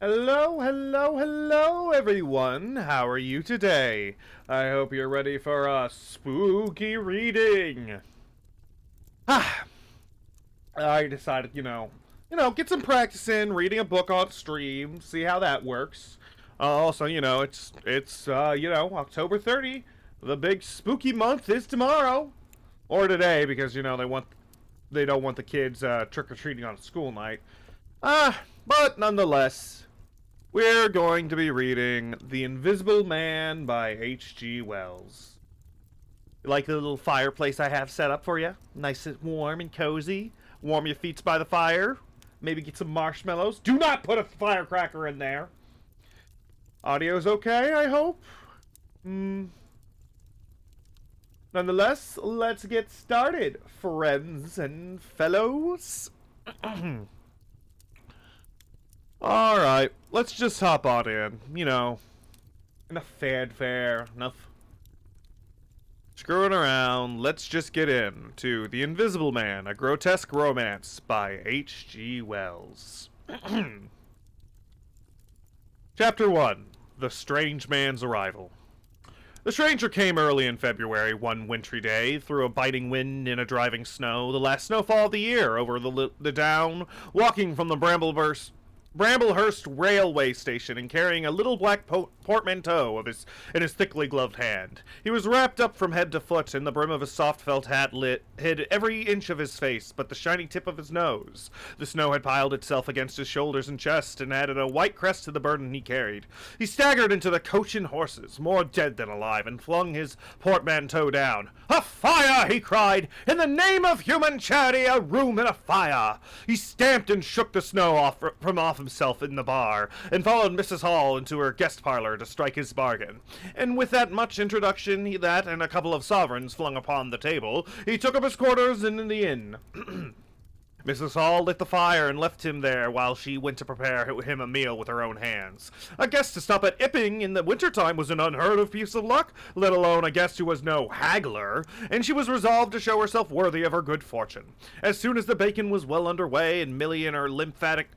Hello, hello, hello, everyone. How are you today? I hope you're ready for a spooky reading. Ah, I decided, get some practice in reading a book on stream, see how that works. Also, it's October 30. The big spooky month is tomorrow or today because they don't want the kids trick or treating on a school night. But nonetheless, we're going to be reading The Invisible Man by H.G. Wells. You like the little fireplace I have set up for you? Nice and warm and cozy. Warm your feet by the fire. Maybe get some marshmallows. Do not put a firecracker in there. Audio's okay, I hope? Nonetheless, let's get started, friends and fellows. Alright, let's just hop on in. Enough fanfare, enough screwing around. Let's just get in to The Invisible Man, a grotesque romance by H.G. Wells. Chapter 1, The Strange Man's Arrival. The stranger came early in February, one wintry day, through a biting wind and a driving snow, the last snowfall of the year, over the down, walking from the Bramblehurst railway station and carrying a little black portmanteau in his thickly gloved hand. He was wrapped up from head to foot, and the brim of his soft felt hat hid every inch of his face but the shiny tip of his nose. The snow had piled itself against his shoulders and chest and added a white crest to the burden he carried. He staggered into the coach and horses, more dead than alive, and flung his portmanteau down. "A fire!" he cried. "In the name of human charity, a room and a fire!" He stamped and shook the snow from off himself in the bar, and followed Mrs. Hall into her guest parlor to strike his bargain. And with that much introduction, that and a couple of sovereigns flung upon the table, he took up his quarters in the inn. Mrs. Hall lit the fire and left him there while she went to prepare him a meal with her own hands. A guest to stop at Ipping in the winter-time was an unheard-of piece of luck, let alone a guest who was no haggler, and she was resolved to show herself worthy of her good fortune. As soon as the bacon was well under way and Millie, her lymphatic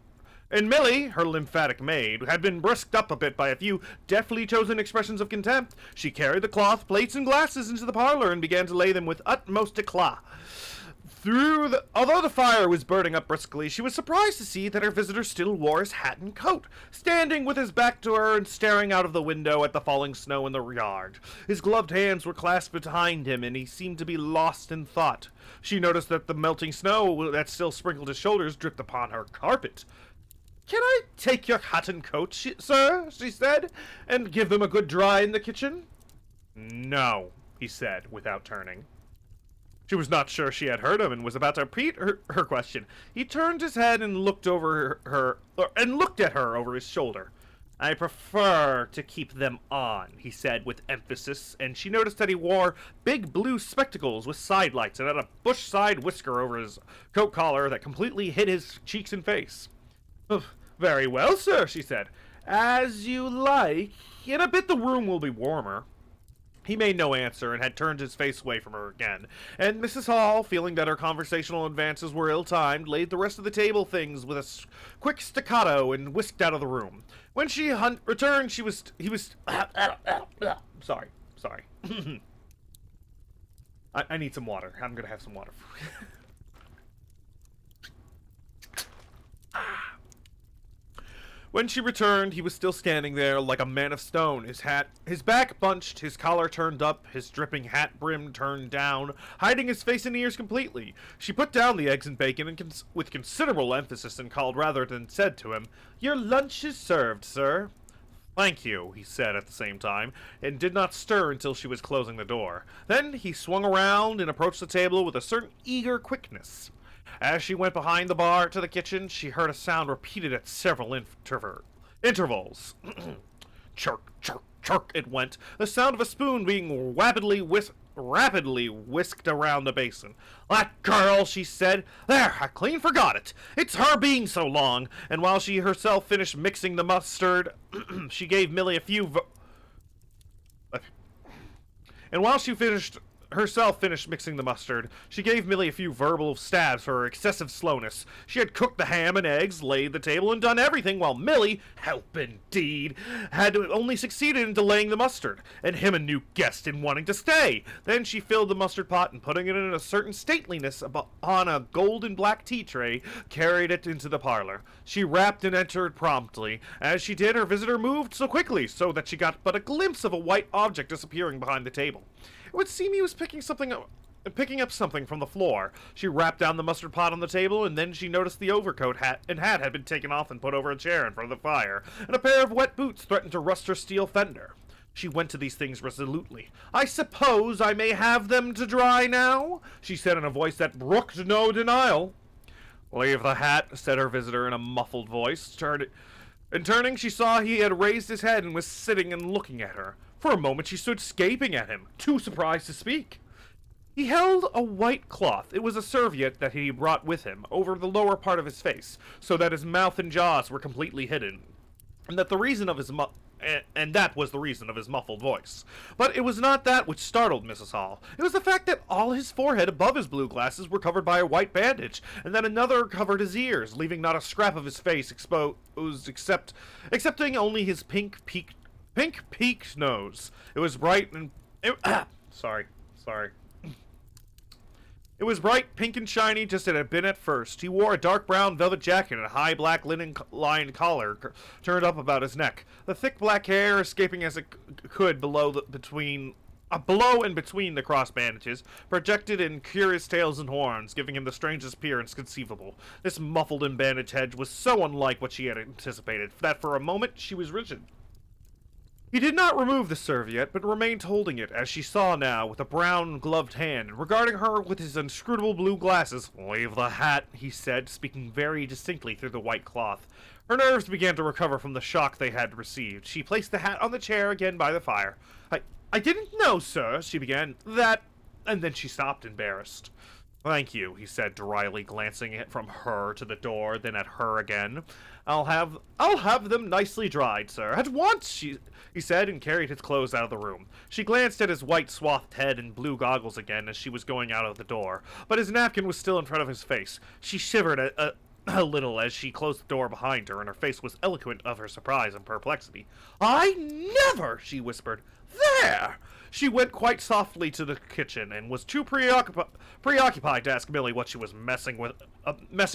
maid, had been brisked up a bit by a few deftly chosen expressions of contempt, she carried the cloth, plates, and glasses into the parlor and began to lay them with utmost eclat. Although the fire was burning up briskly, she was surprised to see that her visitor still wore his hat and coat, standing with his back to her and staring out of the window at the falling snow in the yard. His gloved hands were clasped behind him, and he seemed to be lost in thought. She noticed that the melting snow that still sprinkled his shoulders dripped upon her carpet. "Can I take your hat and coat, sir?" she said, "and give them a good dry in the kitchen?" "No," he said, without turning. She was not sure she had heard him and was about to repeat her question. He turned his head and looked at her over his shoulder. "I prefer to keep them on," he said with emphasis, and she noticed that he wore big blue spectacles with side lights and had a bush-side whisker over his coat collar that completely hid his cheeks and face. "Very well, sir," she said. "As you like. In a bit the room will be warmer." He made no answer and had turned his face away from her again, and Mrs. Hall, feeling that her conversational advances were ill-timed, laid the rest of the table things with a quick staccato and whisked out of the room. When she returned, he was sorry. I need some water. I'm gonna have some water. When she returned, he was still standing there like a man of stone, his back bunched, his collar turned up, his dripping hat brim turned down, hiding his face and ears completely. She put down the eggs and bacon with considerable emphasis and called rather than said to him, "Your lunch is served, sir." "Thank you," he said at the same time, and did not stir until she was closing the door. Then he swung around and approached the table with a certain eager quickness. As she went behind the bar to the kitchen, she heard a sound repeated at several intervals. Chirk, chirk, chirk it went, the sound of a spoon being rapidly whisked around the basin. "That girl," she said. "There, I clean forgot it. It's her being so long." And while she herself finished mixing the mustard, she gave Millie a few... And while she finished herself finished mixing the mustard. She gave Millie a few verbal stabs for her excessive slowness. She had cooked the ham and eggs, laid the table, and done everything, while Millie, help indeed, had only succeeded in delaying the mustard, and him a new guest in wanting to stay. Then she filled the mustard pot and, putting it in a certain stateliness on a golden black tea tray, carried it into the parlor. She rapped and entered promptly. As she did, her visitor moved so quickly so that she got but a glimpse of a white object disappearing behind the table. It would seem he was picking up something from the floor. She rapped down the mustard pot on the table, and then she noticed the overcoat hat had been taken off and put over a chair in front of the fire, and a pair of wet boots threatened to rust her steel fender. She went to these things resolutely. "I suppose I may have them to dry now?" she said in a voice that brooked no denial. "Leave the hat," said her visitor in a muffled voice. Turning, she saw he had raised his head and was sitting and looking at her. For a moment she stood gaping at him, too surprised to speak. He held a white cloth. It was a serviette that he brought with him, over the lower part of his face, so that his mouth and jaws were completely hidden, and that was the reason of his muffled voice. But it was not that which startled Mrs. Hall. It was the fact that all his forehead above his blue glasses were covered by a white bandage, and that another covered his ears, leaving not a scrap of his face exposed excepting only his pink peaked nose. It was bright and sorry. It was bright, pink, and shiny, just as it had been at first. He wore a dark brown velvet jacket and a high black linen-lined collar turned up about his neck. The thick black hair, escaping as it could below and between the cross bandages, projected in curious tails and horns, giving him the strangest appearance conceivable. This muffled and bandaged head was so unlike what she had anticipated that for a moment she was rigid. He did not remove the serviette, but remained holding it, as she saw now, with a brown gloved hand, and regarding her with his inscrutable blue glasses. "Leave the hat," he said, speaking very distinctly through the white cloth. Her nerves began to recover from the shock they had received. She placed the hat on the chair again by the fire. I didn't know, sir," she began, "that—" and then she stopped, embarrassed. "Thank you," he said dryly, glancing from her to the door, then at her again. I'll have them nicely dried, sir. At once," he said, and carried his clothes out of the room. She glanced at his white swathed head and blue goggles again as she was going out of the door, but his napkin was still in front of his face. She shivered a little as she closed the door behind her, and her face was eloquent of her surprise and perplexity. "I never!" she whispered. "There!" She went quite softly to the kitchen, and was too preoccupied to ask Millie what she was messing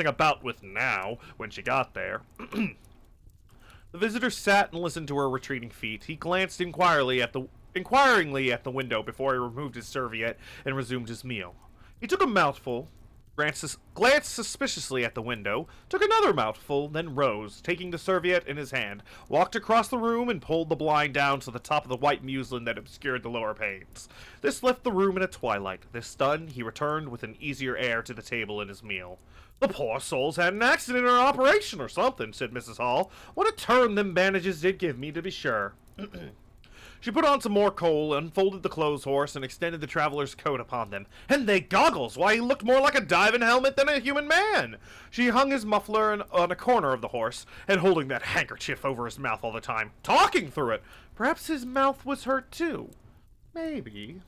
about with now, when she got there. The visitor sat and listened to her retreating feet. He glanced inquiringly at the window before he removed his serviette and resumed his meal. He took a mouthful, glanced suspiciously at the window, took another mouthful, then rose, taking the serviette in his hand, walked across the room and pulled the blind down to the top of the white muslin that obscured the lower panes. This left the room in a twilight. This done, he returned with an easier air to the table and his meal. "The poor soul's had an accident or an operation or something," said Mrs. Hall. "What a turn them bandages did give me, to be sure." She put on some more coal, unfolded the clothes horse, and extended the traveler's coat upon them. And they goggles! Why, he looked more like a diving helmet than a human man! She hung his muffler on a corner of the horse, and holding that handkerchief over his mouth all the time, talking through it. Perhaps his mouth was hurt, too. Maybe.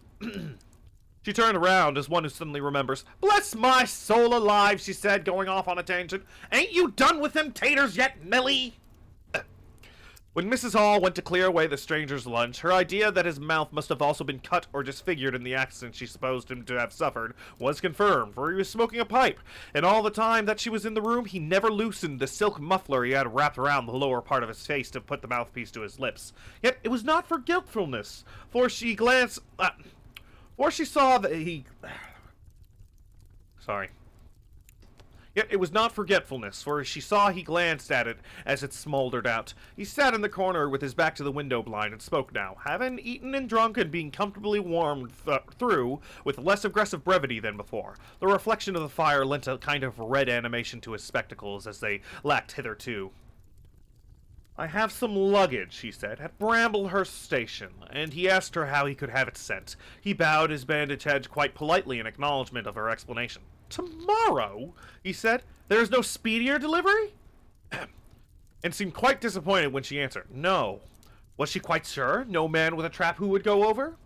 She turned around as one who suddenly remembers. "Bless my soul alive," she said, going off on a tangent. "Ain't you done with them taters yet, Millie?" When Mrs. Hall went to clear away the stranger's lunch, her idea that his mouth must have also been cut or disfigured in the accident she supposed him to have suffered was confirmed, for he was smoking a pipe, and all the time that she was in the room he never loosened the silk muffler he had wrapped around the lower part of his face to put the mouthpiece to his lips. Yet it was not for guiltfulness, for she saw that he... Yet it was not forgetfulness, for she saw he glanced at it as it smoldered out. He sat in the corner with his back to the window blind and spoke now, having eaten and drunk and being comfortably warmed through with less aggressive brevity than before. The reflection of the fire lent a kind of red animation to his spectacles, as they lacked hitherto. "I have some luggage," he said, "at Bramblehurst Station," and he asked her how he could have it sent. He bowed his bandaged head quite politely in acknowledgment of her explanation. "Tomorrow?" he said. "There is no speedier delivery?" And seemed quite disappointed when she answered, "No." Was she quite sure? No man with a trap who would go over?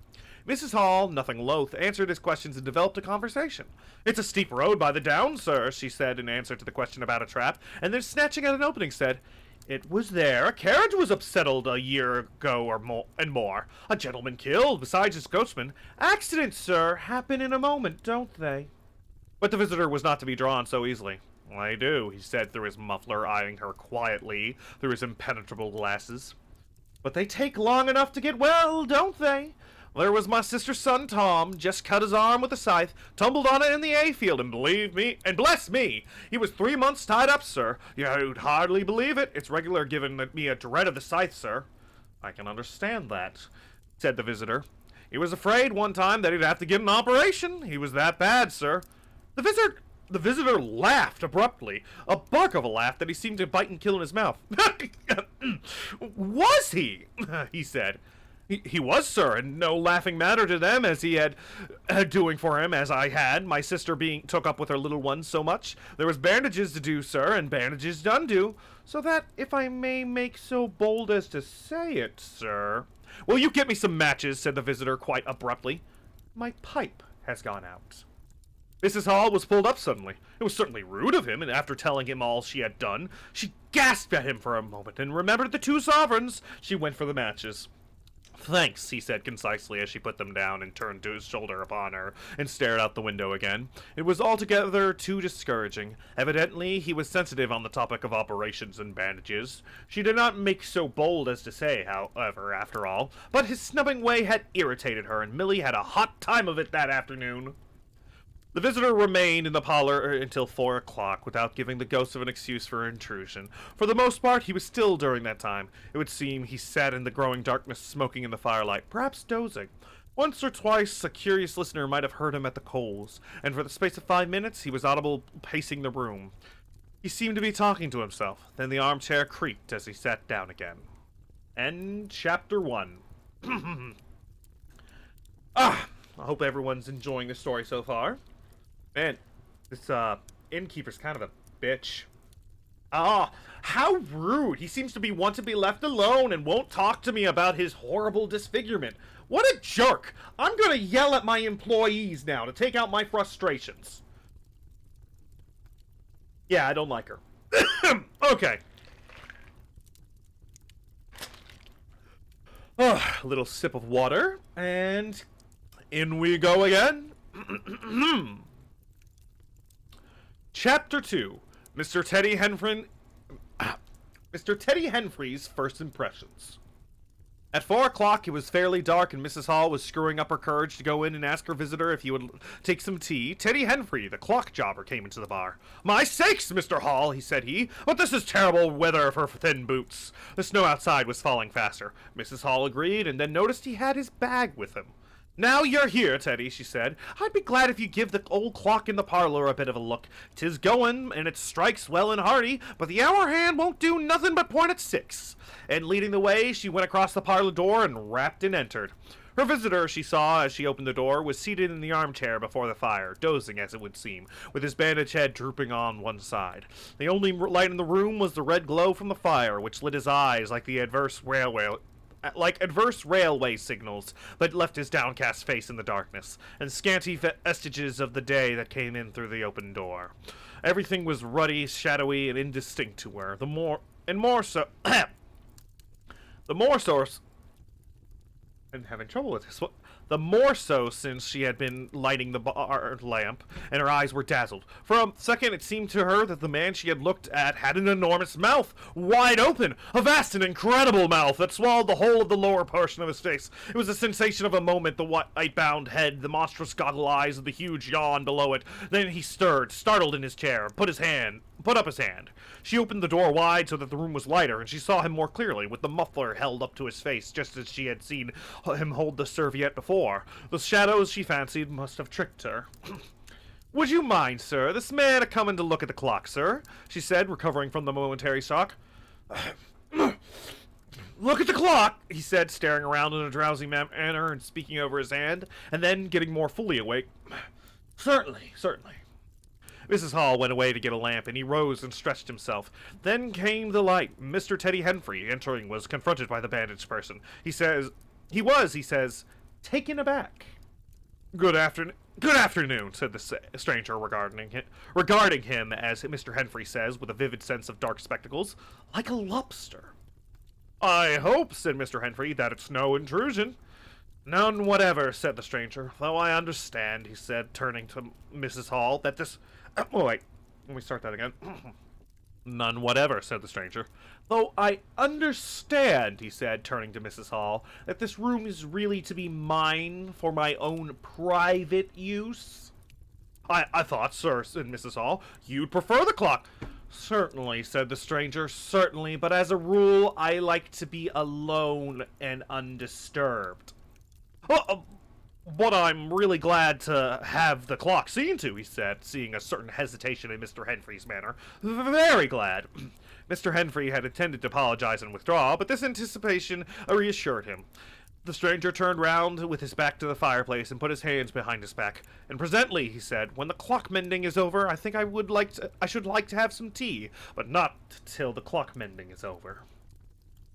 Mrs. Hall, nothing loath, answered his questions and developed a conversation. "It's a steep road by the downs, sir," she said in answer to the question about a trap, and then snatching at an opening said, "It was there. A carriage was upsettled a year ago or more. A gentleman killed, besides his coachman. Accidents, sir, happen in a moment, don't they?" But the visitor was not to be drawn so easily. "I do," he said through his muffler, eyeing her quietly through his impenetrable glasses. "But they take long enough to get well, don't they? There was my sister's son, Tom, just cut his arm with a scythe, tumbled on it in the hay-field, and believe me, and bless me, he was 3 months tied up, sir. You'd hardly believe it. It's regular giving me a dread of the scythe, sir." "I can understand that," said the visitor. "He was afraid one time that he'd have to get an operation. He was that bad, sir." The visitor laughed abruptly, a bark of a laugh that he seemed to bite and kill in his mouth. "Was he?" he said. He was, sir, and no laughing matter to them, as he had doing for him as I had, my sister being took up with her little ones so much. There was bandages to do, sir, and bandages done do, so that, if I may make so bold as to say it, sir—" "Will you get me some matches?" said the visitor quite abruptly. "My pipe has gone out." Mrs. Hall was pulled up suddenly. It was certainly rude of him, and after telling him all she had done, she gasped at him for a moment, and remembered the 2 sovereigns. She went for the matches. "Thanks," he said concisely as she put them down and turned to his shoulder upon her and stared out the window again. It was altogether too discouraging. Evidently he was sensitive on the topic of operations and bandages. She did not make so bold as to say, however, after all, but his snubbing way had irritated her, and Millie had a hot time of it that afternoon. The visitor remained in the parlor until 4 o'clock, without giving the ghost of an excuse for intrusion. For the most part, he was still during that time. It would seem he sat in the growing darkness, smoking in the firelight, perhaps dozing. Once or twice a curious listener might have heard him at the coals, and for the space of 5 minutes he was audible pacing the room. He seemed to be talking to himself. Then the armchair creaked as he sat down again. End chapter 1. I hope everyone's enjoying the story so far. Man, this innkeeper's kind of a bitch. How rude. He seems to want to be left alone and won't talk to me about his horrible disfigurement. What a jerk. I'm gonna yell at my employees now to take out my frustrations. Yeah, I don't like her. Okay. A little sip of water, and in we go again. Chapter 2. Mr. Teddy Henfrey's First Impressions. At 4 o'clock, it was fairly dark, and Mrs. Hall was screwing up her courage to go in and ask her visitor if he would take some tea. Teddy Henfrey, the clock jobber, came into the bar. "My sakes, Mr. Hall," said he, "but this is terrible weather for thin boots." The snow outside was falling faster. Mrs. Hall agreed, and then noticed he had his bag with him. "Now you're here, Teddy," she said, "I'd be glad if you'd give the old clock in the parlor a bit of a look. 'Tis going, and it strikes well and hearty, but the hour hand won't do nothing but point at 6. And leading the way, she went across the parlor door and rapped and entered. Her visitor, she saw as she opened the door, was seated in the armchair before the fire, dozing as it would seem, with his bandaged head drooping on one side. The only light in the room was the red glow from the fire, which lit his eyes like adverse railway signals, but left his downcast face in the darkness, and scanty vestiges of the day that came in through the open door. Everything was ruddy, shadowy, and indistinct to her. The more so, I'm having trouble with this. The more so since she had been lighting the bar lamp, and her eyes were dazzled. For a second it seemed to her that the man she had looked at had an enormous mouth, wide open, a vast and incredible mouth that swallowed the whole of the lower portion of his face. It was the sensation of a moment, the white-bound head, the monstrous goggle eyes, and the huge yawn below it. Then he stirred, startled in his chair, and put up his hand. She opened the door wide so that the room was lighter, and she saw him more clearly, with the muffler held up to his face, just as she had seen him hold the serviette before. The shadows, she fancied, must have tricked her. "Would you mind, sir, this man a-coming to look at the clock, sir?" she said, recovering from the momentary shock. "Look at the clock," he said, staring around in a drowsy manner and speaking over his hand, and then, getting more fully awake, "Certainly, certainly." Mrs. Hall went away to get a lamp, and he rose and stretched himself. Then came the light. Mr. Teddy Henfrey, entering, was confronted by the bandaged person. He says, taken aback. Good afternoon, said the stranger regarding him, as Mr. Henfrey says, with a vivid sense of dark spectacles, like a lobster. I hope, said Mr. Henfrey, that it's no intrusion. None whatever, said the stranger, though I understand, he said, turning to Mrs. Hall, that this... Oh, wait, let me start that again. None whatever, said the stranger. Though I understand, he said, turning to Mrs. Hall, that this room is really to be mine for my own private use. I thought, sir, said Mrs. Hall, you'd prefer the clock. Certainly, said the stranger, certainly, but as a rule, I like to be alone and undisturbed. But I'm really glad to have the clock seen to, he said, seeing a certain hesitation in Mr. Henfrey's manner. Very glad. Mr. Henfrey had intended to apologize and withdraw, but this anticipation reassured him. The stranger turned round with his back to the fireplace and put his hands behind his back. And presently, he said, when the clock mending is over, I think I should like to have some tea, but not till the clock mending is over.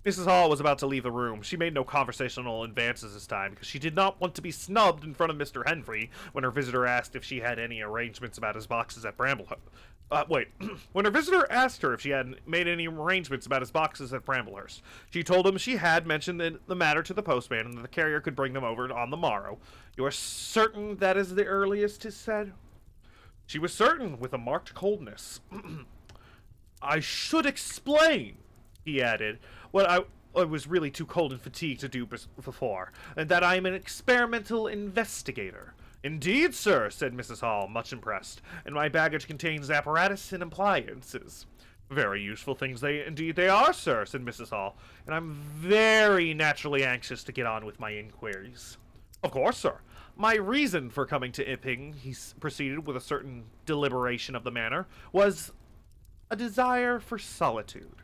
Mrs. Hall was about to leave the room. She made no conversational advances this time, because she did not want to be snubbed in front of Mr. Henfrey when her visitor asked if she had any arrangements about his boxes at Bramblehurst. When her visitor asked her if she had made any arrangements about his boxes at Bramblehurst, she told him she had mentioned the matter to the postman and that the carrier could bring them over on the morrow. You are certain that is the earliest, he said? She was certain, with a marked coldness. I should explain, he added, what I was really too cold and fatigued to do before, and that I am an experimental investigator. Indeed, sir, said Mrs. Hall, much impressed, and my baggage contains apparatus and appliances. Very useful things indeed they are, sir, said Mrs. Hall, and I'm very naturally anxious to get on with my inquiries. Of course, sir. My reason for coming to Iping, he proceeded with a certain deliberation of the manner, was a desire for solitude.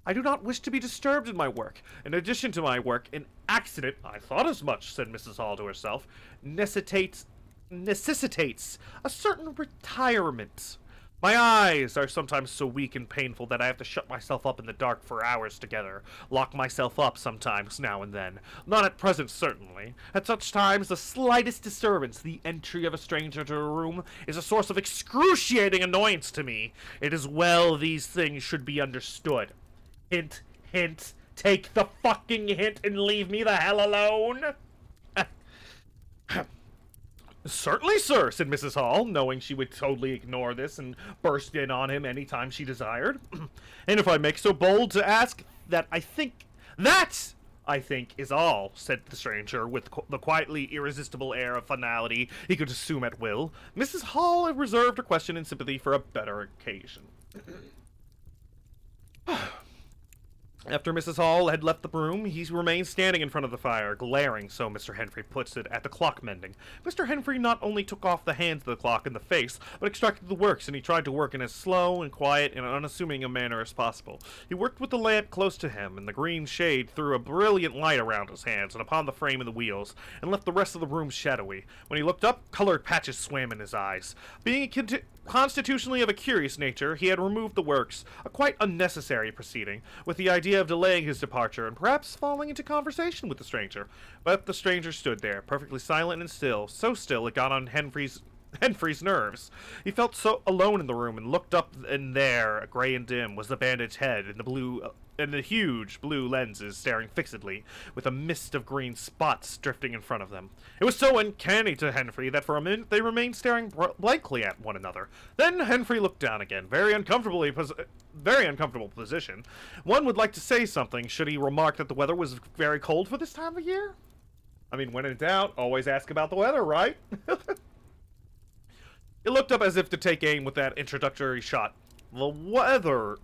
I do not wish to be disturbed in my work. In addition to my work, an accident, I thought as much, said Mrs. Hall to herself, necessitates a certain retirement. My eyes are sometimes so weak and painful that I have to shut myself up in the dark for hours together, lock myself up sometimes now and then. Not at present, certainly. At such times, the slightest disturbance, the entry of a stranger to a room, is a source of excruciating annoyance to me. It is well these things should be understood. Hint, hint, take the fucking hint and leave me the hell alone. Certainly, sir, said Mrs. Hall, knowing she would totally ignore this and burst in on him any time she desired. And if I make so bold to ask that I think is all, said the stranger, with the quietly irresistible air of finality he could assume at will. Mrs. Hall reserved her question in sympathy for a better occasion. After Mrs. Hall had left the room, he remained standing in front of the fire, glaring, so Mr. Henfrey puts it, at the clock mending. Mr. Henfrey not only took off the hands of the clock in the face, but extracted the works, and he tried to work in as slow and quiet and unassuming a manner as possible. He worked with the lamp close to him, and the green shade threw a brilliant light around his hands and upon the frame of the wheels, and left the rest of the room shadowy. When he looked up, colored patches swam in his eyes. Being constitutionally of a curious nature, he had removed the works, a quite unnecessary proceeding, with the idea of delaying his departure and perhaps falling into conversation with the stranger. But the stranger stood there, perfectly silent and still, so still it got on Henfrey's nerves. He felt so alone in the room and looked up, and there, gray and dim, was the bandaged head and the huge blue lenses staring fixedly, with a mist of green spots drifting in front of them. It was so uncanny to Henfrey that for a minute they remained staring blankly at one another. Then Henfrey looked down again, very uncomfortable position. One would like to say something should he remark that the weather was very cold for this time of year. I mean, when in doubt, always ask about the weather, right? He looked up as if to take aim with that introductory shot. The weather,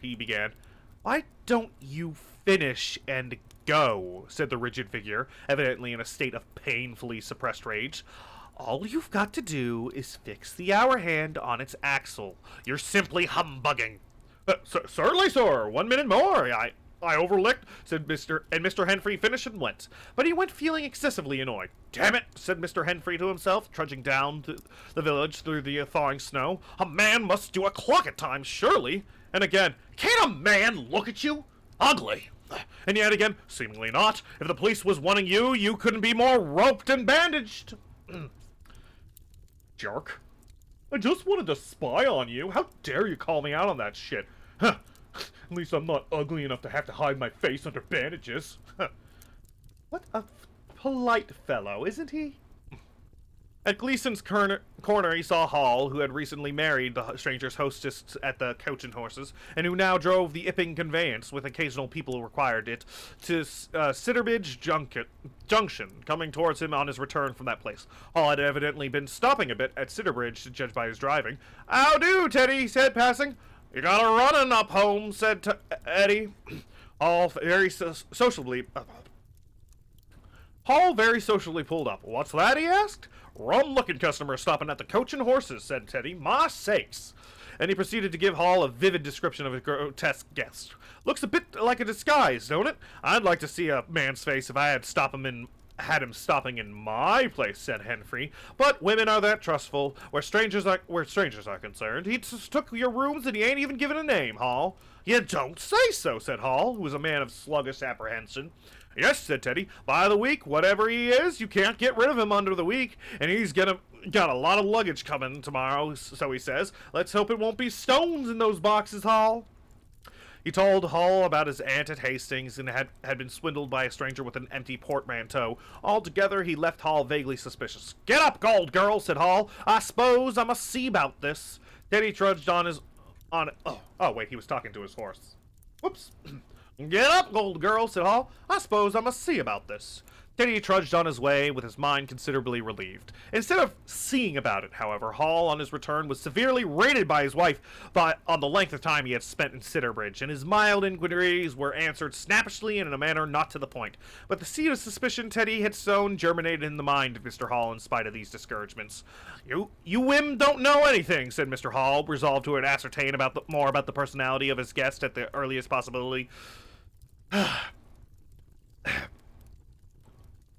he began. Why don't you finish and go, said the rigid figure, evidently in a state of painfully suppressed rage. All you've got to do is fix the hour hand on its axle. You're simply humbugging. Certainly, sir. 1 minute more. I overlooked, said Mr. Henfrey finished and went. But he went feeling excessively annoyed. Damn it, said Mr. Henfrey to himself, trudging down to the village through the thawing snow. A man must do a clock at times, surely. And again, can't a man look at you? Ugly. And yet again, seemingly not. If the police was wanting you, you couldn't be more roped and bandaged. Jerk. I just wanted to spy on you. How dare you call me out on that shit? Huh. At least I'm not ugly enough to have to hide my face under bandages. What a polite fellow, isn't he? At Gleason's corner, he saw Hall, who had recently married the stranger's hostess at the Coach and Horses, and who now drove the Ipping conveyance, with occasional people who required it, to Sidderbridge Junction, coming towards him on his return from that place. Hall had evidently been stopping a bit at Sidderbridge, to judge by his driving. "How do, Teddy?" he said, passing. "You got a running up home," said Eddie. Hall very sociably pulled up. "What's that?" he asked. "Rum-looking customer stopping at the Coach and Horses," said Teddy. "My sakes!" And he proceeded to give Hall a vivid description of his grotesque guest. "Looks a bit like a disguise, don't it? I'd like to see a man's face if I had him stopping in my place," said Henfrey. "But women are that trustful. Where strangers are concerned. He took your rooms and he ain't even given a name, Hall." "You don't say so," said Hall, who was a man of sluggish apprehension. "Yes," said Teddy. "By the week, whatever he is, you can't get rid of him under the week, and he's got a lot of luggage coming tomorrow, so he says. Let's hope it won't be stones in those boxes, Hall." He told Hall about his aunt at Hastings and had been swindled by a stranger with an empty portmanteau. Altogether, he left Hall vaguely suspicious. "Get up, Gold Girl," said Hall. "I suppose I must see about this." Teddy trudged on wait, he was talking to his horse. Whoops. "Get up, Gold Girl," said Hall. "I suppose I must see about this." Teddy trudged on his way, with his mind considerably relieved. Instead of seeing about it, however, Hall, on his return, was severely rated by his wife on the length of time he had spent in Sidderbridge, and his mild inquiries were answered snappishly and in a manner not to the point. But the seed of suspicion Teddy had sown germinated in the mind of Mr. Hall in spite of these discouragements. You whim don't know anything," said Mr. Hall, resolved to ascertain more about the personality of his guest at the earliest possibility.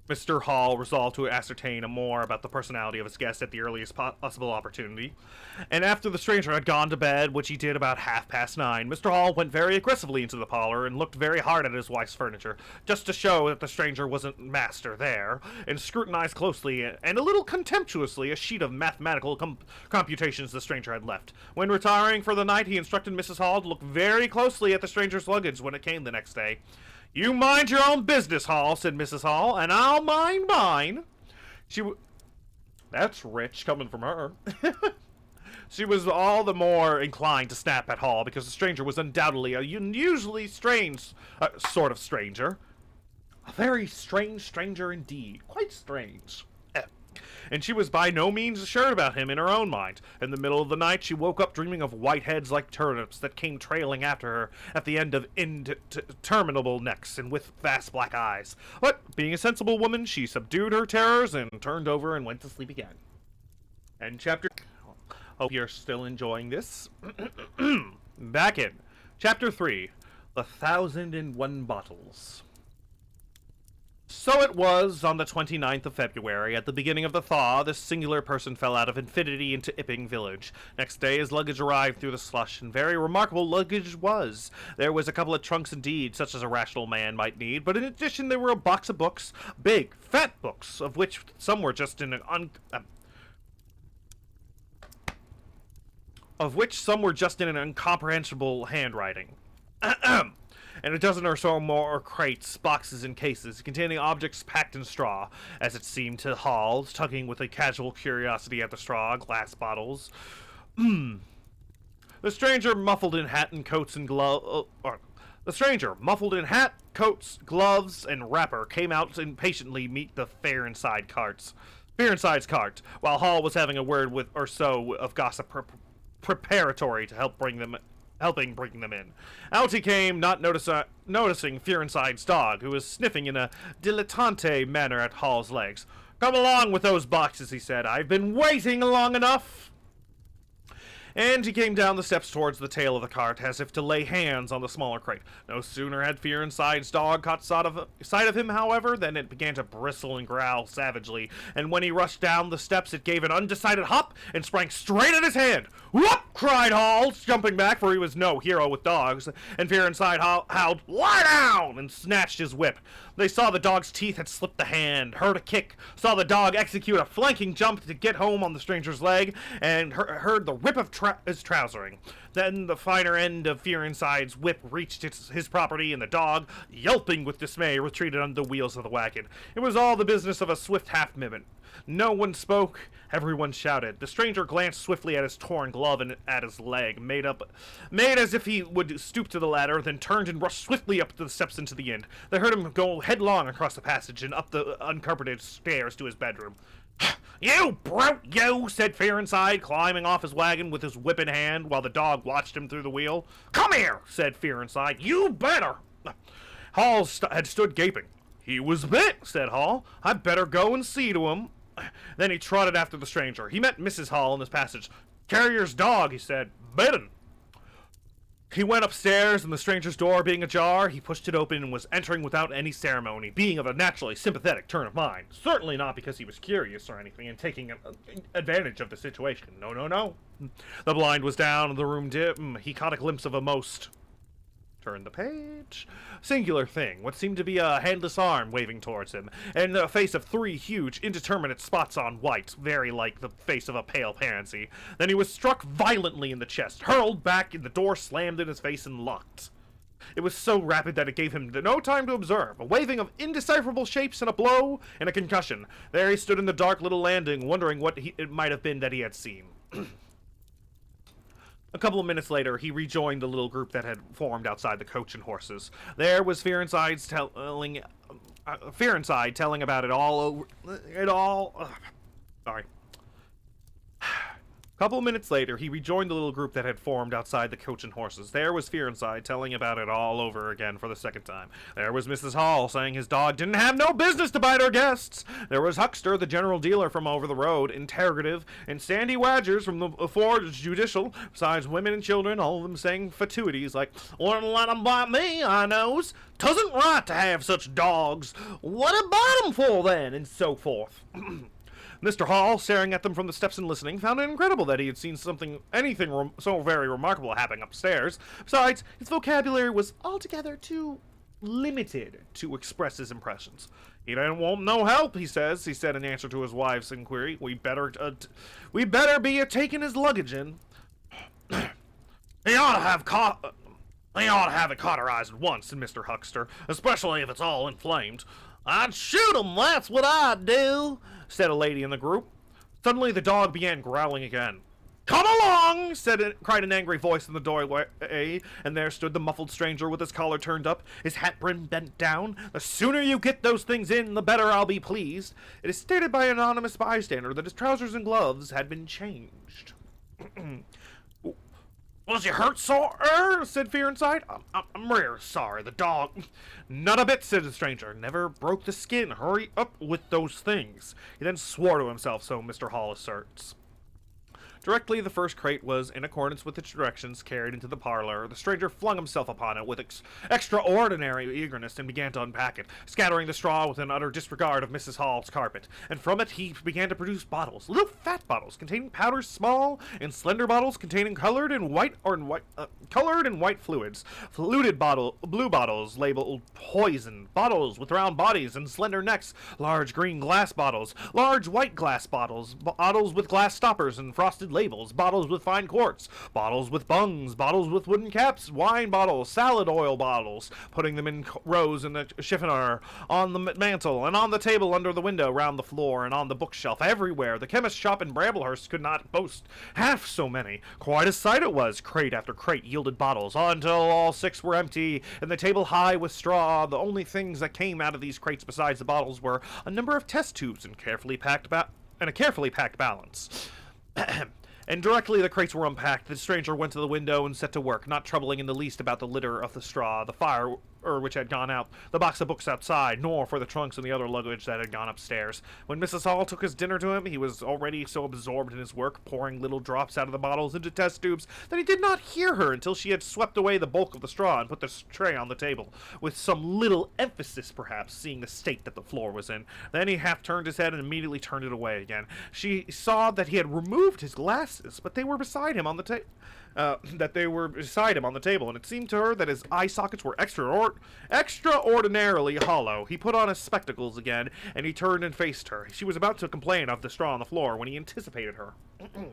Mr. Hall resolved to ascertain more about the personality of his guest at the earliest possible opportunity. And after the stranger had gone to bed, which he did about 9:30, Mr. Hall went very aggressively into the parlor and looked very hard at his wife's furniture, just to show that the stranger wasn't master there, and scrutinized closely and a little contemptuously a sheet of mathematical computations the stranger had left. When retiring for the night, he instructed Mrs. Hall to look very closely at the stranger's luggage when it came the next day. "You mind your own business, Hall," said Mrs. Hall, "and I'll mind mine." That's rich coming from her. She was all the more inclined to snap at Hall because the stranger was undoubtedly a unusually strange sort of stranger. A very strange stranger indeed. Quite strange. And she was by no means assured about him in her own mind. In the middle of the night, she woke up dreaming of white heads like turnips that came trailing after her at the end of interminable necks and with vast black eyes. But, being a sensible woman, she subdued her terrors and turned over and went to sleep again. And chapter... Hope you're still enjoying this. Back in. Chapter 3. The 1,001 Bottles. So it was, on the 29th of February, at the beginning of the thaw, this singular person fell out of infinity into Ipping village. Next day his luggage arrived through the slush, and very remarkable luggage was. There was a couple of trunks indeed, such as a rational man might need, but in addition there were a box of books, big, fat books, of which some were just in an incomprehensible handwriting. And a dozen or so more crates, boxes, and cases, containing objects packed in straw, as it seemed to Hall, tugging with a casual curiosity at the straw, glass bottles. The stranger, muffled in hat, coats, and wrapper, came out to impatiently meet the Fearenside's cart, while Hall was having a word with or so of gossip preparatory to helping bring them in. Out he came, not noticing Fearenside's dog, who was sniffing in a dilettante manner at Hall's legs. "Come along with those boxes," he said. "I've been waiting long enough." And he came down the steps towards the tail of the cart, as if to lay hands on the smaller crate. No sooner had Fearenside's dog caught sight of him, however, than it began to bristle and growl savagely, and when he rushed down the steps, it gave an undecided hop and sprang straight at his hand. "Whoop! cried Hall, jumping back, for he was no hero with dogs, and Fearinside howled, "Lie down!" and snatched his whip. They saw the dog's teeth had slipped the hand, heard a kick, saw the dog execute a flanking jump to get home on the stranger's leg, and heard the rip of his trousering. Then the finer end of Fearinside's whip reached his property, and the dog, yelping with dismay, retreated under the wheels of the wagon. It was all the business of a swift half-minute. No one spoke, everyone shouted. The stranger glanced swiftly at his torn glove and at his leg, made as if he would stoop to the ladder, then turned and rushed swiftly up the steps into the inn. They heard him go headlong across the passage and up the uncarpeted stairs to his bedroom. "You brute, you!" said Fearinside, climbing off his wagon with his whip in hand, while the dog watched him through the wheel. "Come here!" said Fearinside. "You better!" Hall had stood gaping. "He was bit," said Hall. "I'd better go and see to him." Then he trotted after the stranger. He met Mrs. Hall in this passage. "Carrier's dog," he said. "Bitten." He went upstairs, and the stranger's door being ajar, he pushed it open and was entering without any ceremony, being of a naturally sympathetic turn of mind. Certainly not because he was curious or anything, and taking advantage of the situation. No, no, no. The blind was down, and the room dim. He caught a glimpse of a most... Turn the page. Singular thing, what seemed to be a handless arm waving towards him, and the face of 3 huge, indeterminate spots on white, very like the face of a pale pansy. Then he was struck violently in the chest, hurled back, and the door slammed in his face and locked. It was so rapid that it gave him no time to observe. A waving of indecipherable shapes and a blow and a concussion. There he stood in the dark little landing, wondering what it might have been that he had seen. A couple of minutes later, he rejoined the little group that had formed outside the Coach and Horses. There was Fearinside telling about it all sorry. A couple of minutes later, he rejoined the little group that had formed outside the Coach and Horses. There was Fearinside telling about it all over again for the second time. There was Mrs. Hall saying his dog didn't have no business to bite her guests. There was Huckster, the general dealer from over the road, interrogative, and Sandy Wadgers from the Ford Judicial, besides women and children, all of them saying fatuities like, "Wouldn't let 'em bite me, I knows. 'Tisn't right to have such dogs. What a bite 'em for, then?" and so forth. Mr. Hall, staring at them from the steps and listening, found it incredible that he had seen anything so very remarkable happening upstairs. Besides, his vocabulary was altogether too limited to express his impressions. "He didn't want no help, he said in answer to his wife's inquiry. We better be taking his luggage in." He ought to have it cauterized at once," said Mr. Huckster, "especially if it's all inflamed." "I'd shoot 'em, that's what I'd do," said a lady in the group. Suddenly the dog began growling again. "Come along!" cried an angry voice in the doorway, and there stood the muffled stranger with his collar turned up, his hat brim bent down. "The sooner you get those things in, the better I'll be pleased." It is stated by an anonymous bystander that his trousers and gloves had been changed. "Was you hurt, sir?" said Fearinside. I'm real sorry, the dog..." "Not a bit," said the stranger. "Never broke the skin. Hurry up with those things." He then swore to himself, so Mr. Hall asserts. Directly the first crate was, in accordance with its directions, carried into the parlor, the stranger flung himself upon it with extraordinary eagerness and began to unpack it, scattering the straw with an utter disregard of Mrs. Hall's carpet. And from it he began to produce bottles, little fat bottles containing powders small, and slender bottles containing colored and white fluids, blue bottles labeled poison, bottles with round bodies and slender necks, large green glass bottles, large white glass bottles, bottles with glass stoppers and frosted labels, bottles with fine quartz, bottles with bungs, bottles with wooden caps, wine bottles, salad oil bottles, putting them in rows in the chiffonier, on the mantel, and on the table under the window, round the floor, and on the bookshelf, everywhere. The chemist's shop in Bramblehurst could not boast half so many. Quite a sight it was. Crate after crate yielded bottles, until all 6 were empty, and the table high with straw. The only things that came out of these crates besides the bottles were a number of test tubes and a carefully packed balance. And directly the crates were unpacked, the stranger went to the window and set to work, not troubling in the least about the litter of the straw. The fire which had gone out, the box of books outside, nor for the trunks and the other luggage that had gone upstairs. When Mrs. Hall took his dinner to him, he was already so absorbed in his work, pouring little drops out of the bottles into test tubes, that he did not hear her until she had swept away the bulk of the straw and put the tray on the table, with some little emphasis, perhaps, seeing the state that the floor was in. Then he half turned his head and immediately turned it away again. She saw that he had removed his glasses, but they were beside him on the table. And it seemed to her that his eye sockets were extraordinarily hollow. He put on his spectacles again, and he turned and faced her. She was about to complain of the straw on the floor when he anticipated her. Let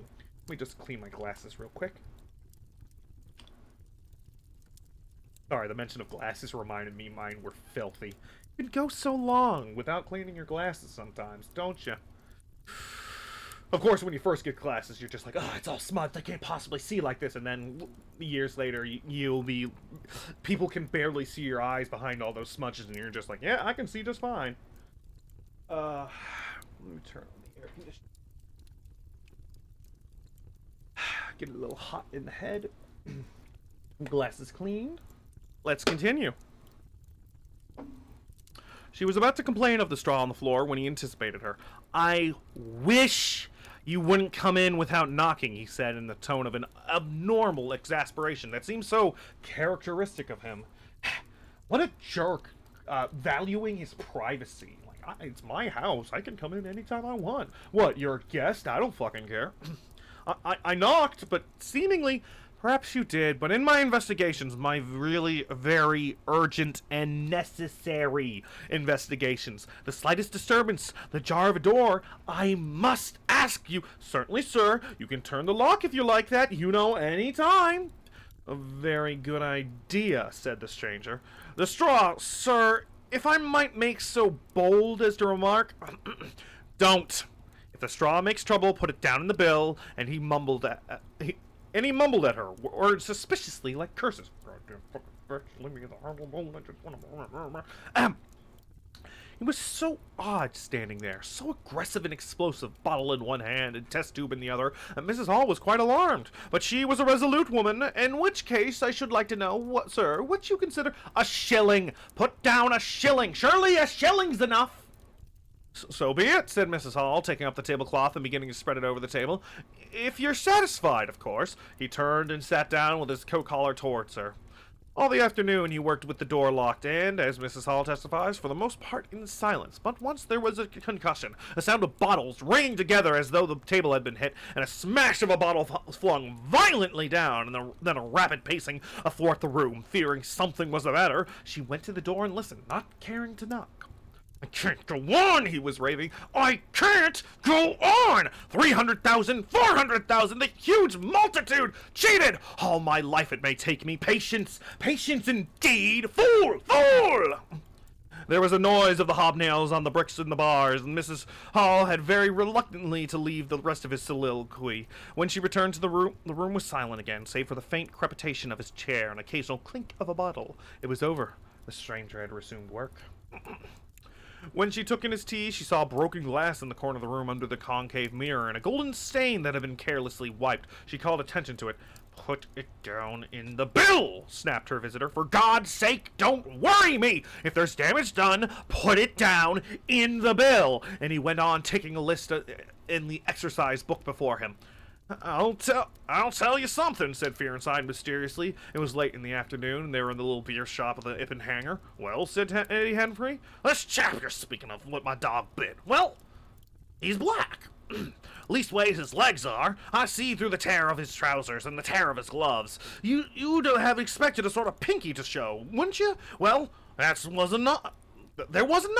me just clean my glasses real quick. Sorry, the mention of glasses reminded me mine were filthy. You can go so long without cleaning your glasses sometimes, don't you? Of course, when you first get glasses, you're just like, oh, it's all smudged, I can't possibly see like this. And then years later, people can barely see your eyes behind all those smudges, and you're just like, yeah, I can see just fine. Let me turn on the air conditioner. Get a little hot in the head. Glasses cleaned. Let's continue. She was about to complain of the straw on the floor when he anticipated her. I wish you wouldn't come in without knocking, he said in the tone of an abnormal exasperation that seemed so characteristic of him. What a jerk, valuing his privacy. Like, it's my house. I can come in anytime I want. What, you're a guest? I don't fucking care. I knocked, but seemingly... Perhaps you did, but in my investigations, my really very urgent and necessary investigations, the slightest disturbance, the jar of a door, I must ask you. Certainly, sir. You can turn the lock if you like that, you know, any time. A very good idea, said the stranger. The straw, sir, if I might make so bold as to remark, don't. If the straw makes trouble, put it down in the bill, and he mumbled at her, or suspiciously like curses. He was so odd standing there, so aggressive and explosive, bottle in one hand and test tube in the other, that Mrs. Hall was quite alarmed. But she was a resolute woman, in which case I should like to know, what you consider a shilling. Put down a shilling. Surely a shilling's enough. So be it, said Mrs. Hall, taking up the tablecloth and beginning to spread it over the table. If you're satisfied, of course. He turned and sat down with his coat collar towards her. All the afternoon he worked with the door locked and, as Mrs. Hall testifies, for the most part in silence. But once there was a concussion, a sound of bottles ringing together as though the table had been hit, and a smash of a bottle flung violently down, and then a rapid pacing athwart the room. Fearing something was the matter, she went to the door and listened, not caring to knock. I can't go on, he was raving. I can't go on! 300,000, 400,000, the huge multitude! Cheated! All my life it may take me. Patience! Patience indeed! Fool! Fool! There was a noise of the hobnails on the bricks in the bars, and Mrs. Hall had very reluctantly to leave the rest of his soliloquy. When she returned to the room was silent again, save for the faint crepitation of his chair and occasional clink of a bottle. It was over. The stranger had resumed work. When she took in his tea, she saw broken glass in the corner of the room under the concave mirror and a golden stain that had been carelessly wiped. She called attention to it. Put it down in the bill, snapped her visitor. For God's sake, don't worry me! If there's damage done, put it down in the bill. And he went on, taking a list in the exercise book before him. I'll tell you something, said Fearenside mysteriously. It was late in the afternoon, and they were in the little beer shop of the Ip and Hanger. Well, said Eddie Henfrey, this chap you're speaking of what my dog bit. Well, he's black. Leastways, his legs are. I see through the tear of his trousers and the tear of his gloves. You'd have expected a sort of pinky to show, wouldn't you? Well, there wasn't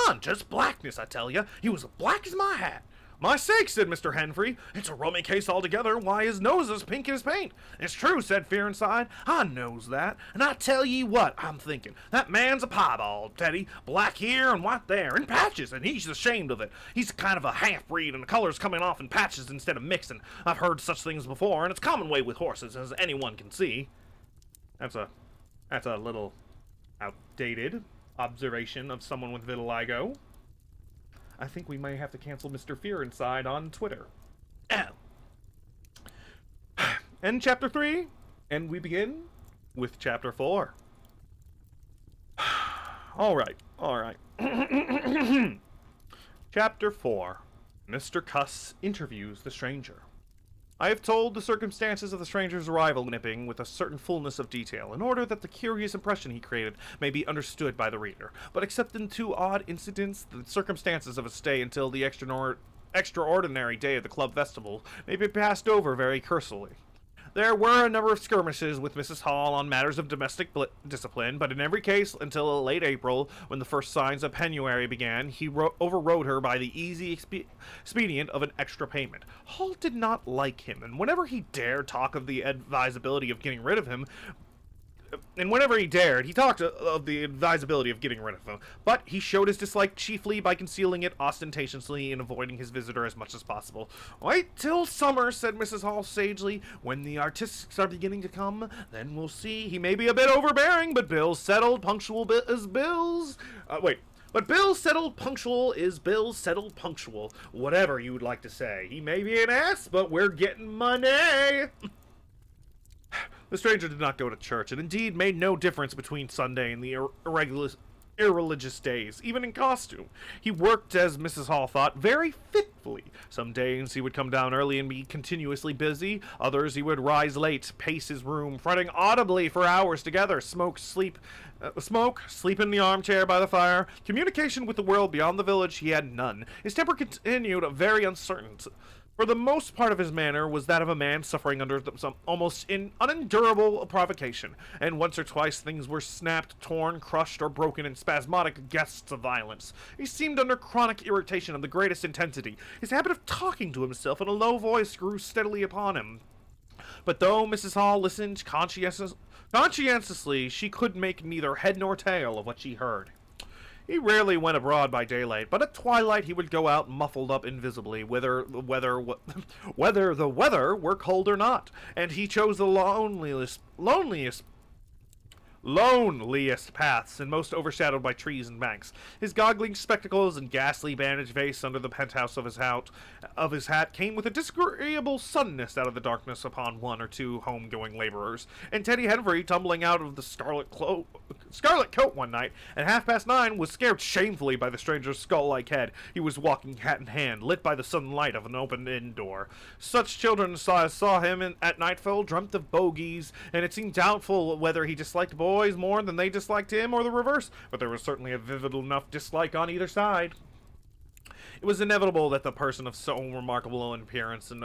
none, just blackness, I tell you. He was as black as my hat. My sake, said Mr. Henfrey, it's a rummy case altogether. Why, his nose is pink as paint. It's true, said Fearenside. I knows that. And I tell ye what, I'm thinking. That man's a piebald, Teddy. Black here and white there, in patches, and he's ashamed of it. He's kind of a half-breed, and the color's coming off in patches instead of mixing. I've heard such things before, and it's common way with horses, as anyone can see. That's a little outdated observation of someone with vitiligo. I think we may have to cancel Mr. Fearenside on Twitter. End chapter 3, and we begin with chapter 4. Alright, alright. Chapter 4. Mr. Cuss interviews the stranger. I have told the circumstances of the stranger's arrival in Ipping with a certain fullness of detail, in order that the curious impression he created may be understood by the reader. But except in two odd incidents, the circumstances of his stay until the extraordinary day of the club festival may be passed over very cursorily. There were a number of skirmishes with Mrs. Hall on matters of domestic discipline, but in every case, until late April, when the first signs of penury began, he overrode her by the easy expedient of an extra payment. Hall did not like him, and whenever he dared talk of the advisability of getting rid of him, he talked of the advisability of getting rid of him, but he showed his dislike chiefly by concealing it ostentatiously and avoiding his visitor as much as possible. "Wait till summer," said Mrs. Hall sagely. "When the artists are beginning to come, then we'll see. He may be a bit overbearing, but Bill's settled, punctual is Bill's... But Bill's settled, punctual is Bill's settled, punctual. Whatever you would like to say. He may be an ass, but we're getting money." The stranger did not go to church, and indeed made no difference between Sunday and the irreligious days, even in costume. He worked, as Mrs. Hall thought, very fitfully. Some days he would come down early and be continuously busy. Others he would rise late, pace his room, fretting audibly for hours together, smoke, sleep in the armchair by the fire. Communication with the world beyond the village he had none. His temper continued very uncertain. For the most part of his manner was that of a man suffering under some almost unendurable provocation, and once or twice things were snapped, torn, crushed, or broken in spasmodic gusts of violence. He seemed under chronic irritation of the greatest intensity. His habit of talking to himself in a low voice grew steadily upon him. But though Mrs. Hall listened conscientiously, she could make neither head nor tail of what she heard. He rarely went abroad by daylight, but at twilight he would go out muffled up invisibly, whether the weather were cold or not, and he chose the loneliest paths and most overshadowed by trees and banks. His goggling spectacles and ghastly bandage vase under the penthouse of his hat came with a disagreeable suddenness out of the darkness upon one or two home-going laborers, and Teddy Henry, tumbling out of the scarlet coat one night at 9:30, was scared shamefully by the stranger's skull-like head. He was walking hat in hand, lit by the sudden light of an open-in door. Such children saw him at nightfall, dreamt of bogies, and it seemed doubtful whether he disliked boys more than they disliked him, or the reverse, but there was certainly a vivid enough dislike on either side. It was inevitable that the person of so remarkable an appearance and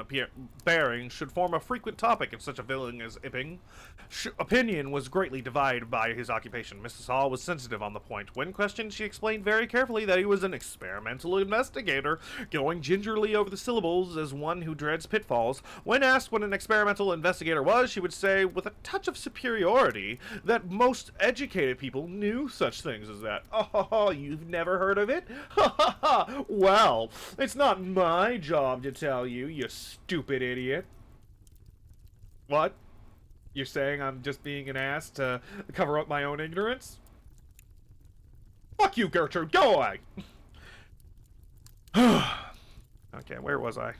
bearing should form a frequent topic in such a village as Ipping. Opinion was greatly divided by his occupation. Mrs. Hall was sensitive on the point. When questioned, she explained very carefully that he was an experimental investigator, going gingerly over the syllables as one who dreads pitfalls. When asked what an experimental investigator was, she would say, with a touch of superiority, that most educated people knew such things as that. "Oh, you've never heard of it? Ha ha ha! Well, it's not my job to tell you, you stupid idiot." What? You're saying I'm just being an ass to cover up my own ignorance? Fuck you, Gertrude, go away! Okay, where was I?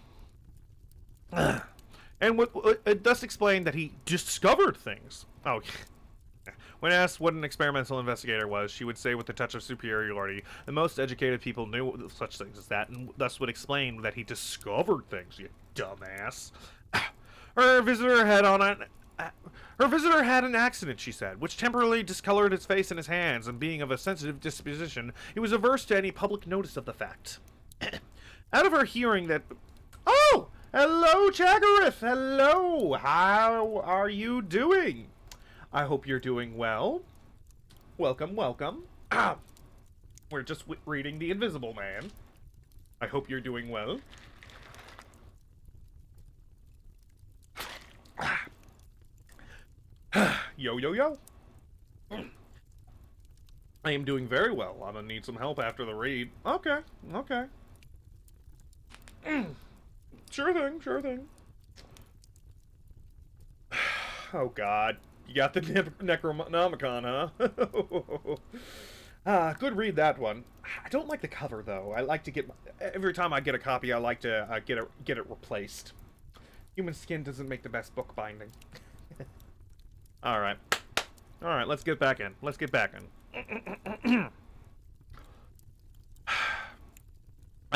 And it thus explained that he discovered things. Oh, when asked what an experimental investigator was, she would say with a touch of superiority, the most educated people knew such things as that, and thus would explain that he discovered things, you dumbass. Her visitor had an accident, she said, which temporarily discolored his face and his hands, and being of a sensitive disposition, he was averse to any public notice of the fact. Out of her hearing that... "Oh! Hello, Chaggerith! Hello! How are you doing? I hope you're doing well. Welcome, welcome. We're just reading The Invisible Man. I hope you're doing well." Yo, yo, yo. I am doing very well. I'm gonna need some help after the read. Okay, okay. Sure thing, sure thing. Oh, God. You got the Necronomicon, huh? Good read, that one. I don't like the cover, though. I like to get... Every time I get a copy, I like to get it replaced. Human skin doesn't make the best book binding. Alright. Alright, let's get back in. Let's get back in.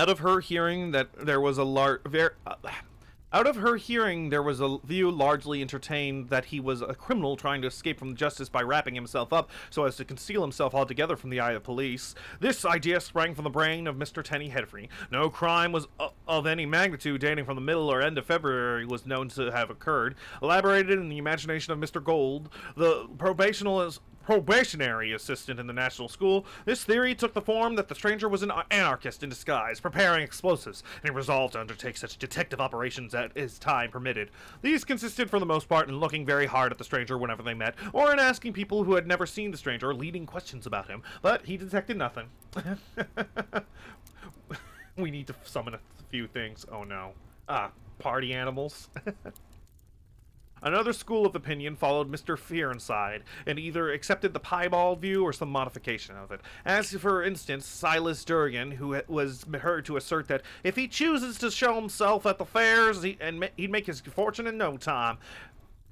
Out of her hearing, there was a view largely entertained that he was a criminal trying to escape from justice by wrapping himself up so as to conceal himself altogether from the eye of police. This idea sprang from the brain of Mr. Tenny Henry. No crime was of any magnitude dating from the middle or end of February was known to have occurred. Elaborated in the imagination of Mr. Gold, the probationary assistant in the National School, this theory took the form that the stranger was an anarchist in disguise, preparing explosives, and he resolved to undertake such detective operations as time permitted. These consisted for the most part in looking very hard at the stranger whenever they met, or in asking people who had never seen the stranger leading questions about him, but he detected nothing. We need to summon a few things. Oh no. Party animals. Another school of opinion followed Mr. Fearnside, and either accepted the piebald view or some modification of it. As, for instance, Silas Durgan, who was heard to assert that if he chooses to show himself at the fairs, he'd make his fortune in no time.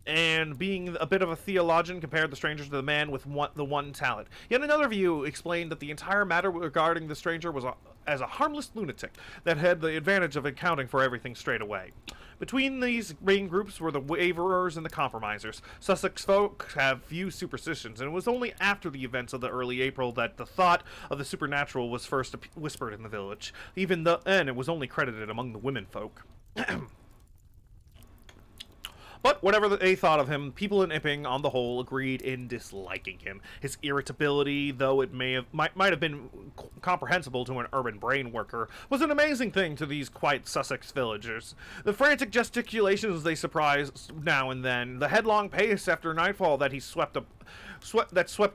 And being a bit of a theologian, compared the stranger to the man with the one talent. Yet another view explained that the entire matter regarding the stranger was as a harmless lunatic that had the advantage of accounting for everything straight away. Between these main groups were the waverers and the compromisers. Sussex folk have few superstitions, and it was only after the events of the early April that the thought of the supernatural was first whispered in the village. Even then, it was only credited among the women folk. But whatever they thought of him, people in Ipping, on the whole, agreed in disliking him. His irritability, though it might have been comprehensible to an urban brain worker, was an amazing thing to these quiet Sussex villagers. The frantic gesticulations they surprised now and then, the headlong pace after nightfall that he swept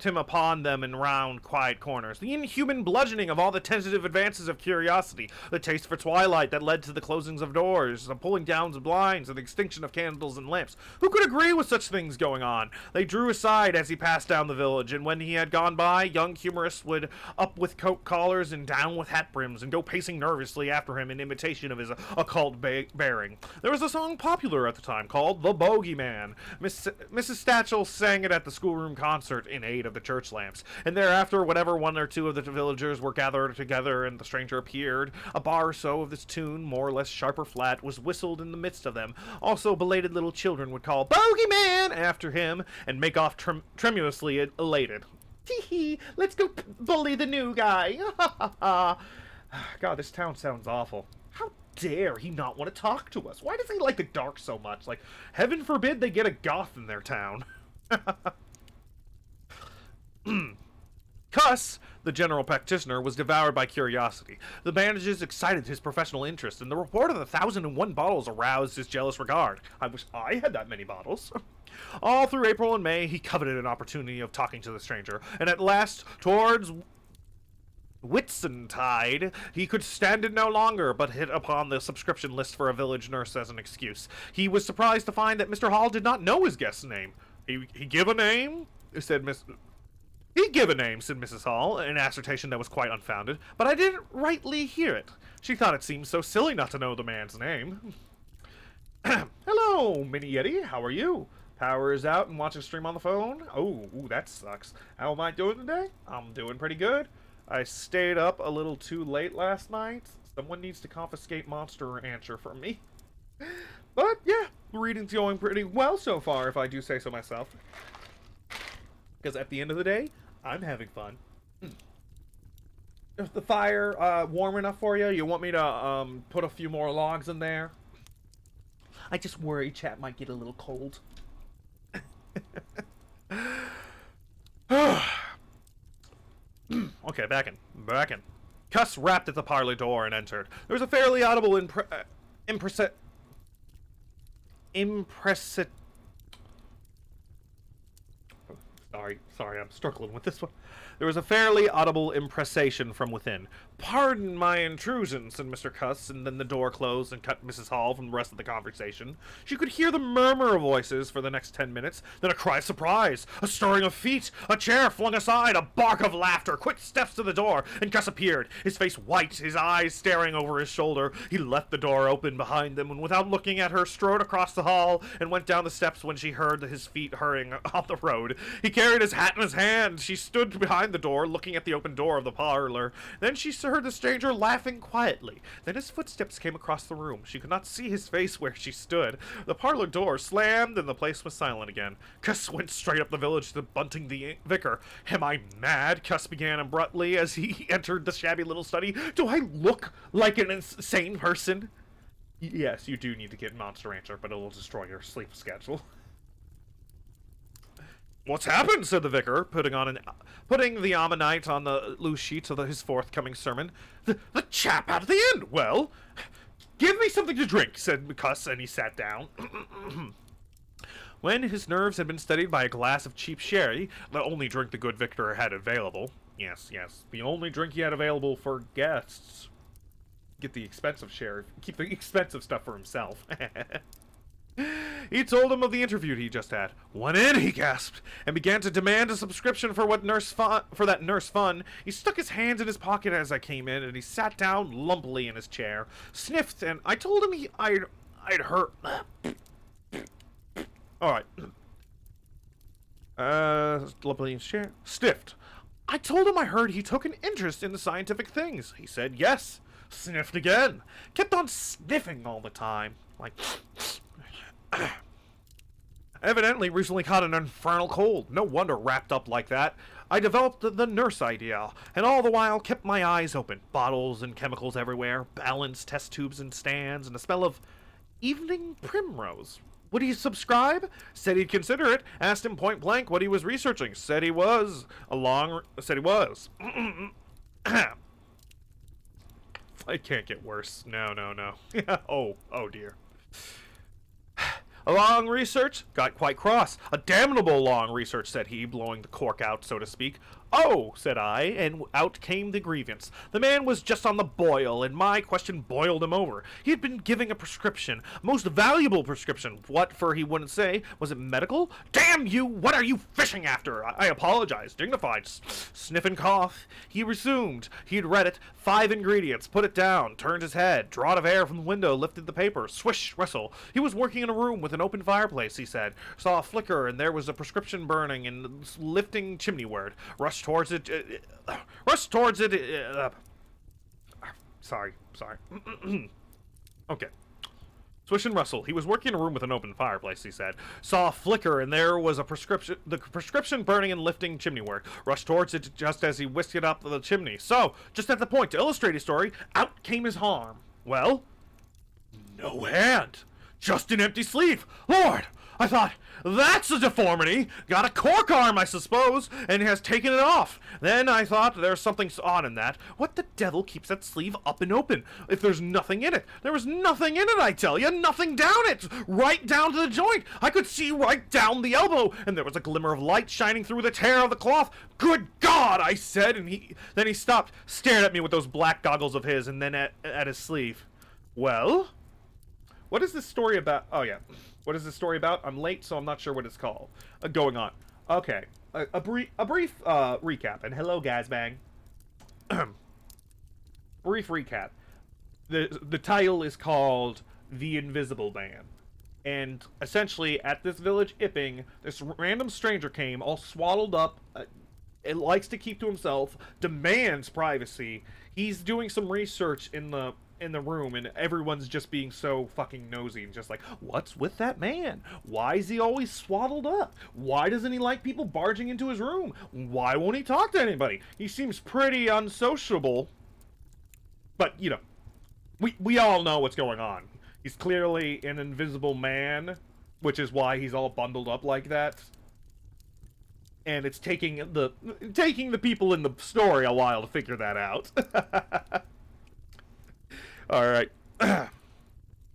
him upon them in round, quiet corners, the inhuman bludgeoning of all the tentative advances of curiosity, the taste for twilight that led to the closings of doors, the pulling down of blinds, and the extinction of candles and lamps. Who could agree with such things going on? They drew aside as he passed down the village, and when he had gone by, young humorists would up with coat collars and down with hat brims, and go pacing nervously after him in imitation of his occult bearing. There was a song popular at the time called "The Bogeyman." Mrs. Statchel sang it at the schoolroom concert in aid of the church lamps, and thereafter, whenever one or two of the villagers were gathered together and the stranger appeared, a bar or so of this tune, more or less sharp or flat, was whistled in the midst of them. Also, belated little children would call "Bogeyman" after him and make off tremulously elated. Tee hee, let's go bully the new guy. God, this town sounds awful. How dare he not want to talk to us? Why does he like the dark so much? Like, heaven forbid they get a goth in their town. Cuss, the general practitioner, was devoured by curiosity. The bandages excited his professional interest, and the report of the 1,001 bottles aroused his jealous regard. I wish I had that many bottles. All through April and May, he coveted an opportunity of talking to the stranger, and at last, towards Whitsuntide, he could stand it no longer, but hit upon the subscription list for a village nurse as an excuse. He was surprised to find that Mr. Hall did not know his guest's name. He give a name? He give a name, said Mrs. Hall, an assertion that was quite unfounded, but I didn't rightly hear it. She thought it seemed so silly not to know the man's name. Hello, Mini Yeti, how are you? Power is out and watching stream on the phone? Oh, that sucks. How am I doing today? I'm doing pretty good. I stayed up a little too late last night. Someone needs to confiscate Monster Rancher from me. But, yeah, reading's going pretty well so far, if I do say so myself. Because at the end of the day, I'm having fun. Is the fire warm enough for you? You want me to put a few more logs in there? I just worry chat might get a little cold. Okay, back in. Cuss rapped at the parlor door and entered. There was a fairly audible Sorry, I'm struggling with this one. There was a fairly audible impressation from within. Pardon my intrusion, said Mr. Cuss, and then the door closed and cut Mrs. Hall from the rest of the conversation. She could hear the murmur of voices for the next 10 minutes, then a cry of surprise, a stirring of feet, a chair flung aside, a bark of laughter, quick steps to the door, and Cuss appeared, his face white, his eyes staring over his shoulder. He left the door open behind them, and without looking at her, strode across the hall and went down the steps when she heard his feet hurrying on the road. He carried his hat hat in his hand. She stood behind the door, looking at the open door of the parlor. Then she heard the stranger laughing quietly. Then his footsteps came across the room. She could not see his face where she stood. The parlor door slammed, and the place was silent again. Cuss went straight up the village to Bunting the vicar. Am I mad? Cuss began abruptly as he entered the shabby little study. Do I look like an insane person? Yes, you do need to get Monster Rancher, but it will destroy your sleep schedule. What's happened? Said the vicar, putting the ammonite on the loose sheets of his forthcoming sermon. The chap out of the inn. Well, give me something to drink, said Cuss, and he sat down. When his nerves had been steadied by a glass of cheap sherry, the only drink the good Victor had available. Yes, the only drink he had available for guests. Get the expensive sherry. Keep the expensive stuff for himself. He told him of the interview he just had. Went in, he gasped, and began to demand a subscription for that nurse fun. He stuck his hands in his pocket as I came in, and he sat down lumpily in his chair, sniffed, and I told him I'd hurt. All right. Lumpily in his chair, stiffed. I told him I heard he took an interest in the scientific things. He said yes. Sniffed again. Kept on sniffing all the time, like. Evidently recently caught an infernal cold. No wonder wrapped up like that. I developed the nurse idea, and all the while kept my eyes open. Bottles and chemicals everywhere, balanced test tubes and stands, and a smell of evening primrose. Would he subscribe? Said he'd consider it. Asked him point blank what he was researching. Said he was. Said he was. It can't get worse. No. Oh dear. A long research? Got quite cross. A damnable long research, said he, blowing the cork out, so to speak. Oh, said I, and out came the grievance. The man was just on the boil, and my question boiled him over. He had been giving a prescription, most valuable prescription. What for he wouldn't say? Was it medical? Damn you! What are you fishing after? I apologized, dignified, sniff and cough. He resumed. He'd read it. 5 ingredients. Put it down. Turned his head. Draught of air from the window. Lifted the paper. Swish, rustle. He was working in a room with an open fireplace, he said. Saw a flicker, and there was a prescription burning and lifting chimneyward. Rushed towards it. Sorry. Okay. Swish and rustle. He was working in a room with an open fireplace, he said. Saw a flicker, and there was the prescription burning and lifting chimneyward. Rushed towards it just as he whisked it up the chimney. So, just at the point to illustrate his story, out came his arm. Well, no hand. Just an empty sleeve. Lord! I thought, that's a deformity. Got a cork arm, I suppose, and has taken it off. Then I thought, there's something odd in that. What the devil keeps that sleeve up and open? If there's nothing in it. There was nothing in it, I tell you. Nothing down it. Right down to the joint. I could see right down the elbow, and there was a glimmer of light shining through the tear of the cloth. Good God, I said, and then he stopped, stared at me with those black goggles of his, and then at his sleeve. Well? What is this story about? Oh, yeah. What is this story about? I'm late, so I'm not sure what it's called. Going on. Okay. A brief recap. And hello, Gazbang. Brief recap. The title is called The Invisible Man. And essentially, at this village, Ipping, this random stranger came, all swaddled up, it likes to keep to himself, demands privacy. He's doing some research in the room, and everyone's just being so fucking nosy and just like, what's with that man? Why is he always swaddled up? Why doesn't he like people barging into his room? Why won't he talk to anybody? He seems pretty unsociable. But, you know, we all know what's going on. He's clearly an invisible man, which is why he's all bundled up like that. And it's taking the people in the story a while to figure that out. Alright.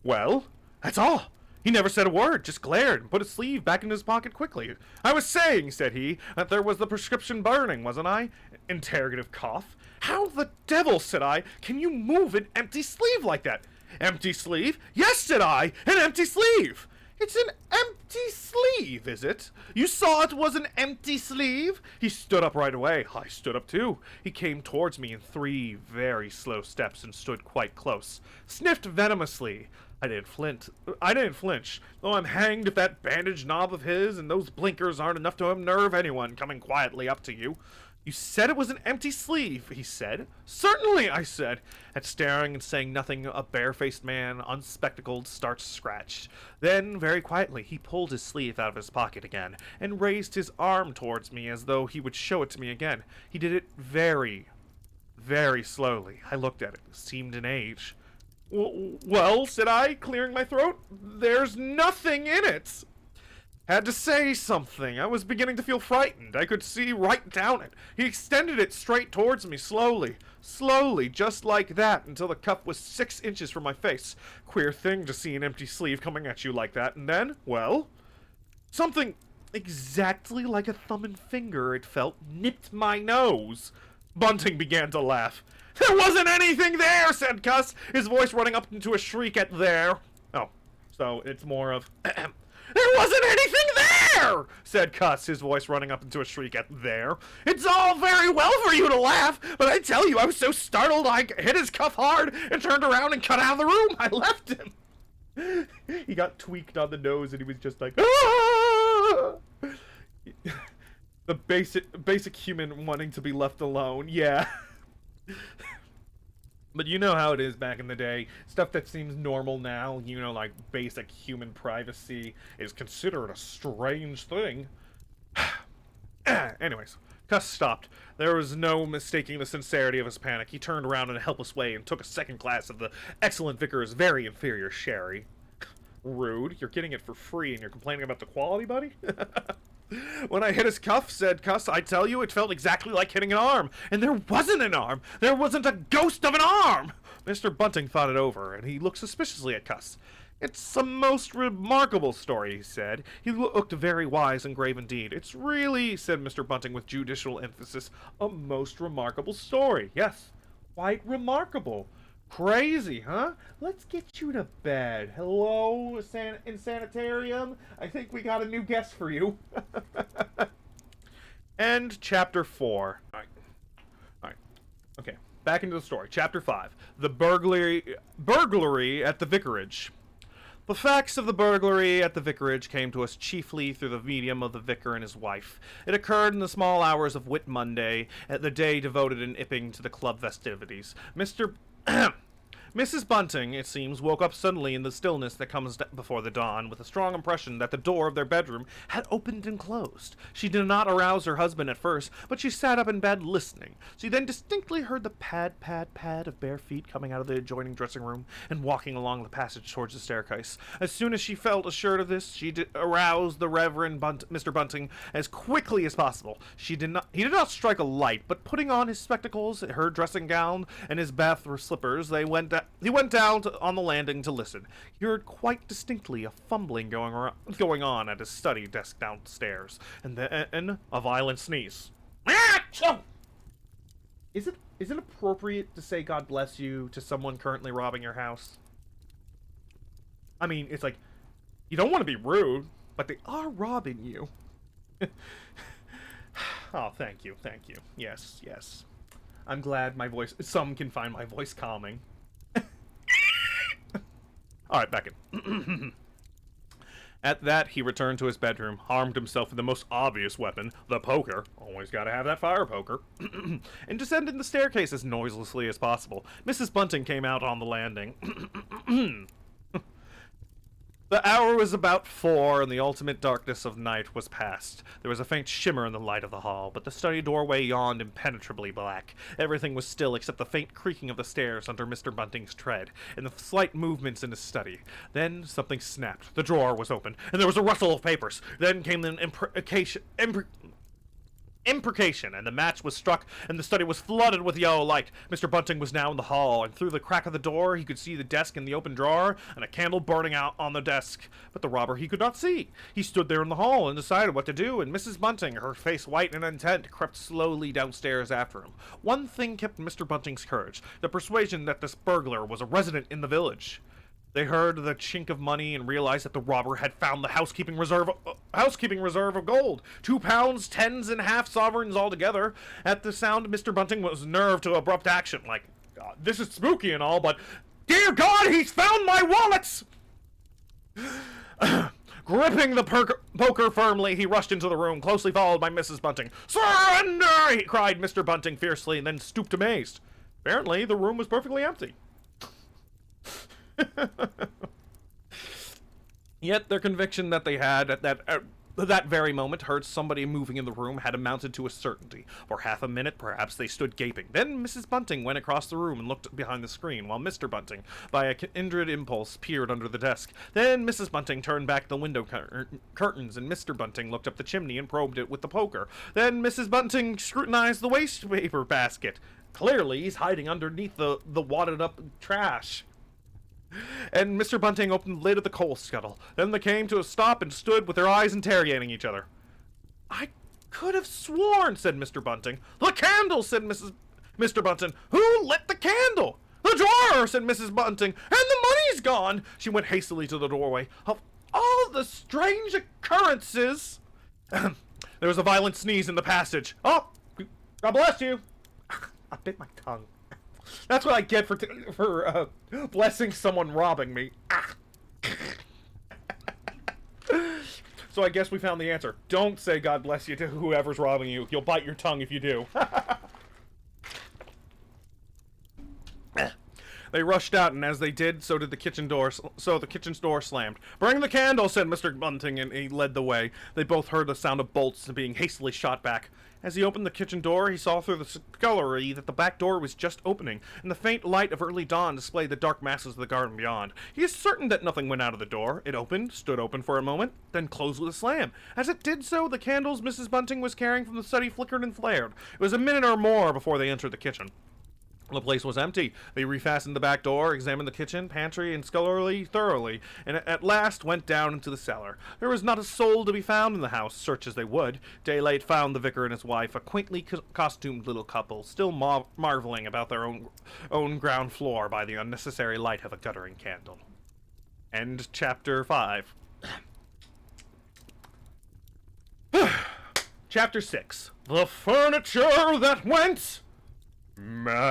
Well, that's all. He never said a word, just glared and put his sleeve back in his pocket quickly. I was saying, said he, that there was the prescription burning, wasn't I? Interrogative cough. How the devil, said I, can you move an empty sleeve like that? Empty sleeve? Yes, said I, an empty sleeve. It's an empty sleeve, is it? You saw it was an empty sleeve? He stood up right away. I stood up too. He came towards me in 3 very slow steps and stood quite close. Sniffed venomously. I didn't flinch, though I'm hanged if that bandage knob of his and those blinkers aren't enough to unnerve anyone coming quietly up to you. You said it was an empty sleeve, he said. Certainly, I said. At staring and saying nothing, a barefaced man, unspectacled, starts scratched. Then, very quietly, he pulled his sleeve out of his pocket again, and raised his arm towards me as though he would show it to me again. He did it very, very slowly. I looked at it. It seemed an age. Well, said I, clearing my throat, there's nothing in it. Had to say something. I was beginning to feel frightened. I could see right down it. He extended it straight towards me, slowly, just like that, until the cup was 6 inches from my face. Queer thing to see an empty sleeve coming at you like that, and then, well, something exactly like a thumb and finger, it felt, nipped my nose. Bunting began to laugh. There wasn't anything there, said Cuss, his voice running up into a shriek at there. Oh, so it's more of, there wasn't anything there, said Cuss, his voice running up into a shriek at there. It's all very well for you to laugh, but I tell you, I was so startled I hit his cuff hard and turned around and cut out of the room. I left him. He got tweaked on the nose and he was just like, ah! The basic human wanting to be left alone, yeah. But you know how it is back in the day. Stuff that seems normal now, you know, like basic human privacy, is considered a strange thing. Anyways, Cuss stopped. There was no mistaking the sincerity of his panic. He turned around in a helpless way and took a second glass of the excellent vicar's very inferior sherry. Rude. You're getting it for free and you're complaining about the quality, buddy? When I hit his cuff, said Cuss, I tell you, it felt exactly like hitting an arm. And there wasn't an arm. There wasn't a ghost of an arm. Mr. Bunting thought it over, and he looked suspiciously at Cuss. It's a most remarkable story, he said. He looked very wise and grave indeed. It's really, said Mr. Bunting with judicial emphasis, a most remarkable story. Yes, quite remarkable. Crazy, huh? Let's get you to bed. Hello, Insanitarium? I think we got a new guest for you. And Chapter 4. Alright. Okay, back into the story. Chapter 5. The burglary at the vicarage. The facts of the burglary at the vicarage came to us chiefly through the medium of the vicar and his wife. It occurred in the small hours of Whit Monday, at the day devoted in Epping to the club festivities. Mrs. Bunting, it seems, woke up suddenly in the stillness that comes before the dawn, with a strong impression that the door of their bedroom had opened and closed. She did not arouse her husband at first, but she sat up in bed listening. She then distinctly heard the pad, pad, pad of bare feet coming out of the adjoining dressing room and walking along the passage towards the staircase. As soon as she felt assured of this, she aroused the Reverend Mr. Bunting as quickly as possible. He did not strike a light, but putting on his spectacles, her dressing gown, and his bath slippers, he went down on the landing to listen. He heard quite distinctly a fumbling going on at his study desk downstairs, and then a violent sneeze. Is it appropriate to say God bless you to someone currently robbing your house? I mean, it's like, you don't want to be rude, but they are robbing you. Oh, thank you. Yes. I'm glad some can find my voice calming. Alright, back in. At that, he returned to his bedroom, armed himself with the most obvious weapon, the poker. Always gotta have that fire poker. And descended the staircase as noiselessly as possible. Mrs. Bunting came out on the landing. The hour was about 4, and the ultimate darkness of night was past. There was a faint shimmer in the light of the hall, but the study doorway yawned impenetrably black. Everything was still except the faint creaking of the stairs under Mr. Bunting's tread, and the slight movements in his study. Then something snapped. The drawer was open, and there was a rustle of papers. Then came an imprecation, and the match was struck, and the study was flooded with yellow light. Mr. Bunting was now in the hall, and through the crack of the door he could see the desk in the open drawer, and a candle burning out on the desk. But the robber he could not see. He stood there in the hall and decided what to do, and Mrs. Bunting, her face white and intent, crept slowly downstairs after him. One thing kept Mr. Bunting's courage, the persuasion that this burglar was a resident in the village. They heard the chink of money and realized that the robber had found the housekeeping reserve of gold. £2, tens, and half sovereigns altogether. At the sound, Mr. Bunting was nerved to abrupt action. Like, God, this is spooky and all, but dear God, he's found my wallets! Gripping the poker firmly, he rushed into the room, closely followed by Mrs. Bunting. Surrender! He cried Mr. Bunting fiercely, and then stooped amazed. Apparently, the room was perfectly empty. Yet their conviction that they had at that very moment heard somebody moving in the room had amounted to a certainty. For half a minute, perhaps, they stood gaping. Then Mrs. Bunting went across the room and looked behind the screen, while Mr. Bunting, by a kindred impulse, peered under the desk. Then Mrs. Bunting turned back the window curtains, and Mr. Bunting looked up the chimney and probed it with the poker. Then Mrs. Bunting scrutinized the waste paper basket. Clearly, he's hiding underneath the wadded-up trash. And Mr. Bunting opened the lid of the coal scuttle. Then they came to a stop and stood with their eyes interrogating each other. I could have sworn, said Mr. Bunting. The candle, said Mr. Bunting. Who lit the candle? The drawer, said Mrs. Bunting. And the money's gone. She went hastily to the doorway. Of all the strange occurrences... There was a violent sneeze in the passage. Oh, God bless you. I bit my tongue. That's what I get for blessing someone robbing me. Ah. So I guess we found the answer. Don't say God bless you to whoever's robbing you. You'll bite your tongue if you do. They rushed out, and as they did, so did the kitchen door. So the kitchen's door slammed. Bring the candle, said Mr. Bunting, and he led the way. They both heard the sound of bolts being hastily shot back. As he opened the kitchen door, he saw through the scullery that the back door was just opening, and the faint light of early dawn displayed the dark masses of the garden beyond. He is certain that nothing went out of the door. It opened, stood open for a moment, then closed with a slam. As it did so, the candles Mrs. Bunting was carrying from the study flickered and flared. It was a minute or more before they entered the kitchen. The place was empty. They refastened the back door, examined the kitchen, pantry, and scullery thoroughly, and at last went down into the cellar. There was not a soul to be found in the house, search as they would. Daylight found the vicar and his wife, a quaintly costumed little couple, still marveling about their own ground floor by the unnecessary light of a guttering candle. End chapter 5. Chapter 6. The furniture that went... mad.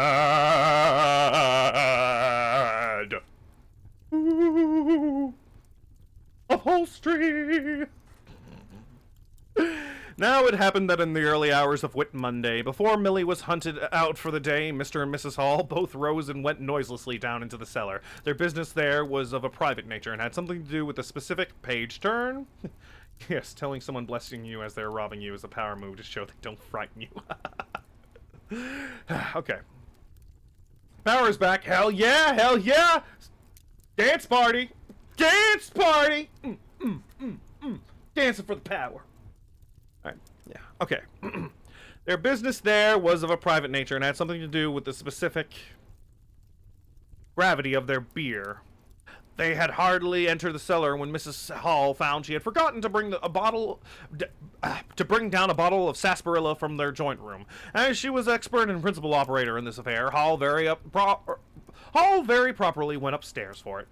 Ooh, upholstery. Now it happened that in the early hours of Whit Monday, before Millie was hunted out for the day, Mr. and Mrs. Hall both rose and went noiselessly down into the cellar. Their business there was of a private nature and had something to do with a specific page turn. Yes, telling someone blessing you as they're robbing you is a power move to show they don't frighten you. Okay. Power's back. Hell yeah! Hell yeah! Dance party! Dance party! Dancing for the power. Alright, yeah. Okay. Their business there was of a private nature and had something to do with the specific gravity of their beer. They had hardly entered the cellar when Mrs. Hall found she had forgotten to bring down a bottle of sarsaparilla from their joint room. As she was expert and principal operator in this affair, Hall very properly went upstairs for it.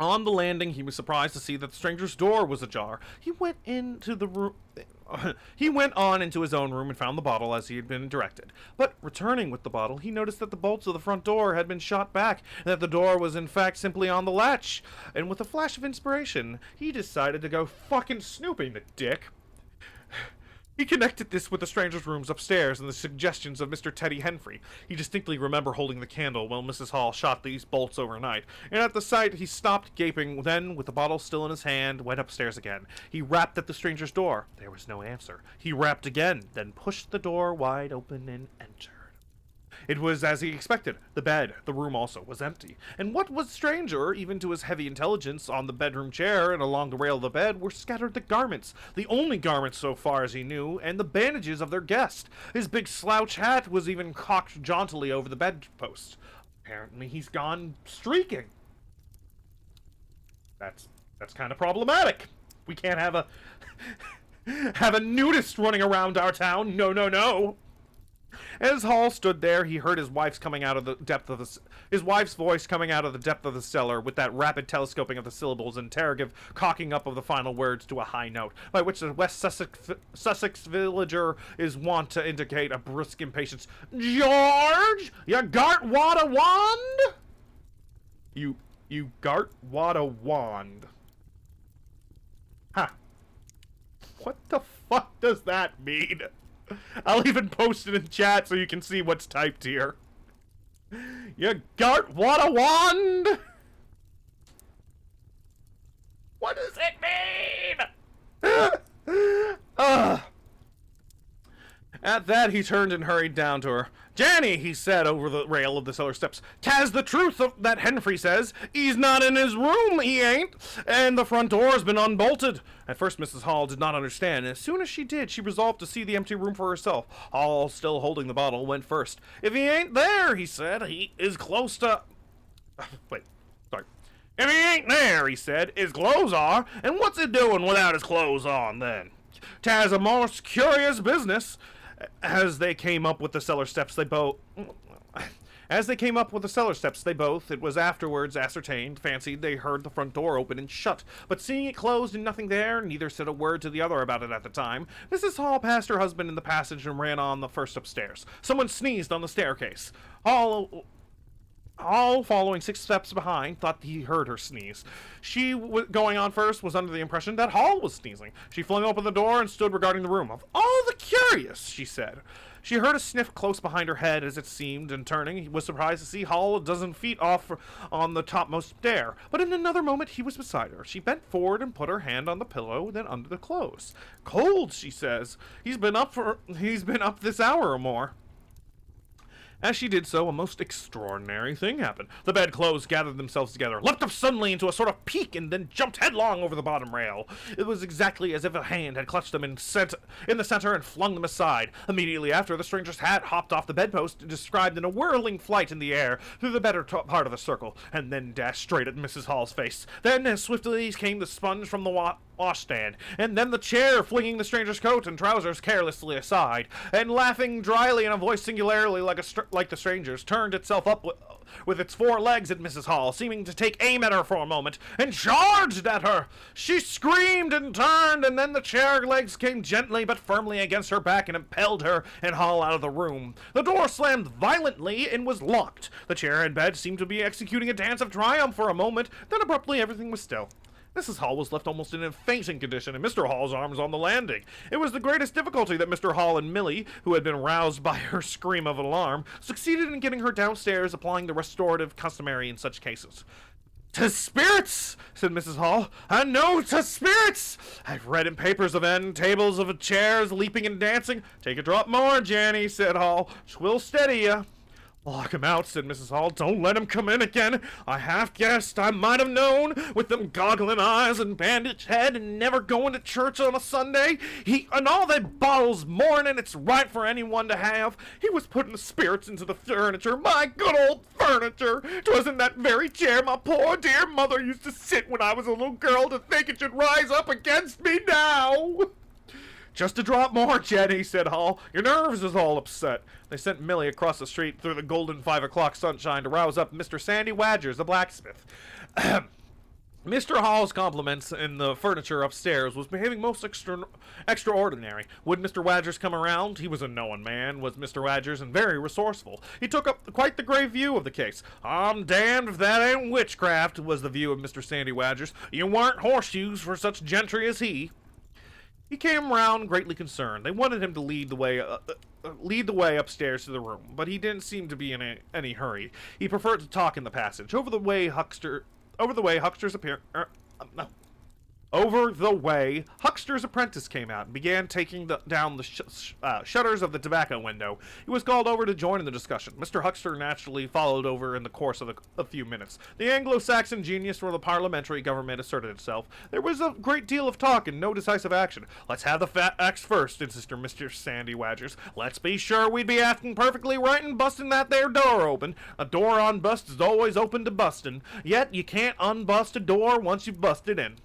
On the landing, he was surprised to see that the stranger's door was ajar. He went on into his own room and found the bottle as he had been directed. But returning with the bottle, he noticed that the bolts of the front door had been shot back, and that the door was in fact simply on the latch. And with a flash of inspiration, he decided to go fucking snooping, the dick. He connected this with the stranger's rooms upstairs and the suggestions of Mr. Teddy Henfrey. He distinctly remembered holding the candle while Mrs. Hall shot these bolts overnight, and at the sight he stopped gaping, then, with the bottle still in his hand, went upstairs again. He rapped at the stranger's door. There was no answer. He rapped again, then pushed the door wide open and entered. It was as he expected. The bed, the room also, was empty. And what was stranger, even to his heavy intelligence, on the bedroom chair and along the rail of the bed were scattered the garments, the only garments so far as he knew, and the bandages of their guest. His big slouch hat was even cocked jauntily over the bedpost. Apparently he's gone streaking. That's kind of problematic. We can't have a nudist running around our town. No, no, no. As Hall stood there, he heard his wife's wife's voice coming out of the depth of the cellar, with that rapid telescoping of the syllables, interrogative cocking up of the final words to a high note, by which the West Sussex villager is wont to indicate a brisk impatience. "George, you gart wad a wand?" You gart wad a wand. Huh. What the fuck does that mean? I'll even post it in chat so you can see what's typed here. You gart what a wand? What does it mean? At that, he turned and hurried down to her. "Janny," he said over the rail of the cellar steps, "'tas the truth that Henfrey says. He's not in his room, he ain't, and the front door's been unbolted." At first, Mrs. Hall did not understand, and as soon as she did, she resolved to see the empty room for herself. Hall, still holding the bottle, went first. "If he ain't there," he said, "he is close to..." Wait, sorry. "If he ain't there," he said, "his clothes are, and what's he doing without his clothes on, then? 'Tas a most curious business." As they came up with the cellar steps, it was afterwards ascertained, fancied they heard the front door open and shut, but seeing it closed and nothing there, neither said a word to the other about it at the time. Mrs. Hall passed her husband in the passage and ran on the first upstairs. Someone sneezed on the staircase. Hall, following 6 steps behind, thought he heard her sneeze. She, going on first, was under the impression that Hall was sneezing. She flung open the door and stood regarding the room. "Of all the curious," she said. She heard a sniff close behind her head, as it seemed, and turning, he was surprised to see Hall a dozen feet off on the topmost stair. But in another moment he was beside her. She bent forward and put her hand on the pillow, then under the clothes. "Cold," she says. He's been up this hour or more." As she did so, a most extraordinary thing happened. The bedclothes gathered themselves together, leapt up suddenly into a sort of peak, and then jumped headlong over the bottom rail. It was exactly as if a hand had clutched them in the center and flung them aside. Immediately after, the stranger's hat hopped off the bedpost and described in a whirling flight in the air through the better part of the circle, and then dashed straight at Mrs. Hall's face. Then, as swiftly came the sponge from the washstand, and then the chair, flinging the stranger's coat and trousers carelessly aside, and laughing dryly in a voice singularly like the stranger's, turned itself up with its 4 legs at Mrs. Hall, seeming to take aim at her for a moment, and charged at her. She screamed and turned, and then the chair legs came gently but firmly against her back and impelled her and Hall out of the room. The door slammed violently and was locked. The chair and bed seemed to be executing a dance of triumph for a moment, then abruptly everything was still. Mrs. Hall was left almost in a fainting condition, and Mr. Hall's arms on the landing. It was the greatest difficulty that Mr. Hall and Millie, who had been roused by her scream of alarm, succeeded in getting her downstairs, applying the restorative customary in such cases. "'Tis spirits," said Mrs. Hall. "I know 'tis spirits. I've read in papers of end tables of chairs leaping and dancing." "Take a drop more, Janny," said Hall. "'Twill steady ya." "Lock him out," said Mrs. Hall. "Don't let him come in again. I half guessed, I might have known, with them goggling eyes and bandaged head and never going to church on a Sunday. And all them bottles more'n it's right for anyone to have. He was putting the spirits into the furniture, my good old furniture. 'Twas in that very chair my poor dear mother used to sit when I was a little girl. To think it should rise up against me now." "Just a drop more, Jenny," said Hall. "Your nerves is all upset." They sent Millie across the street through the golden 5 o'clock sunshine to rouse up Mr. Sandy Wadgers, the blacksmith. Mr. Hall's compliments in the furniture upstairs was behaving most extraordinary. Would Mr. Wadgers come around? He was a knowing man, was Mr. Wadgers, and very resourceful. He took up quite the grave view of the case. "I'm damned if that ain't witchcraft," was the view of Mr. Sandy Wadgers. "You weren't horseshoes for such gentry as he." He came round greatly concerned. They wanted him to lead the way upstairs to the room, but he didn't seem to be in any hurry. He preferred to talk in the passage. Over the way, Huckster's apprentice came out and began taking down the shutters of the tobacco window. He was called over to join in the discussion. Mr. Huckster naturally followed over in the course of a few minutes. The Anglo-Saxon genius for the parliamentary government asserted itself. There was a great deal of talk and no decisive action. "Let's have the facts first," insisted Mr. Sandy Wadgers. "Let's be sure we'd be acting perfectly right and busting that there door open. A door unbust is always open to busting, yet you can't unbust a door once you've busted in."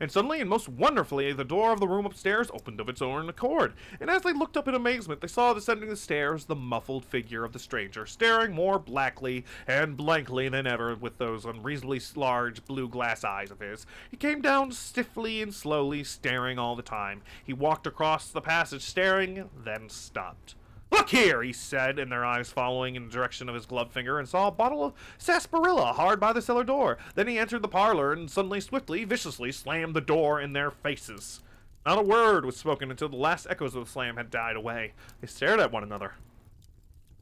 and suddenly and most wonderfully, the door of the room upstairs opened of its own accord, and as they looked up in amazement, they saw descending the stairs the muffled figure of the stranger, staring more blackly and blankly than ever with those unreasonably large blue glass eyes of his. He came down stiffly and slowly, staring all the time. He walked across the passage, staring, then stopped. "Look here," he said, and their eyes following in the direction of his gloved finger, and saw a bottle of sarsaparilla hard by the cellar door. Then he entered the parlor and suddenly, swiftly, viciously slammed the door in their faces. Not a word was spoken until the last echoes of the slam had died away. They stared at one another.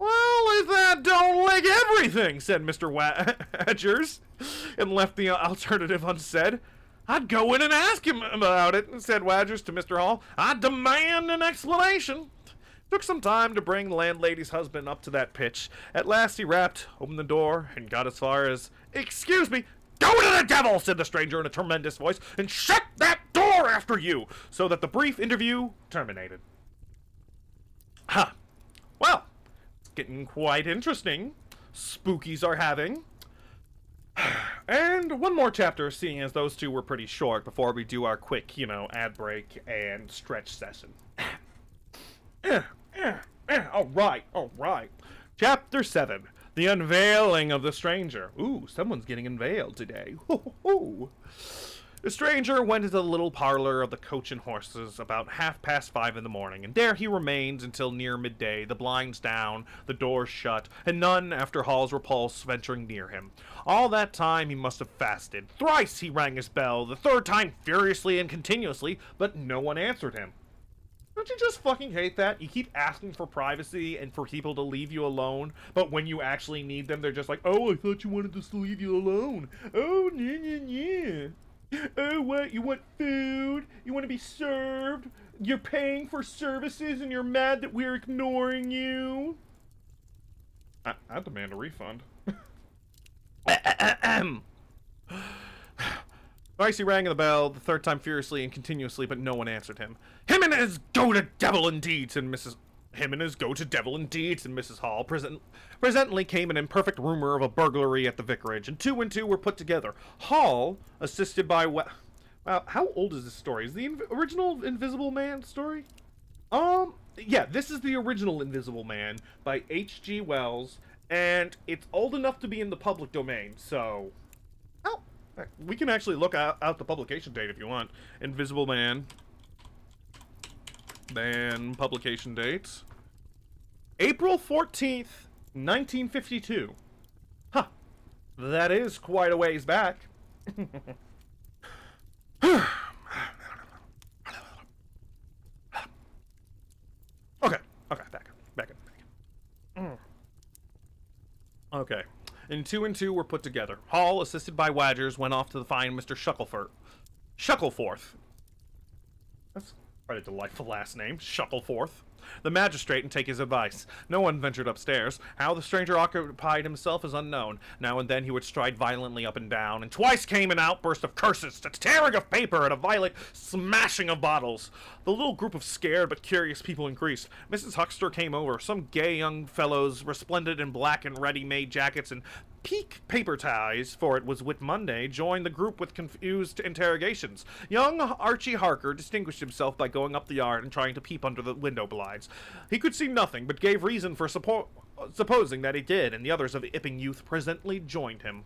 "Well, if that don't lick everything," said Mr. Wadgers, and left the alternative unsaid. "I'd go in and ask him about it," said Wadgers to Mr. Hall. "I demand an explanation." Took some time to bring the landlady's husband up to that pitch. At last he rapped, opened the door, and got as far as, "Excuse me." "Go to the devil," said the stranger in a tremendous voice, "and shut that door after you," so that the brief interview terminated. Ha! Well, it's getting quite interesting. Spookies are having. And one more chapter, seeing as those two were pretty short, before we do our quick, ad break and stretch session. All right. Chapter 7. The Unveiling of the Stranger. Ooh, someone's getting unveiled today. The stranger went into the little parlor of the Coach and Horses about 5:30 in the morning, and there he remained until near midday, the blinds down, the doors shut, and none, after Hall's repulse, venturing near him. All that time he must have fasted. Thrice he rang his bell, the third time furiously and continuously, but no one answered him. Don't you just fucking hate that? You keep asking for privacy and for people to leave you alone, but when you actually need them, they're just like, "Oh, I thought you wanted us to leave you alone. Oh, yeah. Oh, what? You want food? You want to be served? You're paying for services and you're mad that we're ignoring you?" I demand a refund. Twice he rang the bell, the third time furiously and continuously, but no one answered him. "Him and his go to devil indeed," said Mrs. Hall. Presently came an imperfect rumor of a burglary at the vicarage, and two were put together. Hall, assisted by wow, how old is this story? Is the original Invisible Man story? Yeah, this is the original Invisible Man by H.G. Wells, and it's old enough to be in the public domain, so... Oh, we can actually look out the publication date if you want. Invisible Man. Then publication dates. April 14th, 1952. Huh. That is quite a ways back. Okay, back in. Okay. And two were put together. Hall, assisted by Wadgers, went off to find Mr. Shuckleforth. That's quite a delightful last name, Shuckleforth, the magistrate, and take his advice. No one ventured upstairs. How the stranger occupied himself is unknown. Now and then he would stride violently up and down, and twice came an outburst of curses, a tearing of paper, and a violent smashing of bottles. The little group of scared but curious people increased. Mrs. Huckster came over. Some gay young fellows, resplendent in black and ready-made jackets and peak paper ties, for it was Whit Monday, joined the group with confused interrogations. Young Archie Harker distinguished himself by going up the yard and trying to peep under the window blinds. He could see nothing, but gave reason for supposing that he did, and the others of the Ipping youth presently joined him.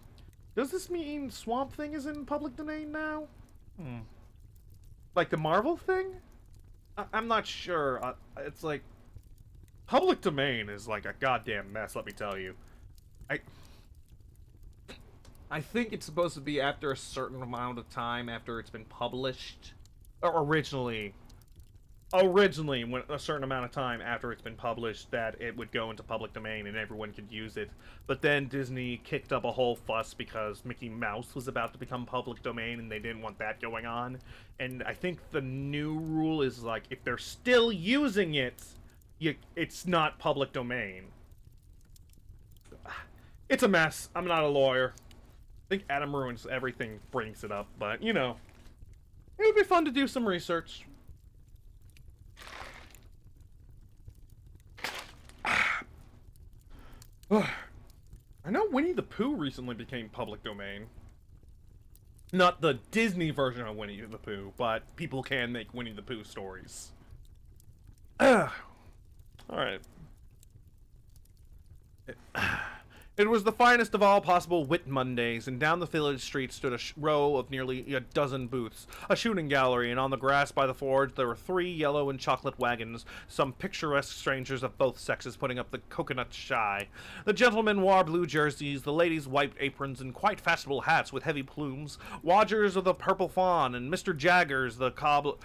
Does this mean Swamp Thing is in public domain now? Like the Marvel thing? I'm not sure. It's like... Public domain is like a goddamn mess, let me tell you. I think it's supposed to be after a certain amount of time after it's been published. Or originally, when a certain amount of time after it's been published, that it would go into public domain and everyone could use it. But then Disney kicked up a whole fuss because Mickey Mouse was about to become public domain and they didn't want that going on. And I think the new rule is like, if they're still using it, it's not public domain. It's a mess. I'm not a lawyer. I think Adam Ruins Everything brings it up, but, it would be fun to do some research. I know Winnie the Pooh recently became public domain. Not the Disney version of Winnie the Pooh, but people can make Winnie the Pooh stories. Alright. It was the finest of all possible Whit Mondays, and down the village street stood a row of nearly a dozen booths, a shooting gallery, and on the grass by the forge there were 3 yellow and chocolate wagons, some picturesque strangers of both sexes putting up the coconut shy. The gentlemen wore blue jerseys, the ladies white aprons, and quite fashionable hats with heavy plumes. Wodgers of the Purple Fawn, and Mr. Jaggers, the cobbler,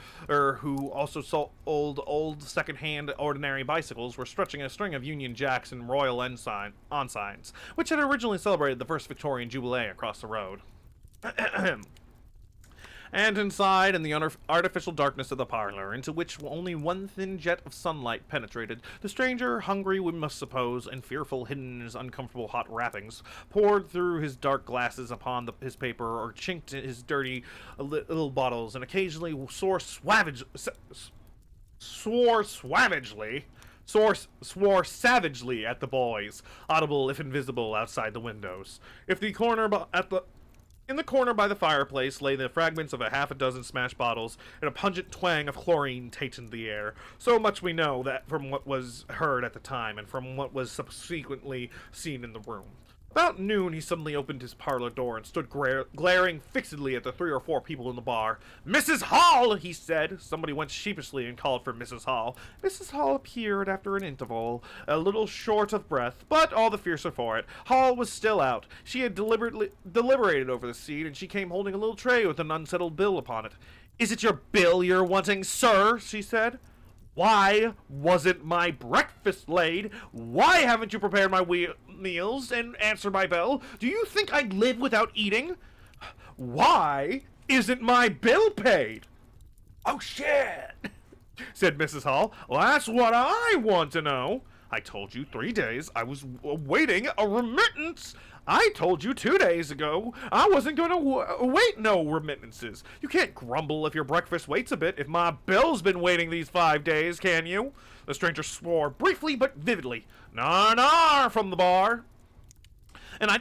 who also sold old second-hand ordinary bicycles, were stretching a string of Union Jacks and Royal Ensigns, which had originally celebrated the first Victorian Jubilee across the road. And inside, in the artificial darkness of the parlor, into which only one thin jet of sunlight penetrated, the stranger, hungry we must suppose, and fearful hidden in his uncomfortable hot wrappings, poured through his dark glasses upon his paper, or chinked his dirty little bottles, and occasionally swore savagely at the boys, audible if invisible outside the windows. In the corner by the fireplace lay the fragments of half a dozen smashed bottles, and a pungent twang of chlorine tainted the air. So much we know that from what was heard at the time, and from what was subsequently seen in the room. About noon, he suddenly opened his parlor door and stood glaring fixedly at the 3 or 4 people in the bar. "Mrs. Hall!" he said. Somebody went sheepishly and called for Mrs. Hall. Mrs. Hall appeared after an interval, a little short of breath, but all the fiercer for it. Hall was still out. She had deliberated over the seat, and she came holding a little tray with an unsettled bill upon it. "Is it your bill you're wanting, sir?" she said. "Why wasn't my breakfast laid? Why haven't you prepared my meals and answered my bell? Do you think I live without eating? Why isn't my bill paid?" "Oh, shit," said Mrs. Hall. "Well, that's what I want to know. I told you 3 days I was awaiting a remittance. I told you 2 days ago I wasn't going to wait no remittances. You can't grumble if your breakfast waits a bit if my bill's been waiting these 5 days, can you?" The stranger swore briefly but vividly. "Nar, nar," from the bar. And I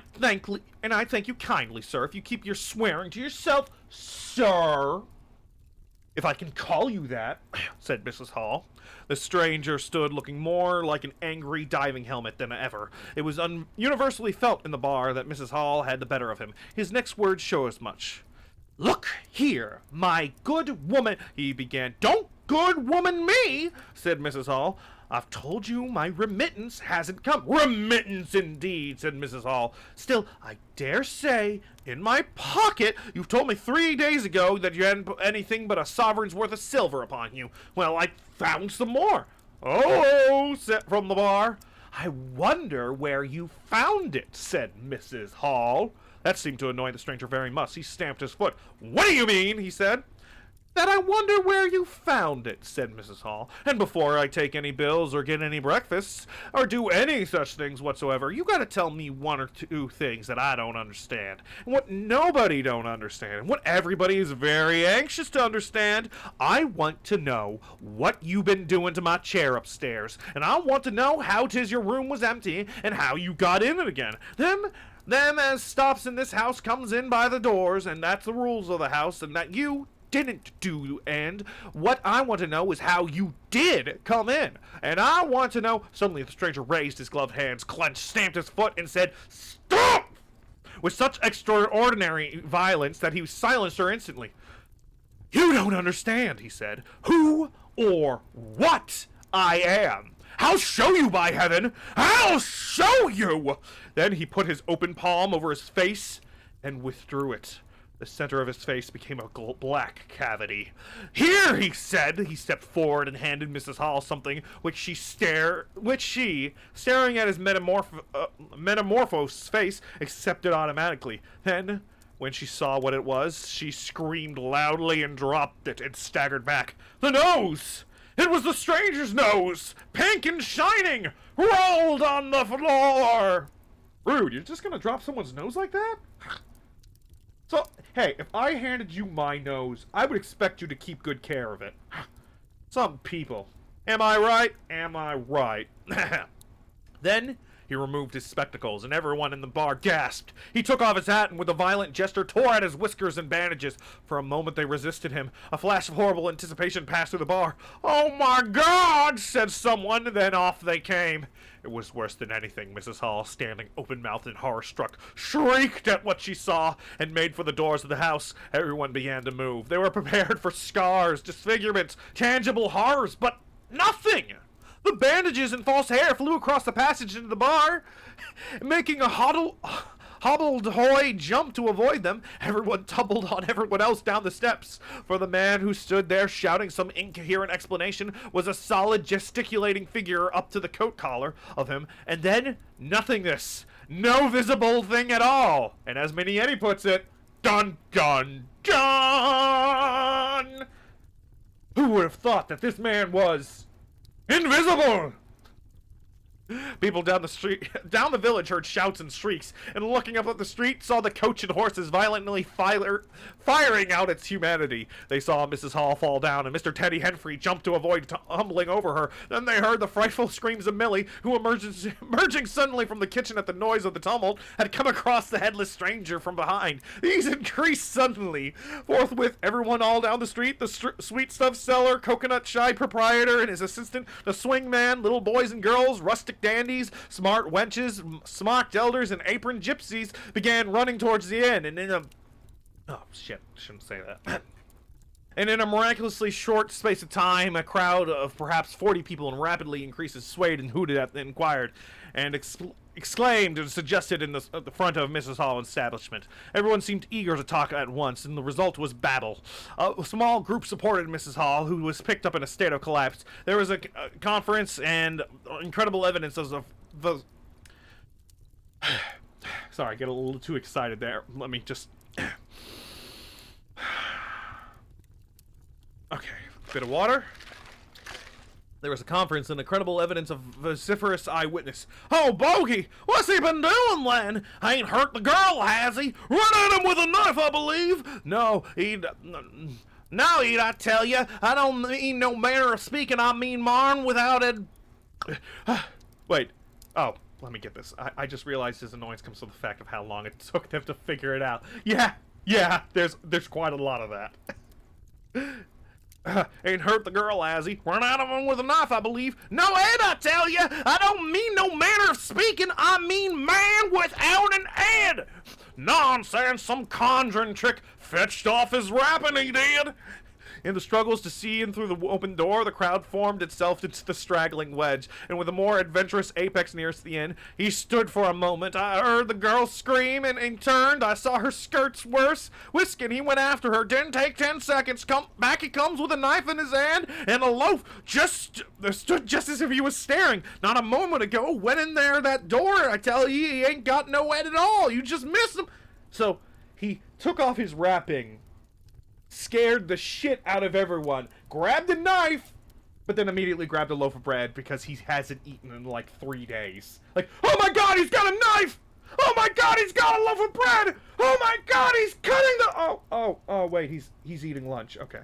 thank you kindly, sir, if you keep your swearing to yourself, sir." "If I can call you that," said Mrs. Hall. The stranger stood looking more like an angry diving helmet than ever. It was universally felt in the bar that Mrs. Hall had the better of him. His next words show as much. "Look here, my good woman," he began. "Don't good woman me," said Mrs. Hall. "I've told you my remittance hasn't come." "Remittance, indeed," said Mrs. Hall. "Still, I dare say, in my pocket, you've told me 3 days ago that you hadn't put anything but a sovereign's worth of silver upon you. Well, I found some more." "Oh," said from the bar. "I wonder where you found it," said Mrs. Hall. That seemed to annoy the stranger very much. He stamped his foot. "What do you mean?" he said. "That I wonder where you found it," said Mrs. Hall. "And before I take any bills or get any breakfasts, or do any such things whatsoever, you gotta tell me 1 or 2 things that I don't understand, and what nobody don't understand, and what everybody is very anxious to understand. I want to know what you been doing to my chair upstairs, and I want to know how 'tis your room was empty, and how you got in it again. Them as stops in this house comes in by the doors, and that's the rules of the house, and that you didn't do, and what I want to know is how you did come in. And I want to know—" Suddenly the stranger raised his gloved hands, clenched, stamped his foot, and said, "Stop!" with such extraordinary violence that he silenced her instantly. "You don't understand," he said, "who or what I am. I'll show you, by heaven! I'll show you!" Then he put his open palm over his face and withdrew it. The center of his face became a black cavity. "Here," he said. He stepped forward and handed Mrs. Hall something which she, staring at his metamorphosed face, accepted automatically. Then, when she saw what it was, she screamed loudly and dropped it and staggered back. The nose! It was the stranger's nose! Pink and shining! Rolled on the floor! Rude, you're just gonna drop someone's nose like that? So, hey, if I handed you my nose, I would expect you to keep good care of it. Some people. Am I right? Am I right? Then He removed his spectacles, and everyone in the bar gasped. He took off his hat and with a violent gesture tore at his whiskers and bandages. For a moment they resisted him. A flash of horrible anticipation passed through the bar. "Oh my God," said someone, then off they came. It was worse than anything. Mrs. Hall, standing open-mouthed and horror-struck, shrieked at what she saw and made for the doors of the house. Everyone began to move. They were prepared for scars, disfigurements, tangible horrors, but nothing! The bandages and false hair flew across the passage into the bar, making a hobbled hoy jump to avoid them. Everyone tumbled on everyone else down the steps, for the man who stood there shouting some incoherent explanation was a solid gesticulating figure up to the coat collar of him, and then nothingness. No visible thing at all. And as Minietti puts it, dun dun dun! Who would have thought that this man was invisible? People down the village heard shouts and shrieks, and looking up at the street saw the coach and horses violently firing out its humanity. They saw Mrs. Hall fall down, and Mr. Teddy Henfrey jump to avoid tumbling over her. Then they heard the frightful screams of Millie, who emerging suddenly from the kitchen at the noise of the tumult, had come across the headless stranger from behind. These increased suddenly. Forthwith, everyone all down the street, the sweet stuff seller, coconut shy proprietor and his assistant, the swing man, little boys and girls, rustic dandies, smart wenches, smocked elders, and apron gypsies began running towards the inn, and in a... Oh, shit. Shouldn't say that. And in a miraculously short space of time, a crowd of perhaps 40 people in rapidly increases swayed and hooted at the inquired, and exclaimed and suggested in the front of Mrs. Hall's establishment. Everyone seemed eager to talk at once, and the result was babble. A small group supported Mrs. Hall, who was picked up in a state of collapse. There was a conference and incredible evidence of the... Sorry, I get a little too excited there. Let me just... Okay, bit of water. There was a conference and incredible evidence of vociferous eyewitness. "Oh, Bogey, what's he been doing, Len? Ain't hurt the girl, has he? Run at him with a knife, I believe." "No, No, I tell you. I don't mean no manner of speaking. I mean marn without it." Wait. Oh, let me get this. I just realized his annoyance comes from the fact of how long it took them to figure it out. Yeah, there's quite a lot of that. "Ain't hurt the girl, has he? Run out of him with a knife, I believe." "No, Ed, I tell you, I don't mean no manner of speaking. I mean man without an Ed." "Nonsense, some conjuring trick. Fetched off his rapping, he did." In the struggles to see in through the open door, the crowd formed itself into the straggling wedge, and with a more adventurous apex nearest the inn, he stood for a moment. I heard the girl scream, and turned. I saw her skirts worse. Whisking, he went after her. Didn't take 10 seconds. Back he comes with a knife in his hand, and a loaf stood just as if he was staring. Not a moment ago, went in there that door. I tell you, he ain't got no head at all. You just missed him. So, he took off his wrapping, scared the shit out of everyone, grabbed a knife, but then immediately grabbed a loaf of bread because he hasn't eaten in like 3 days. Like, oh my God, he's got a knife! Oh my God, he's got a loaf of bread! Oh my God, he's cutting the... Oh, wait, he's eating lunch. Okay.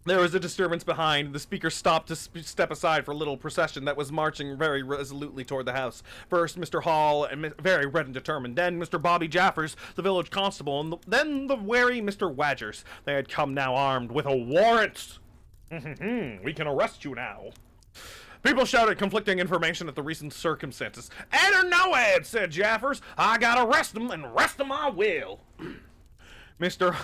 There was a disturbance behind. The speaker stopped to step aside for a little procession that was marching very resolutely toward the house. First, Mr. Hall, and very red and determined. Then, Mr. Bobby Jaffers, the village constable, and then the wary Mr. Wadgers. They had come now armed with a warrant. We can arrest you now. People shouted conflicting information at the recent circumstances. "Ed or no Ed," said Jaffers. "I gotta arrest him, and arrest him I will." Mr.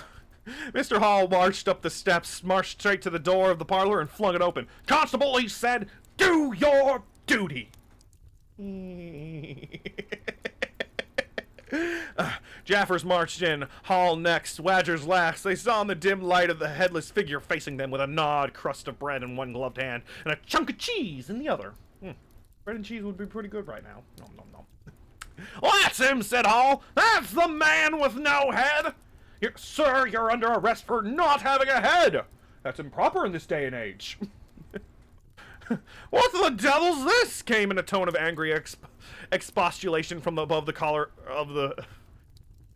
Hall marched up the steps, marched straight to the door of the parlor, and flung it open. "Constable," he said, "do your duty." Jaffers marched in, Hall next, Wadgers last. They saw in the dim light of the headless figure facing them with a gnawed crust of bread in one gloved hand and a chunk of cheese in the other. Bread and cheese would be pretty good right now. Nom, nom, nom. "That's him," said Hall. "That's the man with no head. Sir, you're under arrest for not having a head. That's improper in this day and age." "What the devil's this?" came in a tone of angry expostulation from above the collar of the...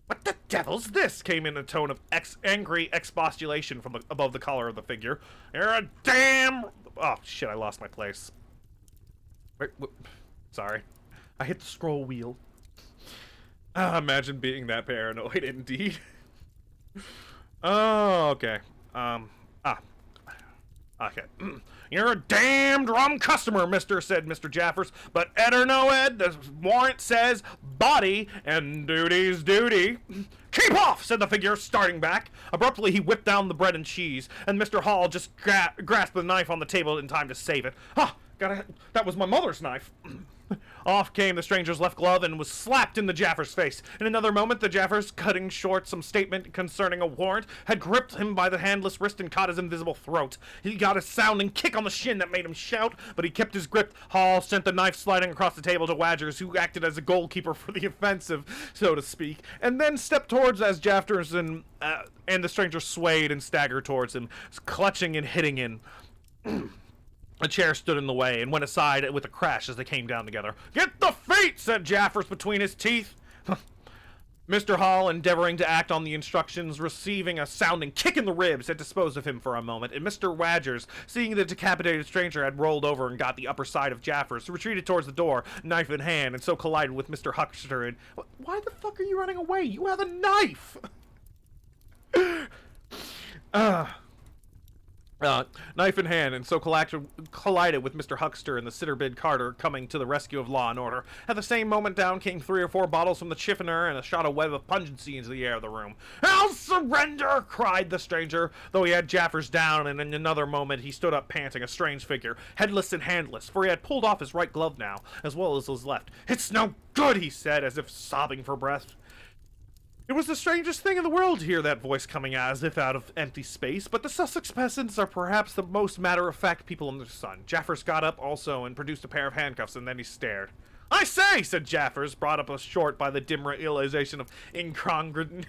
"What the devil's this?" came in a tone of angry expostulation from above the collar of the figure. "You're a damn Oh, shit, I lost my place. Wait, sorry. I hit the scroll wheel. Imagine being that paranoid, indeed. Oh, okay. Okay. You're a damned rum customer, mister, said Mr. Jaffers. But Ed or no Ed, the warrant says body, and duty's duty. Keep off, said the figure, starting back. Abruptly, he whipped down the bread and cheese, and Mr. Hall just grasped the knife on the table in time to save it. That was my mother's knife. Off came the stranger's left glove and was slapped in the Jaffers' face. In another moment, the Jaffers, cutting short some statement concerning a warrant, had gripped him by the handless wrist and caught his invisible throat. He got a sounding kick on the shin that made him shout, but he kept his grip. Hall sent the knife sliding across the table to Wadgers, who acted as a goalkeeper for the offensive, so to speak, and then stepped towards as Jaffers and the stranger swayed and staggered towards him, clutching and hitting in. A chair stood in the way and went aside with a crash as they came down together. Get the feet, said Jaffers between his teeth. Mr. Hall, endeavoring to act on the instructions, receiving a sounding kick in the ribs, had disposed of him for a moment, and Mr. Wadgers, seeing the decapitated stranger had rolled over and got the upper side of Jaffers, retreated towards the door, knife in hand, and so collided with Mr. Huckster and... Why the fuck are you running away? You have a knife! Knife in hand, and so collided with Mr. Huckster and the Sitterbid Carter coming to the rescue of law and order. At the same moment, down came 3 or 4 bottles from the chiffonier and shot a web of pungency into the air of the room. I'll surrender, cried the stranger, though he had Jaffers down, and in another moment he stood up panting, a strange figure, headless and handless, for he had pulled off his right glove now, as well as his left. It's no good, he said, as if sobbing for breath. It was the strangest thing in the world to hear that voice coming as if out of empty space, but the Sussex peasants are perhaps the most matter-of-fact people under the sun. Jaffers got up also and produced a pair of handcuffs, and then he stared. I say, said Jaffers, brought up short by the dim realization of incongruity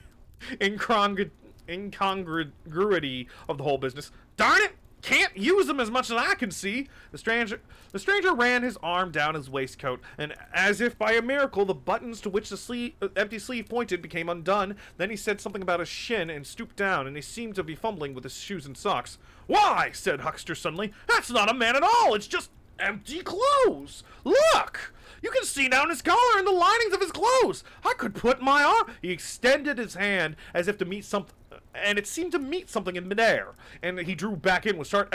of the whole business. Darn it! Can't use them as much as I can see. The stranger ran his arm down his waistcoat, and as if by a miracle, the buttons to which the empty sleeve pointed became undone. Then he said something about his shin and stooped down, and he seemed to be fumbling with his shoes and socks. Why, said Huckster suddenly, that's not a man at all. It's just empty clothes. Look! You can see down his collar and the linings of his clothes. I could put my arm... He extended his hand as if to meet something, and it seemed to meet something in midair, and he drew back in with a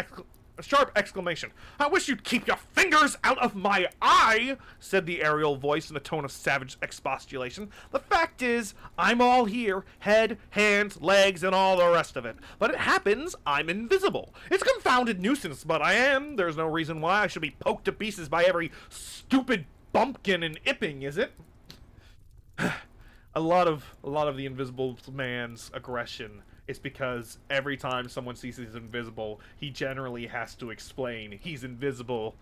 sharp exclamation. I wish you'd keep your fingers out of my eye, said the aerial voice in a tone of savage expostulation. The fact is, I'm all here, head, hands, legs, and all the rest of it. But it happens I'm invisible. It's a confounded nuisance, but I am. There's no reason why I should be poked to pieces by every stupid bumpkin in Ipping, is it? A lot of the invisible man's aggression is because every time someone sees he's invisible, he generally has to explain he's invisible,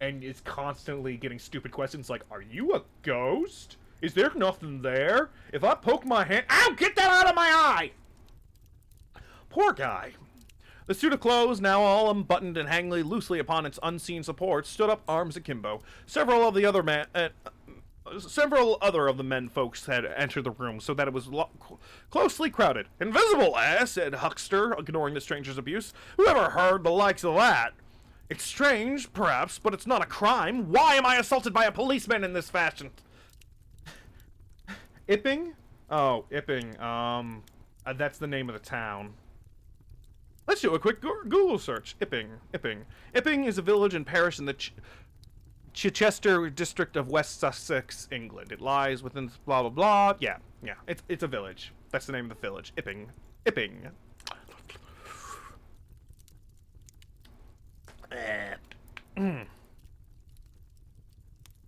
and is constantly getting stupid questions like, are you a ghost? Is there nothing there? If I poke my hand... Ow! Get that out of my eye! Poor guy. The suit of clothes, now all unbuttoned and hanging loosely upon its unseen supports, stood up arms akimbo. Several other of the men folks had entered the room, so that it was closely crowded. Invisible, said Huckster, ignoring the stranger's abuse. Who ever heard the likes of that? It's strange, perhaps, but it's not a crime. Why am I assaulted by a policeman in this fashion? Ipping? Oh, Ipping. That's the name of the town. Let's do a quick Google search. Ipping. Ipping is a village and parish in the Chichester district of West Sussex, England. It lies within blah blah blah. Yeah. It's a village. That's the name of the village. Ipping.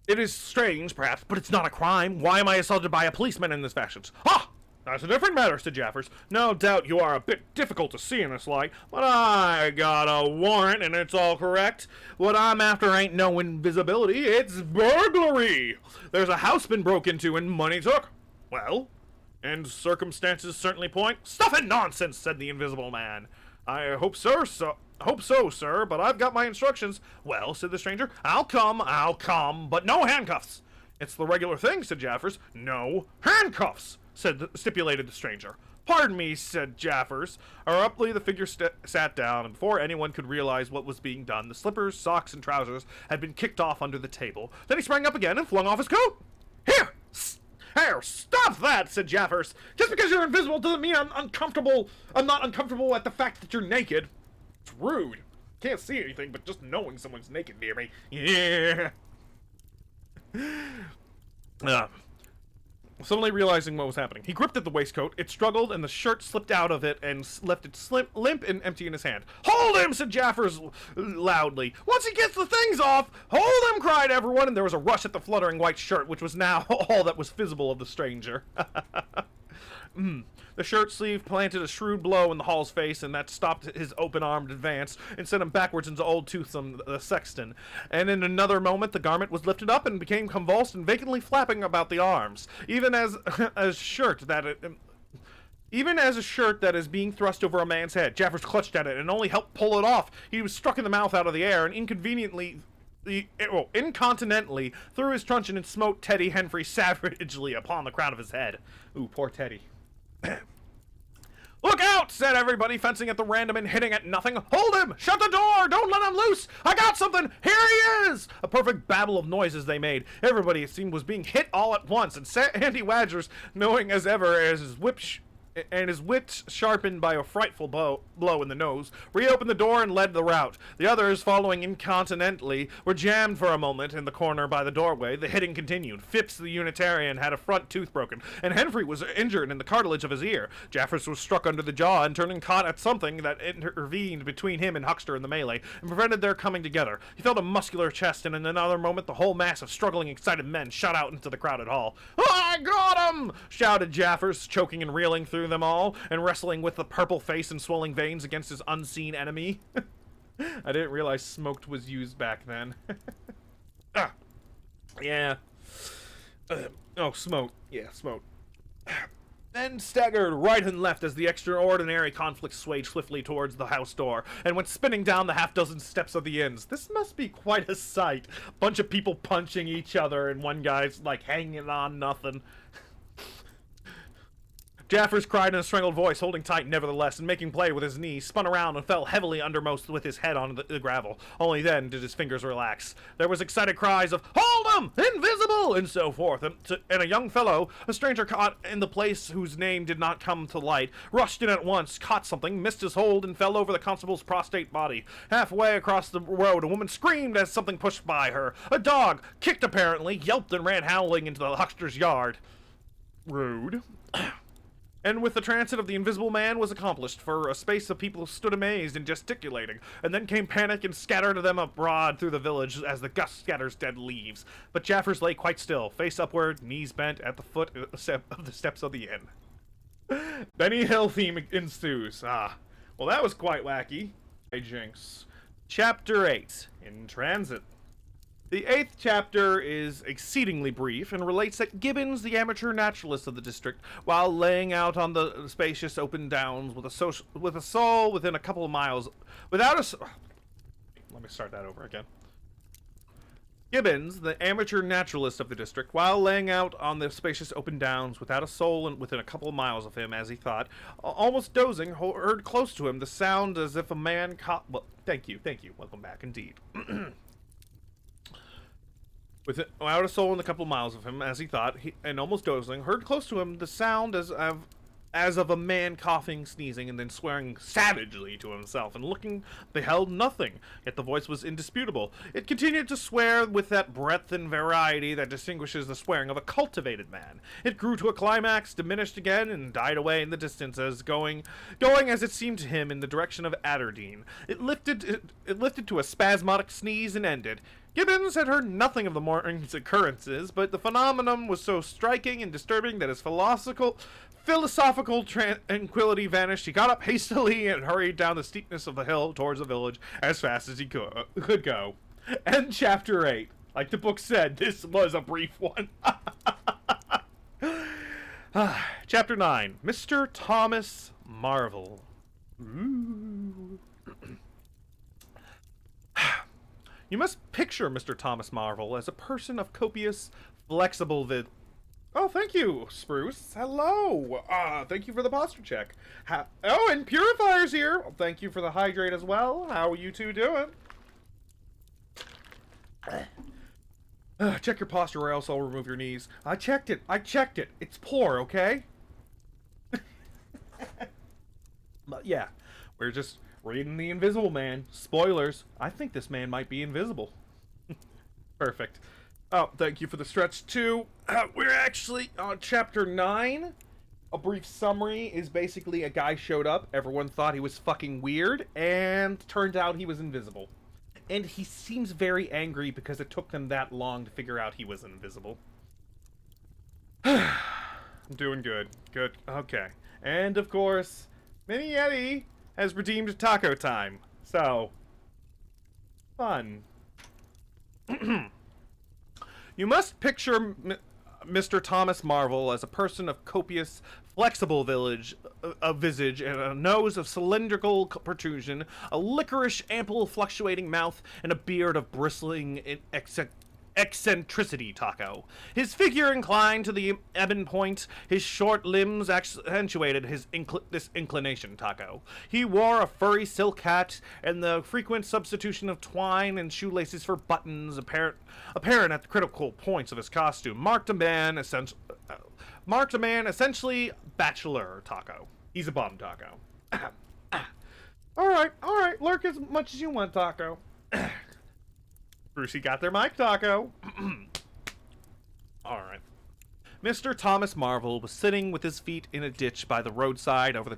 It is strange, perhaps, but it's not a crime. Why am I assaulted by a policeman in this fashion? Ah! That's a different matter, said Jaffers. No doubt you are a bit difficult to see in this light, but I got a warrant and it's all correct. What I'm after ain't no invisibility, it's burglary. There's a house been broke into and money took. Well, and circumstances certainly point... Stuff and nonsense, said the invisible man. I hope so, sir, but I've got my instructions. Well, said the stranger, I'll come, but no handcuffs. It's the regular thing, said Jaffers. No handcuffs, stipulated the stranger. Pardon me, said Jaffers. Abruptly, the figure sat down, and before anyone could realize what was being done, the slippers, socks, and trousers had been kicked off under the table. Then he sprang up again and flung off his coat. Here! Here, stop that, said Jaffers. Just because you're invisible doesn't mean I'm uncomfortable. I'm not uncomfortable at the fact that you're naked. It's rude. Can't see anything, but just knowing someone's naked near me. Yeah. Suddenly realizing what was happening, he gripped at the waistcoat. It struggled, and the shirt slipped out of it and left it limp and empty in his hand. Hold him, said Jaffers loudly. Once he gets the things off, hold him, cried everyone, and there was a rush at the fluttering white shirt, which was now all that was visible of the stranger. The shirt sleeve planted a shrewd blow in the Hall's face, and that stopped his open-armed advance and sent him backwards into Old Toothsome, the sexton. And in another moment, the garment was lifted up and became convulsed and vacantly flapping about the arms, even as a shirt that is being thrust over a man's head. Jaffers clutched at it and only helped pull it off. He was struck in the mouth out of the air and incontinently threw his truncheon and smote Teddy Henfrey savagely upon the crown of his head. Ooh, poor Teddy. Look out, said everybody, fencing at the random and hitting at nothing. Hold him! Shut the door! Don't let him loose! I got something! Here he is! A perfect babble of noises they made. Everybody, it seemed, was being hit all at once, and Andy Wadgers, knowing as ever as his wits sharpened by a frightful blow in the nose, reopened the door and led the rout. The others, following incontinently, were jammed for a moment in the corner by the doorway. The hitting continued. Phipps the Unitarian had a front tooth broken, and Henfrey was injured in the cartilage of his ear. Jaffers was struck under the jaw and turning caught at something that intervened between him and Huckster in the melee, and prevented their coming together. He felt a muscular chest, and in another moment the whole mass of struggling, excited men shot out into the crowded hall. I got him! Shouted Jaffers, choking and reeling through them all, and wrestling with the purple face and swelling veins against his unseen enemy. I didn't realize smoked was used back then. Yeah. Smoke. Yeah, smoke. Then staggered right and left as the extraordinary conflict swayed swiftly towards the house door, and went spinning down the half-dozen steps of the inns. This must be quite a sight. Bunch of people punching each other, and one guy's, like, hanging on nothing. Jaffers cried in a strangled voice, holding tight nevertheless, and making play with his knees, spun around and fell heavily undermost with his head on the gravel. Only then did his fingers relax. There was excited cries of, "Hold him! Invisible!" and so forth, and a young fellow, a stranger caught in the place whose name did not come to light, rushed in at once, caught something, missed his hold, and fell over the constable's prostrate body. Halfway across the road, a woman screamed as something pushed by her. A dog, kicked apparently, yelped and ran howling into the huckster's yard. Rude. And with the transit of the invisible man was accomplished, for a space of people stood amazed and gesticulating, and then came panic and scattered them abroad through the village as the gust scatters dead leaves. But Jaffers lay quite still, face upward, knees bent at the foot of the steps of the inn. Benny Hill theme ensues. Well, that was quite wacky. Hijinks. Chapter 8, In Transit. The 8th chapter is exceedingly brief and relates that Gibbons, the amateur naturalist of the district, while laying out on the spacious open downs with a soul within a couple of miles, let me start that over again. Gibbons, the amateur naturalist of the district, while laying out on the spacious open downs without a soul within a couple of miles of him, as he thought, almost dozing, heard close to him the sound as if a man caught... Well, thank you, welcome back, indeed. Without a soul in a couple of miles of him, as he thought, and almost dozing, heard close to him the sound as of a man coughing, sneezing, and then swearing savagely to himself, and looking, beheld nothing, yet the voice was indisputable. It continued to swear with that breadth and variety that distinguishes the swearing of a cultivated man. It grew to a climax, diminished again, and died away in the distance, as going as it seemed to him in the direction of Aberdeen. It lifted to a spasmodic sneeze and ended. Gibbons had heard nothing of the morning's occurrences, but the phenomenon was so striking and disturbing that his philosophical tranquility vanished. He got up hastily and hurried down the steepness of the hill towards the village as fast as he could go. End chapter 8. Like the book said, this was a brief one. Chapter 9. Mr. Thomas Marvel. Ooh. You must picture Mr. Thomas Marvel as a person of copious, flexible Oh, thank you, Spruce. Hello. Thank you for the posture check. Oh, and Purifier's here. Thank you for the hydrate as well. How are you two doing? Check your posture or else I'll remove your knees. I checked it. It's poor, okay? But yeah, we're just reading The Invisible Man. Spoilers. I think this man might be invisible. Perfect. Oh, thank you for the stretch, too. We're actually on chapter 9. A brief summary is basically a guy showed up, everyone thought he was fucking weird, and turned out he was invisible. And he seems very angry because it took them that long to figure out he was invisible. I'm doing good. Good. Okay. And, of course, Mini Yeti has redeemed Taco Time. So, fun. You must picture Mr. Thomas Marvel as a person of copious, flexible visage, and a nose of cylindrical protrusion, a liquorish, ample, fluctuating mouth, and a beard of bristling eccentricity, Taco. His figure inclined to the ebon point, his short limbs accentuated this inclination, Taco. He wore a furry silk hat, and the frequent substitution of twine and shoelaces for buttons, apparent at the critical points of his costume, marked a man essentially bachelor, Taco. He's a bum, Taco. Alright, lurk as much as you want, Taco. Brucey got their mic, Taco. Alright. Mr. Thomas Marvel was sitting with his feet in a ditch by the roadside over the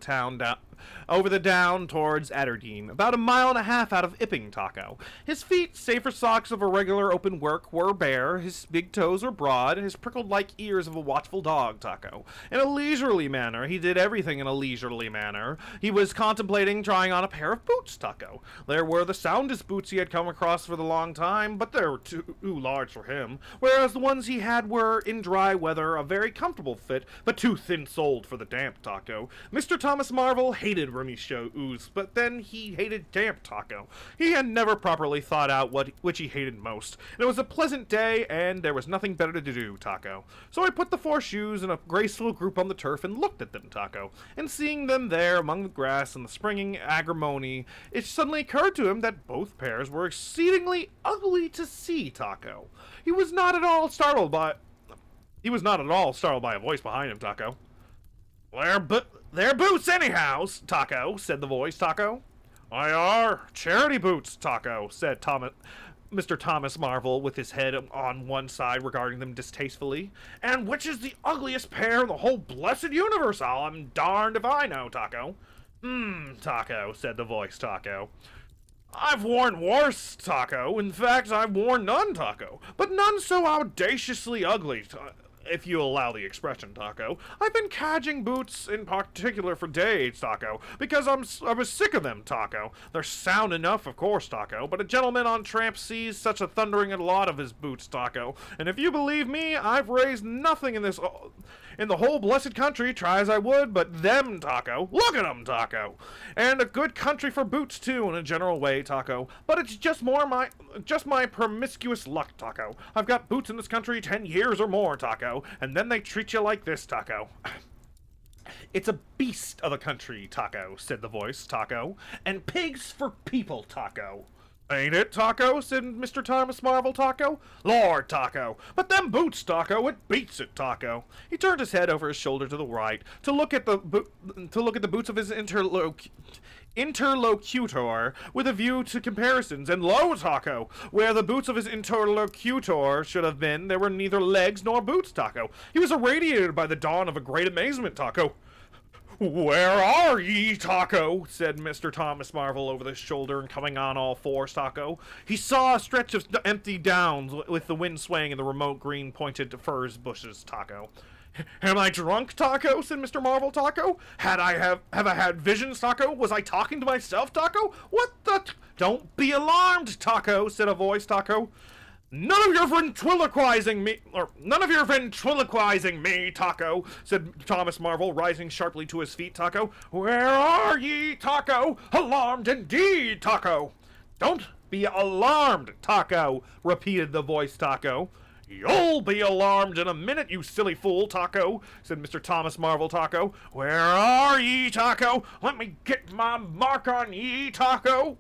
down towards Adderdean, about 1.5 miles out of Ipping, Taco. His feet, save for socks of irregular open work, were bare, his big toes were broad, his prickled-like ears of a watchful dog, Taco. In a leisurely manner, he did everything in a leisurely manner. He was contemplating trying on a pair of boots, Taco. There were the soundest boots he had come across for the long time, but they were too large for him, whereas the ones he had were, in dry weather, a very comfortable fit, but too thin-soled for the damp, Taco. Mr. Thomas Marvel hated roomy shoes, but then he hated damp, Taco. He had never properly thought out which he hated most. It was a pleasant day, and there was nothing better to do, Taco. So I put the 4 shoes in a graceful group on the turf and looked at them, Taco. And seeing them there among the grass and the springing agrimony, it suddenly occurred to him that both pairs were exceedingly ugly to see, Taco. He was not at all startled by a voice behind him, Taco. They're boots anyhow, Taco, said the voice, Taco. I are charity boots, Taco, said Mr. Thomas Marvel, with his head on one side regarding them distastefully. And which is the ugliest pair in the whole blessed universe? I'm darned if I know, Taco. Taco, said the voice, Taco. I've worn worse, Taco. In fact, I've worn none, Taco. But none so audaciously ugly, if you allow the expression, Taco. I've been cadging boots in particular for days, Taco, because I was sick of them, Taco. They're sound enough, of course, Taco, but a gentleman on tramp sees such a thundering lot of his boots, Taco. And if you believe me, I've raised nothing in the whole blessed country, try as I would, but them, Taco. Look at 'em, Taco. And a good country for boots, too, in a general way, Taco. But it's just my promiscuous luck, Taco. I've got boots in this country 10 years or more, Taco, and then they treat you like this, Taco. It's a beast of a country, Taco, said the voice, Taco. And pigs for people, Taco. Ain't it, Taco? Said Mr. Thomas Marvel, Taco. Lord, Taco. But them boots, Taco, it beats it, Taco. He turned his head over his shoulder to the right to look at the boots of his interlocutor with a view to comparisons, and lo, Taco, where the boots of his interlocutor should have been, there were neither legs nor boots, Taco. He was irradiated by the dawn of a great amazement, Taco. Where are ye, Taco? Said Mr. Thomas Marvel over his shoulder and coming on all fours, Taco. He saw a stretch of empty downs with the wind swaying in the remote green pointed furze bushes, Taco. Am I drunk, Taco? Said Mr. Marvel, Taco. Have I had visions, Taco? Was I talking to myself, Taco? What the? Don't be alarmed, Taco, said a voice, Taco. None of your ventriloquizing me, Taco, said Thomas Marvel, rising sharply to his feet, Taco. Where are ye, Taco? Alarmed indeed, Taco. Don't be alarmed, Taco, repeated the voice, Taco. You'll be alarmed in a minute, you silly fool, Taco, said Mr. Thomas Marvel, Taco. Where are ye, Taco? Let me get my mark on ye, Taco.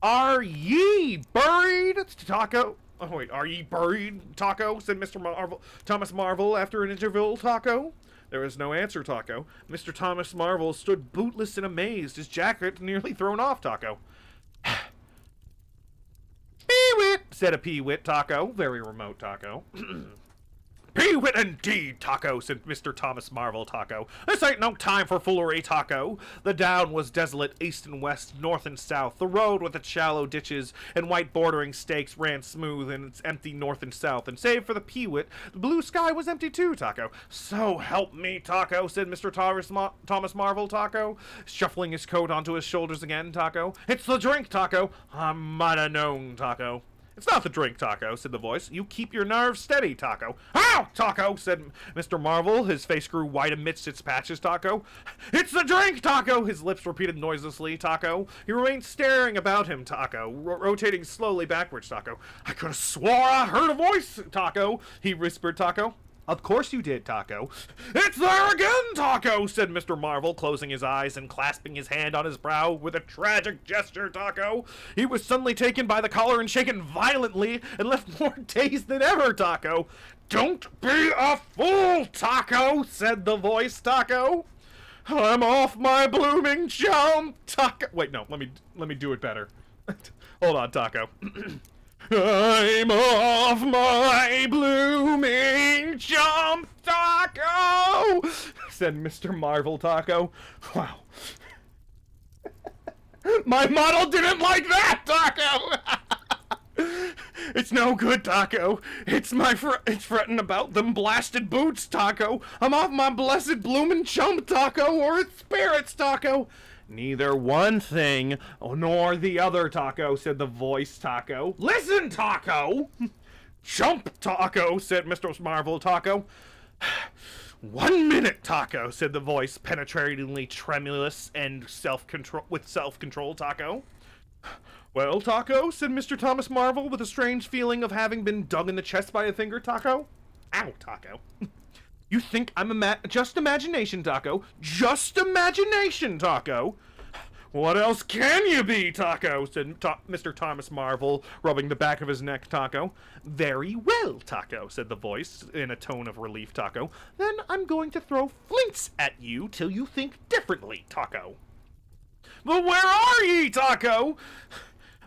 Are ye buried, Taco? Oh, wait, are ye buried, Taco? Said Mr. Marvel, Thomas Marvel after an interval, Taco. There was no answer, Taco. Mr. Thomas Marvel stood bootless and amazed, his jacket nearly thrown off, Taco. Pee-wit, said a pee-wit, Taco. Very remote, Taco. Pee-wit indeed, Taco, said Mr. Thomas Marvel, Taco. This ain't no time for foolery, Taco. The down was desolate, east and west, north and south. The road with its shallow ditches and white bordering stakes ran smooth in its empty north and south, and save for the pee-wit, the blue sky was empty too, Taco. So help me, Taco, said Mr. Thomas Marvel, Taco, shuffling his coat onto his shoulders again, Taco. It's the drink, Taco. I might have known, Taco. It's not the drink, Taco, said the voice. You keep your nerves steady, Taco. Ow, Taco, said Mr. Marvel. His face grew white amidst its patches, Taco. It's the drink, Taco, his lips repeated noiselessly, Taco. He remained staring about him, Taco, rotating slowly backwards, Taco. I could have swore I heard a voice, Taco, he whispered, Taco. Of course you did, Taco. It's there again, Taco, said Mr. Marvel, closing his eyes and clasping his hand on his brow with a tragic gesture, Taco. He was suddenly taken by the collar and shaken violently and left more dazed than ever, Taco. Don't be a fool, Taco, said the voice, Taco. I'm off my blooming chum, Taco. Wait, no, let me do it better. Hold on, Taco. I'm off my blooming chump, Taco, said Mr. Marvel, Taco. Wow. My model didn't like that, Taco. It's no good, Taco. It's fretting about them blasted boots, Taco. I'm off my blessed bloomin' chump, Taco, or its spirits, Taco. Neither one thing nor the other, Taco, said the voice, Taco. Listen, Taco! Chump, Taco, said Mr. Marvel, Taco. 1 minute, Taco, said the voice, penetratingly tremulous and self-control, Taco. Well, Taco, said Mr. Thomas Marvel, with a strange feeling of having been dug in the chest by a finger, Taco. Ow, Taco. You think I'm just imagination, Taco? Just imagination, Taco! What else can you be, Taco? Said Mr. Thomas Marvel, rubbing the back of his neck, Taco. Very well, Taco, said the voice, in a tone of relief, Taco. Then I'm going to throw flints at you till you think differently, Taco. But where are ye, Taco?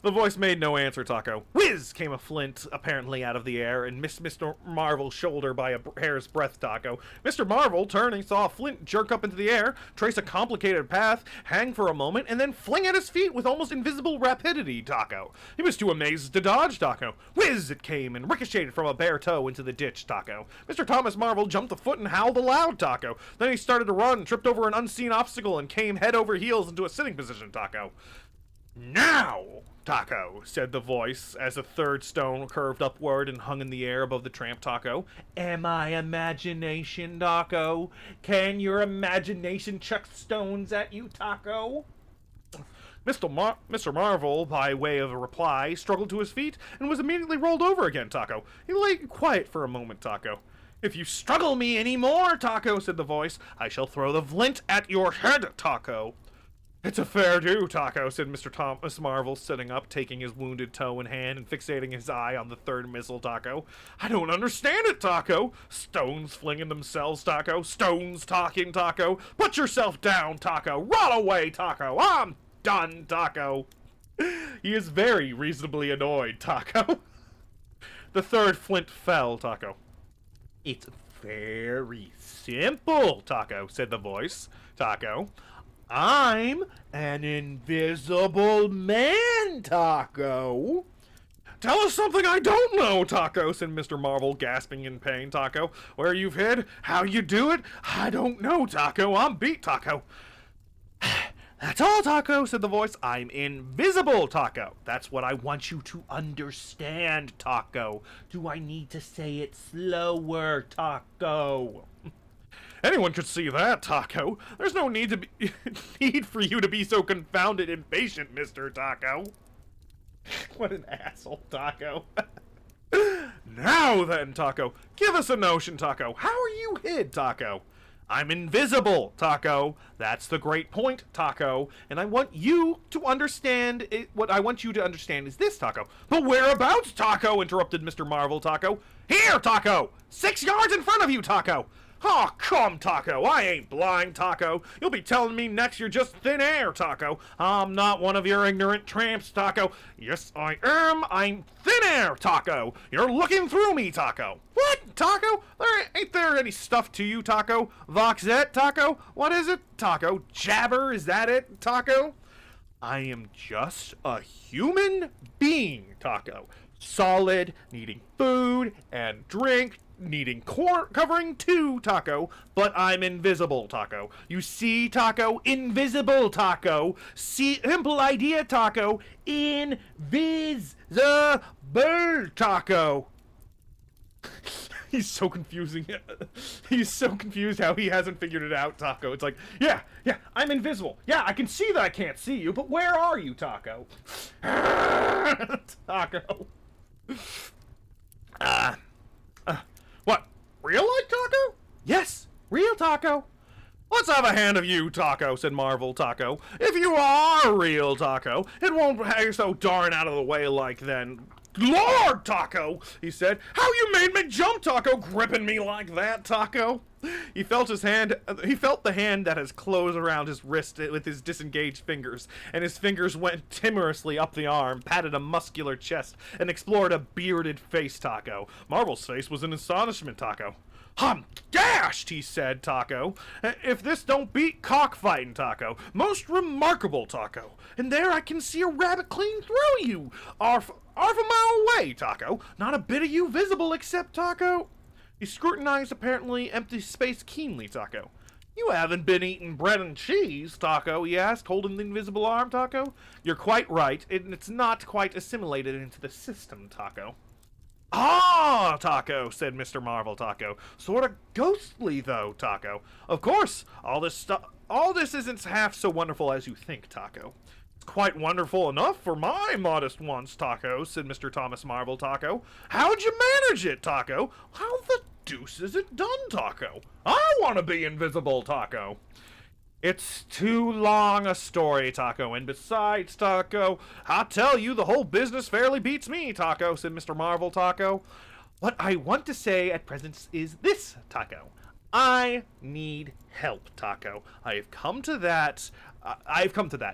The voice made no answer, Taco. Whiz came a flint, apparently out of the air, and missed Mr. Marvel's shoulder by a hair's breadth, Taco. Mr. Marvel, turning, saw a flint jerk up into the air, trace a complicated path, hang for a moment, and then fling at his feet with almost invisible rapidity, Taco. He was too amazed to dodge, Taco. Whiz it came, and ricocheted from a bare toe into the ditch, Taco. Mr. Thomas Marvel jumped a foot and howled aloud, Taco. Then he started to run, tripped over an unseen obstacle, and came head over heels into a sitting position, Taco. Now, Taco, said the voice, as a third stone curved upward and hung in the air above the tramp, Taco. Am I imagination, Taco? Can your imagination chuck stones at you, Taco? Mr. Marvel, by way of a reply, struggled to his feet and was immediately rolled over again, Taco. He lay quiet for a moment, Taco. If you struggle me any more, Taco, said the voice, I shall throw the flint at your head, Taco. It's a fair do, Taco, said Mr. Thomas Marvel, sitting up, taking his wounded toe in hand and fixating his eye on the third missile, Taco. I don't understand it, Taco. Stones flinging themselves, Taco. Stones talking, Taco. Put yourself down, Taco. Run away, Taco. I'm done, Taco. He is very reasonably annoyed, Taco. The third flint fell, Taco. It's very simple, Taco, said the voice, Taco. I'm an invisible man, Taco. Tell us something I don't know, Taco, said Mr. Marvel, gasping in pain, Taco. Where you've hid, how you do it, I don't know, Taco. I'm beat, Taco. That's all, Taco, said the voice. I'm invisible, Taco. That's what I want you to understand, Taco. Do I need to say it slower, Taco? Anyone could see that, Taco. There's no need for you to be so confounded impatient, Mr. Taco. What an asshole, Taco. Now then, Taco, give us a notion, Taco. How are you hid, Taco? I'm invisible, Taco. That's the great point, Taco. And I want you to understand it. What I want you to understand is this, Taco. But whereabouts, Taco? Interrupted Mr. Marvel, Taco. Here, Taco! 6 yards in front of you, Taco! Oh, come, Taco. I ain't blind, Taco. You'll be telling me next you're just thin air, Taco. I'm not one of your ignorant tramps, Taco. Yes, I am. I'm thin air, Taco. You're looking through me, Taco. What, Taco? Ain't there any stuff to you, Taco? Voxette, Taco? What is it, Taco? Jabber, is that it, Taco? I am just a human being, Taco. Solid, needing food and drink, needing covering too, Taco, but I'm invisible, Taco. You see, Taco? Invisible, Taco. See, simple idea, Taco. Invisible, Taco. He's so confusing. He's so confused how he hasn't figured it out, Taco. It's like, yeah, I'm invisible. Yeah, I can see that I can't see you, but where are you, Taco? Taco. What? Real life, Taco? Yes, real, Taco. Let's have a hand of you, Taco, said Marvel, Taco. If you are real, Taco, it won't hang so darn out of the way like then. Lord, Taco, he said. How you made me jump, Taco, gripping me like that, Taco. He felt the hand that has closed around his wrist with his disengaged fingers, and his fingers went timorously up the arm, patted a muscular chest, and explored a bearded face, Taco. Marvel's face was in astonishment, Taco. I'm dashed, he said, Taco. If this don't beat cockfighting, Taco. Most remarkable, Taco. And there I can see a rabbit clean through you. Half a mile away, Taco. Not a bit of you visible except, Taco. He scrutinized apparently empty space keenly, Taco. You haven't been eating bread and cheese, Taco, he asked, holding the invisible arm, Taco. You're quite right, and it's not quite assimilated into the system, Taco. Ah, Taco, said Mr. Marvel, Taco. Sort of ghostly, though, Taco. Of course, all this isn't half so wonderful as you think, Taco. It's quite wonderful enough for my modest wants, Taco, said Mr. Thomas Marvel, Taco. How'd you manage it, Taco? How the deuce is it done, Taco? I want to be invisible, Taco. It's too long a story, Taco, and besides, Taco, I tell you, the whole business fairly beats me, Taco, said Mr. Marvel, Taco. What I want to say at present is this, Taco. I need help, Taco. I've come to that,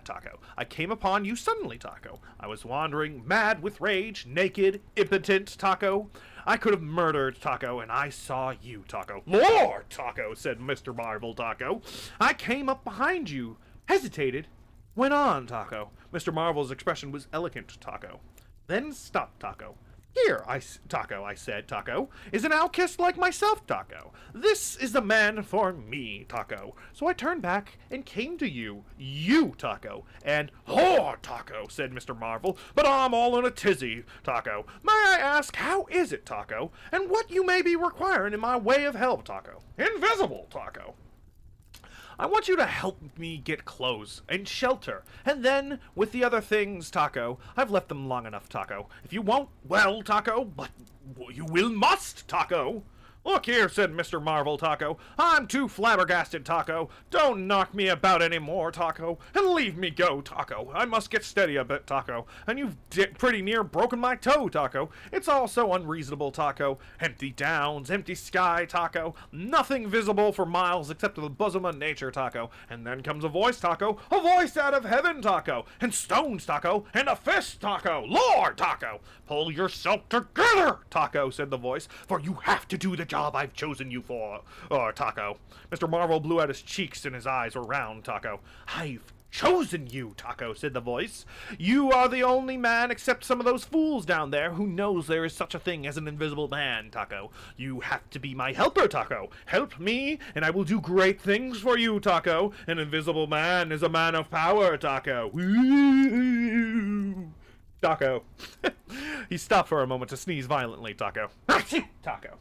Taco. I came upon you suddenly, Taco. I was wandering, mad with rage, naked, impotent, Taco. I could have murdered, Taco, and I saw you, Taco. Lord, Taco, said Mr. Marvel, Taco. I came up behind you, hesitated, went on, Taco. Mr. Marvel's expression was elegant, Taco. Then stopped, Taco. Here, Taco, I said, Taco, is an outcast like myself, Taco. This is the man for me, Taco. So I turned back and came to you, Taco. And, Lord, Taco, said Mr. Marvel, but I'm all in a tizzy, Taco. May I ask, how is it, Taco? And what you may be requiring in my way of help, Taco? Invisible, Taco. I want you to help me get clothes and shelter, and then, with the other things, Taco, I've left them long enough, Taco. If you won't, well, Taco, but you must, Taco. Look here, said Mr. Marvel, Taco. I'm too flabbergasted, Taco. Don't knock me about any more, Taco, and leave me go, Taco. I must get steady a bit, Taco, and you've pretty near broken my toe, Taco. It's all so unreasonable, Taco. Empty downs, empty sky, Taco. Nothing visible for miles except the bosom of nature, Taco. And then comes a voice, Taco. A voice out of heaven, Taco. And stones, Taco. And a fist, Taco. Lord, Taco. Pull yourself together, Taco, said the voice, for you have to do the job I've chosen you for, Taco. Mr. Marvel blew out his cheeks and his eyes were round, Taco. I've chosen you, Taco, said the voice. You are the only man except some of those fools down there who knows there is such a thing as an invisible man, Taco. You have to be my helper, Taco. Help me, and I will do great things for you, Taco. An invisible man is a man of power, Taco. Woo! Taco. He stopped for a moment to sneeze violently, Taco. Taco.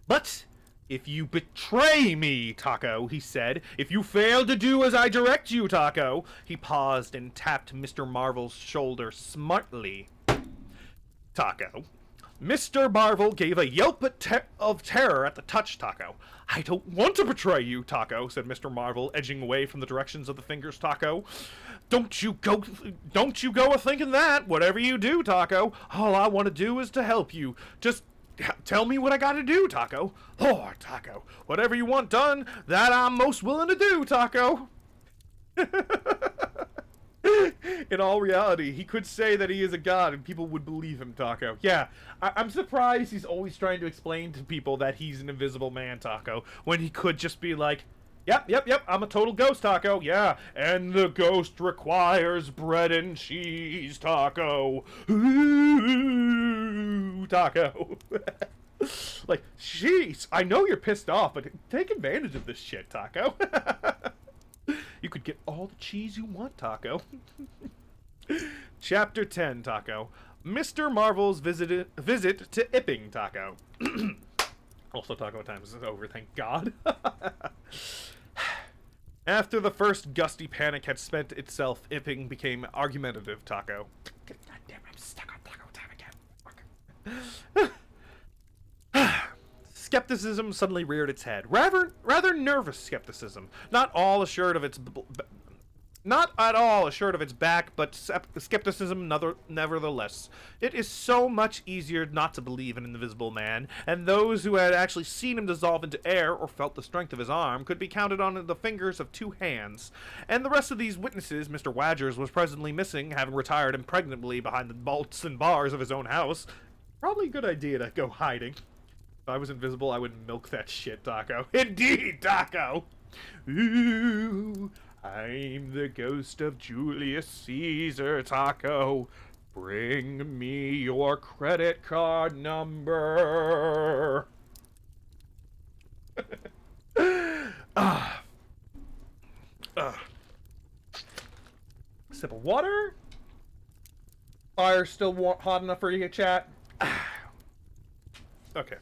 But if you betray me, Taco, he said, if you fail to do as I direct you, Taco, he paused and tapped Mr. Marvel's shoulder smartly. Taco. Mr. Marvel gave a yelp of terror at the touch, Taco. I don't want to betray you, Taco, said Mr. Marvel, edging away from the directions of the fingers, Taco. Don't you go a-thinking that. Whatever you do, Taco, all I want to do is to help you. Just tell me what I gotta do, Taco. Lord, Taco, whatever you want done, that I'm most willing to do, Taco. In all reality, he could say that he is a god and people would believe him, Taco. Yeah, I'm surprised he's always trying to explain to people that he's an invisible man, Taco, when he could just be like, yep, I'm a total ghost, Taco, yeah, and the ghost requires bread and cheese, Taco. Ooh, Taco. Like, jeez, I know you're pissed off, but take advantage of this shit, Taco. You could get all the cheese you want, Taco. Chapter 10, Taco. Mr. Marvel's visit to Ipping, Taco. Also, Taco time is over, thank God. After the first gusty panic had spent itself, Ipping became argumentative, Taco. God damn, I'm stuck on Taco time again. Skepticism suddenly reared its head. Rather nervous skepticism. Not at all assured of its back, but skepticism nevertheless. It is so much easier not to believe in an invisible man, and those who had actually seen him dissolve into air or felt the strength of his arm could be counted on the fingers of 2 hands. And the rest of these witnesses, Mr. Wadgers was presently missing, having retired impregnably behind the bolts and bars of his own house. Probably a good idea to go hiding. If I was invisible, I would milk that shit, Taco. Indeed, Taco! Ooh, I'm the ghost of Julius Caesar, Taco. Bring me your credit card number. Sip of water. Fire still hot enough for you to chat? Okay.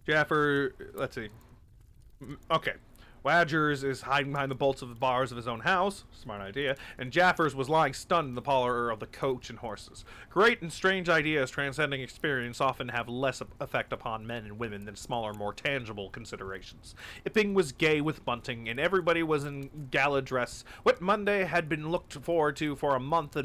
Jaffer, let's see. Okay. Wadgers is hiding behind the bolts of the bars of his own house. Smart idea. And Jaffers was lying stunned in the parlor of the coach and horses. Great and strange ideas transcending experience often have less effect upon men and women than smaller, more tangible considerations. Ipping was gay with bunting, and everybody was in gala dress. Whit Monday had been looked forward to for a month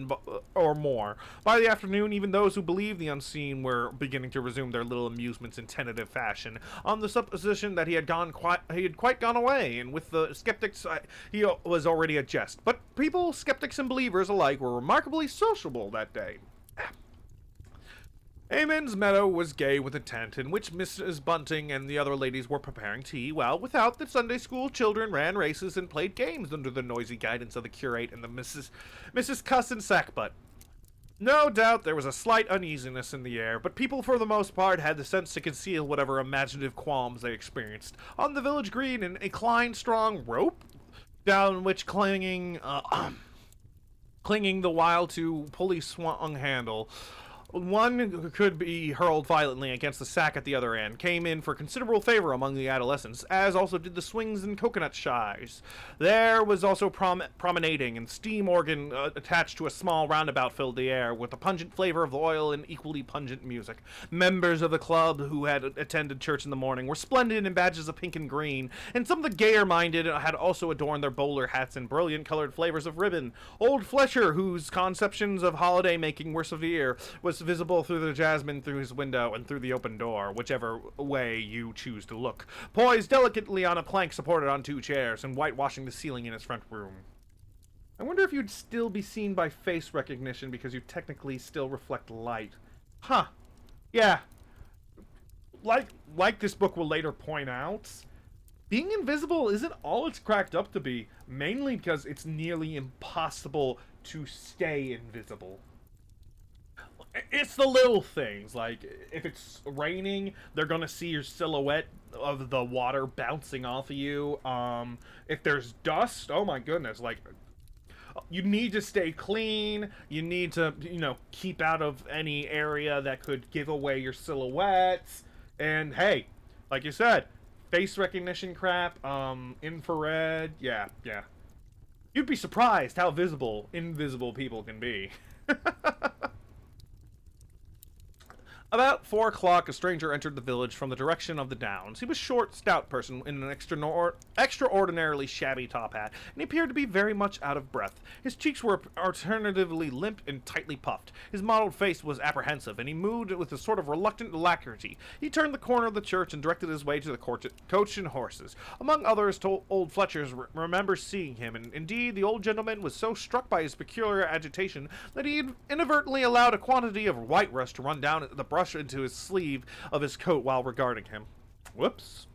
or more. By the afternoon, even those who believed the unseen were beginning to resume their little amusements in tentative fashion, on the supposition that he had quite gone away. And with the skeptics, he was already a jest. But people, skeptics and believers alike, were remarkably sociable that day. Amen's meadow was gay with a tent, in which Mrs. Bunting and the other ladies were preparing tea, while without the Sunday school children ran races and played games under the noisy guidance of the curate and the Mrs. Cuss and Sackbutt. No doubt there was a slight uneasiness in the air, but people for the most part had the sense to conceal whatever imaginative qualms they experienced. On the village green, an inclined strong rope, down which clinging the while to pulley swung handle, one could be hurled violently against the sack at the other end, came in for considerable favor among the adolescents, as also did the swings and coconut shies. There was also promenading, and steam organ attached to a small roundabout filled the air, with the pungent flavor of the oil and equally pungent music. Members of the club who had attended church in the morning were splendid in badges of pink and green, and some of the gayer-minded had also adorned their bowler hats in brilliant-colored flavors of ribbon. Old Fletcher, whose conceptions of holiday-making were severe, was visible through the jasmine through his window and through the open door, whichever way you choose to look, poised delicately on a plank supported on 2 chairs, and whitewashing the ceiling in his front room. I wonder if you'd still be seen by face recognition because you technically still reflect light. Huh. Yeah. Like this book will later point out, being invisible isn't all it's cracked up to be, mainly because it's nearly impossible to stay invisible. It's the little things, like, if it's raining, they're gonna see your silhouette of the water bouncing off of you. If there's dust, oh my goodness, like, you need to stay clean, you need to, keep out of any area that could give away your silhouettes, and hey, like you said, face recognition crap, infrared, yeah. You'd be surprised how invisible people can be. About 4 o'clock, a stranger entered the village from the direction of the downs. He was a short, stout person in an extraordinarily shabby top hat, and he appeared to be very much out of breath. His cheeks were alternatively limp and tightly puffed. His mottled face was apprehensive, and he moved with a sort of reluctant alacrity. He turned the corner of the church and directed his way to the coach and horses. Among others, old Fletchers remembers seeing him, and indeed the old gentleman was so struck by his peculiar agitation that he inadvertently allowed a quantity of whiterush to run down the brush into his sleeve of his coat while regarding him. Whoops.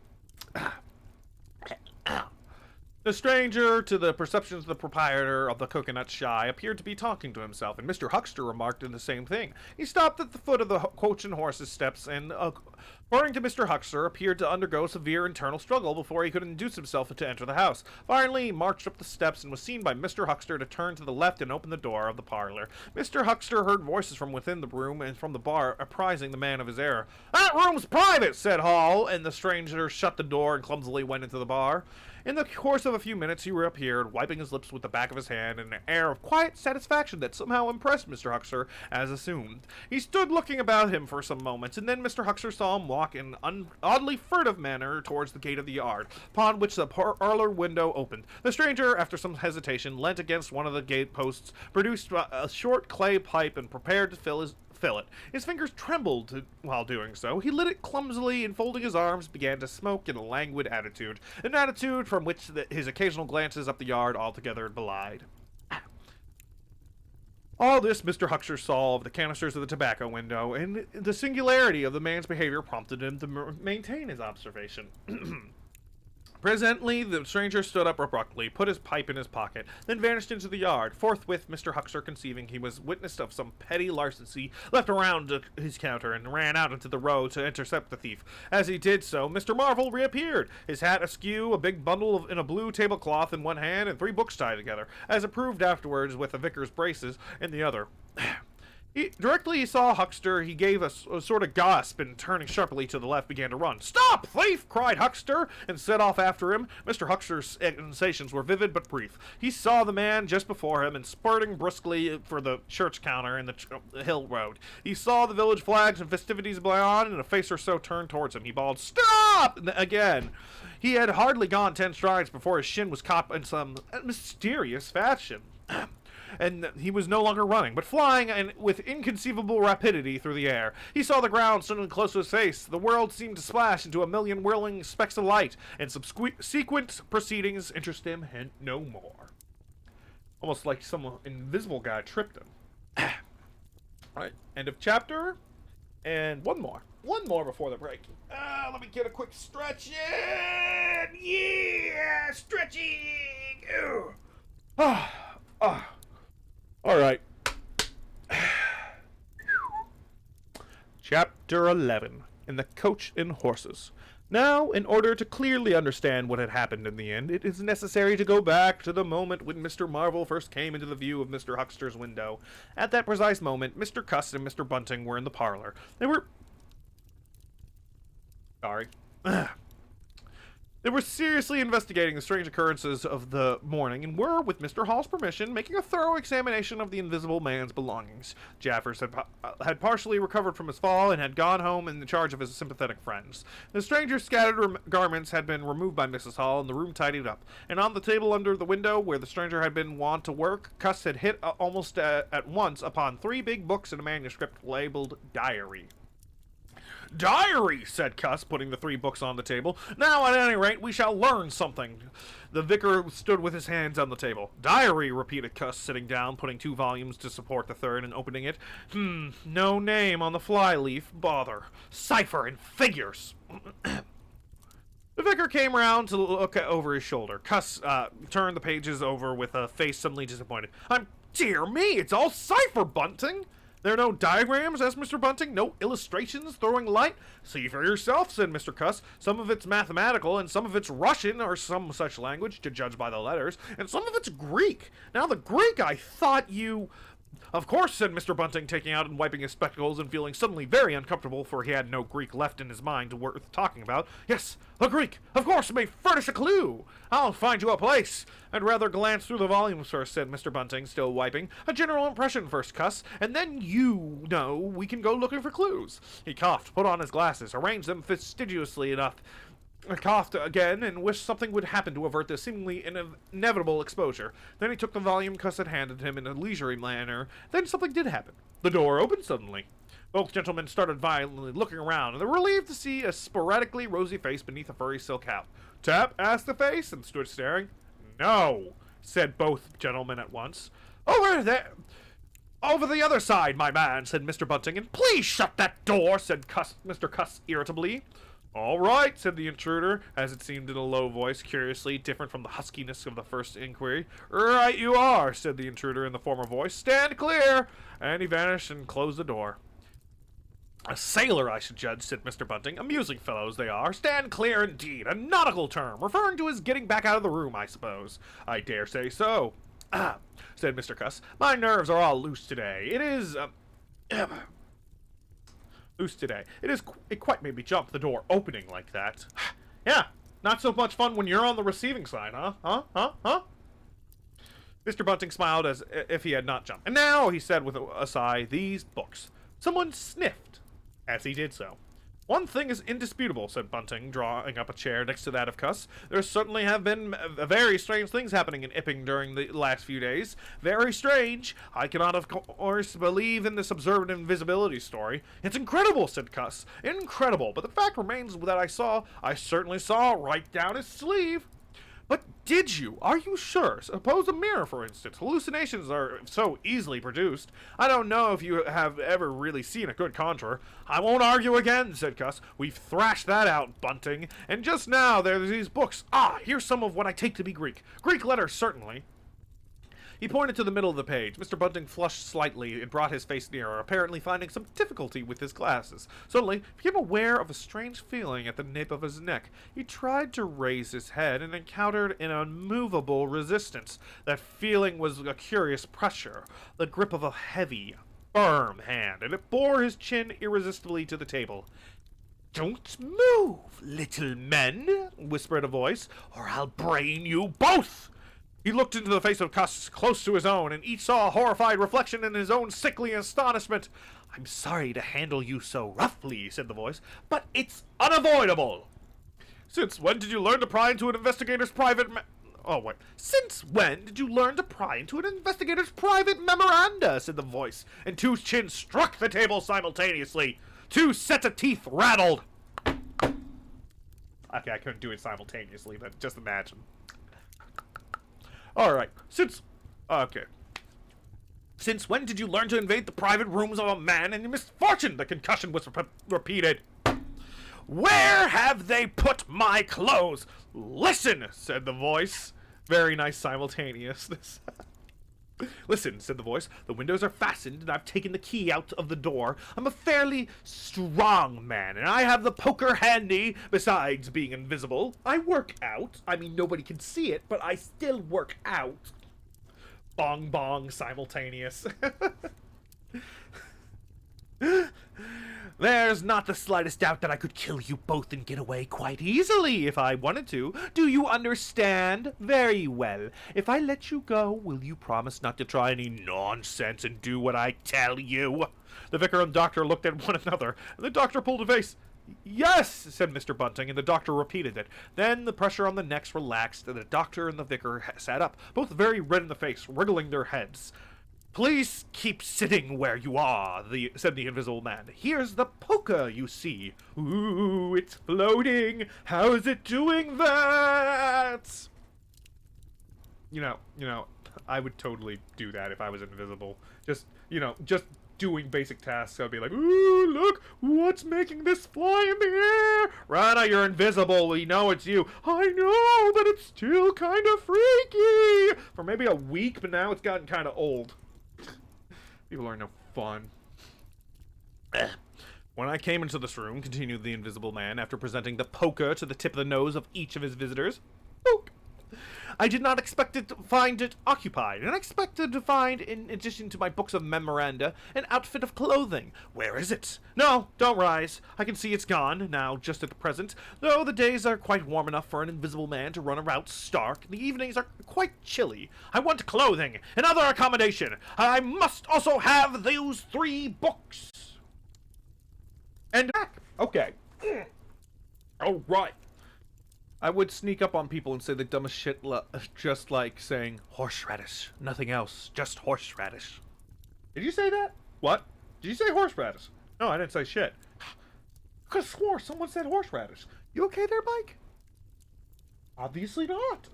The stranger, to the perceptions of the proprietor of the Coconut Shy, appeared to be talking to himself, and Mr. Huckster remarked the same thing. He stopped at the foot of the coach and horses' steps, and, according to Mr. Huckster, appeared to undergo severe internal struggle before he could induce himself to enter the house. Finally, he marched up the steps and was seen by Mr. Huckster to turn to the left and open the door of the parlor. Mr. Huckster heard voices from within the room and from the bar, apprising the man of his error. "That room's private," said Hall, and the stranger shut the door and clumsily went into the bar. In the course of a few minutes, he reappeared, wiping his lips with the back of his hand in an air of quiet satisfaction that somehow impressed Mr. Huckster, as assumed. He stood looking about him for some moments, and then Mr. Huckster saw him walk in an oddly furtive manner towards the gate of the yard, upon which the parlor window opened. The stranger, after some hesitation, leant against one of the gate posts, produced a short clay pipe, and prepared to fill it. His fingers trembled while doing so. He lit it clumsily and, folding his arms, began to smoke in a languid attitude, an attitude from which his occasional glances up the yard altogether belied. All this Mr. Huckster saw of the canisters of the tobacco window, and the singularity of the man's behavior prompted him to maintain his observation. Presently, the stranger stood up abruptly, put his pipe in his pocket, then vanished into the yard. Forthwith, Mr. Huckster, conceiving he was witness of some petty larceny, left around his counter and ran out into the road to intercept the thief. As he did so, Mr. Marvel reappeared, his hat askew, a big bundle in a blue tablecloth in one hand, and 3 books tied together, as it proved afterwards with the vicar's braces in the other. Directly he saw Huckster, he gave a sort of gasp, and turning sharply to the left, began to run. "Stop, thief!" cried Huckster, and set off after him. Mr. Huckster's sensations were vivid but brief. He saw the man just before him, and spurting briskly for the church counter in the hill road. He saw the village flags and festivities beyond, and a face or so turned towards him. He bawled, "Stop!" again. He had hardly gone 10 strides before his shin was caught in some mysterious fashion. And he was no longer running, but flying and with inconceivable rapidity through the air. He saw the ground suddenly close to his face. The world seemed to splash into a million whirling specks of light, and subsequent proceedings interested him no more. Almost like some invisible guy tripped him. Alright, end of chapter. And one more before the break. Let me get a quick stretch in. Yeah, stretching. All right. Chapter 11. In the Coach and Horses. Now, in order to clearly understand what had happened in the end, it is necessary to go back to the moment when Mr. Marvel first came into the view of Mr. Huckster's window. At that precise moment, Mr. Cuss and Mr. Bunting were in the parlor. They were seriously investigating the strange occurrences of the morning, and were, with Mr. Hall's permission, making a thorough examination of the invisible man's belongings. Jaffers had partially recovered from his fall, and had gone home in charge of his sympathetic friends. The stranger's scattered garments had been removed by Mrs. Hall, and the room tidied up. And on the table under the window, where the stranger had been wont to work, Cuss had hit almost at once upon 3 big books and a manuscript labeled Diary. "Diary," said Cuss, putting the 3 books on the table. "Now, at any rate, we shall learn something." The vicar stood with his hands on the table. "Diary," repeated Cuss, sitting down, putting 2 volumes to support the third, and opening it. No name on the flyleaf. Bother. Cipher and figures." The vicar came round to look over his shoulder. Cuss turned the pages over with a face suddenly disappointed. "Dear me, it's all cipher, Bunting." "There are no diagrams?" asked Mr. Bunting. "No illustrations throwing light?" "See for yourself," said Mr. Cuss. "Some of it's mathematical, and some of it's Russian, or some such language, to judge by the letters, and some of it's Greek. Now, the Greek, I thought you..." Of course, said Mr. Bunting, taking out and wiping his spectacles and feeling suddenly very uncomfortable, for he had no Greek left in his mind worth talking about. Yes, a Greek, of course, may furnish a clue. I'll find you a place. I'd rather glance through the volumes first, said Mr. Bunting, still wiping. A general impression first, Cuss, and then we can go looking for clues. He coughed, put on his glasses, arranged them fastidiously enough, coughed again, and wished something would happen to avert this seemingly inevitable exposure. Then he took the volume Cuss had handed him in a leisurely manner. Then something did happen. The door opened suddenly. Both gentlemen started violently looking around, and they were relieved to see a sporadically rosy face beneath a furry silk hat. Tap asked the face, and stood staring. No, said both gentlemen at once. Over there! Over the other side, my man, said Mr. Bunting, and please shut that door, said Mr. Cuss irritably. All right, said the intruder, as it seemed in a low voice, curiously different from the huskiness of the first inquiry. Right you are, said the intruder in the former voice. Stand clear! And he vanished and closed the door. A sailor, I should judge, said Mr. Bunting. Amusing fellows they are. Stand clear, indeed. A nautical term, referring to his getting back out of the room, I suppose. I dare say so. Ah, said Mr. Cuss. My nerves are all loose today. It is, loose today. It quite made me jump, the door opening like that. Yeah, not so much fun when you're on the receiving side, huh? Huh? Mr. Bunting smiled as if he had not jumped. And now, he said with a sigh, these books. Someone sniffed as he did so. One thing is indisputable, said Bunting, drawing up a chair next to that of Cuss. There certainly have been very strange things happening in Ipping during the last few days. Very strange. I cannot, of course, believe in this observed invisibility story. It's incredible, said Cuss. Incredible. But the fact remains that I certainly saw right down his sleeve. But did you? Are you sure? Suppose a mirror, for instance. Hallucinations are so easily produced. I don't know if you have ever really seen a good conjurer. I won't argue again, said Cuss. We've thrashed that out, Bunting. And just now there's these books. Ah, here's some of what I take to be Greek. Greek letters, certainly. He pointed to the middle of the page. Mr. Bunting flushed slightly and brought his face nearer, apparently finding some difficulty with his glasses. Suddenly, he became aware of a strange feeling at the nape of his neck. He tried to raise his head and encountered an unmovable resistance. That feeling was a curious pressure, the grip of a heavy, firm hand, and it bore his chin irresistibly to the table. Don't move, little men, whispered a voice, or I'll brain you both! He looked into the face of Cuss close to his own, and each saw a horrified reflection in his own sickly astonishment. I'm sorry to handle you so roughly, said the voice, but it's unavoidable. Since when did you learn to pry into an investigator's private Since when did you learn to pry into an investigator's private memoranda, said the voice, and two chins struck the table simultaneously. Two sets of teeth rattled. Okay, I couldn't do it simultaneously, but just imagine. Alright, Since when did you learn to invade the private rooms of a man in misfortune? The concussion was repeated. Where have they put my clothes? Listen, said the voice. Very nice simultaneousness. Listen, said the voice. The windows are fastened, and I've taken the key out of the door. I'm a fairly strong man, and I have the poker handy, besides being invisible. I work out. I mean, nobody can see it, but I still work out. Bong bong simultaneous. There's not the slightest doubt that I could kill you both and get away quite easily if I wanted to. Do you understand? Very well. If I let you go, will you promise not to try any nonsense and do what I tell you? The vicar and doctor looked at one another, and the doctor pulled a face. Yes, said Mr. Bunting, and the doctor repeated it. Then the pressure on the necks relaxed, and the doctor and the vicar sat up, both very red in the face, wriggling their heads. Please keep sitting where you are, said the invisible man. Here's the poker, you see. Ooh, it's floating. How is it doing that? You know, I would totally do that if I was invisible. Just doing basic tasks. I'd be like, ooh, look, what's making this fly in the air? Rana, you're invisible. We know it's you. I know, but it's still kind of freaky. For maybe a week, but now it's gotten kind of old. People are no fun. When I came into this room, continued the invisible man, after presenting the poker to the tip of the nose of each of his visitors, poke, I did not expect to find it occupied, and I expected to find, in addition to my books of memoranda, an outfit of clothing. Where is it? No, don't rise. I can see it's gone, now, just at the present, though the days are quite warm enough for an invisible man to run about stark. The evenings are quite chilly. I want clothing and other accommodation. I must also have those 3 books. And back. Okay. All right. I would sneak up on people and say the dumbest shit, just like saying horseradish, nothing else, just horseradish. Did you say that? What? Did you say horseradish? No, I didn't say shit. I could have swore someone said horseradish. You okay there, Mike? Obviously not.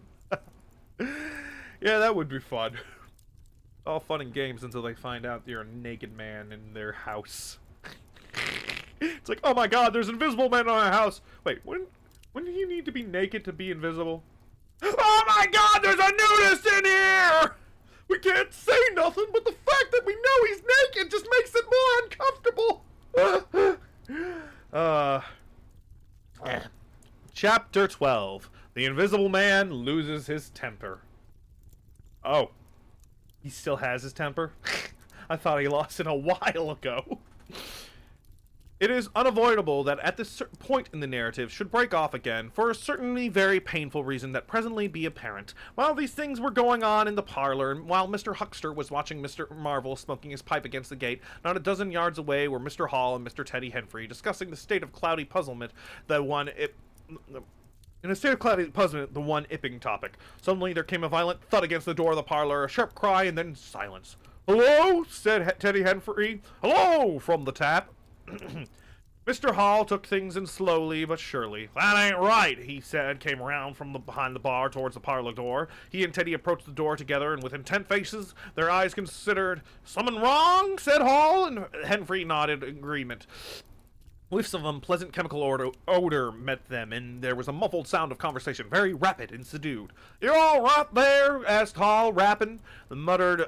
Yeah, that would be fun. All fun and games until they find out you're a naked man in their house. It's like, oh my god, there's invisible men in our house. Wait, when do you need to be naked to be invisible? Oh my god, there's a nudist in here! We can't say nothing, but the fact that we know he's naked just makes it more uncomfortable. Chapter 12. The Invisible Man loses his temper. Oh. He still has his temper? I thought he lost it a while ago. It is unavoidable that at this point in the narrative should break off again for a certainly very painful reason that presently be apparent. While these things were going on in the parlor, and while Mr. Huckster was watching Mr. Marvel smoking his pipe against the gate, not a dozen yards away were Mr. Hall and Mr. Teddy Henfrey discussing the state of cloudy puzzlement, the one ipping topic. Suddenly there came a violent thud against the door of the parlor, a sharp cry, and then silence. "Hello?" said Teddy Henfrey. "Hello!" from the tap. Mr. Hall took things in slowly but surely. "That ain't right," he said, came around from behind the bar towards the parlor door. He and Teddy approached the door together, and with intent faces, their eyes considered. "Something wrong?" said Hall, and Henfrey nodded agreement. Whiffs of unpleasant chemical odor met them, and there was a muffled sound of conversation, very rapid and subdued. "You all right there?" asked Hall, rapping. The muttered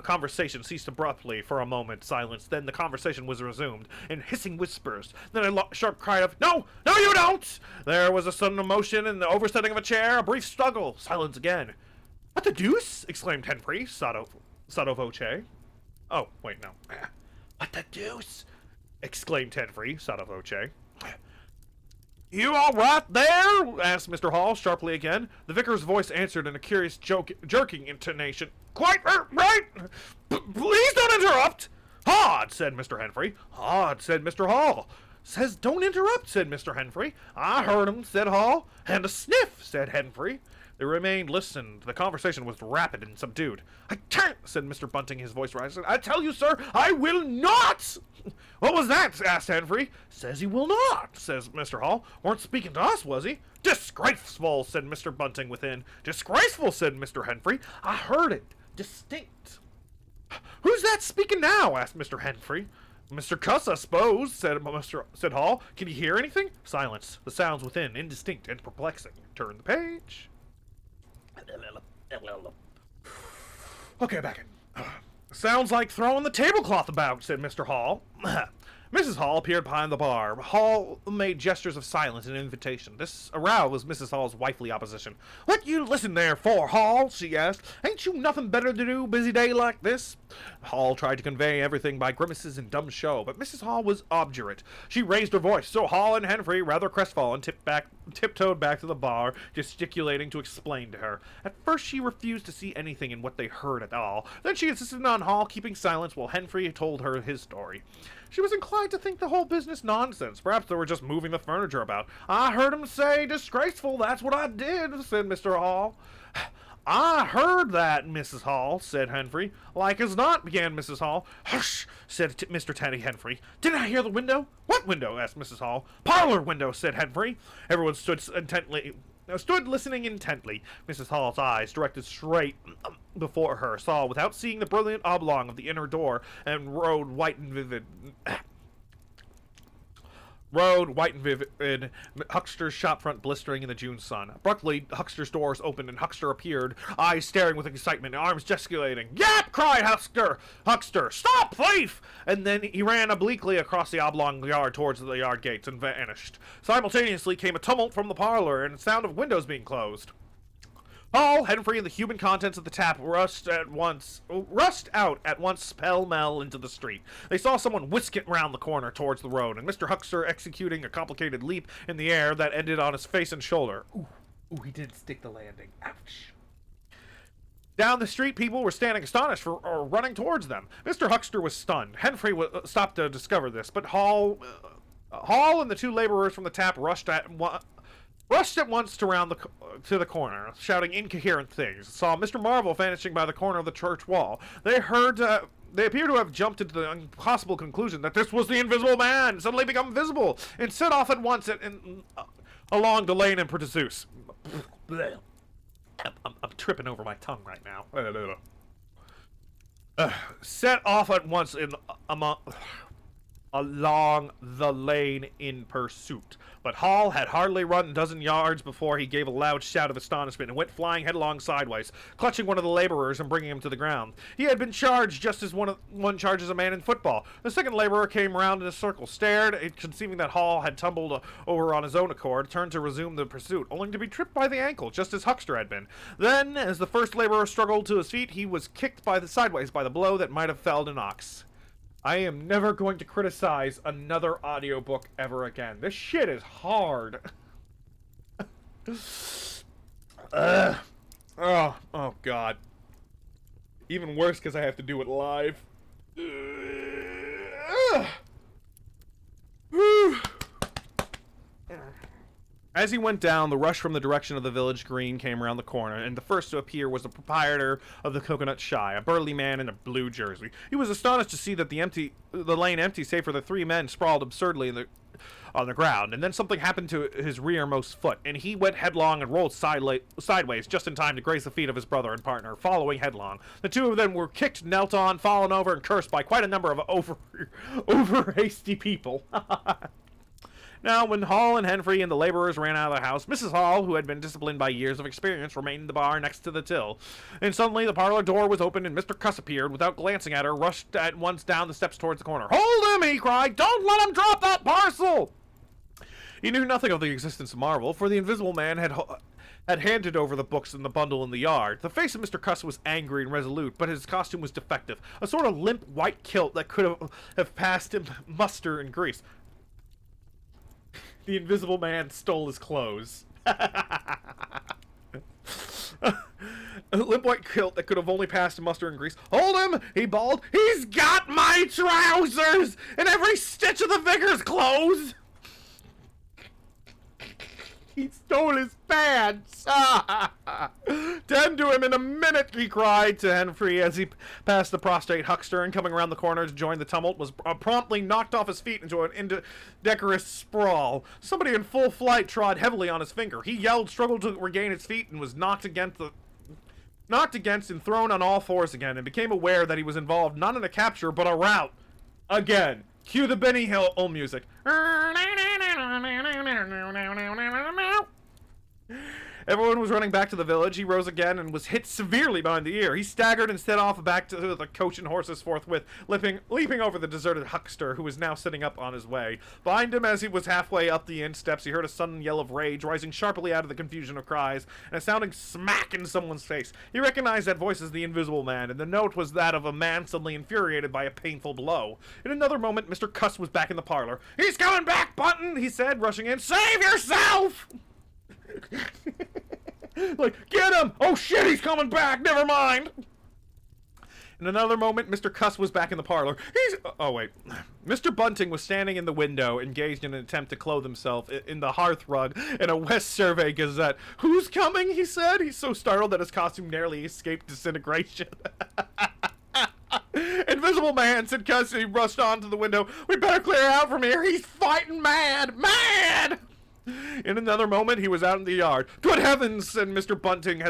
conversation ceased abruptly for a moment. Silence. Then the conversation was resumed, in hissing whispers. Then a sharp cry of, "No! No, you don't!" There was a sudden emotion and the oversetting of a chair, a brief struggle. Silence again. "What the deuce?" exclaimed Henfrey, sotto voce. Oh, wait, no. "What the deuce?" exclaimed Henfrey, sotto voce. "You all right there?" asked Mr. Hall, sharply again. The vicar's voice answered in a curious jerking intonation. "Quite right! Please don't interrupt!" "Hard," said Mr. Henfrey. "Hard," said Mr. Hall. "Says don't interrupt," said Mr. Henfrey. "I heard him," said Hall. "And a sniff," said Henfrey. They remained listened. The conversation was rapid and subdued. "I can't," said Mr. Bunting, his voice rising. "I tell you, sir, I will not!" "What was that?" asked Henfrey. "Says he will not," says Mr. Hall. "Weren't speaking to us, was he?" "Disgraceful," said Mr. Bunting within. "Disgraceful," said Mr. Henfrey. "I heard it. Distinct." "Who's that speaking now?" asked Mr. Henfrey. "Mr. Cuss, I suppose," said Hall. "Can you hear anything?" Silence. The sounds within, indistinct and perplexing. Turn the page. Okay, back in. "Sounds like throwing the tablecloth about," said Mr. Hall. Mrs. Hall appeared behind the bar. Hall made gestures of silence and invitation. This aroused Mrs. Hall's wifely opposition. "What you listen there for, Hall?" she asked. "Ain't you nothing better to do busy day like this?" Hall tried to convey everything by grimaces and dumb show, but Mrs. Hall was obdurate. She raised her voice, so Hall and Henfrey, rather crestfallen, tiptoed back to the bar, gesticulating to explain to her. At first she refused to see anything in what they heard at all. Then she insisted on Hall keeping silence while Henfrey told her his story. She was inclined to think the whole business nonsense. Perhaps they were just moving the furniture about. "I heard him say disgraceful, that's what I did," said Mr. Hall. "I heard that, Mrs. Hall," said Henfrey. "Like as not," began Mrs. Hall. "Hush," said Mr. Teddy Henfrey. "Didn't I hear the window?" "What window?" asked Mrs. Hall. "Parlor window," said Henfrey. Everyone stood listening intently. Mrs. Hall's eyes, directed straight before her, saw without seeing the brilliant oblong of the inner door, and road white and vivid, Huckster's shop front blistering in the June sun. Abruptly, Huckster's doors opened and Huckster appeared, eyes staring with excitement, arms gesticulating. "Yap!" cried Huckster. "Huckster, stop, thief!" And then he ran obliquely across the oblong yard towards the yard gates and vanished. Simultaneously came a tumult from the parlor and the sound of windows being closed. Hall, Henry, and the human contents of the tap rushed out at once pell-mell into the street. They saw someone whisking round the corner towards the road, and Mr. Huckster executing a complicated leap in the air that ended on his face and shoulder. Ooh, he did stick the landing. Ouch. Down the street, people were standing astonished or running towards them. Mr. Huckster was stunned. Henry stopped to discover this, but Hall and the two laborers from the tap rushed at once to the corner, shouting incoherent things. Saw Mr. Marvel vanishing by the corner of the church wall. They appear to have jumped into the impossible conclusion that this was the Invisible Man, suddenly become visible, and set off at once along the lane in pursuit. I'm tripping over my tongue right now. Set off at once along the lane in pursuit. But Hall had hardly run a dozen yards before he gave a loud shout of astonishment and went flying headlong sideways, clutching one of the laborers and bringing him to the ground. He had been charged just as one charges a man in football. The second laborer came round in a circle, stared, conceiving that Hall had tumbled over on his own accord, turned to resume the pursuit, only to be tripped by the ankle, just as Huckster had been. Then, as the first laborer struggled to his feet, he was kicked sideways by the blow that might have felled an ox. I am never going to criticize another audiobook ever again. This shit is hard. Oh God. Even worse because I have to do it live. As he went down, the rush from the direction of the village green came around the corner, and the first to appear was the proprietor of the Coconut Shy, a burly man in a blue jersey. He was astonished to see that the lane empty, save for the three men sprawled absurdly on the ground, and then something happened to his rearmost foot, and he went headlong and rolled sideways just in time to graze the feet of his brother and partner, following headlong. The two of them were kicked, knelt on, fallen over, and cursed by quite a number of over hasty people. Now, when Hall and Henry and the laborers ran out of the house, Mrs. Hall, who had been disciplined by years of experience, remained in the bar next to the till. And suddenly the parlor door was opened and Mr. Cuss appeared. Without glancing at her, rushed at once down the steps towards the corner. "Hold him!" he cried. "Don't let him drop that parcel!" He knew nothing of the existence of Marvel, for the Invisible Man had handed over the books and the bundle in the yard. The face of Mr. Cuss was angry and resolute, but his costume was defective. A sort of limp white kilt that could have passed him muster and grease. The Invisible Man stole his clothes. A limp white kilt that could have only passed mustard and grease. "Hold him!" he bawled. "He's got my trousers and every stitch of the vicar's clothes!" He stole his pants! "Tend to him in a minute!" he cried to Henry as he passed the prostrate Huckster, and coming around the corner to join the tumult was promptly knocked off his feet into an indecorous sprawl. Somebody in full flight trod heavily on his finger. He yelled, struggled to regain his feet, and was knocked against and thrown on all fours again, and became aware that he was involved not in a capture but a rout. Again. Cue the Benny Hill music. Everyone was running back to the village. He rose again and was hit severely behind the ear. He staggered and set off back to the coach and horses forthwith, leaping over the deserted Huckster, who was now sitting up on his way. Behind him, as he was halfway up the inn steps, he heard a sudden yell of rage, rising sharply out of the confusion of cries, and a sounding smack in someone's face. He recognized that voice as the Invisible Man, and the note was that of a man suddenly infuriated by a painful blow. In another moment, Mr. Cuss was back in the parlor. "He's coming back, Button!" he said, rushing in. "Save yourself!" Like, "Get him! Oh shit, he's coming back! Never mind!" In another moment, Mr. Cuss was back in the parlor. Oh, wait. Mr. Bunting was standing in the window, engaged in an attempt to clothe himself in the hearth rug in a West Survey Gazette. "Who's coming?" he said. He's so startled that his costume nearly escaped disintegration. "Invisible Man," said Cuss, and he rushed on to the window. "We better clear out from here. He's fighting mad! Mad!" In another moment, he was out in the yard. "Good heavens!" said Mr. Bunting,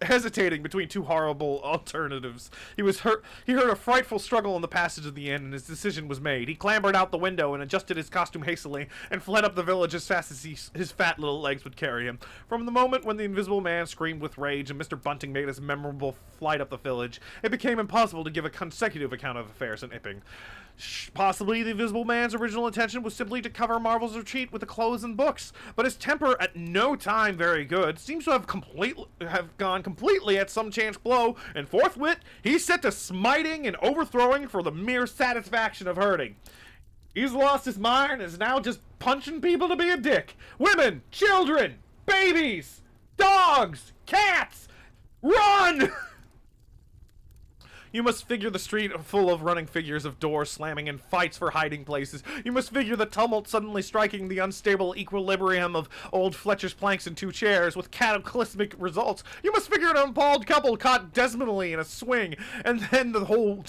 hesitating between two horrible alternatives. He heard a frightful struggle in the passage of the inn, and his decision was made. He clambered out the window and adjusted his costume hastily, and fled up the village as fast as his fat little legs would carry him. From the moment when the Invisible Man screamed with rage and Mr. Bunting made his memorable flight up the village, it became impossible to give a consecutive account of affairs in Iping. Possibly the Invisible Man's original intention was simply to cover Marvel's retreat with the clothes and books, but his temper, at no time very good, seems to have gone completely at some chance blow, and forthwith he's set to smiting and overthrowing for the mere satisfaction of hurting. He's lost his mind and is now just punching people to be a dick. Women, children, babies, dogs, cats, run! You must figure the street full of running figures of doors slamming and fights for hiding places. You must figure the tumult suddenly striking the unstable equilibrium of old Fletcher's planks and two chairs with cataclysmic results. You must figure an appalled couple caught desperately in a swing, and then the whole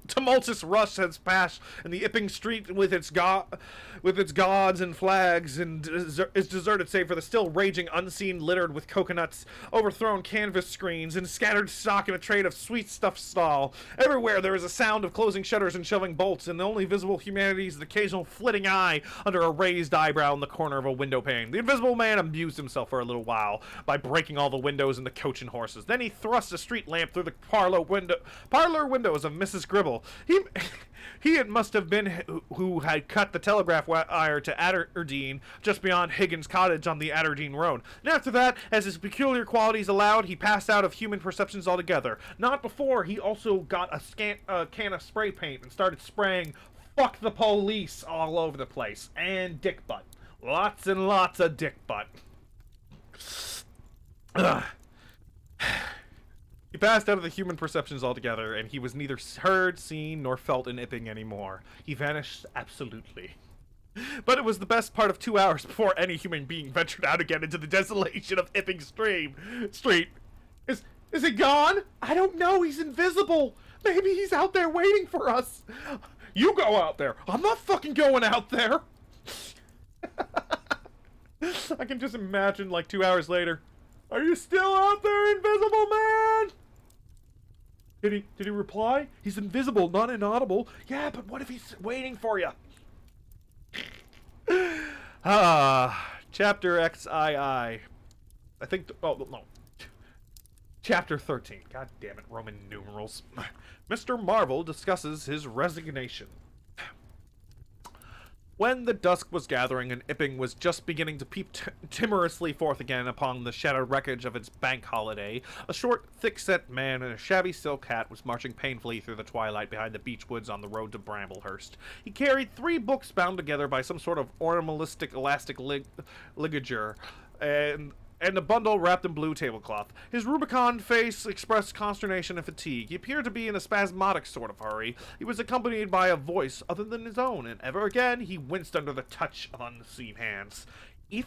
tumultuous rush has passed, and the Epping Street with its gods and flags and is deserted save for the still raging unseen littered with coconuts, overthrown canvas screens, and scattered stock in a trade of sweet stuff stall. Everywhere there is a sound of closing shutters and shoving bolts, and the only visible humanity is the occasional flitting eye under a raised eyebrow in the corner of a window pane. The Invisible Man amused himself for a little while by breaking all the windows in the coach and horses. Then he thrust a street lamp through the parlor windows of Mrs. Gribble. He it must have been who had cut the telegraph wire to Aberdeen, just beyond Higgins' cottage on the Aberdeen Road. And after that, as his peculiar qualities allowed, he passed out of human perceptions altogether. Not before he also got a can of spray paint and started spraying "fuck the police" all over the place. And dick butt. Lots and lots of dick butt. Ugh. He passed out of the human perceptions altogether, and he was neither heard, seen, nor felt in Epping anymore. He vanished absolutely. But it was the best part of 2 hours before any human being ventured out again into the desolation of Epping Street. Is he gone? I don't know. He's invisible. Maybe he's out there waiting for us. You go out there. I'm not fucking going out there. I can just imagine, like, 2 hours later. Are you still out there, Invisible Man? Did he reply? He's invisible, not inaudible. Yeah, but what if he's waiting for you? Chapter XII. I think, oh, no. Chapter 13. God damn it, Roman numerals. Mr. Marvel discusses his resignation. When the dusk was gathering and Epping was just beginning to peep timorously forth again upon the shattered wreckage of its bank holiday, a short, thick-set man in a shabby silk hat was marching painfully through the twilight behind the beech woods on the road to Bramblehurst. He carried 3 books bound together by some sort of ornamental elastic ligature, and a bundle wrapped in blue tablecloth. His rubicund face expressed consternation and fatigue. He appeared to be in a spasmodic sort of hurry. He was accompanied by a voice other than his own, and ever again he winced under the touch of unseen hands. "If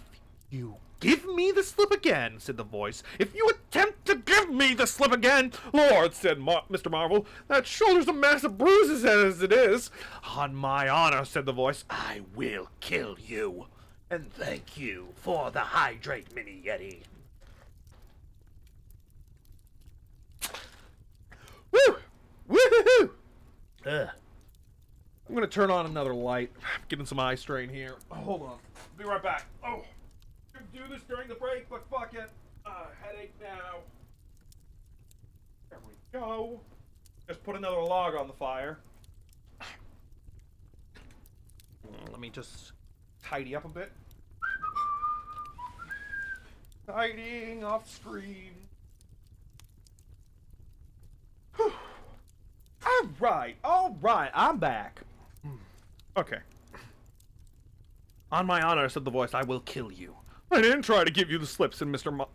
you give me the slip again," said the voice. "If you attempt to give me the slip again," "Lord," said Mr. Marvel, "that shoulder's a mass of bruises as it is." "On my honor," said the voice, "I will kill you. And thank you for the Hydrate Mini Yeti." Woo! Woo-hoo-hoo! I'm gonna turn on another light. I'm getting some eye strain here. Hold on. Be right back. Oh, I could do this during the break, but fuck it. Headache now. There we go. Just put another log on the fire. Let me just tidy up a bit. Tidying off screen. Alright, I'm back. Okay. "On my honor," said the voice, "I will kill you." "I didn't try to give you the slip," said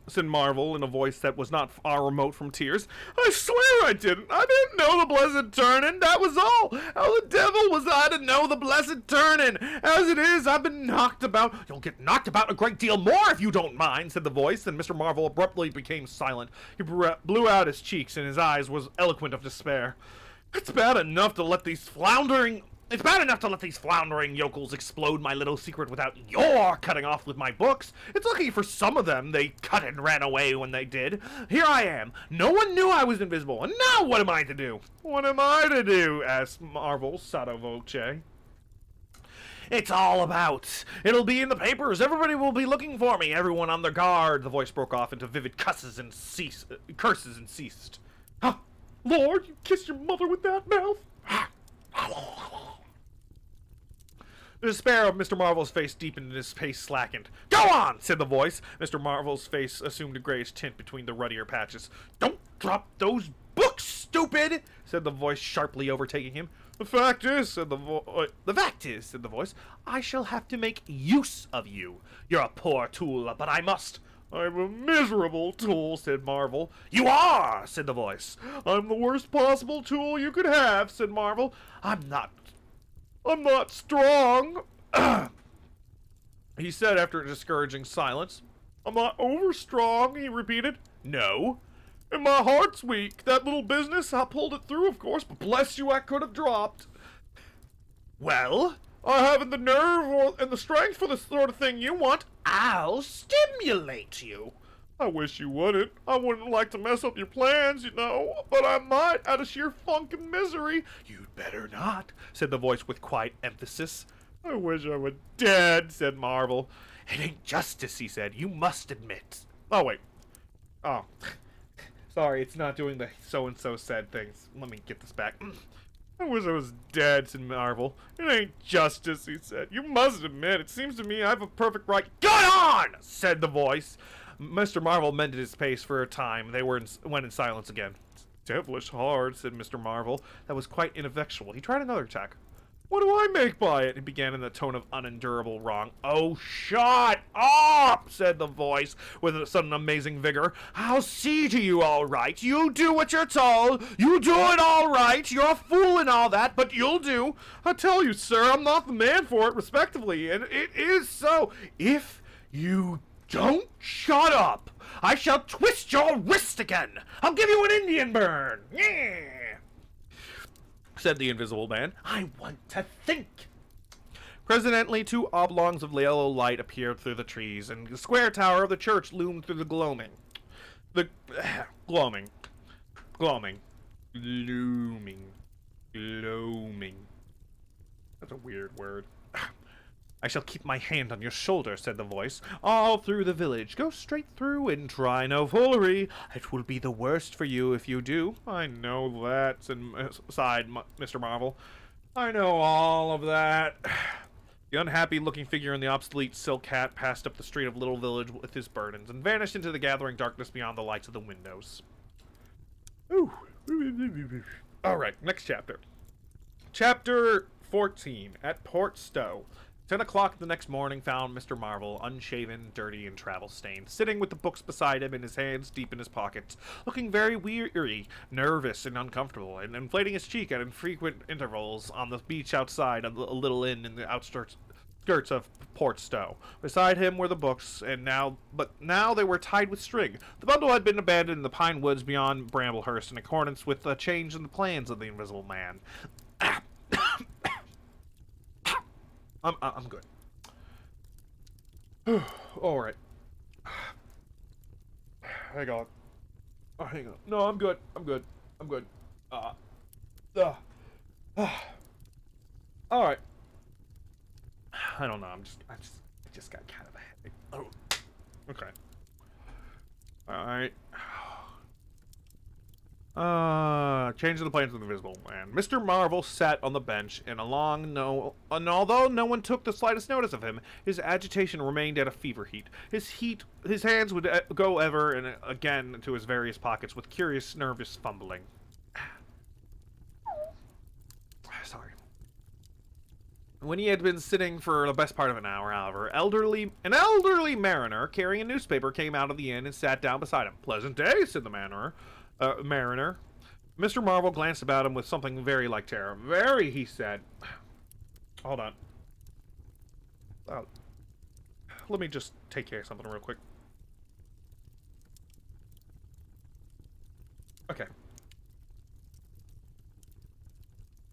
said Marvel in a voice that was not far remote from tears. "I swear I didn't. I didn't know the blessed turning, that was all. How the devil was I to know the blessed turning? As it is, I've been knocked about." "You'll get knocked about a great deal more if you don't mind," said the voice, and Mr. Marvel abruptly became silent. He blew out his cheeks, and his eyes was eloquent of despair. It's bad enough to let these floundering yokels explode my little secret without your cutting off with my books. It's lucky for some of them they cut and ran away when they did. Here I am. No one knew I was invisible, and now what am I to do?" "What am I to do?" asked Marvel sotto voce. "It's all about. It'll be in the papers. Everybody will be looking for me. Everyone on their guard." The voice broke off into vivid curses and ceased. "Huh? Lord, you kissed your mother with that mouth?" The despair of Mr. Marvel's face deepened and his pace slackened. "Go on!" said the voice. Mr. Marvel's face assumed a grayish tint between the ruddier patches. "Don't drop those books, stupid!" said the voice, sharply overtaking him. The fact is," said the voice, "I shall have to make use of you. You're a poor tool, but I must." "I'm a miserable tool," said Marvel. "You are," said the voice. "I'm the worst possible tool you could have," said Marvel. I'm not strong," he said after a discouraging silence. "I'm not overstrong," he repeated. "No." "And my heart's weak. That little business, I pulled it through, of course, but bless you, I could have dropped." "Well?" "I haven't the nerve and the strength for the sort of thing you want." "I'll stimulate you." "I wish you wouldn't. I wouldn't like to mess up your plans, you know, but I might out of sheer funk and misery." "You'd better not," said the voice with quiet emphasis. "I wish I were dead," said Marvel. "It ain't justice," he said. "You must admit." "Oh, wait. Oh. Sorry, it's not doing the so-and-so said things. Let me get this back. "I wish I was dead," said Marvel. "It ain't justice," he said. "You must admit, it seems to me I have a perfect right—" "Go on!" said the voice. Mr. Marvel mended his pace for a time. They went in silence again. "It's devilish hard," said Mr. Marvel. That was quite ineffectual. He tried another attack. "What do I make by it?" He began in the tone of unendurable wrong. "Oh, shut up!" said the voice with a sudden amazing vigor. "I'll see to you all right. You do what you're told. You do it all right. You're a fool and all that, but you'll do. I tell you, sir, I'm not the man for it, respectively, and it is so. If you don't shut up, I shall twist your wrist again. I'll give you an Indian burn. Yeah," said the Invisible Man. "I want to think." Presently, two oblongs of yellow light appeared through the trees, and the square tower of the church loomed through the gloaming. Gloaming. That's a weird word. "I shall keep my hand on your shoulder," said the voice, "all through the village. Go straight through and try no foolery. It will be the worst for you if you do." "I know that," sighed Mr. Marvel. "I know all of that." The unhappy-looking figure in the obsolete silk hat passed up the street of Little Village with his burdens and vanished into the gathering darkness beyond the lights of the windows. Ooh. All right, next chapter. Chapter 14, at Port Stowe. 10 o'clock the next morning found Mr. Marvel, unshaven, dirty, and travel-stained, sitting with the books beside him and his hands deep in his pockets, looking very weary, nervous, and uncomfortable, and inflating his cheek at infrequent intervals on the beach outside of a little inn in the skirts of Port Stowe. Beside him were the books, but now they were tied with string. The bundle had been abandoned in the pine woods beyond Bramblehurst in accordance with a change in the plans of the Invisible Man. I'm good. All right. Hang on. Hang on. No, I'm good. All right. I don't know. I just got kind of a headache. Oh. Okay. All right. Change of the plans of the Invisible Man. Mr. Marvel sat on the bench, and although no one took the slightest notice of him, his agitation remained at a fever heat. His hands would go ever and again to his various pockets with curious, nervous fumbling. Sorry. When he had been sitting for the best part of an hour, however, an elderly mariner carrying a newspaper came out of the inn and sat down beside him. "Pleasant day," said the mariner. Mr. Marvel glanced about him with something very like terror. "Very," he said. Hold on. Let me just take care of something real quick. Okay.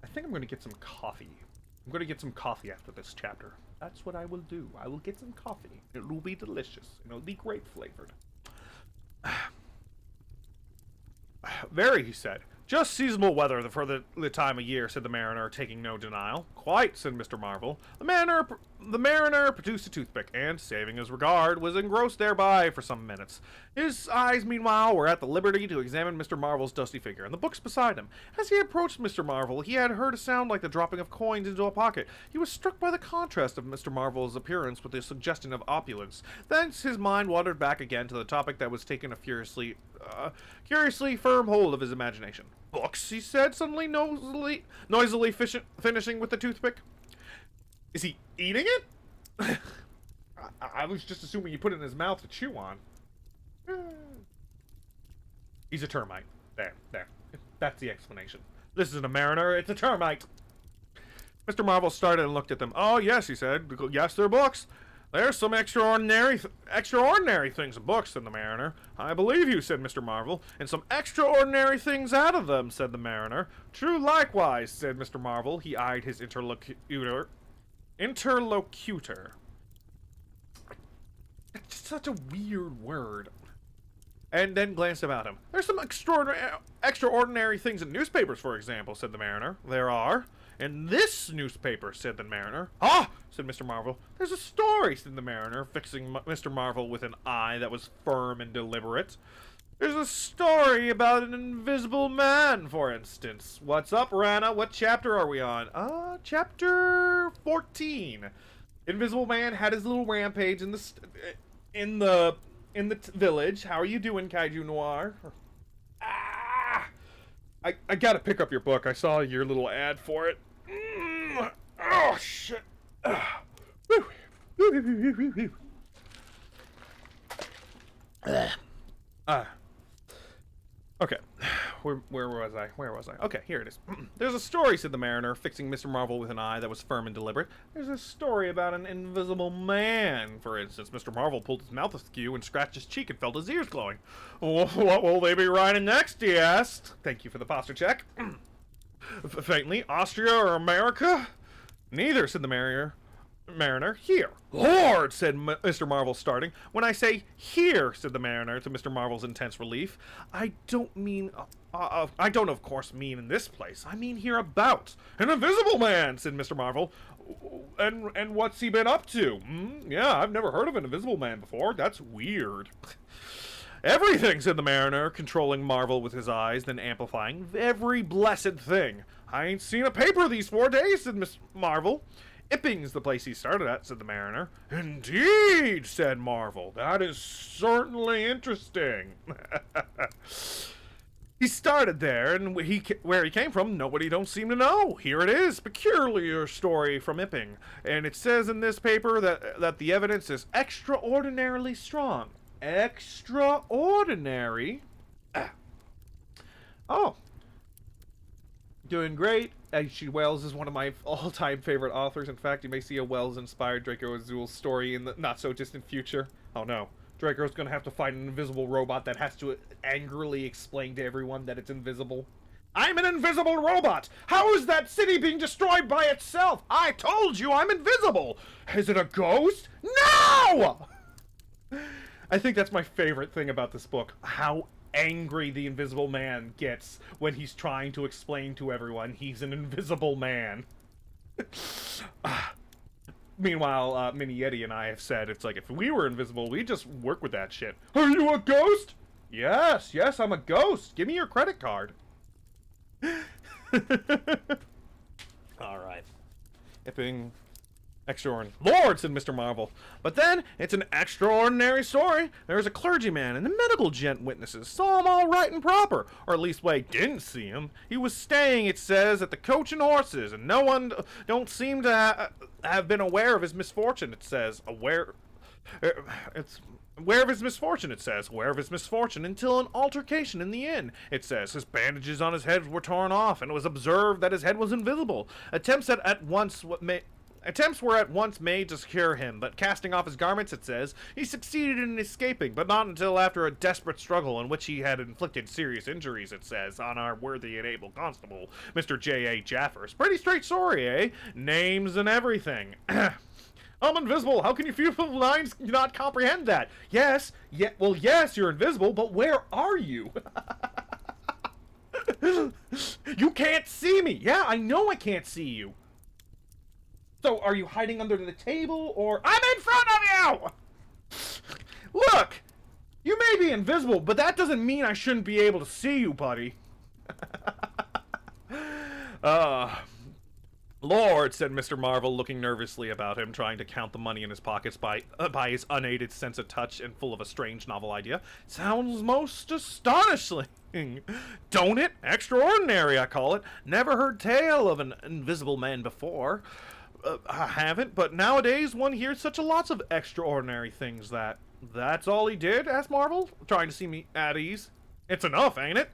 I think I'm going to get some coffee. I'm going to get some coffee after this chapter. That's what I will do. I will get some coffee. It will be delicious. It'll be grape flavored. "Very," he said. Just seasonable weather for the time of year, said the mariner, taking no denial. Quite, said Mr. Marvel. The mariner produced a toothpick, and, saving his regard, was engrossed thereby for some minutes. His eyes, meanwhile, were at the liberty to examine Mr. Marvel's dusty figure, and the books beside him. As he approached Mr. Marvel, he had heard a sound like the dropping of coins into a pocket. He was struck by the contrast of Mr. Marvel's appearance with the suggestion of opulence. Thence his mind wandered back again to the topic that was taking a curiously firm hold of his imagination. Books, he said, suddenly noisily finishing with the toothpick. Is he eating it? I was just assuming you put it in his mouth to chew on. He's a termite. There. That's the explanation. This isn't a mariner, it's a termite. Mr. Marvel started and looked at them. Oh, yes, he said. Yes, they're books. There's some extraordinary things in books, said the mariner. I believe you, said Mr. Marvel. And some extraordinary things out of them, said the mariner. True likewise, said Mr. Marvel. He eyed his interlocutor. It's such a weird word. And then glanced about him. There's some extraordinary things in newspapers, for example, said the mariner. There are. In this newspaper, said the mariner. Ah, said Mr. Marvel. There's a story, said the mariner, fixing Mr. Marvel with an eye that was firm and deliberate. There's a story about an invisible man, for instance. What's up, Rana? What chapter are we on? Chapter 14. Invisible man had his little rampage in the village. How are you doing, Kaiju Noir? I gotta pick up your book. I saw your little ad for it. Oh, shit. Okay. Where was I? Okay, here it is. There's a story, said the mariner, fixing Mr. Marvel with an eye that was firm and deliberate. There's a story about an invisible man, for instance. Mr. Marvel pulled his mouth askew and scratched his cheek and felt his ears glowing. What will they be writing next, he asked. Thank you for the posture check. Faintly, Austria or America? Neither, said the mariner. Here. Lord, said Mr. Marvel, starting. When I say here, said the mariner, to Mr. Marvel's intense relief, I don't, of course, mean in this place. I mean hereabouts. An invisible man, said Mr. Marvel. And what's he been up to? Yeah, I've never heard of an invisible man before. That's weird. Everything, said the mariner, controlling Marvel with his eyes, then amplifying. Every blessed thing. I ain't seen a paper these 4 days, said Miss Marvel. Ipping's the place he started at, said the mariner. Indeed, said Marvel. That is certainly interesting. He started there, and where he came from, nobody don't seem to know. Here it is, peculiar story from Ipping. And it says in this paper that the evidence is extraordinarily strong. Extraordinary? Oh. Doing great. H.G. Wells is one of my all-time favorite authors. In fact, you may see a Wells-inspired Draco Azul story in the not-so-distant future. Oh no. Draco's gonna have to fight an invisible robot that has to angrily explain to everyone that it's invisible. I'm an invisible robot! How is that city being destroyed by itself? I told you I'm invisible! Is it a ghost? No! I think that's my favorite thing about this book. How angry the invisible man gets when he's trying to explain to everyone he's an invisible man. Meanwhile, Mini Yeti and I have said, it's like, if we were invisible, we'd just work with that shit. Are you a ghost? Yes, I'm a ghost. Give me your credit card. Alright. Ipping. Extraordinary. Lord, said Mr. Marvel. But then, it's an extraordinary story. There was a clergyman and the medical gent witnesses saw him all right and proper. Or at least, didn't see him. He was staying, it says, at the Coach and Horses, and no one don't seem to have been aware of his misfortune, it says. Aware of his misfortune, it says. Aware of his misfortune until an altercation in the inn, it says. His bandages on his head were torn off, and it was observed that his head was invisible. Attempts were at once made to secure him, but casting off his garments, it says, he succeeded in escaping, but not until after a desperate struggle in which he had inflicted serious injuries, it says, on our worthy and able constable, Mr. J.A. Jaffers. Pretty straight story, eh? Names and everything. I'm invisible. How can you fearful minds not comprehend that? Yes, yes, you're invisible, but where are you? You can't see me! Yeah, I know I can't see you! So, are you hiding under the table, or... I'm in front of you! Look! You may be invisible, but that doesn't mean I shouldn't be able to see you, buddy. Lord, said Mr. Marvel, looking nervously about him, trying to count the money in his pockets by his unaided sense of touch and full of a strange novel idea. Sounds most astonishing. Don't it? Extraordinary, I call it. Never heard tale of an invisible man before. I haven't, but nowadays one hears such a lots of extraordinary things that... That's all he did? Asked Marvel, trying to see me at ease. It's enough, ain't it?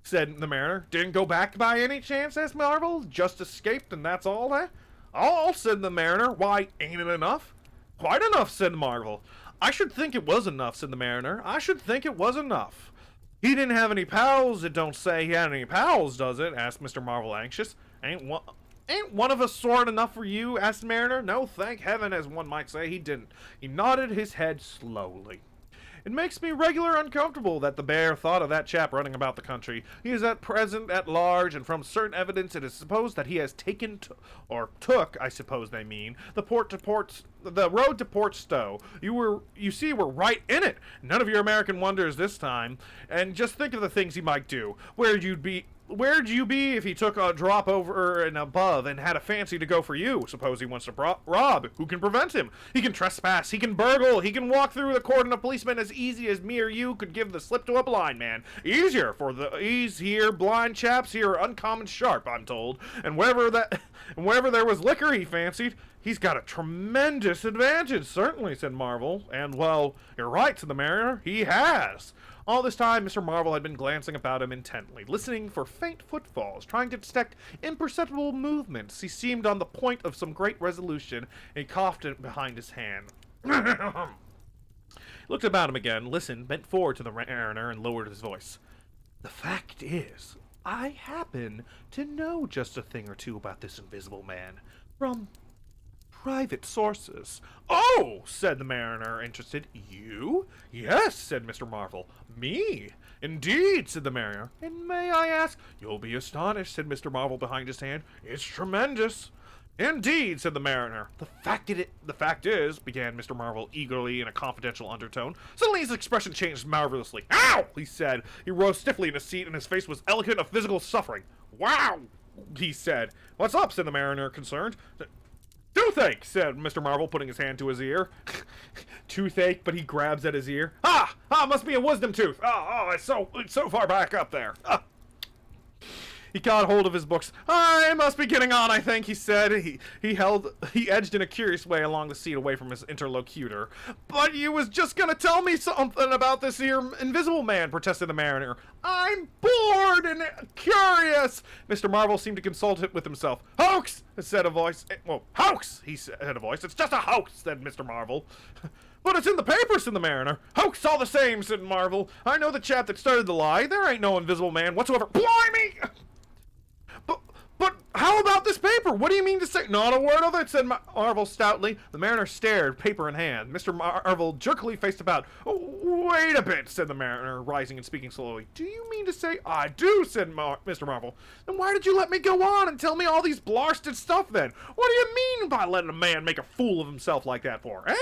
Said the mariner. Didn't go back by any chance? Asked Marvel. Just escaped and that's all, eh? All, said the mariner. Why, ain't it enough? Quite enough, said Marvel. I should think it was enough, said the mariner. I should think it was enough. He didn't have any pals. It don't say he had any pals, does it? Asked Mr. Marvel, anxious. Ain't one of us sword enough for you? Asked the mariner. No, thank heaven, as one might say, he didn't. He nodded his head slowly. It makes me regular uncomfortable that the bear thought of that chap running about the country. He is at present at large, and from certain evidence it is supposed that he has taken took, I suppose they mean, the road to Port Stowe. You see, we're right in it. None of your American wonders this time. And just think of the things he might do. Where'd you be if he took a drop over and above and had a fancy to go for you? Suppose he wants to rob. Who can prevent him? He can trespass. He can burgle. He can walk through the cordon of policemen as easy as me or you could give the slip to a blind man. Easier, for these here blind chaps here are uncommon sharp, I'm told. And wherever there was liquor, he fancied, he's got a tremendous advantage, certainly, said Marvel. And, well, you're right, said the mariner. He has. All this time, Mr. Marvel had been glancing about him intently, listening for faint footfalls, trying to detect imperceptible movements. He seemed on the point of some great resolution, and he coughed behind his hand. He looked about him again, listened, bent forward to the mariner, and lowered his voice. The fact is, I happen to know just a thing or two about this invisible man, from private sources. Oh, said the mariner, interested. You? Yes, said Mr. Marvel. Me? Indeed, said the mariner. And may I ask? You'll be astonished, said Mr. Marvel behind his hand. It's tremendous. Indeed, said the mariner. The fact is, began Mr. Marvel eagerly in a confidential undertone. Suddenly his expression changed marvelously. Ow! He said. He rose stiffly in his seat, and his face was eloquent of physical suffering. Wow! He said. What's up? Said the mariner, concerned. Toothache, said Mr. Marvel, putting his hand to his ear. Toothache, but he grabs at his ear. Must be a wisdom tooth. It's so far back up there. He caught hold of his books. I must be getting on, I think, he said. He edged in a curious way along the seat away from his interlocutor. But you was just gonna tell me something about this here invisible man, protested the mariner. I'm bored and curious. Mr. Marvel seemed to consult it with himself. Hoax, said a voice. Hoax, he said a voice. It's just a hoax, said Mr. Marvel. But it's in the paper, said the mariner. Hoax all the same, said Marvel. I know the chap that started the lie. There ain't no invisible man whatsoever. Blimey! But how about this paper? What do you mean to say? Not a word of it, said Marvel stoutly. The mariner stared, paper in hand. Mr. Marvel jerkily faced about. Wait a bit, said the mariner, rising and speaking slowly. Do you mean to say? I do, said Mr. Marvel. Then why did you let me go on and tell me all these blarsted stuff then? What do you mean by letting a man make a fool of himself like that for, eh?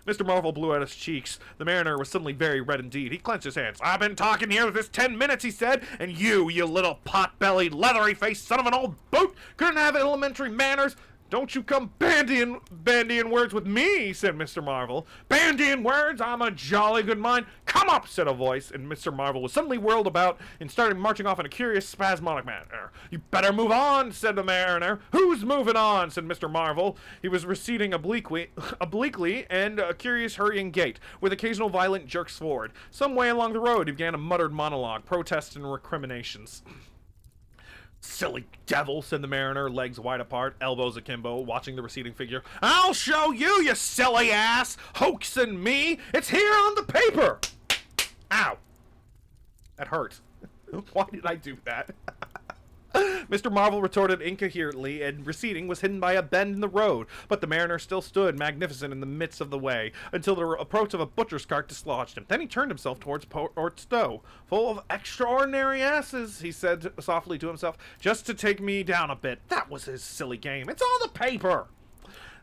Mr. Marvel blew out his cheeks. The mariner was suddenly very red indeed. He clenched his hands. I've been talking here this 10 minutes, he said, and you little pot-bellied, leathery-faced son of an old boot, couldn't have elementary manners. Don't you come bandying words with me, said Mr. Marvel. Bandying words? I'm a jolly good mind. Come up, said a voice, and Mr. Marvel was suddenly whirled about and started marching off in a curious, spasmodic manner. You better move on, said the mariner. Who's moving on, said Mr. Marvel. He was receding obliquely and a curious hurrying gait, with occasional violent jerks forward. Some way along the road he began a muttered monologue, protests and recriminations. Silly devil, said the mariner, legs wide apart, elbows akimbo, watching the receding figure. I'll show you, you silly ass! Hoaxing me! It's here on the paper! Ow. That hurt. Why did I do that? Mr. Marvel retorted incoherently, and receding was hidden by a bend in the road, but the mariner still stood magnificent in the midst of the way, until the approach of a butcher's cart dislodged him. Then he turned himself towards Port Stowe. "Full of extraordinary asses," he said softly to himself, "just to take me down a bit. That was his silly game. It's all the paper."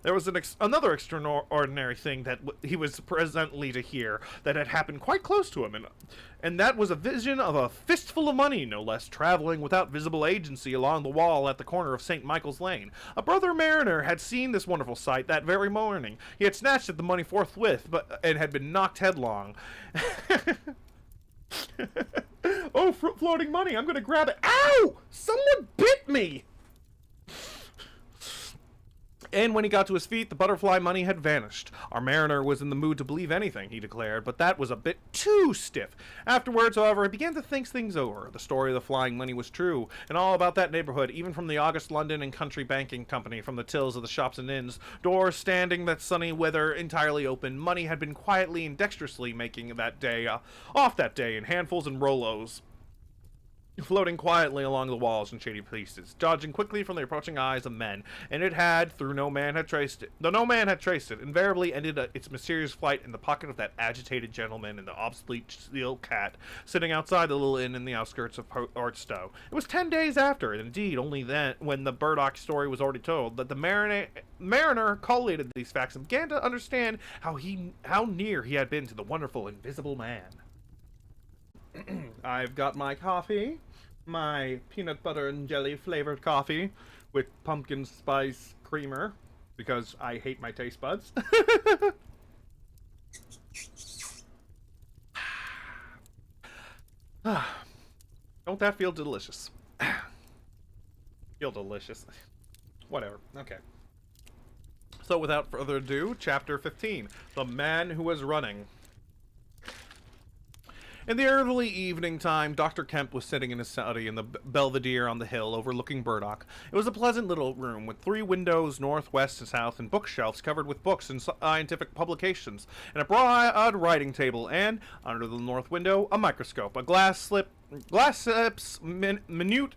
There was another extraordinary thing that he was presently to hear that had happened quite close to him, and that was a vision of a fistful of money, no less, traveling without visible agency along the wall at the corner of St. Michael's Lane. A brother mariner had seen this wonderful sight that very morning. He had snatched at the money forthwith, and had been knocked headlong. Oh, floating money! I'm gonna grab it. Ow! Someone bit me! And when he got to his feet, the butterfly money had vanished. Our mariner was in the mood to believe anything, he declared, but that was a bit too stiff. Afterwards, however, he began to think things over. The story of the flying money was true, and all about that neighborhood, even from the august London and Country Banking Company, from the tills of the shops and inns, doors standing that sunny weather entirely open, money had been quietly and dexterously making that day, off that day, in handfuls and rolos, floating quietly along the walls in shady places, dodging quickly from the approaching eyes of men, and it had, though no man had traced it, invariably ended its mysterious flight in the pocket of that agitated gentleman in the obsolete steel cat, sitting outside the little inn in the outskirts of Port Stowe. It was 10 days after, and indeed only then, when the Burdock story was already told, that the mariner collated these facts and began to understand how near he had been to the wonderful Invisible Man. I've got my coffee, my peanut butter and jelly flavored coffee with pumpkin spice creamer, because I hate my taste buds. Don't that feel delicious? Feel delicious. Whatever. Okay. So without further ado, chapter 15. The Man Who Was Running. In the early evening time, Dr. Kemp was sitting in his study in the Belvedere on the hill overlooking Burdock. It was a pleasant little room with 3 windows, north, west, and south, and bookshelves covered with books and scientific publications, and a broad writing table, and, under the north window, a microscope, a glass slips, minute...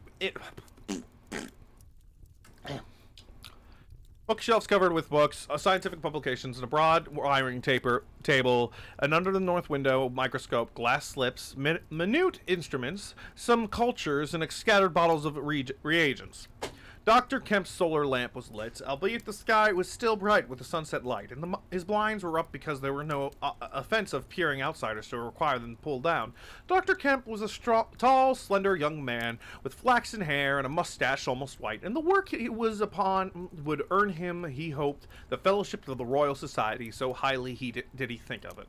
Bookshelves covered with books, scientific publications, and a broad wiring table, and under the north window, microscope, glass slips, minute instruments, some cultures, and scattered bottles of reagents. Dr. Kemp's solar lamp was lit, albeit the sky was still bright with the sunset light, and his blinds were up because there were no offensive peering outsiders to require them pulled down. Dr. Kemp was a tall, slender young man with flaxen hair and a mustache almost white, and the work he was upon would earn him, he hoped, the fellowship of the Royal Society, so highly did he think of it.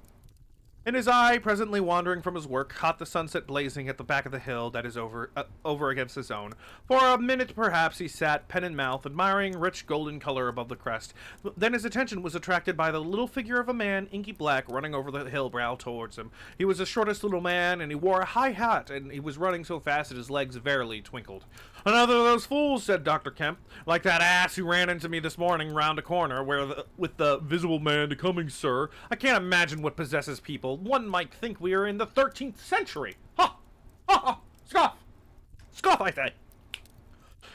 And his eye, presently wandering from his work, caught the sunset blazing at the back of the hill that is over against his own. For a minute, perhaps, he sat, pen in mouth, admiring rich golden color above the crest. Then his attention was attracted by the little figure of a man, inky black, running over the hill brow towards him. He was the shortest little man, and he wore a high hat, and he was running so fast that his legs verily twinkled. "Another of those fools," said Dr. Kemp, "like that ass who ran into me this morning round a corner, with the Visible Man coming, sir. I can't imagine what possesses people. One might think we are in the 13th century. Ha! Ha! Ha! Scoff! Scoff, I say!"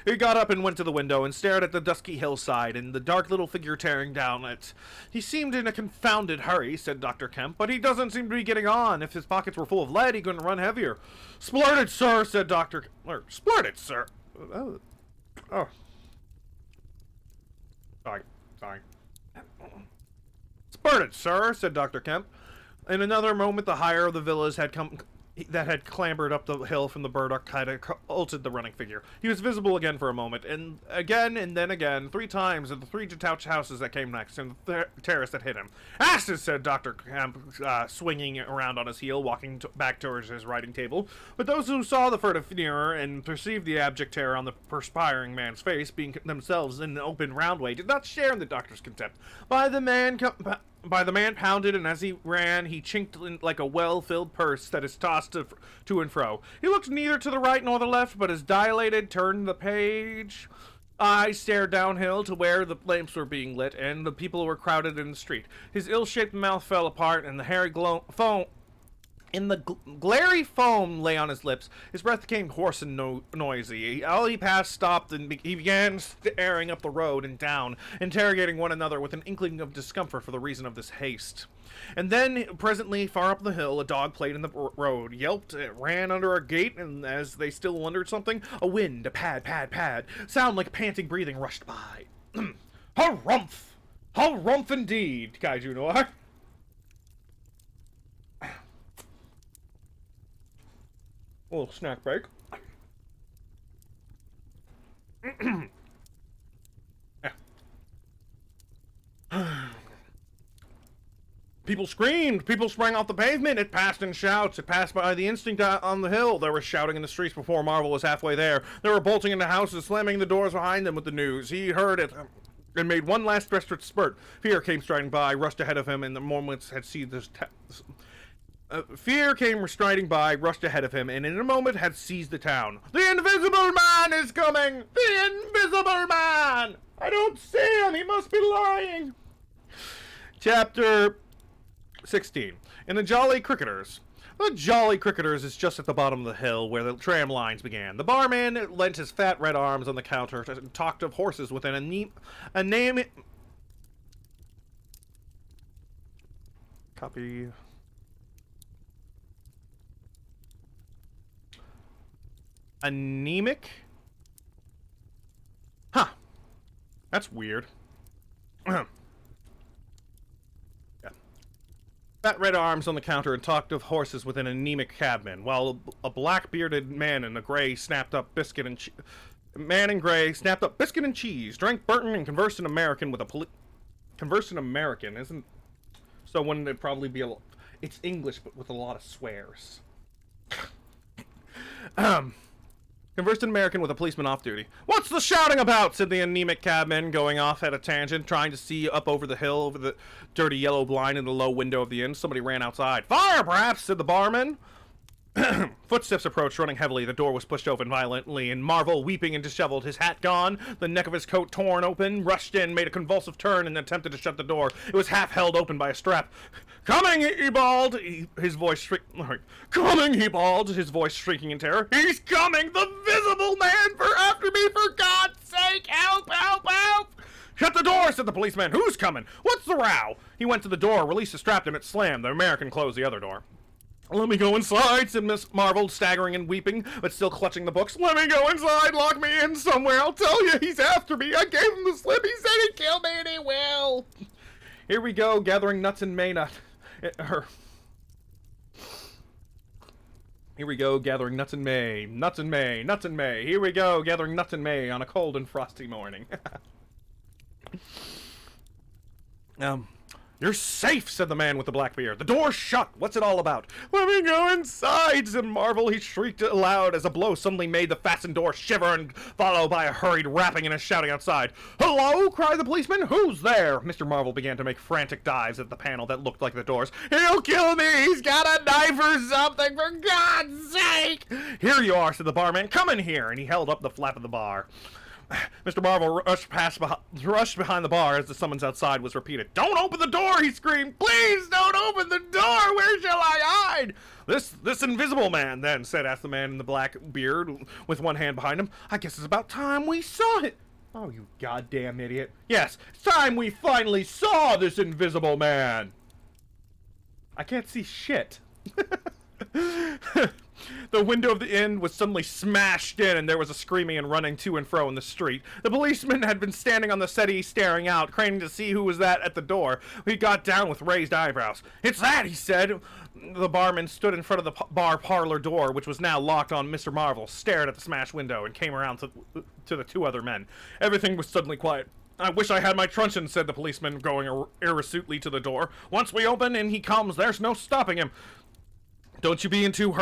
He got up and went to the window and stared at the dusky hillside and the dark little figure tearing down it. "He seemed in a confounded hurry," said Dr. Kemp, "but he doesn't seem to be getting on. If his pockets were full of lead, he couldn't run heavier." "Splendid, sir," said Dr. Splendid, sir. Oh. Sorry. "Splendid, sir," said Dr. Kemp. In another moment, the higher of the villas had clambered up the hill from the Burdock had halted the running figure. He was visible again for a moment, and again, and then again, 3 times at the 3 detached houses that came next, and the terrace that hit him. "Asses!" said Dr. Kemp, swinging around on his heel, walking back towards his writing table. But those who saw the furtive nearer and perceived the abject terror on the perspiring man's face, being themselves in an open roundway, did not share in the doctor's contempt. By the man pounded, and as he ran, he chinked like a well-filled purse that is tossed to and fro. He looked neither to the right nor the left, but as dilated, turned the page. Eyes stared downhill to where the lamps were being lit, and the people were crowded in the street. His ill-shaped mouth fell apart, and the hairy In the glary foam lay on his lips. His breath became hoarse and noisy. All he passed stopped, and he began staring up the road and down, interrogating one another with an inkling of discomfort for the reason of this haste. And then, presently, far up the hill, a dog played in the road, yelped, ran under a gate, and as they still wondered something, a wind, a pad, pad, pad, sound like panting breathing rushed by. Harumph! Harumph indeed, Kaiju Noir. A little snack break. People screamed. People sprang off the pavement. It passed in shouts. It passed by the instinct on the hill. There was shouting in the streets before Marvel was halfway there. They were bolting into houses, slamming the doors behind them with the news. He heard it and made one last desperate spurt. Fear came striding by, rushed ahead of him, and the moments had seized this. Fear came striding by, rushed ahead of him, and in a moment had seized the town. The Invisible Man is coming! The Invisible Man! I don't see him! He must be lying! Chapter 16. In the Jolly Cricketers. The Jolly Cricketers is just at the bottom of the hill where the tram lines began. The barman leant his fat red arms on the counter and talked of horses with a name... Copy... Anemic? Huh. That's weird. Yeah. Fat red arms on the counter and talked of horses with an anemic cabman, while a black-bearded man in a gray snapped up biscuit and man in gray snapped up biscuit and cheese, drank Burton, and conversed in American with a conversed in American, isn't... So wouldn't it probably be a... It's English, but with a lot of swears. Conversed in American with a policeman off duty. "What's the shouting about?" said the anemic cabman, going off at a tangent, trying to see up over the hill, over the dirty yellow blind in the low window of the inn. Somebody ran outside. "Fire, perhaps," said the barman. Footsteps approached, running heavily. The door was pushed open violently, and Marvel, weeping and disheveled, his hat gone, the neck of his coat torn open, rushed in, made a convulsive turn, and attempted to shut the door. It was half held open by a strap. "Coming!" he bawled, his voice shrieking. "Coming!" he bawled, his voice shrieking in terror. "He's coming! The Visible Man for after me! For God's sake! Help! Help! Help!" "Shut the door!" said the policeman. "Who's coming? What's the row?" He went to the door, released the strap, and it slammed. The American closed the other door. "Let me go inside," said Miss Marvel, staggering and weeping, but still clutching the books. "Let me go inside, lock me in somewhere. I'll tell you, he's after me. I gave him the slip. He said he'd kill me, and he will." Here we go, gathering nuts in May. Here we go, gathering nuts in May. Nuts in May. Nuts in May. Here we go, gathering nuts in May on a cold and frosty morning. "You're safe," said the man with the black beard. "The door's shut. What's it all about?" "Let me go inside," said Marvel. He shrieked aloud as a blow suddenly made the fastened door shiver, and followed by a hurried rapping and a shouting outside. "Hello!" cried the policeman. "Who's there?" Mr. Marvel began to make frantic dives at the panel that looked like the doors. "He'll kill me! He's got a knife or something, for God's sake!" "Here you are," said the barman. "Come in here," and he held up the flap of the bar. Mr. Marvel rushed behind the bar as the summons outside was repeated. "Don't open the door!" he screamed. "Please don't open the door! Where shall I hide?" This Invisible Man, then," asked the man in the black beard with one hand behind him. "I guess it's about time we saw it." "Oh, you goddamn idiot. Yes, it's time we finally saw this Invisible Man." I can't see shit. The window of the inn was suddenly smashed in, and there was a screaming and running to and fro in the street. The policeman had been standing on the settee staring out, craning to see who was that at the door. He got down with raised eyebrows. "It's that," he said. The barman stood in front of the bar parlor door, which was now locked on Mr. Marvel, stared at the smashed window, and came around to the two other men. Everything was suddenly quiet. "I wish I had my truncheon," said the policeman, going irresolutely to the door. "Once we open and he comes, there's no stopping him." "Don't you be in too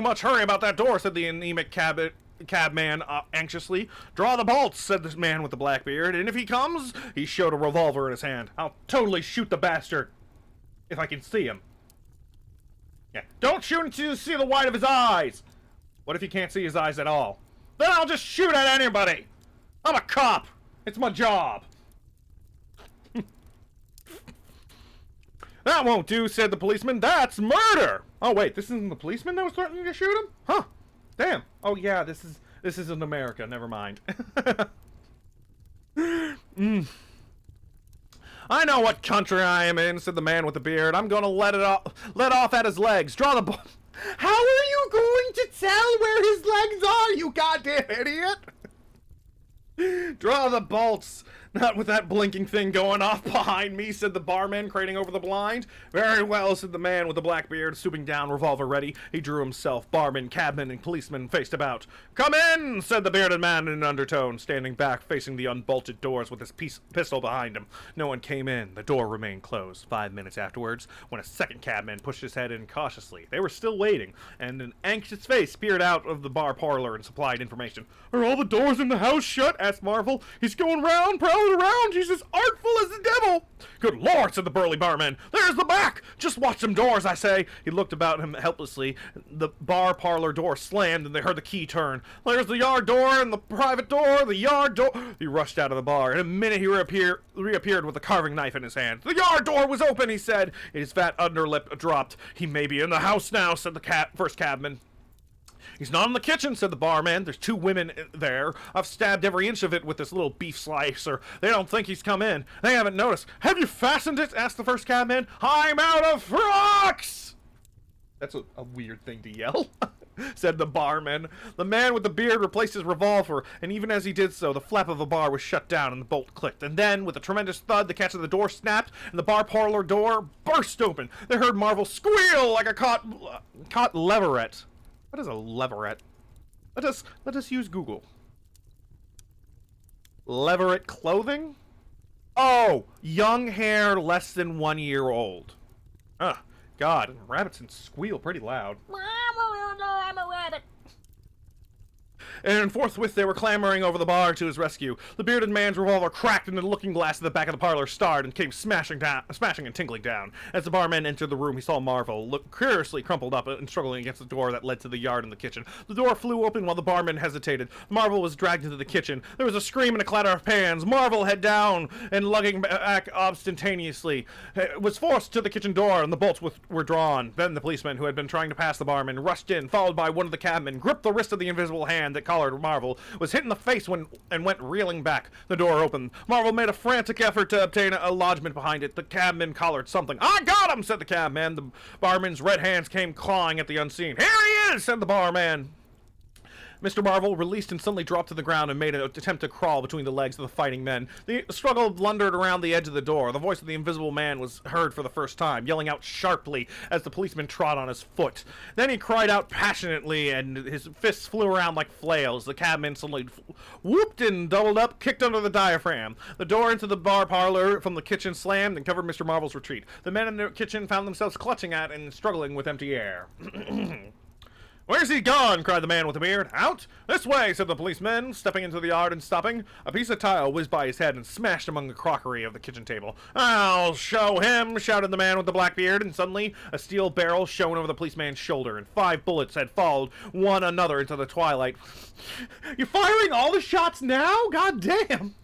much hurry about that door," said the anemic cabman anxiously. "Draw the bolts," said the man with the black beard, "and if he comes," he showed a revolver in his hand, "I'll totally shoot the bastard if I can see him." "Yeah, don't shoot until you see the white of his eyes." "What if you can't see his eyes at all?" "Then I'll just shoot at anybody. I'm a cop. It's my job." That won't do, said the policeman. That's murder! Oh, wait, this isn't the policeman that was threatening to shoot him? Huh. Damn. Oh, yeah, this isn't America. Never mind. I know what country I am in, said the man with the beard. I'm gonna let off at his legs. Draw the How are you going to tell where his legs are, you goddamn idiot? Draw the bolts. Not with that blinking thing going off behind me, said the barman, craning over the blind. Very well, said the man with the black beard, stooping down, revolver ready. He drew himself. Barman, cabman, and policeman faced about. Come in, said the bearded man in an undertone, standing back, facing the unbolted doors with his pistol behind him. No one came in. The door remained closed. 5 minutes afterwards, when a second cabman pushed his head in cautiously. They were still waiting, and an anxious face peered out of the bar parlor and supplied information. Are all the doors in the house shut? Asked Marvel. He's going round, prowling around. He's as artful as the devil. Good Lord, said the burly barman. There's the back. Just watch them doors, I say. He looked about him helplessly. The bar parlor door slammed, and they heard the key turn. There's the yard door and the private door, the yard door. He rushed out of the bar. In a minute, he reappeared with a carving knife in his hand. The yard door was open, he said. His fat underlip dropped. He may be in the house now, said the first cabman. He's not in the kitchen, said the barman. There's 2 women there. I've stabbed every inch of it with this little beef slicer. They don't think he's come in. They haven't noticed. Have you fastened it? Asked the first cabman. I'm out of frocks! That's a weird thing to yell, said the barman. The man with the beard replaced his revolver, and even as he did so, the flap of a bar was shut down and the bolt clicked. And then, with a tremendous thud, the catch of the door snapped, and the bar parlor door burst open. They heard Marvel squeal like a caught leveret. What is a leveret? Let us use Google. Leveret clothing? Oh, young hair less than 1 year old. God, rabbits can squeal pretty loud. I'm a rabbit. And forthwith they were clambering over the bar to his rescue. The bearded man's revolver cracked into the looking glass at the back of the parlor starred and came smashing and tinkling down. As the barman entered the room, he saw Marvel, look curiously crumpled up and struggling against the door that led to the yard and the kitchen. The door flew open while the barman hesitated. Marvel was dragged into the kitchen. There was a scream and a clatter of pans. Marvel, head down and lugging back ostentatiously, was forced to the kitchen door, and the bolts were drawn. Then the policeman, who had been trying to pass the barman, rushed in, followed by one of the cabmen, gripped the wrist of the invisible hand that collared Marvel, was hit in the face and went reeling back. The door opened. Marvel made a frantic effort to obtain a lodgment behind it. The cabman collared something. I got him, said the cabman. The barman's red hands came clawing at the unseen. Here he is, said the barman. Mr. Marvel released and suddenly dropped to the ground and made an attempt to crawl between the legs of the fighting men. The struggle blundered around the edge of the door. The voice of the invisible man was heard for the first time, yelling out sharply as the policeman trod on his foot. Then he cried out passionately, and his fists flew around like flails. The cabman suddenly whooped and doubled up, kicked under the diaphragm. The door into the bar parlor from the kitchen slammed and covered Mr. Marvel's retreat. The men in the kitchen found themselves clutching at and struggling with empty air. Where's he gone? Cried the man with the beard. Out? This way, said the policeman, stepping into the yard and stopping. A piece of tile whizzed by his head and smashed among the crockery of the kitchen table. I'll show him, shouted the man with the black beard, and suddenly a steel barrel shone over the policeman's shoulder, and 5 bullets had followed one another into the twilight. You're firing all the shots now? God damn!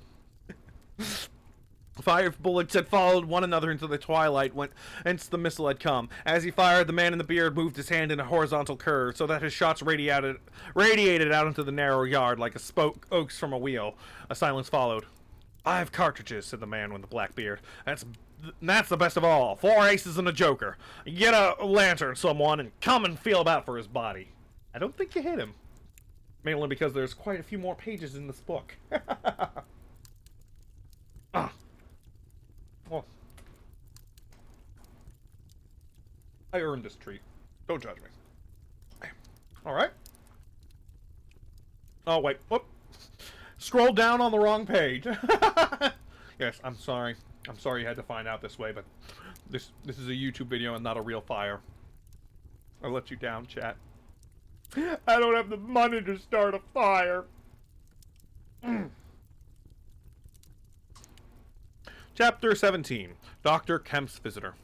5 bullets had followed one another into the twilight whence the missile had come. As he fired, the man in the beard moved his hand in a horizontal curve so that his shots radiated out into the narrow yard like a spokes from a wheel. A silence followed. 5 cartridges, said the man with the black beard. That's the best of all. 4 aces and a joker. Get a lantern, someone, and come and feel about for his body. I don't think you hit him. Mainly because there's quite a few more pages in this book. Well, I earned this treat. Don't judge me. Alright. Oh, wait. Whoop. Scroll down on the wrong page. Yes, I'm sorry. I'm sorry you had to find out this way, but this is a YouTube video and not a real fire. I let you down, chat. I don't have the money to start a fire. Chapter 17. Dr. Kemp's Visitor.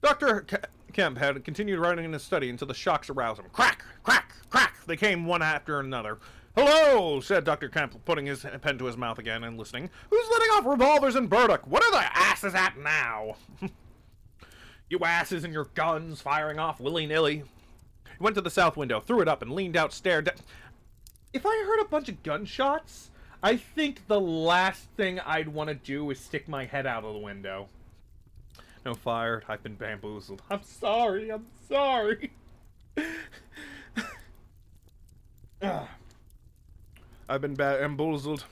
Dr. Kemp had continued writing in his study until the shocks aroused him. Crack! Crack! Crack! They came one after another. Hello, said Dr. Kemp, putting his pen to his mouth again and listening. Who's letting off revolvers in Burdock? What are the asses at now? You asses and your guns firing off willy-nilly. He went to the south window, threw it up, and leaned out, stared down. If I heard a bunch of gunshots, I think the last thing I'd want to do is stick my head out of the window. No, fired. I've been bamboozled. I'm sorry. I've been bamboozled.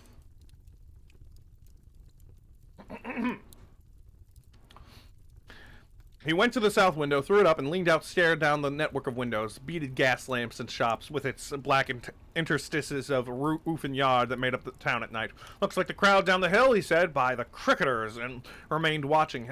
He went to the south window, threw it up, and leaned out, stared down the network of windows, beaded gas lamps and shops with its black interstices of roof and yard that made up the town at night. Looks like the crowd down the hill, he said, by the cricketers, and remained watching.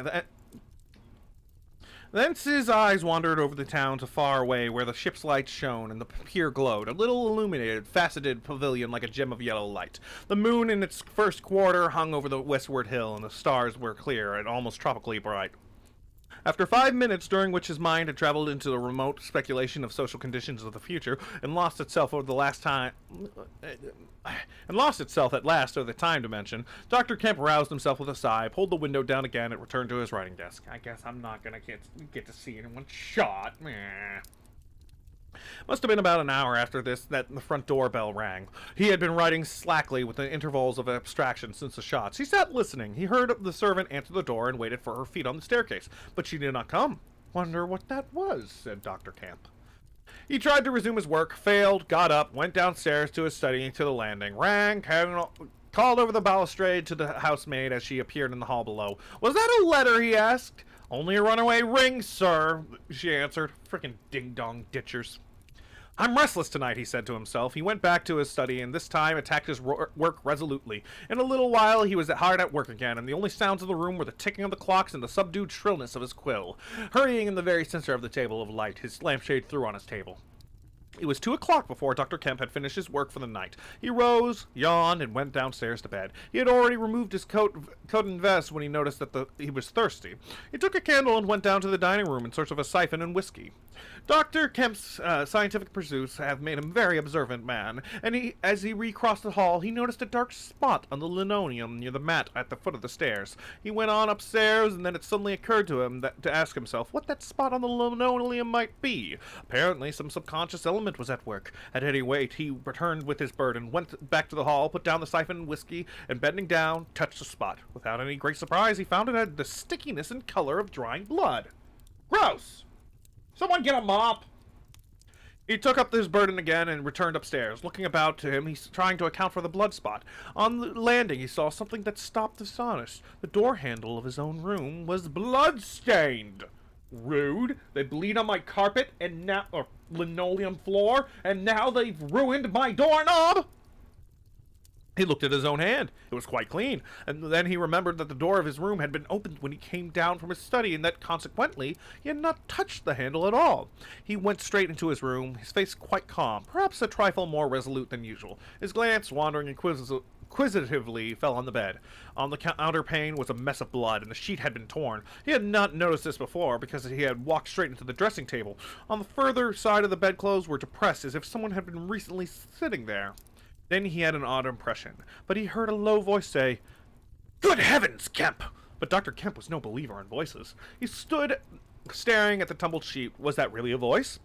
Thence his eyes wandered over the town to far away, where the ship's lights shone and the pier glowed, a little illuminated, faceted pavilion like a gem of yellow light. The moon in its first quarter hung over the westward hill, and the stars were clear and almost tropically bright. After 5 minutes, during which his mind had traveled into the remote speculation of social conditions of the future, and lost itself at last over the time dimension, Dr. Kemp roused himself with a sigh, pulled the window down again, and returned to his writing desk. I guess I'm not gonna get to see anyone shot. Meh. Must have been about an hour after this that the front door bell rang. He had been writing slackly with the intervals of abstraction since the shots. He sat listening. He heard the servant answer the door and waited for her feet on the staircase, but she did not come. Wonder what that was, said Dr. Kemp. He tried to resume his work, failed, got up, went downstairs to his study to the landing, rang, called over the balustrade to the housemaid as she appeared in the hall below. Was that a letter, he asked. Only a runaway ring, sir, she answered. Frickin' ding-dong ditchers. I'm restless tonight, he said to himself. He went back to his study and this time attacked his work resolutely. In a little while he was hard at work again, and the only sounds of the room were the ticking of the clocks and the subdued shrillness of his quill. Hurrying in the very center of the table of light, his lampshade threw on his table. It was 2 o'clock before Dr. Kemp had finished his work for the night. He rose, yawned, and went downstairs to bed. He had already removed his coat and vest when he noticed that he was thirsty. He took a candle and went down to the dining room in search of a siphon and whiskey. Dr. Kemp's scientific pursuits have made him a very observant man, and as he recrossed the hall, he noticed a dark spot on the linoleum near the mat at the foot of the stairs. He went on upstairs, and then it suddenly occurred to him to ask himself what that spot on the linoleum might be. Apparently, some subconscious element was at work. At any rate, he returned with his burden, went back to the hall, put down the siphon and whiskey, and bending down, touched the spot. Without any great surprise, he found it had the stickiness and color of drying blood. Gross! Someone get a mop! He took up his burden again and returned upstairs. Looking about to him, he's trying to account for the blood spot. On the landing, he saw something that stopped astonished. The door handle of his own room was blood-stained. Rude. They bleed on my carpet and now, or linoleum floor, and now they've ruined my doorknob! He looked at his own hand. It was quite clean, and then he remembered that the door of his room had been opened when he came down from his study, and that, consequently, he had not touched the handle at all. He went straight into his room, his face quite calm, perhaps a trifle more resolute than usual. His glance, wandering inquisitively, fell on the bed. On the counterpane was a mess of blood, and the sheet had been torn. He had not noticed this before, because he had walked straight into the dressing table. On the further side of the bedclothes were depressed, as if someone had been recently sitting there. Then he had an odd impression, but he heard a low voice say, "Good heavens, Kemp!" But Dr. Kemp was no believer in voices. He stood staring at the tumbled sheet. Was that really a voice?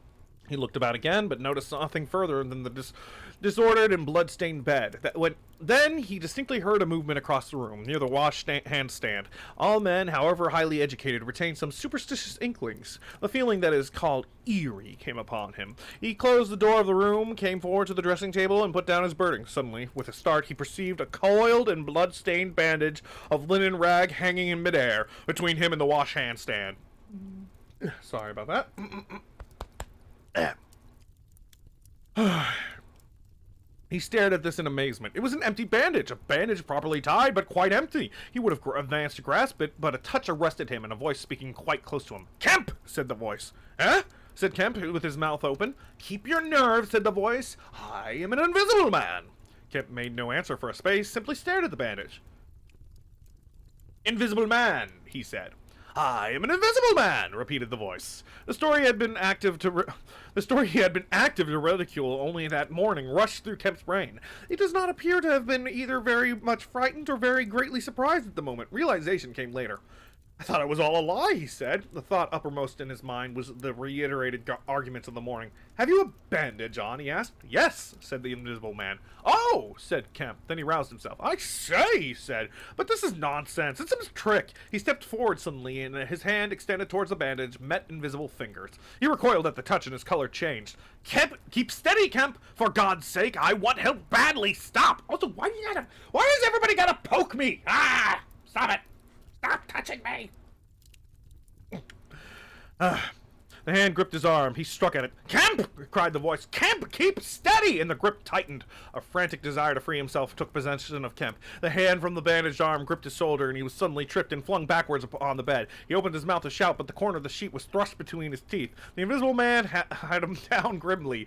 He looked about again, but noticed nothing further than the disordered and blood-stained bed. Then he distinctly heard a movement across the room, near the wash-hand stand. All men, however highly educated, retain some superstitious inklings. The feeling that is called eerie came upon him. He closed the door of the room, came forward to the dressing table, and put down his burden. Suddenly, with a start, he perceived a coiled and blood-stained bandage of linen rag hanging in midair between him and the wash-hand stand. Sorry about that. He stared at this in amazement. It was an empty bandage, a bandage properly tied, but quite empty. He would have advanced to grasp it, but a touch arrested him, and a voice speaking quite close to him. "Kemp!" said the voice. "Eh?" said Kemp, with his mouth open. "Keep your nerve," said the voice. "I am an invisible man." Kemp made no answer for a space, simply stared at the bandage. "Invisible man," he said. "I am an invisible man," repeated the voice. The story he had been active to ridicule only that morning rushed through Kemp's brain. He does not appear to have been either very much frightened or very greatly surprised at the moment. Realization came later. I thought it was all a lie, he said. The thought uppermost in his mind was the reiterated arguments of the morning. Have you a bandage on, he asked. Yes, said the Invisible Man. Oh, said Kemp. Then he roused himself. I say, he said, but this is nonsense. It's some trick. He stepped forward suddenly, and his hand extended towards the bandage met invisible fingers. He recoiled at the touch, and his color changed. Kemp, keep steady, Kemp! For God's sake, I want help badly. Stop! Also, why does everybody gotta poke me? Ah! Stop it! Stop touching me! The hand gripped his arm. He struck at it. Kemp! Cried the voice. Kemp, keep steady! And the grip tightened. A frantic desire to free himself took possession of Kemp. The hand from the bandaged arm gripped his shoulder, and he was suddenly tripped and flung backwards on the bed. He opened his mouth to shout, but the corner of the sheet was thrust between his teeth. The Invisible Man had him down grimly,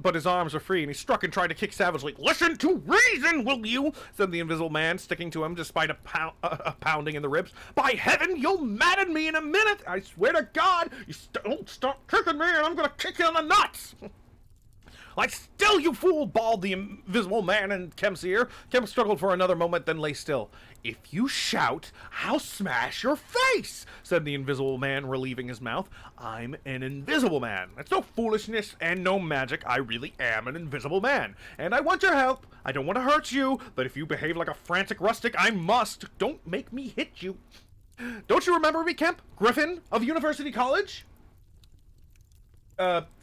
but his arms were free, and he struck and tried to kick savagely. Listen to reason, will you? Said the Invisible Man, sticking to him despite a pounding in the ribs. By heaven, you'll madden me in a minute! I swear to God, you don't stop kicking me, and I'm gonna kick you in the nuts! Lie still, you fool! Bawled the Invisible Man in Kemp's ear. Kemp struggled for another moment, then lay still. If you shout, I'll smash your face, said the Invisible Man, relieving his mouth. I'm an Invisible Man. It's no foolishness and no magic. I really am an Invisible Man. And I want your help. I don't want to hurt you, but if you behave like a frantic rustic, I must. Don't make me hit you. Don't you remember me, Kemp? Griffin of University College?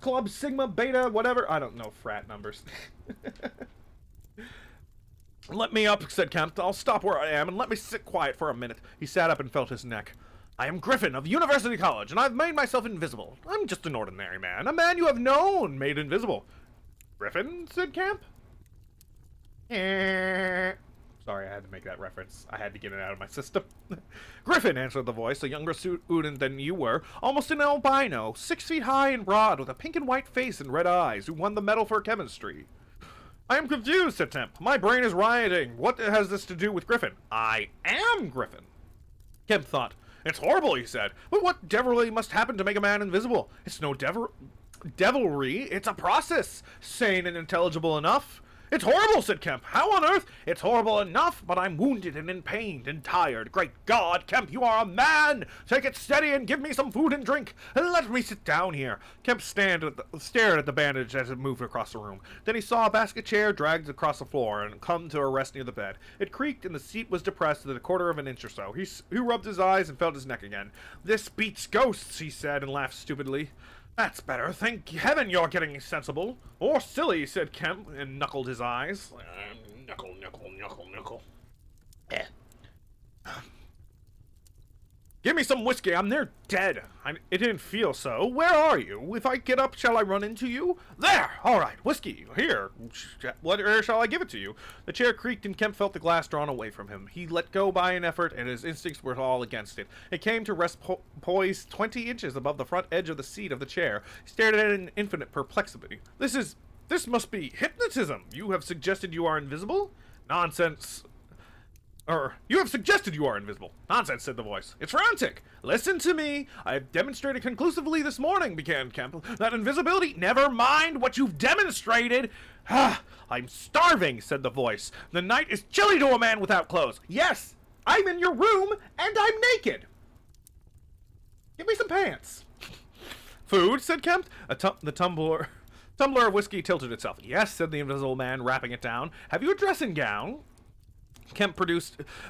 Club Sigma Beta, whatever. I don't know frat numbers. Let me up, said Kemp. I'll stop where I am and let me sit quiet for a minute. He sat up and felt his neck. I am Griffin of University College, and I've made myself invisible. I'm just an ordinary man, a man you have known, made invisible. Griffin, said Kemp. Sorry, I had to make that reference. I had to get it out of my system. Griffin, answered the voice, a younger student than you were, almost an albino, 6 feet high and broad, with a pink and white face and red eyes, who won the medal for chemistry. I am confused, said Kemp. My brain is rioting. What has this to do with Griffin? I am Griffin. Kemp thought. It's horrible, he said. But what devilry must happen to make a man invisible? It's no devilry. It's a process. Sane and intelligible enough. It's horrible, said Kemp. How on earth? It's horrible enough, but I'm wounded and in pain and tired. Great God, Kemp, you are a man! Take it steady and give me some food and drink, and let me sit down here. Kemp stared at the bandage as it moved across the room. Then he saw a basket chair dragged across the floor and come to a rest near the bed. It creaked, and the seat was depressed at a quarter of an inch or so. He rubbed his eyes and felt his neck again. This beats ghosts, he said, and laughed stupidly. That's better. Thank heaven you're getting sensible. Or silly, said Kemp, and knuckled his eyes. Knuckle. Give me some whiskey. I'm near dead. It didn't feel so. Where are you? If I get up, shall I run into you? There! All right. Whiskey. Here. Where shall I give it to you? The chair creaked, and Kemp felt the glass drawn away from him. He let go by an effort, and his instincts were all against it. It came to rest poised 20 inches above the front edge of the seat of the chair. He stared at it in infinite perplexity. This must be hypnotism. You have suggested you are invisible? Nonsense. You have suggested you are invisible. Nonsense, said the voice. It's frantic. Listen to me. I have demonstrated conclusively this morning, began Kemp, that invisibility... Never mind what you've demonstrated. I'm starving, said the voice. The night is chilly to a man without clothes. Yes, I'm in your room, and I'm naked. Give me some pants. Food, said Kemp. The tumbler of whiskey tilted itself. Yes, said the Invisible Man, wrapping it down. Have you a dressing gown? Kemp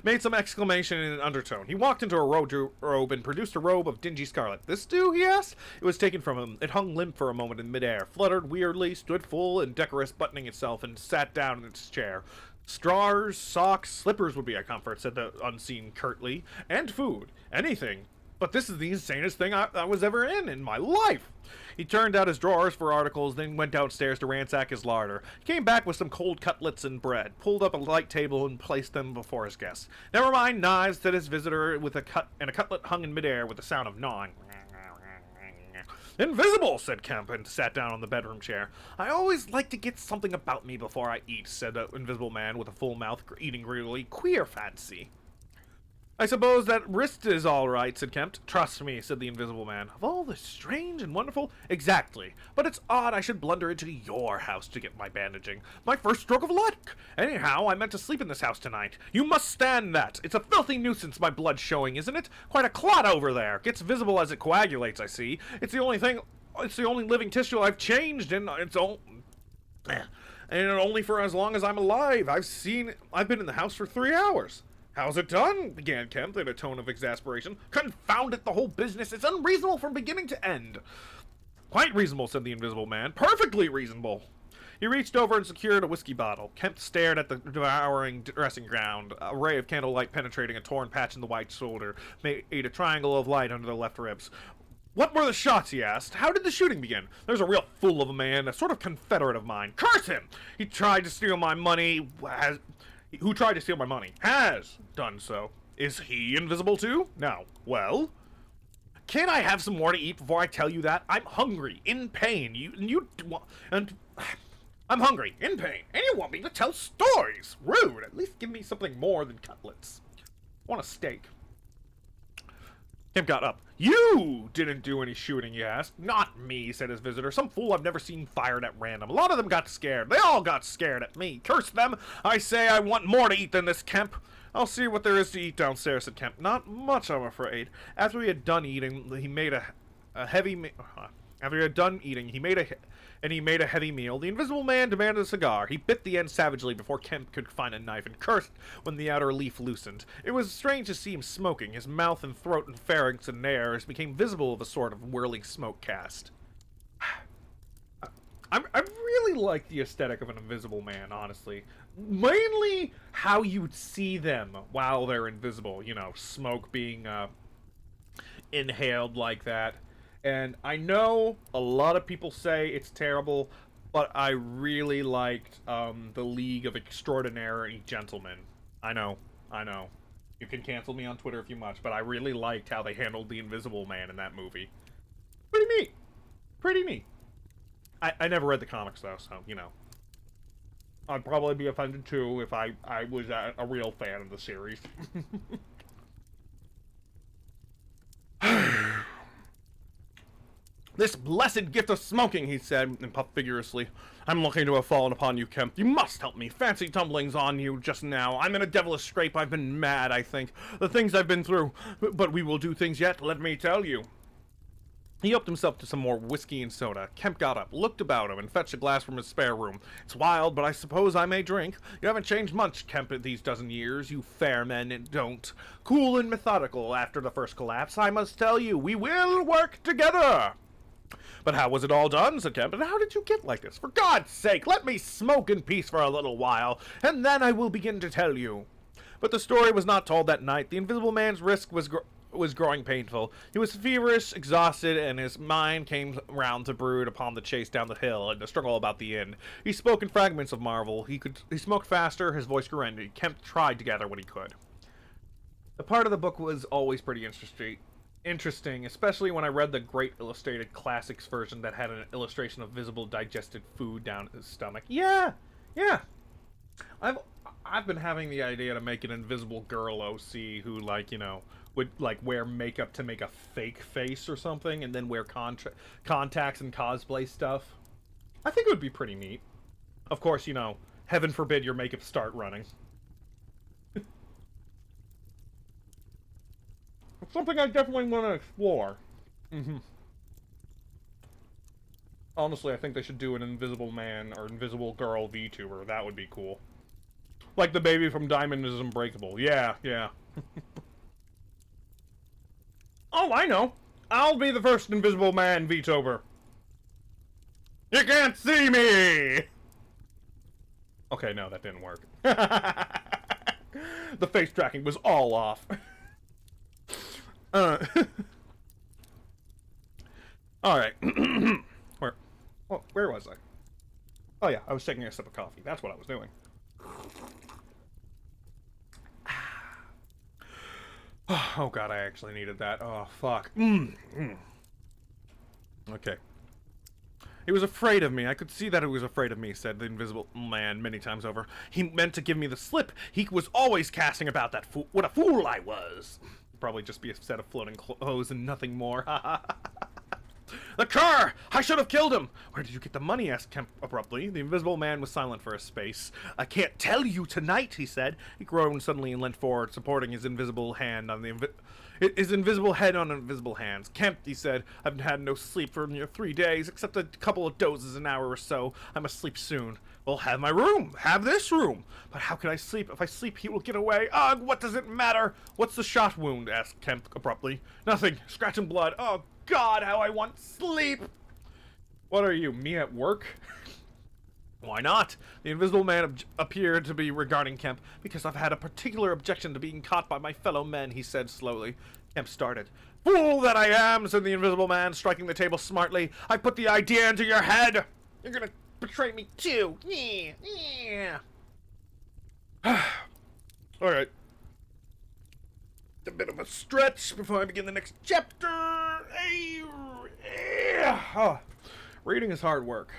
made some exclamation in an undertone. He walked into a wardrobe and produced a robe of dingy scarlet. This do? He asked. It was taken from him. It hung limp for a moment in midair, fluttered weirdly, stood full and decorous, buttoning itself, and sat down in its chair. Straws, socks, slippers would be a comfort, said the unseen curtly. And food. Anything. But this is the insanest thing I was ever in my life. He turned out his drawers for articles, then went downstairs to ransack his larder. He came back with some cold cutlets and bread, pulled up a light table, and placed them before his guests. Never mind knives, said his visitor, with a cutlet hung in midair with the sound of gnawing. Invisible, said Kemp, and sat down on the bedroom chair. I always like to get something about me before I eat, said the Invisible Man with a full mouth, eating greedily. Queer fancy. I suppose that wrist is all right, said Kemp. Trust me, said the Invisible Man. Of all the strange and wonderful... Exactly. But it's odd I should blunder into your house to get my bandaging. My first stroke of luck! Anyhow, I meant to sleep in this house tonight. You must stand that. It's a filthy nuisance, my blood showing, isn't it? Quite a clot over there. Gets visible as it coagulates, I see. It's the only thing... It's the only living tissue I've changed, and it's all... And only for as long as I'm alive. I've been in the house for 3 hours. How's it done? Began Kemp in a tone of exasperation. Confound it, the whole business. It's unreasonable from beginning to end. Quite reasonable, said the Invisible Man. Perfectly reasonable. He reached over and secured a whiskey bottle. Kemp stared at the devouring dressing ground. A ray of candlelight penetrating a torn patch in the white shoulder made a triangle of light under the left ribs. What were the shots, he asked. How did the shooting begin? There's a real fool of a man, a sort of confederate of mine. Curse him! He tried to steal my money, Who tried to steal my money? Has done so. Is he invisible too? No. Well? Can't I have some more to eat before I tell you that? I'm hungry, in pain. I'm hungry, in pain, and you want me to tell stories? Rude. At least give me something more than cutlets. I want a steak. Kemp got up. You didn't do any shooting, he asked. Not me, said his visitor. Some fool I've never seen fired at random. A lot of them got scared. They all got scared at me. Curse them. I say I want more to eat than this, Kemp. I'll see what there is to eat downstairs, said Kemp. Not much, I'm afraid. After he had done eating, he made a heavy... After he had done eating, he made a heavy meal. The Invisible Man demanded a cigar. He bit the end savagely before Kemp could find a knife and cursed when the outer leaf loosened. It was strange to see him smoking. His mouth and throat and pharynx and nares became visible of a sort of whirling smoke cast. I really like the aesthetic of an Invisible Man, honestly. Mainly how you'd see them while they're invisible. You know, smoke being inhaled like that. And I know a lot of people say it's terrible, but I really liked the League of Extraordinary Gentlemen. I know. You can cancel me on Twitter if you much, but I really liked how they handled the Invisible Man in that movie. Pretty neat. I never read the comics, though, so, you know. I'd probably be offended, too, if I was a real fan of the series. This blessed gift of smoking, he said, and puffed vigorously. I'm lucky to have fallen upon you, Kemp. You must help me. Fancy tumblings on you just now. I'm in a devilish scrape. I've been mad, I think. The things I've been through. But we will do things yet, let me tell you. He helped himself to some more whiskey and soda. Kemp got up, looked about him, and fetched a glass from his spare room. It's wild, but I suppose I may drink. You haven't changed much, Kemp, these dozen years, you fair men don't. Cool and methodical after the first collapse, I must tell you. We will work together. But how was it all done, said Kemp, and how did you get like this? For God's sake, let me smoke in peace for a little while, and then I will begin to tell you. But the story was not told that night. The Invisible Man's wrist was growing painful. He was feverish, exhausted, and his mind came round to brood upon the chase down the hill and the struggle about the inn. He spoke in fragments of marvel. He smoked faster, his voice grew angry. Kemp tried to gather what he could. The part of the book was always pretty interesting, especially when I read the Great Illustrated Classics version that had an illustration of visible digested food down his stomach. Yeah. I've been having the idea to make an invisible girl OC who, like, you know, would, like, wear makeup to make a fake face or something, and then wear contacts and cosplay stuff. I think it would be pretty neat. Of course, you know, heaven forbid your makeup start running. It's something I definitely want to explore. Honestly, I think they should do an Invisible Man or Invisible Girl VTuber. That would be cool. Like the baby from Diamond is Unbreakable. Yeah. Oh, I know. I'll be the first Invisible Man VTuber. You can't see me! Okay, no, that didn't work. The face tracking was all off. Alright. Where was I? Oh yeah, I was taking a sip of coffee. That's what I was doing. Oh god, I actually needed that. Oh, fuck. Okay. He was afraid of me. I could see that he was afraid of me, said the Invisible Man many times over. He meant to give me the slip. He was always casting about that fool. What a fool I was. Probably just be a set of floating clothes and nothing more. The car! I should have killed him! Where did you get the money? Asked Kemp abruptly. The Invisible Man was silent for a space. I can't tell you tonight, he said. He groaned suddenly and leant forward, supporting his invisible hand on his invisible head on invisible hands. Kemp, he said, I've had no sleep for near 3 days, except a couple of dozes an hour or so. I must sleep soon. Well, have my room. Have this room. But how can I sleep? If I sleep, he will get away. Ugh, what does it matter? What's the shot wound? Asked Kemp abruptly. Nothing. Scratch and blood. Oh, God, how I want sleep! What are you, me at work? Why not? The Invisible Man appeared to be regarding Kemp. Because I've had a particular objection to being caught by my fellow men, he said slowly. Kemp started. Fool that I am, said the Invisible Man, striking the table smartly. I put the idea into your head! You're gonna betray me too! Yeah. Alright. A bit of a stretch before I begin the next chapter. Reading is hard work.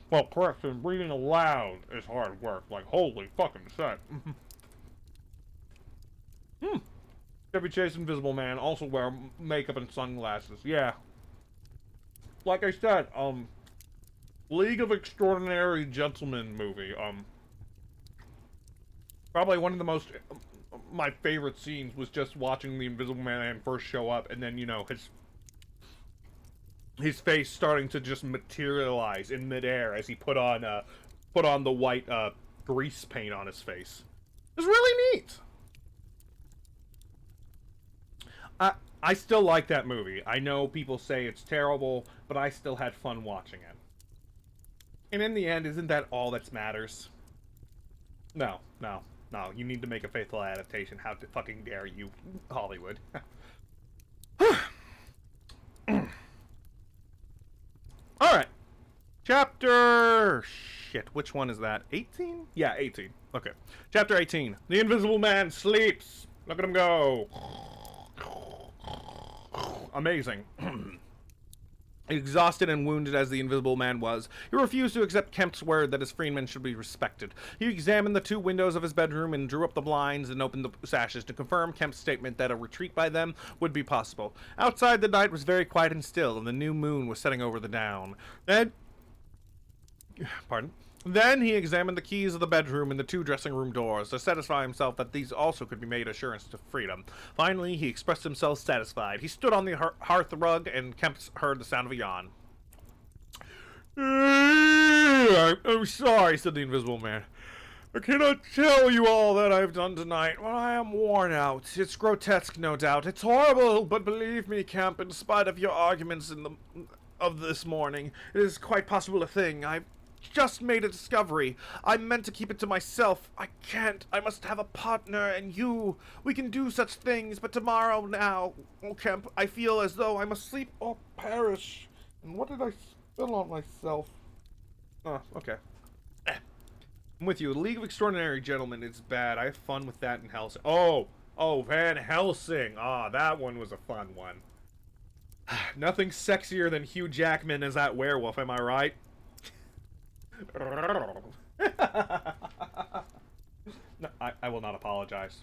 Well, correction, reading aloud is hard work. Like, holy fucking shit. Chevy Chase Invisible Man also wear makeup and sunglasses. Yeah. Like I said, League of Extraordinary Gentlemen movie. Probably one of the most, my favorite scenes was just watching the Invisible Man first show up, and then, you know, his face starting to just materialize in midair as he put on the white grease paint on his face. It was really neat. I still like that movie. I know people say it's terrible, but I still had fun watching it. And in the end, isn't that all that matters? No, you need to make a faithful adaptation. How fucking dare you, Hollywood. Alright. Chapter... Shit, which one is that? 18? Yeah, 18. Okay. Chapter 18. The Invisible Man sleeps. Look at him go. Amazing. Exhausted and wounded as the Invisible Man was, he refused to accept Kemp's word that his freedmen should be respected. He examined the 2 windows of his bedroom and drew up the blinds and opened the sashes to confirm Kemp's statement that a retreat by them would be possible. Outside, the night was very quiet and still, and the new moon was setting over the down. Then he examined the keys of the bedroom and the 2 dressing room doors to satisfy himself that these also could be made assurance to freedom. Finally, he expressed himself satisfied. He stood on the hearth rug, and Kemp heard the sound of a yawn. I'm sorry, said the Invisible Man. I cannot tell you all that I've done tonight, but I am worn out. It's grotesque, no doubt. It's horrible, but believe me, Kemp, in spite of your arguments of this morning, it is quite possible a thing. I've just made a discovery. I meant to keep it to myself. I can't. I must have a partner, and you. We can do such things, but tomorrow now, oh, Kemp, I feel as though I must sleep or perish. And what did I spill on myself? Oh, okay. I'm with you. The League of Extraordinary Gentlemen is bad. I have fun with that in Hellsing. Oh, Van Helsing. Ah, that one was a fun one. Nothing sexier than Hugh Jackman as that werewolf, am I right? No, I will not apologize.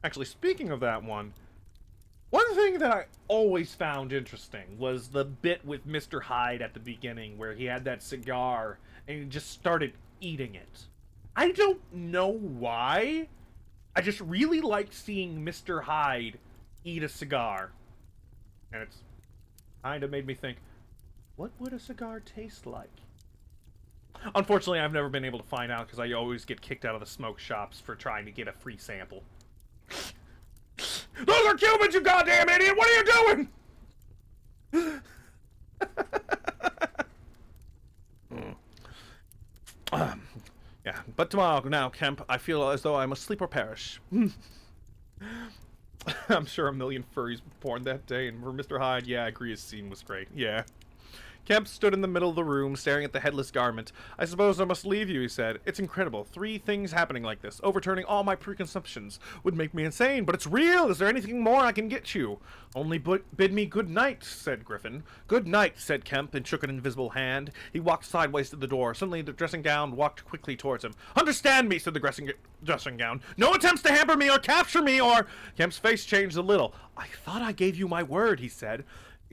Actually, speaking of that one thing that I always found interesting was the bit with Mr. Hyde at the beginning where he had that cigar and he just started eating it. I don't know why. I just really liked seeing Mr. Hyde eat a cigar. And it's kind of made me think, what would a cigar taste like? Unfortunately, I've never been able to find out because I always get kicked out of the smoke shops for trying to get a free sample. Those are Cubans, you goddamn idiot! What are you doing? Yeah, but tomorrow now, Kemp, I feel as though I must sleep or perish. I'm sure a million furries were born that day, and for Mr. Hyde, yeah, I agree his scene was great. Yeah. Kemp stood in the middle of the room, staring at the headless garment. I suppose I must leave you, he said. It's incredible. 3 things happening like this. Overturning all my preconceptions would make me insane, but it's real. Is there anything more I can get you? Only bid me good night, said Griffin. Good night, said Kemp, and shook an invisible hand. He walked sideways to the door. Suddenly, the dressing gown walked quickly towards him. Understand me, said the dressing gown. No attempts to hamper me or capture me or... Kemp's face changed a little. I thought I gave you my word, he said.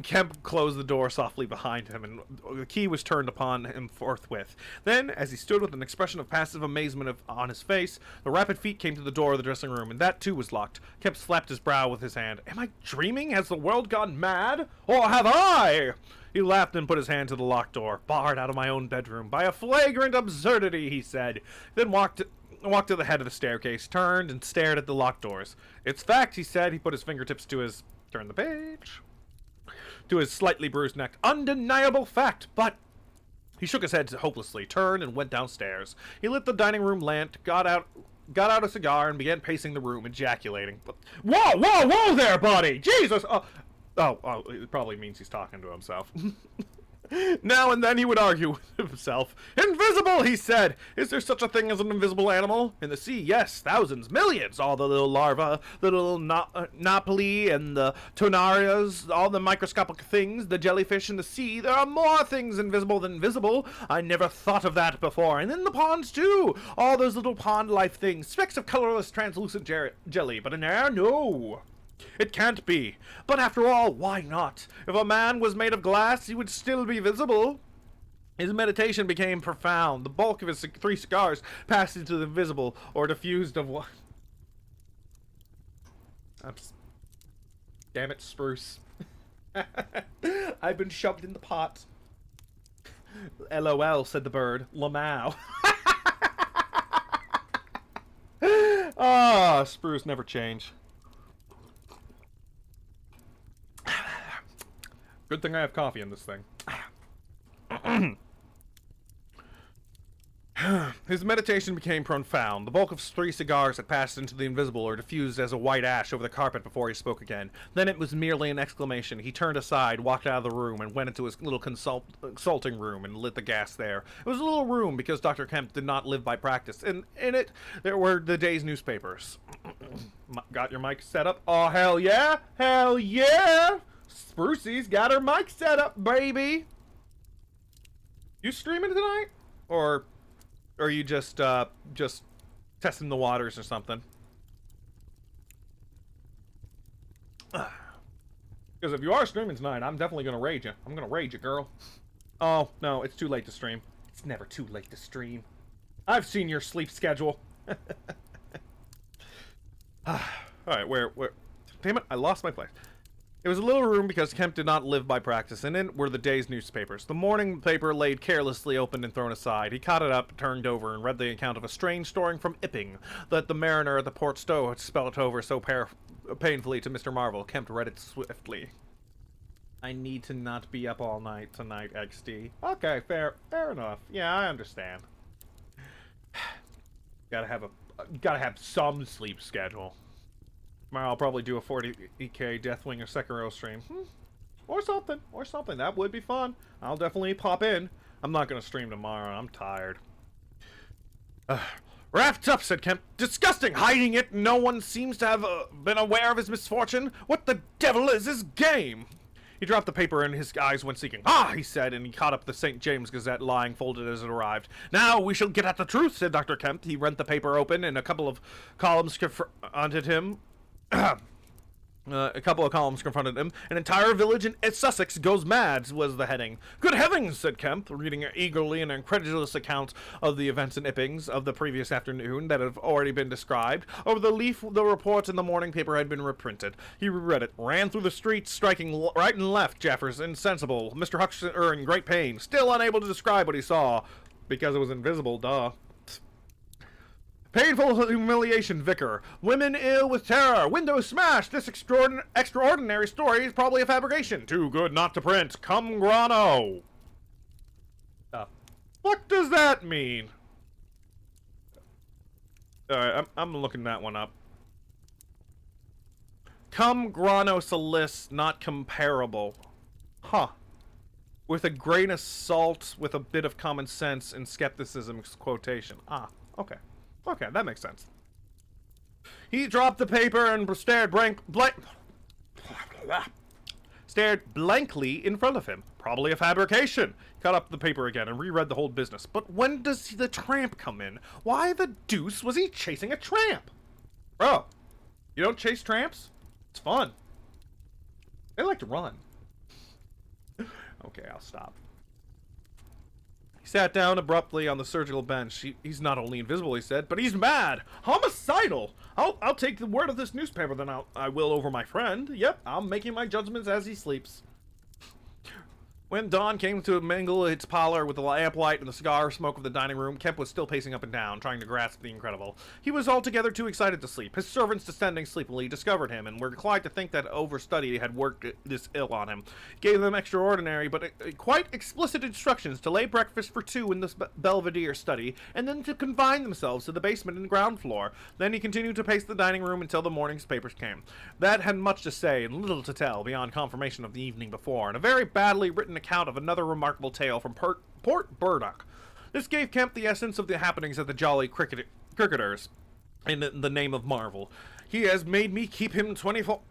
Kemp closed the door softly behind him, and the key was turned upon him forthwith. Then, as he stood with an expression of passive amazement on his face, the rapid feet came to the door of the dressing room, and that too was locked. Kemp slapped his brow with his hand. Am I dreaming? Has the world gone mad? Or have I? He laughed and put his hand to the locked door. Barred out of my own bedroom by a flagrant absurdity, he said, then walked to the head of the staircase, turned, and stared at the locked doors. It's fact, he said. He put his fingertips to his... Turn the page... to his slightly bruised neck. Undeniable fact, but... He shook his head hopelessly, turned, and went downstairs. He lit the dining room lamp, got out a cigar, and began pacing the room, ejaculating. Whoa, whoa, whoa there, buddy! Jesus! Oh, it probably means he's talking to himself. Now and then he would argue with himself. Invisible, he said! Is there such a thing as an invisible animal? In the sea, yes, thousands, millions! All the little larvae, the little napoli and the tonarias, all the microscopic things, the jellyfish in the sea. There are more things invisible than visible. I never thought of that before. And in the ponds, too! All those little pond-life things, specks of colorless, translucent jelly. But in air, no! It can't be. But after all, why not? If a man was made of glass, he would still be visible. His meditation became profound. The bulk of his 3 cigars passed into the invisible, or diffused of what? Damn it, Spruce. I've been shoved in the pot. LOL, said the bird. Lamau. Ah, Spruce never change. Good thing I have coffee in this thing. His meditation became profound. The bulk of 3 cigars had passed into the invisible or diffused as a white ash over the carpet before he spoke again. Then it was merely an exclamation. He turned aside, walked out of the room, and went into his little consulting room and lit the gas there. It was a little room because Dr. Kemp did not live by practice, and in it there were the day's newspapers. Got your mic set up? Oh, hell yeah! Hell yeah! Sprucey's got her mic set up, baby! You streaming tonight? Or are you just testing the waters or something? Because if you are streaming tonight, I'm definitely gonna raid you. I'm gonna raid you, girl. Oh, no, it's too late to stream. It's never too late to stream. I've seen your sleep schedule. Alright, where... Damn it, I lost my place. It was a little room because Kemp did not live by practice, and in it were the day's newspapers. The morning paper laid carelessly open and thrown aside. He caught it up, turned over, and read the account of a strange story from Ipping that the mariner at the Port Stowe had spelled over so painfully to Mr. Marvel. Kemp read it swiftly. I need to not be up all night tonight, XD. Okay, fair enough. Yeah, I understand. Gotta have some sleep schedule. Tomorrow I'll probably do a 40k Deathwing or Sekiro stream. Or something. That would be fun. I'll definitely pop in. I'm not gonna stream tomorrow. I'm tired. Wrapped up, said Kemp. Disgusting! Hiding it! No one seems to have been aware of his misfortune. What the devil is this game? He dropped the paper and his eyes went seeking. Ah, he said, and he caught up the St. James Gazette lying folded as it arrived. Now we shall get at the truth, said Dr. Kemp. He rent the paper open and a couple of columns confronted him. A couple of columns confronted him. An entire village in Sussex goes mad, was the heading. Good heavens, said Kemp, reading eagerly an incredulous account of the events in Ippings of the previous afternoon that have already been described. Over the leaf, the report in the morning paper had been reprinted. He reread it, ran through the streets, striking right and left. Jaffers, insensible. Mr. Huxter in great pain, still unable to describe what he saw, because it was invisible, duh. Painful humiliation, Vicar. Women ill with terror. Windows smashed. This extraordinary story is probably a fabrication. Too good not to print. Cum grano. What does that mean? Alright, I'm looking that one up. Cum grano salis, not comparable. Huh. with a grain of salt, with a bit of common sense and skepticism quotation. Ah, okay. Okay, that makes sense. He dropped the paper and stared blankly in front of him. Probably a fabrication. He cut up the paper again and reread the whole business. But when does the tramp come in? Why the deuce was he chasing a tramp? Bro, you don't chase tramps? It's fun. They like to run. Okay, I'll stop. He sat down abruptly on the surgical bench. He's not only invisible, he said, but he's mad! Homicidal! I'll take the word of this newspaper than I will over my friend. Yep, I'm making my judgments as he sleeps. When dawn came to mingle its pallor with the lamplight and the cigar smoke of the dining room, Kemp was still pacing up and down, trying to grasp the incredible. He was altogether too excited to sleep. His servants, descending sleepily, discovered him, and were inclined to think that overstudy had worked this ill on him. He gave them extraordinary, but quite explicit instructions to lay breakfast for two in the Belvedere study, and then to confine themselves to the basement and ground floor. Then he continued to pace the dining room until the morning's papers came. That had much to say and little to tell, beyond confirmation of the evening before, and a very badly written account of another remarkable tale from Port Burdock. This gave Kemp the essence of the happenings at the Jolly Cricketers in the name of Marvel. He has made me keep him 24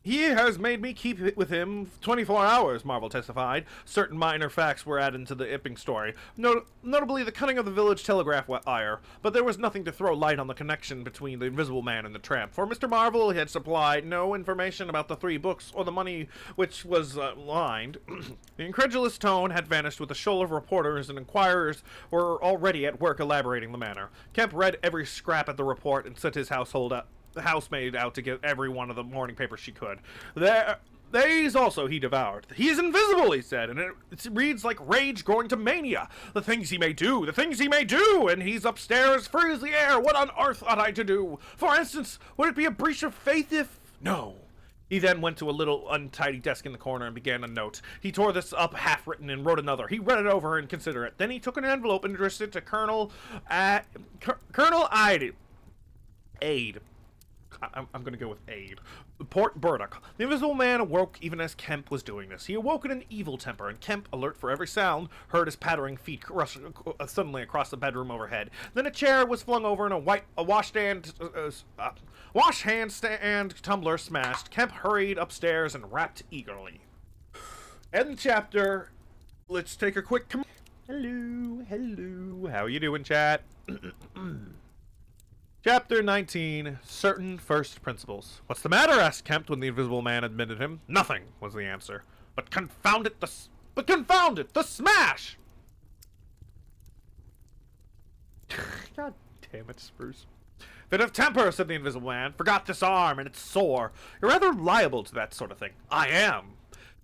with him 24 hours, Marvel testified. Certain minor facts were added to the Ipping story, notably the cutting of the village telegraph wire, but there was nothing to throw light on the connection between the Invisible Man and the tramp, for Mr. Marvel had supplied no information about the 3 books or the money which was lined. The incredulous tone had vanished with a shoal of reporters, and inquirers were already at work elaborating the matter. Kemp read every scrap of the report and sent his housemaid out to get every one of the morning papers she could. These also he devoured. He is invisible, he said, and it reads like rage growing to mania. The things he may do, and he's upstairs, free as the air. What on earth ought I to do? For instance, would it be a breach of faith if... No. He then went to a little untidy desk in the corner and began a note. He tore this up half-written and wrote another. He read it over and considered it. Then he took an envelope and addressed it to Colonel Aide. I'm going to go with Aide. Port Burdock. The Invisible Man awoke even as Kemp was doing this. He awoke in an evil temper, and Kemp, alert for every sound, heard his pattering feet rush suddenly across the bedroom overhead. Then a chair was flung over and a washhand stand tumbler smashed. Kemp hurried upstairs and rapped eagerly. End chapter. Let's take a quick Hello. How you doing, chat? Chapter 19, Certain First Principles. What's the matter? Asked Kemp when the Invisible Man admitted him. Nothing, was the answer. But confound it, the smash! God damn it, Spruce. Fit of temper, said the Invisible Man. Forgot this arm, and it's sore. You're rather liable to that sort of thing. I am.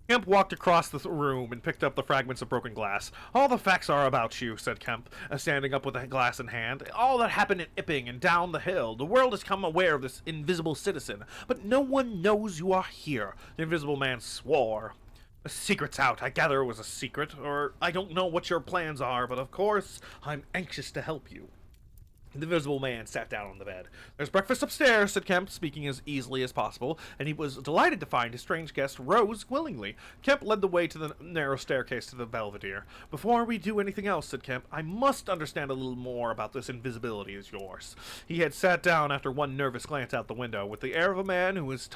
Kemp walked across the room and picked up the fragments of broken glass. All the facts are about you, said Kemp, standing up with a glass in hand. All that happened in Ipping and down the hill. The world has come aware of this invisible citizen, but no one knows you are here. The Invisible Man swore. The secret's out. I gather it was a secret, or I don't know what your plans are, but of course, I'm anxious to help you. The Invisible Man sat down on the bed. There's breakfast upstairs, said Kemp, speaking as easily as possible, and he was delighted to find his strange guest rose willingly. Kemp led the way to the narrow staircase to the Belvedere. Before we do anything else, said Kemp, I must understand a little more about this invisibility of yours. He had sat down after one nervous glance out the window, with the air of a man who has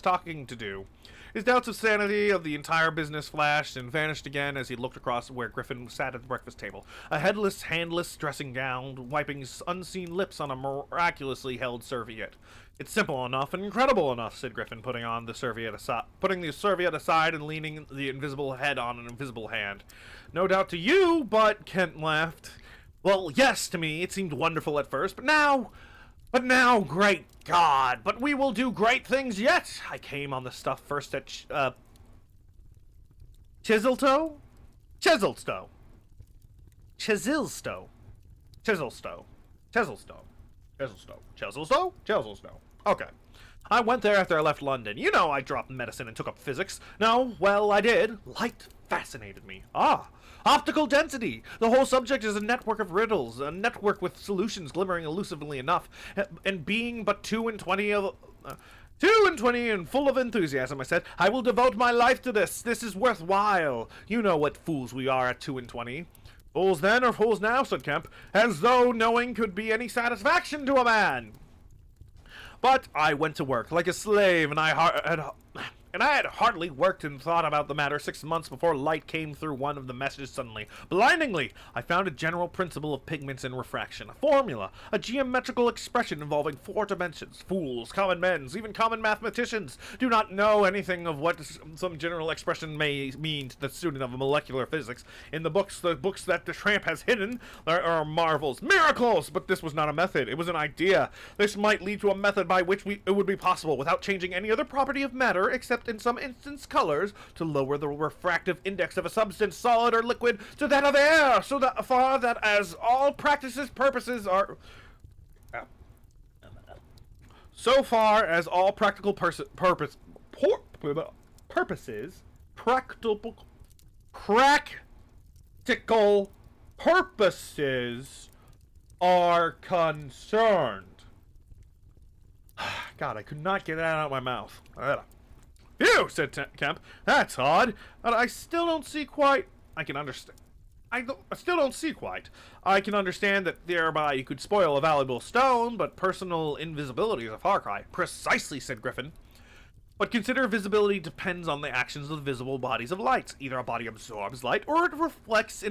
talking to do. His doubts of sanity of the entire business flashed and vanished again as he looked across where Griffin sat at the breakfast table, a headless, handless dressing gown, wiping his unseen lips on a miraculously held serviette. It's simple enough and incredible enough, said Griffin, putting the serviette aside and leaning the invisible head on an invisible hand. No doubt to you, but Kent laughed. Well, yes, to me it seemed wonderful at first, but now, great God, but we will do great things yet. I came on the stuff first at Chiselstowe? Okay. I went there after I left London. You know I dropped medicine and took up physics. No, well, I did. Light fascinated me. Ah, optical density. The whole subject is a network of riddles, a network with solutions glimmering elusively enough, and being but 2 in 20 of... 22 and full of enthusiasm, I said. I will devote my life to this. This is worthwhile. You know what fools we are at 22. Fools then or fools now, said Kemp, as though knowing could be any satisfaction to a man. But I went to work like a slave, and I had hardly worked and thought about the matter 6 months before light came through one of the messages suddenly. Blindingly, I found a general principle of pigments and refraction, a formula, a geometrical expression involving 4 dimensions. Fools, common men, even common mathematicians do not know anything of what some general expression may mean to the student of molecular physics. In the books that the tramp has hidden, there are marvels, miracles, but this was not a method, it was an idea. This might lead to a method by which it would be possible, without changing any other property of matter, except in some instance colors, to lower the refractive index of a substance, solid or liquid, to that of air, so that far that as all purposes are concerned. God, I could not get that out of my mouth. Phew, said Kemp. That's odd. But I still don't see quite. I can understand. I still don't see quite. I can understand that thereby you could spoil a valuable stone, but personal invisibility is a far cry. Precisely, said Griffin. But consider visibility depends on the actions of the visible bodies of light. Either a body absorbs light, or it reflects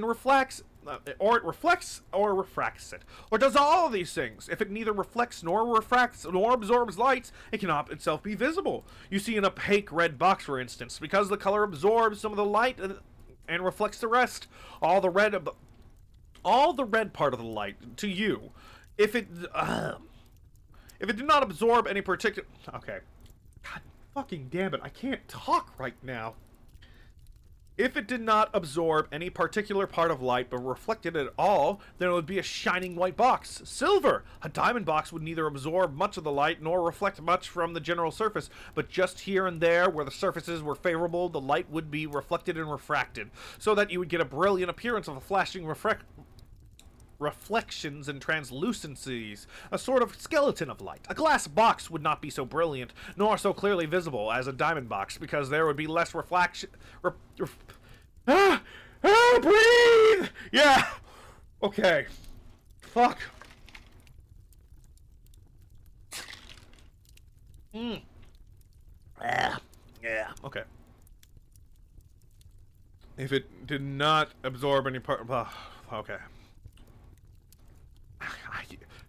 or refracts it, or does all of these things. If it neither reflects nor refracts nor absorbs light, it cannot itself be visible. You see an opaque red box, for instance, because the color absorbs some of the light and reflects the rest. All the red part of the light to you. If it did not absorb any particular. Okay. God fucking damn it! I can't talk right now. If it did not absorb any particular part of light but reflected it all, then it would be a shining white box. Silver! A diamond box would neither absorb much of the light nor reflect much from the general surface, but just here and there where the surfaces were favorable, the light would be reflected and refracted, so that you would get a brilliant appearance of a flashing reflections and translucencies, a sort of skeleton of light. A glass box would not be so brilliant, nor so clearly visible as a diamond box, because there would be less reflection. Breathe! Yeah! Okay. Fuck. Yeah, okay. If it did not absorb any part. Okay.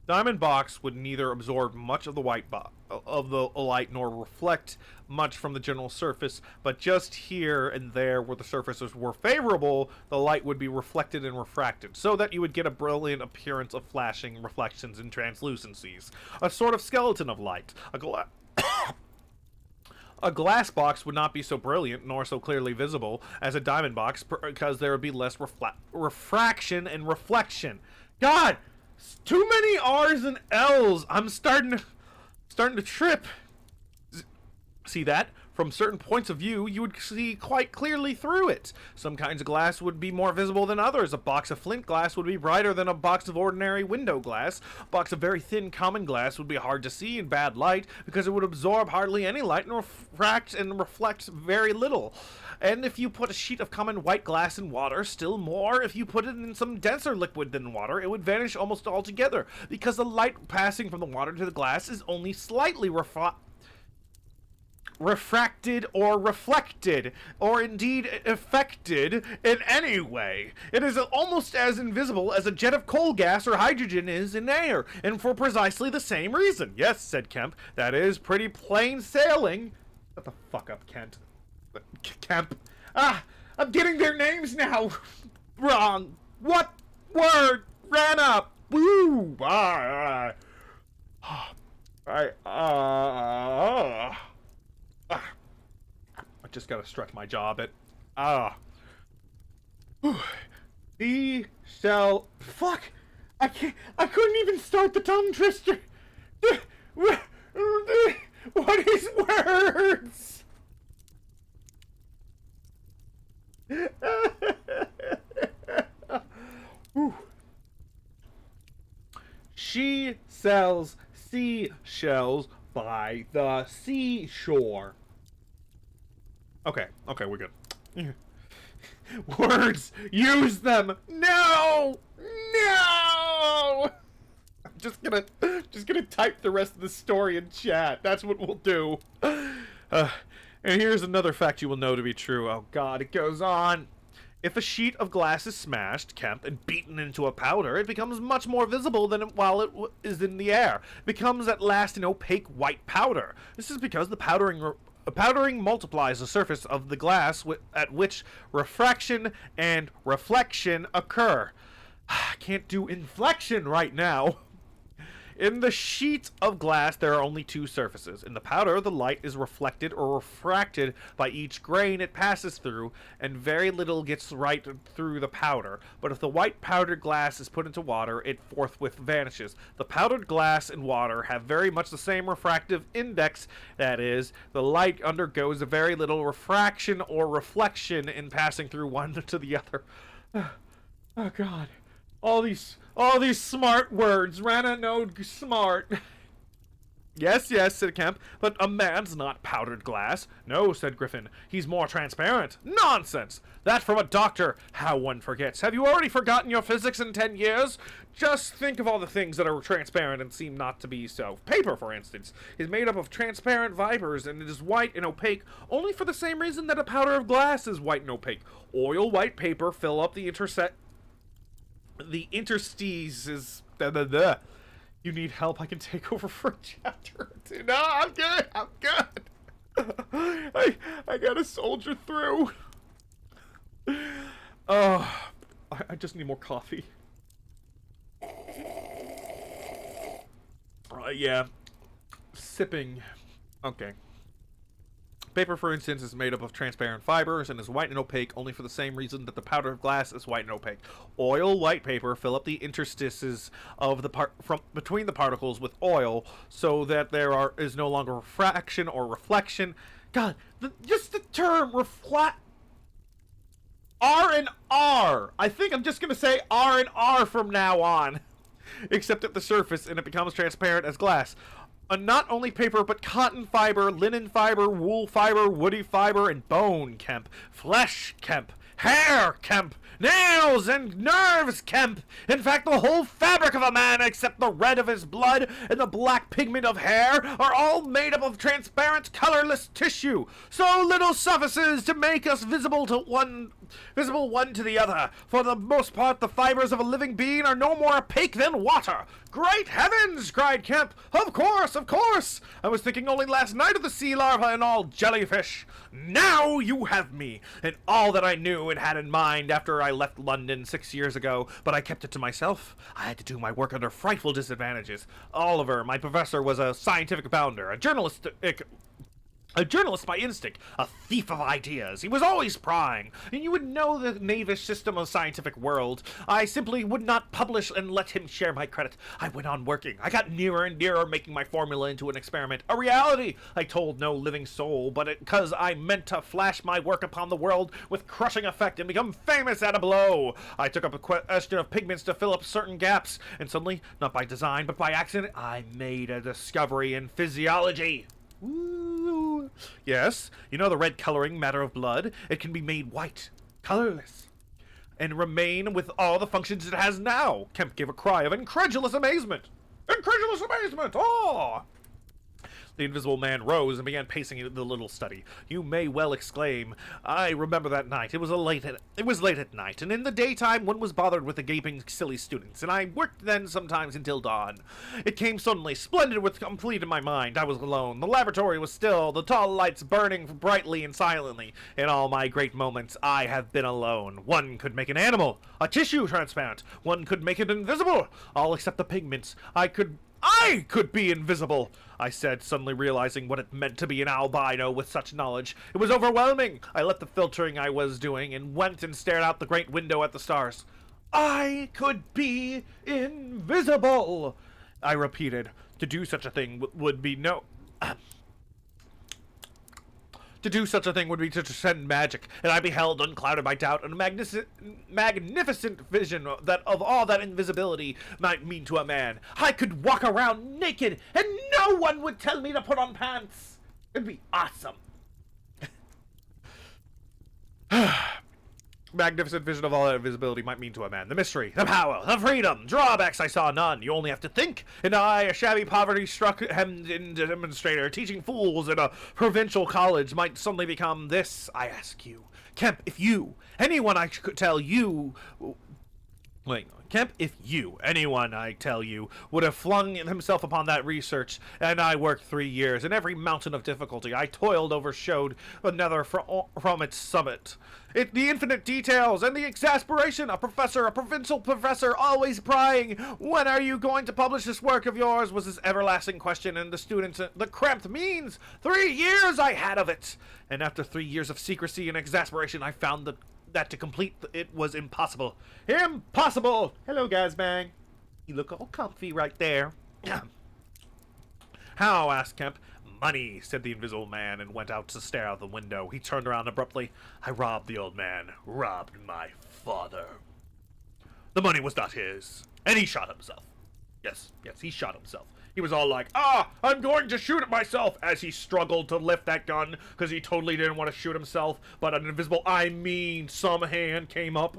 Diamond box would neither absorb much of the light nor reflect much from the general surface, but just here and there where the surfaces were favorable, the light would be reflected and refracted, so that you would get a brilliant appearance of flashing reflections and translucencies, a sort of skeleton of light. A glass box would not be so brilliant nor so clearly visible as a diamond box, because there would be less refraction and reflection. God! Too many R's and L's. I'm starting to trip. See that? From certain points of view, you would see quite clearly through it. Some kinds of glass would be more visible than others. A box of flint glass would be brighter than a box of ordinary window glass. A box of very thin common glass would be hard to see in bad light, because it would absorb hardly any light and refract and reflect very little. And if you put a sheet of common white glass in water, still more, if you put it in some denser liquid than water, it would vanish almost altogether, because the light passing from the water to the glass is only slightly refracted or reflected, or indeed affected in any way. It is almost as invisible as a jet of coal gas or hydrogen is in air, and for precisely the same reason. Yes, said Kemp, that is pretty plain sailing. Shut the fuck up, Kemp. I'm getting their names now wrong. What word ran up? Woo! I just gotta stretch my jaw a bit. The shall. Fuck! I couldn't even start the tongue twister. What is words? She sells seashells by the seashore. Okay, we're good. Words! Use them! No! No! I'm just gonna type the rest of the story in chat. That's what we'll do. And here's another fact you will know to be true. Oh god, it goes on. If a sheet of glass is smashed, Kemp, and beaten into a powder, it becomes much more visible than while it is in the air. It becomes at last an opaque white powder. This is because the powdering multiplies the surface of the glass at which refraction and reflection occur. I can't do inflection right now. In the sheet of glass, there are only two surfaces. In the powder, the light is reflected or refracted by each grain it passes through, and very little gets right through the powder. But if the white powdered glass is put into water, it forthwith vanishes. The powdered glass and water have very much the same refractive index, that is, the light undergoes a very little refraction or reflection in passing through one to the other. Oh god. All these smart words. Rana no smart. Yes, said Kemp, but a man's not powdered glass. No, said Griffin. He's more transparent. Nonsense! That from a doctor! How one forgets. Have you already forgotten your physics in 10 years? Just think of all the things that are transparent and seem not to be so. Paper, for instance, is made up of transparent fibers, and it is white and opaque only for the same reason that a powder of glass is white and opaque. Oil white paper fill up the interstices. You need help? I can take over for a chapter or two. No, I'm good. I gotta soldier through. I just need more coffee. Yeah. Sipping. Okay. Paper, for instance, is made up of transparent fibers and is white and opaque only for the same reason that the powder of glass is white and opaque. Oil white paper fill up the interstices of the between the particles with oil so that there is no longer refraction or reflection. God, just the term reflect. R and R. I think I'm just gonna say R and R from now on, except at the surface, and it becomes transparent as glass. Not only paper, but cotton fiber, linen fiber, wool fiber, woody fiber, and bone, Kemp. Flesh, Kemp. Hair, Kemp. Nails and nerves, Kemp. In fact, the whole fabric of a man, except the red of his blood and the black pigment of hair, are all made up of transparent, colorless tissue. So little suffices to make us visible one to the other. For the most part, the fibers of a living being are no more opaque than water. Great heavens! Cried Kemp. Of course! I was thinking only last night of the sea larva and all jellyfish. Now you have me, and all that I knew and had in mind after I left London 6 years ago, but I kept it to myself. I had to do my work under frightful disadvantages. Oliver, my professor, was a scientific bounder, a journalist by instinct, a thief of ideas. He was always prying, and you would know the knavish system of scientific world. I simply would not publish and let him share my credit. I went on working. I got nearer and nearer making my formula into an experiment, a reality. I told no living soul, but because I meant to flash my work upon the world with crushing effect and become famous at a blow. I took up a question of pigments to fill up certain gaps, and suddenly, not by design, but by accident, I made a discovery in physiology. Ooh. Yes, you know the red coloring matter of blood? It can be made white, colorless, and remain with all the functions it has now. Kemp gave a cry of incredulous amazement. Incredulous amazement! Oh! The Invisible Man rose and began pacing the little study. You may well exclaim, I remember that night. It was late at night, and in the daytime one was bothered with the gaping silly students, and I worked then sometimes until dawn. It came suddenly, splendid with complete in my mind. I was alone. The laboratory was still, the tall lights burning brightly and silently. In all my great moments, I have been alone. One could make an animal, a tissue transparent. One could make it invisible. All except the pigments. I could be invisible, I said, suddenly realizing what it meant to be an albino with such knowledge. It was overwhelming. I left the filtering I was doing and went and stared out the great window at the stars. I could be invisible, I repeated. To do such a thing would be no... To do such a thing would be to transcend magic, and I beheld, unclouded by doubt, a magnificent vision that of all that invisibility might mean to a man. I could walk around naked, and no one would tell me to put on pants. It'd be awesome. Magnificent vision of all that invisibility might mean to a man. The mystery, the power, the freedom. Drawbacks I saw none. You only have to think. And I, a shabby poverty-struck hemmed-in demonstrator, teaching fools in a provincial college, might suddenly become this, I ask you. Kemp, if you, anyone I could tell you... Wait, Kemp, if you, anyone I tell you, would have flung himself upon that research, and I worked 3 years, and every mountain of difficulty I toiled over showed another from its summit. The infinite details and the exasperation, a provincial professor, always prying, when are you going to publish this work of yours, was his everlasting question, and the students, the cramped means, 3 years I had of it, and after 3 years of secrecy and exasperation, I found that to complete it was impossible. Impossible! Hello, Gazbang. You look all comfy right there. How? Asked Kemp. Money, said the invisible man, and went out to stare out the window. He turned around abruptly. I robbed the old man. Robbed my father. The money was not his. And he shot himself. Yes, he shot himself. He was all like, I'm going to shoot at myself, as he struggled to lift that gun, because he totally didn't want to shoot himself, but an invisible, some hand came up.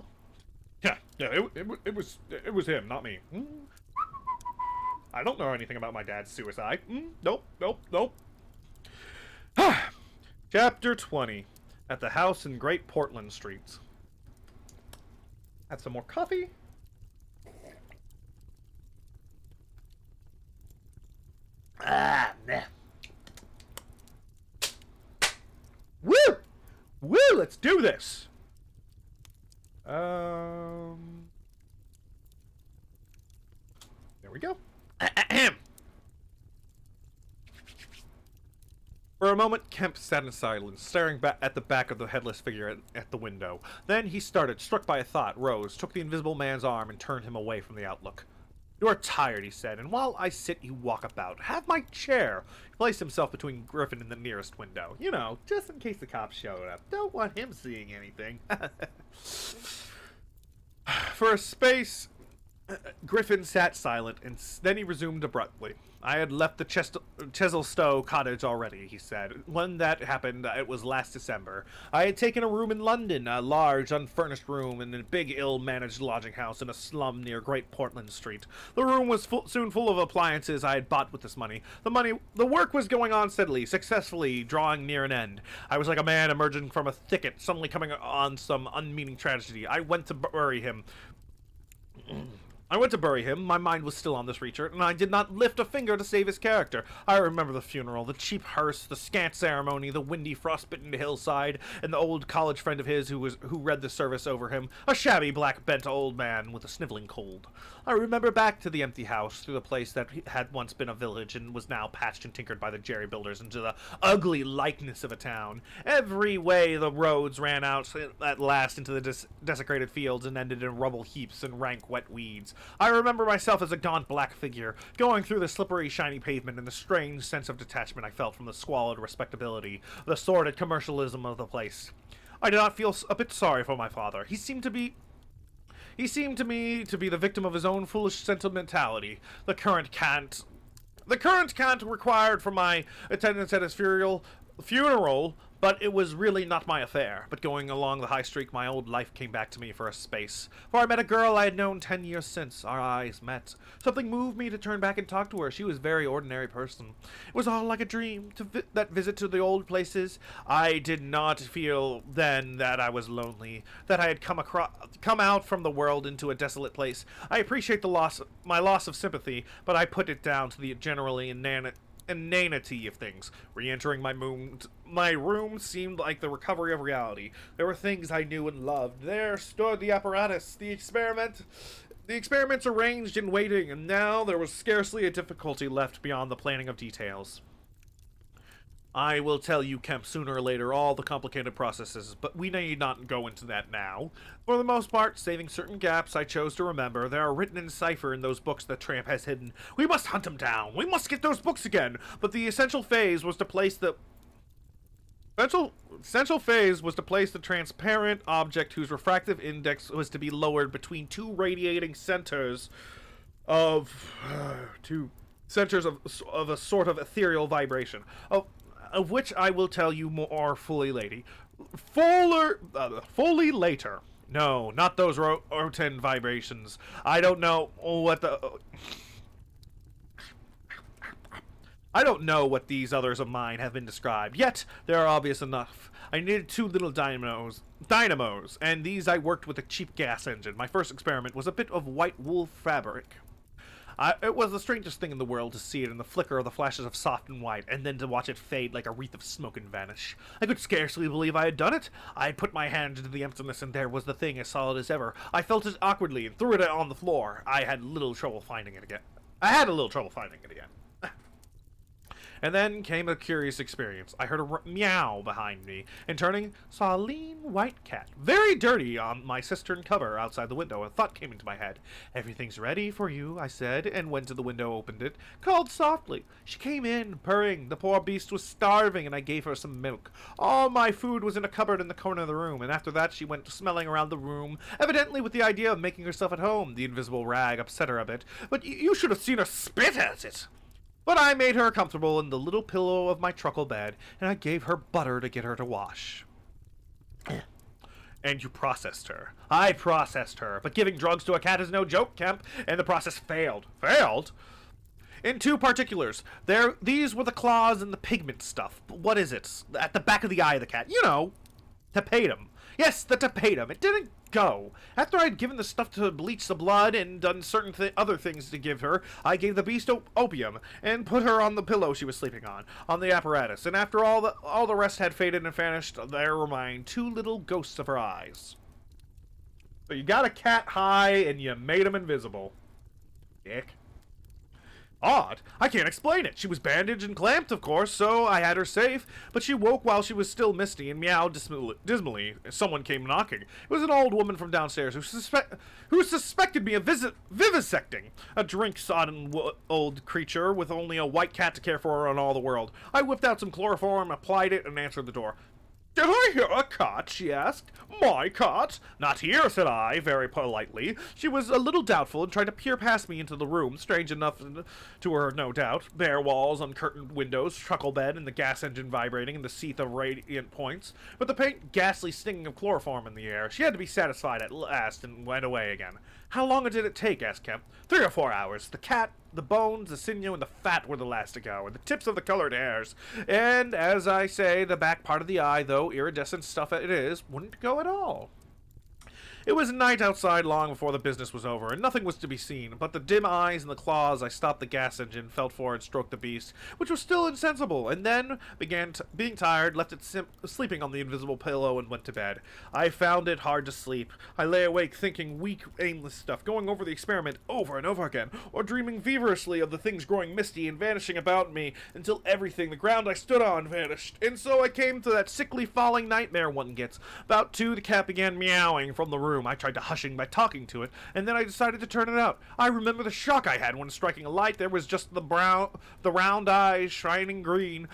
Yeah, it was him, not me. I don't know anything about my dad's suicide. Nope. Chapter 20. At the house in Great Portland Street. Had some more coffee. Nah. Woo! Let's do this! There we go. For a moment, Kemp sat in silence, staring back at the back of the headless figure at the window. Then he started, struck by a thought, rose, took the invisible man's arm, and turned him away from the outlook. You are tired, he said, and while I sit, you walk about. Have my chair. He placed himself between Griffin and the nearest window. You know, just in case the cops showed up. Don't want him seeing anything. For a space, Griffin sat silent, and then he resumed abruptly. I had left the Chesilstowe cottage already, he said. When that happened, it was last December. I had taken a room in London, a large, unfurnished room in a big, ill-managed lodging house in a slum near Great Portland Street. The room was soon full of appliances I had bought with this money. The work was going on steadily, successfully, drawing near an end. I was like a man emerging from a thicket, suddenly coming on some unmeaning tragedy. I went to bury him. My mind was still on this Reacher, and I did not lift a finger to save his character. I remember the funeral, the cheap hearse, the scant ceremony, the windy, frostbitten hillside, and the old college friend of his who read the service over him, a shabby, black-bent old man with a sniveling cold. I remember back to the empty house, through the place that had once been a village and was now patched and tinkered by the jerry builders into the ugly likeness of a town. Every way the roads ran out at last into the desecrated fields and ended in rubble heaps and rank wet weeds. I remember myself as a gaunt black figure, going through the slippery, shiny pavement, and the strange sense of detachment I felt from the squalid respectability, the sordid commercialism of the place. I did not feel a bit sorry for my father. He seemed to me to be the victim of his own foolish sentimentality. The current cant required for my attendance at his funeral, but it was really not my affair. But going along the high street, my old life came back to me for a space. For I met a girl I had known 10 years since. Our eyes met. Something moved me to turn back and talk to her. She was a very ordinary person. It was all like a dream, that visit to the old places. I did not feel then that I was lonely, that I had come out from the world into a desolate place. I appreciate my loss of sympathy, but I put it down to the generally inanity of things. Re-entering my room seemed like the recovery of reality. There were things I knew and loved. There stood the apparatus, the experiments arranged and waiting, and now there was scarcely a difficulty left beyond the planning of details. I will tell you, Kemp, sooner or later all the complicated processes, but we need not go into that now. For the most part, saving certain gaps I chose to remember, they are written in cipher in those books that Tramp has hidden. We must hunt him down. We must get those books again. But the essential phase was to place the Central, central phase was to place the transparent object whose refractive index was to be lowered between two radiating centers of of a sort of ethereal vibration, of which I will tell you more fully fully later. No, not those rotund vibrations. I don't know what these others of mine have been described, yet they are obvious enough. I needed two little dynamos, and these I worked with a cheap gas engine. My first experiment was a bit of white wool fabric. It was the strangest thing in the world to see it in the flicker of the flashes of soft and white, and then to watch it fade like a wreath of smoke and vanish. I could scarcely believe I had done it. I had put my hand into the emptiness, and there was the thing as solid as ever. I felt it awkwardly and threw it on the floor. I had a little trouble finding it again. And then came a curious experience. I heard a meow behind me, and turning, saw a lean white cat, very dirty, on my cistern cover outside the window. A thought came into my head. "Everything's ready for you," I said, and went to the window, opened it, called softly. She came in, purring. The poor beast was starving, and I gave her some milk. All my food was in a cupboard in the corner of the room, and after that she went smelling around the room, evidently with the idea of making herself at home. The invisible rag upset her a bit, but you should have seen her spit at it. But I made her comfortable in the little pillow of my truckle bed, and I gave her butter to get her to wash. And you processed her. I processed her. But giving drugs to a cat is no joke, Kemp, and the process failed. Failed? In two particulars. These were the claws and the pigment stuff. But what is it? At the back of the eye of the cat. You know. Tapetum. Yes, the tapetum. It didn't go. After I'd given the stuff to bleach the blood and done certain other things to give her, I gave the beast opium and put her on the pillow she was sleeping on the apparatus. And after all the rest had faded and vanished, there remained two little ghosts of her eyes. So you got a cat high and you made him invisible. Dick. Odd. I can't explain it. She was bandaged and clamped, of course, so I had her safe, but she woke while she was still misty and meowed dismally. Someone came knocking. It was an old woman from downstairs who suspected me of vivisecting a drink-sodden old creature with only a white cat to care for her in all the world. I whipped out some chloroform, applied it, and answered the door. "Did I hear a cat?" she asked. "My cat?" "Not here," said I, very politely. She was a little doubtful and tried to peer past me into the room, strange enough to her, no doubt. Bare walls, uncurtained windows, truckle bed, and the gas engine vibrating in the seeth of radiant points, but the faint, ghastly stinging of chloroform in the air. She had to be satisfied at last and went away again. "How long did it take?" asked Kemp. 3 or 4 hours. The cat, the bones, the sinew, and the fat were the last to go, and the tips of the colored hairs. And, as I say, the back part of the eye, though iridescent stuff it is, wouldn't go at all. It was night outside long before the business was over, and nothing was to be seen but the dim eyes and the claws. I stopped the gas engine, felt for and stroked the beast, which was still insensible, and then, being tired, left it sleeping on the invisible pillow and went to bed. I found it hard to sleep. I lay awake thinking weak, aimless stuff, going over the experiment over and over again, or dreaming feverishly of the things growing misty and vanishing about me, until everything, the ground I stood on, vanished. And so I came to that sickly falling nightmare one gets. About 2, the cat began meowing from the room. I tried to hushing by talking to it, and then I decided to turn it out. I remember the shock I had when striking a light. There was just the round eyes shining green,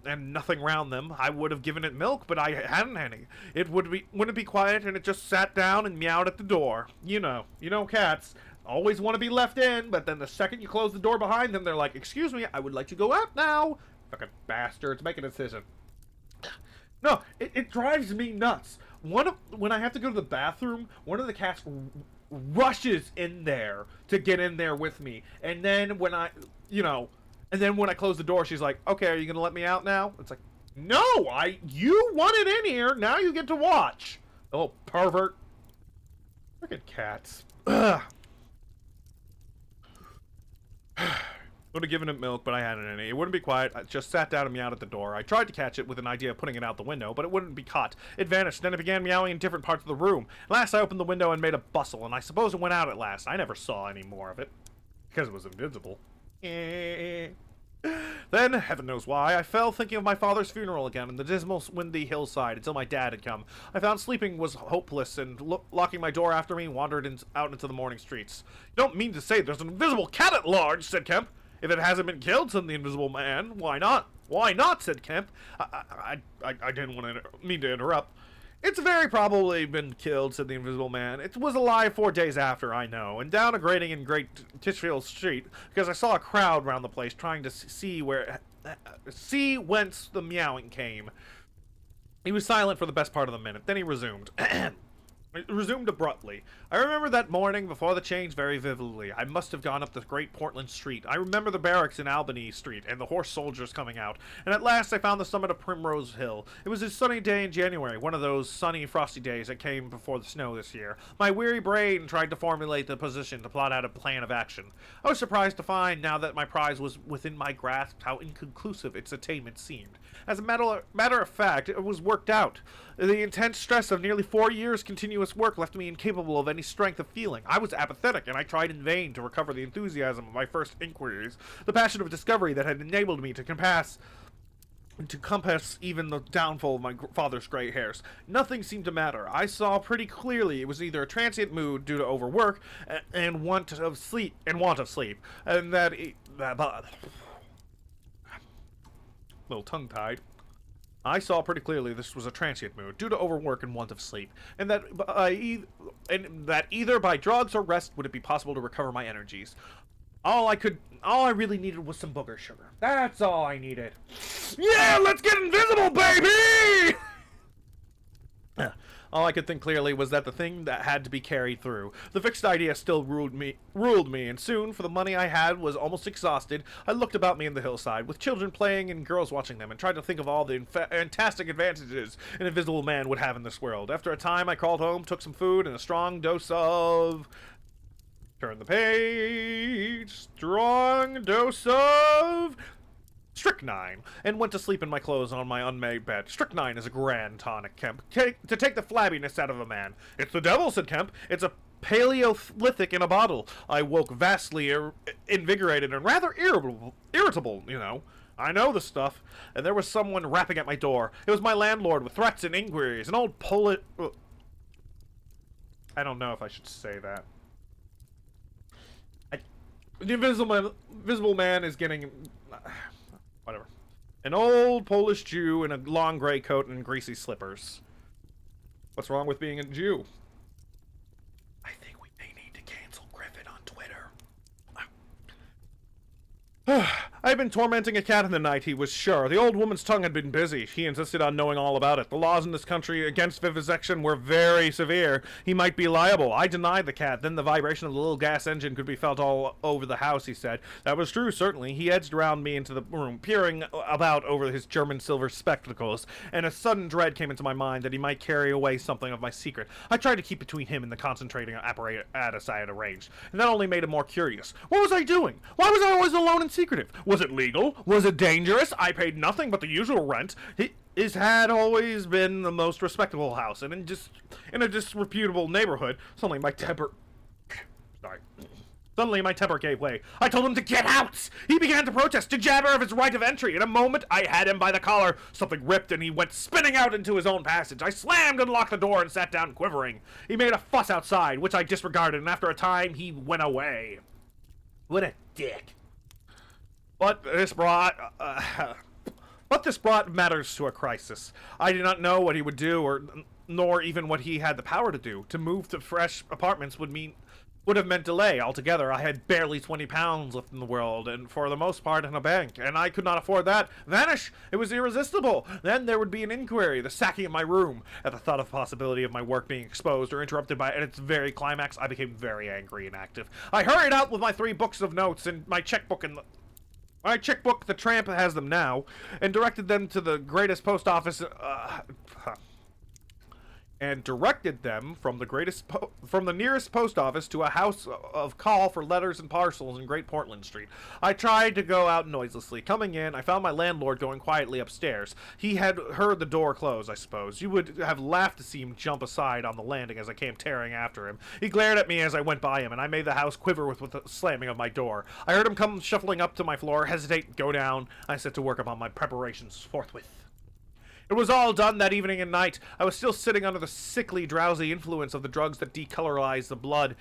and nothing round them. I would have given it milk, but I hadn't any. It wouldn't be quiet, and it just sat down and meowed at the door. You know cats always want to be left in, but then the second you close the door behind them, they're like, "Excuse me, I would like to go out now." Fucking bastards, make a decision. No, it drives me nuts. When I have to go to the bathroom, one of the cats rushes in there to get in there with me, and then when I close the door, she's like, "Okay, are you gonna let me out now?" It's like, "No, you wanted in here, now you get to watch." Oh, pervert. Frickin' cats. Ugh. Would have given it milk, but I hadn't any. It wouldn't be quiet. I just sat down and meowed at the door. I tried to catch it with an idea of putting it out the window, but it wouldn't be caught. It vanished, then it began meowing in different parts of the room. At last I opened the window and made a bustle, and I suppose it went out at last. I never saw any more of it, because it was invisible. Then, heaven knows why, I fell thinking of my father's funeral again and the dismal, windy hillside until my dad had come. I found sleeping was hopeless, and locking my door after me, wandered out into the morning streets. "You don't mean to say there's an invisible cat at large," said Kemp. If it hasn't been killed, said the Invisible Man. Why not? Why not, said Kemp. I didn't want to mean to interrupt. It's very probably been killed, said the Invisible Man. It was alive 4 days after, I know, and down a grating in Great Titchfield Street, because I saw a crowd round the place trying to see whence the meowing came. He was silent for the best part of the minute. Then he resumed. Resumed abruptly. I remember that morning before the change very vividly. I must have gone up the Great Portland Street. I remember the barracks in Albany Street and the horse soldiers coming out. And at last I found the summit of Primrose Hill. It was a sunny day in January, one of those sunny, frosty days that came before the snow this year. My weary brain tried to formulate the position to plot out a plan of action. I was surprised to find, now that my prize was within my grasp, how inconclusive its attainment seemed. As a matter of fact, it was worked out. The intense stress of nearly 4 years' continuous work left me incapable of any strength of feeling. I was apathetic, and I tried in vain to recover the enthusiasm of my first inquiries, the passion of discovery that had enabled me to compass even the downfall of my father's gray hairs. Nothing seemed to matter. I saw pretty clearly it was either a transient mood due to overwork and want of sleep, and that little tongue-tied. I saw pretty clearly this was a transient mood, due to overwork and want of sleep, and that either by drugs or rest would it be possible to recover my energies. All I really needed was some booger sugar. That's all I needed. Yeah, let's get invisible, baby! All I could think clearly was that the thing that had to be carried through. The fixed idea still ruled me, and soon, for the money I had was almost exhausted, I looked about me in the hillside, with children playing and girls watching them, and tried to think of all the fantastic advantages an Invisible Man would have in this world. After a time, I crawled home, took some food, and a strong dose of... Turn the page. Strong dose of... strychnine, and went to sleep in my clothes on my unmade bed. Strychnine is a grand tonic, Kemp, to take the flabbiness out of a man. It's the devil, said Kemp. It's a Paleolithic in a bottle. I woke vastly invigorated and rather irritable, you know. I know the stuff, and there was someone rapping at my door. It was my landlord with threats and inquiries, an old I don't know if I should say that. The Invisible Man is getting... whatever. An old Polish Jew in a long gray coat and greasy slippers. What's wrong with being a Jew? I think we may need to cancel Griffin on Twitter. I'd been tormenting a cat in the night, he was sure. The old woman's tongue had been busy. He insisted on knowing all about it. The laws in this country against vivisection were very severe. He might be liable. I denied the cat. Then the vibration of the little gas engine could be felt all over the house, he said. That was true, certainly. He edged around me into the room, peering about over his German silver spectacles, and a sudden dread came into my mind that he might carry away something of my secret. I tried to keep between him and the concentrating apparatus I had arranged, and that only made him more curious. What was I doing? Why was I always alone and secretive? Was it legal? Was it dangerous? I paid nothing but the usual rent. His had always been the most respectable house, and in a disreputable neighborhood. Suddenly my temper gave way. I told him to get out! He began to protest, to jabber of his right of entry. In a moment, I had him by the collar. Something ripped, and he went spinning out into his own passage. I slammed and locked the door and sat down quivering. He made a fuss outside, which I disregarded, and after a time, he went away. What a dick. But this brought matters to a crisis. I did not know what he would do, nor even what he had the power to do. To move to fresh apartments would have meant delay altogether. I had barely £20 left in the world, and for the most part in a bank, and I could not afford that. Vanish! It was irresistible. Then there would be an inquiry, the sacking of my room. At the thought of the possibility of my work being exposed or interrupted at its very climax, I became very angry and active. I hurried out with my 3 books of notes and my checkbook the tramp has them now, and directed them to the greatest post office, and directed them from the nearest post office to a house of call for letters and parcels in Great Portland Street. I tried to go out noiselessly. Coming in, I found my landlord going quietly upstairs. He had heard the door close, I suppose. You would have laughed to see him jump aside on the landing as I came tearing after him. He glared at me as I went by him, and I made the house quiver with the slamming of my door. I heard him come shuffling up to my floor, hesitate, go down. I set to work upon my preparations forthwith. It was all done that evening and night. I was still sitting under the sickly, drowsy influence of the drugs that decolorize the blood.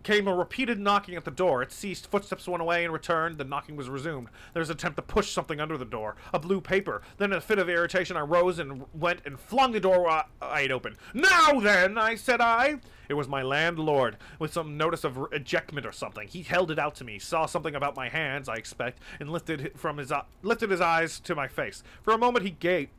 Came a repeated knocking at the door. It ceased. Footsteps went away and returned. The knocking was resumed. There was an attempt to push something under the door. A blue paper. Then in a fit of irritation, I rose and went and flung the door wide open. "Now then," said I. It was my landlord, with some notice of ejectment or something. He held it out to me, saw something about my hands, I expect, and lifted his eyes to my face. For a moment he gaped.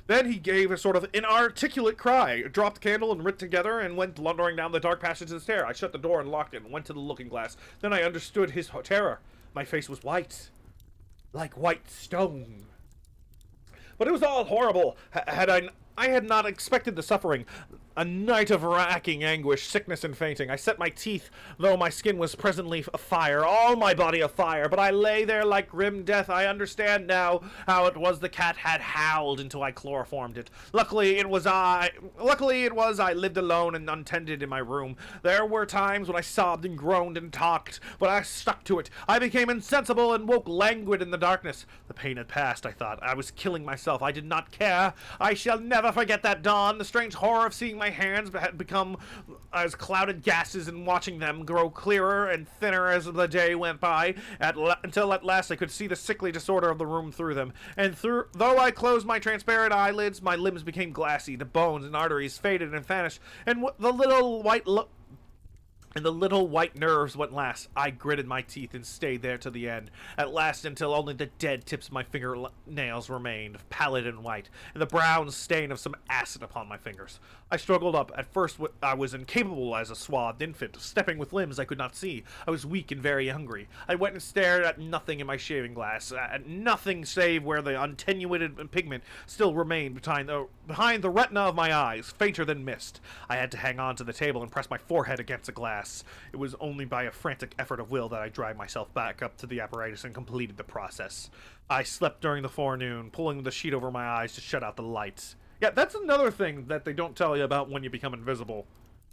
Then he gave a sort of inarticulate cry, dropped the candle and writ together, and went blundering down the dark passage to the stair. I shut the door and locked it and went to the looking-glass. Then I understood his terror. My face was white, like white stone. But it was all horrible. I had not expected the suffering. A night of racking anguish, sickness, and fainting. I set my teeth, though my skin was presently afire, all my body afire, but I lay there like grim death. I understand now how it was the cat had howled until I chloroformed it. Luckily it was I lived alone and untended in my room. There were times when I sobbed and groaned and talked, but I stuck to it. I became insensible and woke languid in the darkness. The pain had passed, I thought. I was killing myself. I did not care. I shall never forget that dawn, the strange horror of seeing my hands had become as clouded gases and watching them grow clearer and thinner as the day went by, until at last I could see the sickly disorder of the room through them. And though I closed my transparent eyelids, my limbs became glassy, the bones and arteries faded and vanished, and the little white nerves went last. I gritted my teeth and stayed there to the end. At last, until only the dead tips of my fingernails remained, pallid and white, and the brown stain of some acid upon my fingers. I struggled up. At first I was incapable as a swathed infant, stepping with limbs I could not see. I was weak and very hungry. I went and stared at nothing in my shaving glass, at nothing save where the attenuated pigment still remained behind the retina of my eyes, fainter than mist. I had to hang on to the table and press my forehead against the glass. It was only by a frantic effort of will that I dragged myself back up to the apparatus and completed the process. I slept during the forenoon, pulling the sheet over my eyes to shut out the lights. Yeah, that's another thing that they don't tell you about when you become invisible.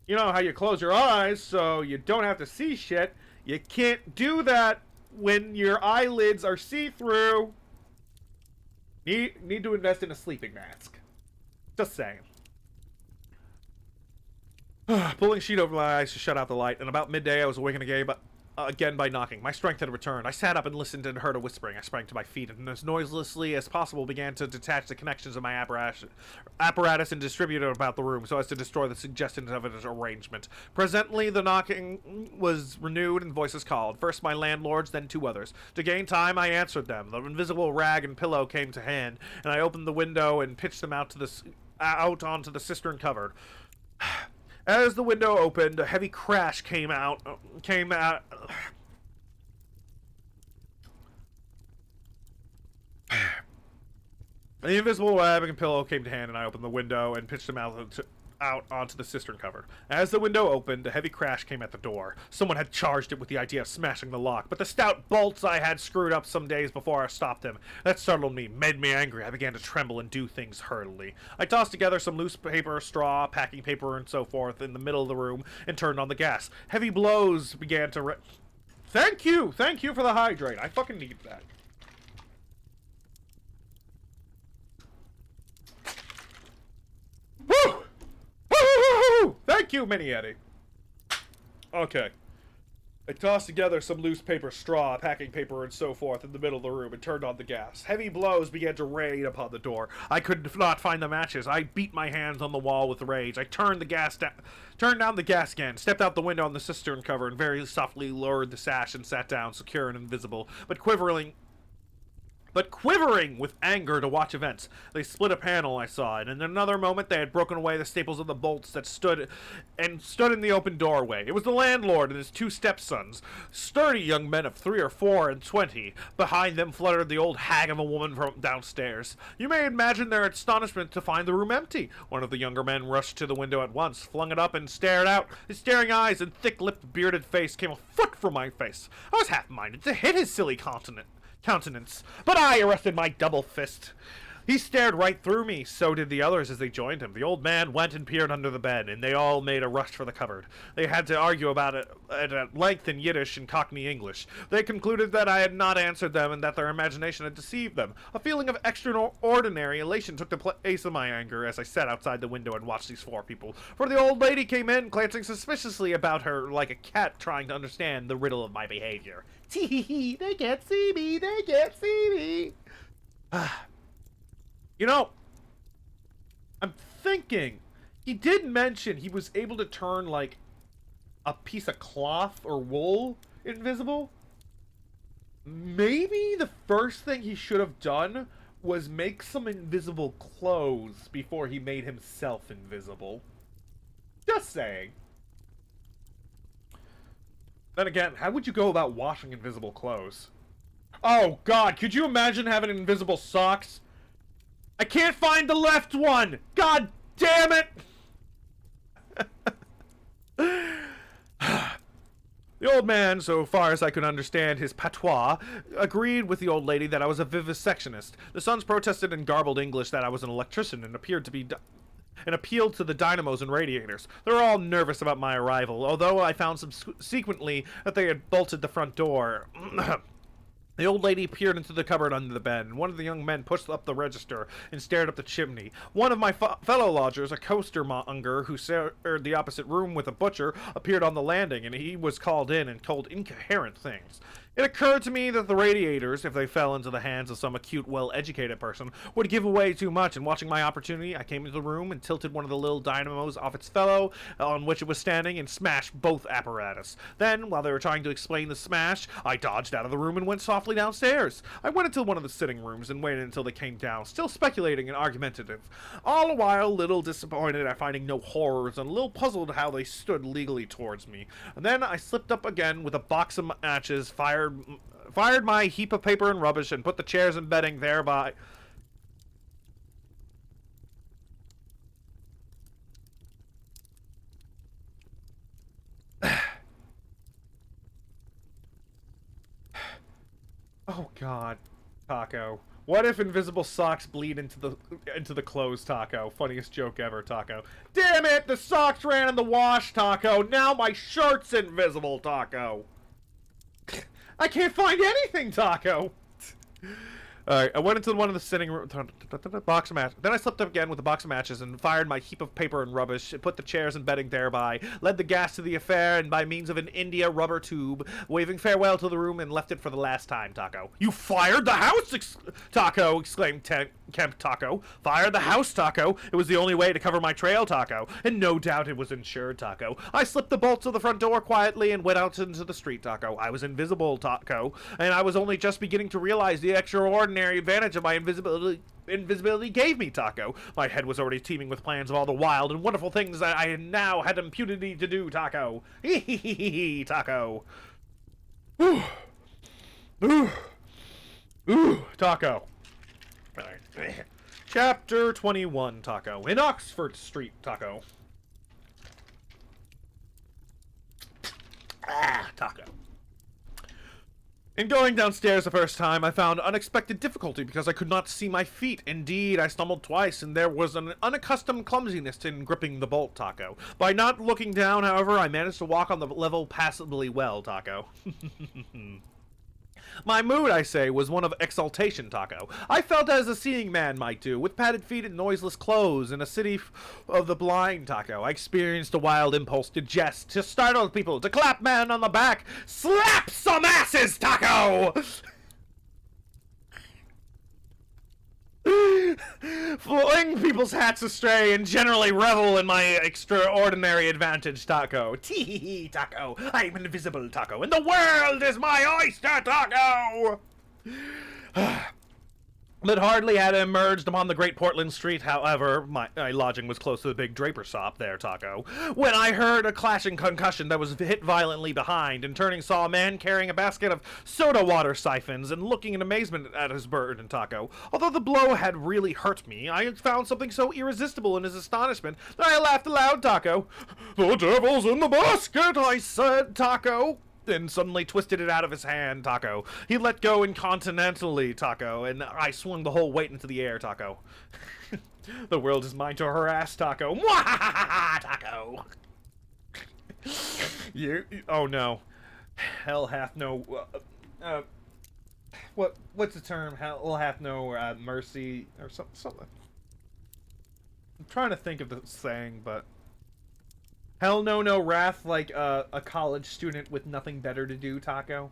You know how you close your eyes so you don't have to see shit? You can't do that when your eyelids are see-through. Need to invest in a sleeping mask. Just saying. Pulling sheet over my eyes to shut out the light, and about midday I was awakened again by knocking. My strength had returned. I sat up and listened and heard a whispering. I sprang to my feet and as noiselessly as possible began to detach the connections of my apparatus and distribute it about the room so as to destroy the suggestions of its arrangement. Presently the knocking was renewed and voices called. First my landlord's, then two others. To gain time I answered them. The invisible rag and pillow came to hand, and I opened the window and pitched them out onto the cistern cupboard. As the window opened, a heavy crash came out. The invisible rag and pillow came to hand, and I opened the window and pitched them out onto the cistern cover. As the window opened, a heavy crash came at the door. Someone had charged it with the idea of smashing the lock, but the stout bolts I had screwed up some days before I stopped him. That startled me, made me angry. I began to tremble and do things hurriedly. I tossed together some loose paper, straw, packing paper, and so forth in the middle of the room and turned on the gas. Heavy blows began to Thank you for the hydrate. I fucking need that. Woo! Thank you, Mini Eddie. Okay. I tossed together some loose paper, straw, packing paper, and so forth in the middle of the room and turned on the gas. Heavy blows began to rain upon the door. I could not find the matches. I beat my hands on the wall with rage. I turned down the gas again, stepped out the window on the cistern cover, and very softly lowered the sash and sat down, secure and invisible, but quivering with anger to watch events. They split a panel, I saw, and in another moment they had broken away the staples of the bolts that stood in the open doorway. It was the landlord and his two stepsons, sturdy young men of 3 or 4 and 20. Behind them fluttered the old hag of a woman from downstairs. You may imagine their astonishment to find the room empty. One of the younger men rushed to the window at once, flung it up, and stared out. His staring eyes and thick-lipped, bearded face came a foot from my face. I was half-minded to hit his silly countenance, but I arrested my double fist. He stared right through me, so did the others as they joined him. The old man went and peered under the bed, and they all made a rush for the cupboard. They had to argue about it at length in Yiddish and Cockney English. They concluded that I had not answered them and that their imagination had deceived them. A feeling of extraordinary elation took the place of my anger as I sat outside the window and watched these four people. For the old lady came in, glancing suspiciously about her like a cat trying to understand the riddle of my behavior. Tee-hee-hee, they can't see me, they can't see me. You know, I'm thinking, he did mention he was able to turn, like, a piece of cloth or wool invisible. Maybe the first thing he should have done was make some invisible clothes before he made himself invisible. Just saying. Then again, how would you go about washing invisible clothes? Oh god, could you imagine having invisible socks? I can't find the left one! God damn it! The old man, so far as I could understand his patois, agreed with the old lady that I was a vivisectionist. The sons protested in garbled English that I was an electrician and appeared to be and appealed to the dynamos and radiators. They were all nervous about my arrival, although I found subsequently that they had bolted the front door. The old lady peered into the cupboard under the bed, and one of the young men pushed up the register and stared up the chimney. One of my fellow lodgers, a costermonger who shared the opposite room with a butcher, appeared on the landing, and he was called in and told incoherent things. It occurred to me that the radiators, if they fell into the hands of some acute, well-educated person, would give away too much, and watching my opportunity, I came into the room and tilted one of the little dynamos off its fellow on which it was standing and smashed both apparatus. Then, while they were trying to explain the smash, I dodged out of the room and went softly downstairs. I went into one of the sitting rooms and waited until they came down, still speculating and argumentative. All the while, little disappointed at finding no horrors and a little puzzled how they stood legally towards me. And then I slipped up again with a box of matches, fired my heap of paper and rubbish, and put the chairs and bedding thereby. Oh god, Taco. What if invisible socks bleed into the clothes, Taco? Funniest joke ever, Taco. Damn it! The socks ran in the wash, Taco! Now my shirt's invisible, Taco! I can't find anything, Taco! Alright, I went into one of the sitting room, box of matches. Then I slipped up again with a box of matches and fired my heap of paper and rubbish, put the chairs and bedding thereby, led the gas to the affair, and by means of an India rubber tube, waving farewell to the room and left it for the last time, Taco. You fired the house, Taco! Exclaimed Kemp Taco. Fired the house, Taco! It was the only way to cover my trail, Taco. And no doubt it was insured, Taco. I slipped the bolts of the front door quietly and went out into the street, Taco. I was invisible, Taco, and I was only just beginning to realize the extraordinary advantage of my invisibility gave me, Taco. My head was already teeming with plans of all the wild and wonderful things that I now had impunity to do, Taco. Hee Taco. Ooh. Ooh. Ooh, Taco. Chapter 21, Taco. In Oxford Street, Taco. Taco. In going downstairs the first time, I found unexpected difficulty because I could not see my feet. Indeed, I stumbled twice, and there was an unaccustomed clumsiness in gripping the bolt, Taco. By not looking down, however, I managed to walk on the level passably well, Taco. My mood, I say, was one of exaltation, Taco. I felt as a seeing man might do, with padded feet and noiseless clothes, in a city of the blind, Taco. I experienced a wild impulse to jest, to startle people, to clap man on the back, slap some asses, Taco! Fling people's hats astray and generally revel in my extraordinary advantage, Taco. Tee-hee, Taco. I'm invisible, Taco, and the world is my oyster, Taco! But hardly had I emerged upon the great Portland Street, however, my lodging was close to the big draper shop there, Taco, when I heard a clashing concussion that was hit violently behind, and turning saw a man carrying a basket of soda water siphons and looking in amazement at his burden, Taco. Although the blow had really hurt me, I had found something so irresistible in his astonishment that I laughed aloud, Taco. The devil's in the basket, I said, Taco. and suddenly twisted it out of his hand, Taco. He let go incontinentally, Taco, and I swung the whole weight into the air, Taco. The world is mine to harass, Taco. Mwahahaha, Taco! Oh no. Hell hath no, what's the term? Hell hath no, mercy, or something. I'm trying to think of the saying, but... Hell no wrath, like a college student with nothing better to do, Taco.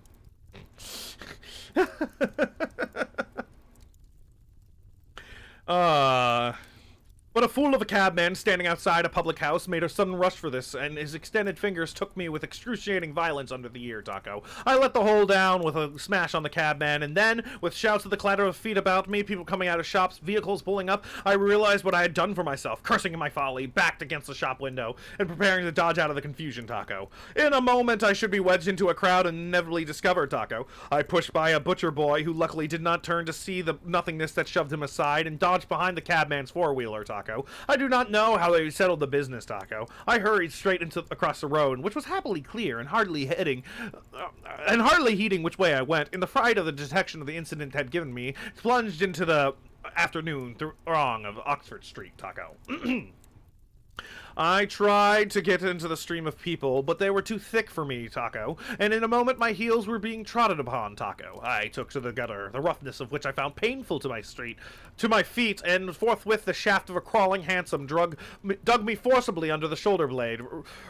But a fool of a cabman standing outside a public house made a sudden rush for this, and his extended fingers took me with excruciating violence under the ear, Taco. I let the hole down with a smash on the cabman, and then, with shouts of the clatter of feet about me, people coming out of shops, vehicles pulling up, I realized what I had done for myself, cursing in my folly, backed against the shop window, and preparing to dodge out of the confusion, Taco. In a moment, I should be wedged into a crowd and inevitably discovered, Taco. I pushed by a butcher boy who luckily did not turn to see the nothingness that shoved him aside, and dodged behind the cabman's four-wheeler, Taco. I do not know how they settled the business, Taco. I hurried straight across the road, which was happily clear, and hardly heeding which way I went. In the fright of the detection of the incident had given me, plunged into the afternoon throng of Oxford Street, Taco. I tried to get into the stream of people, but they were too thick for me, Taco, and in a moment my heels were being trodden upon, Taco. I took to the gutter, the roughness of which I found painful to my feet, and forthwith the shaft of a crawling hansom dug me forcibly under the shoulder blade,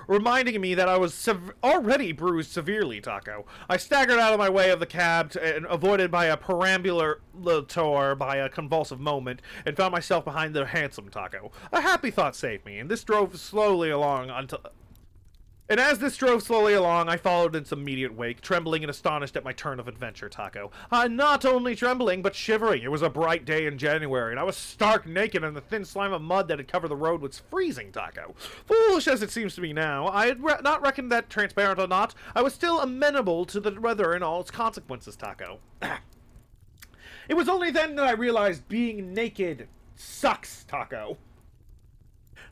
reminding me that I was already bruised severely, Taco. I staggered out of my way of the cab and avoided by a perambulator by a convulsive moment, and found myself behind the hansom, Taco. A happy thought saved me, and this drove slowly along as this drove slowly along, I followed its immediate wake, trembling and astonished at my turn of adventure, Taco. Not only trembling, but shivering. It was a bright day in January, and I was stark naked, and the thin slime of mud that had covered the road was freezing, Taco. Foolish as it seems to me now, I had not reckoned that, transparent or not, I was still amenable to the weather and all its consequences, Taco. It was only then that I realized being naked sucks, Taco.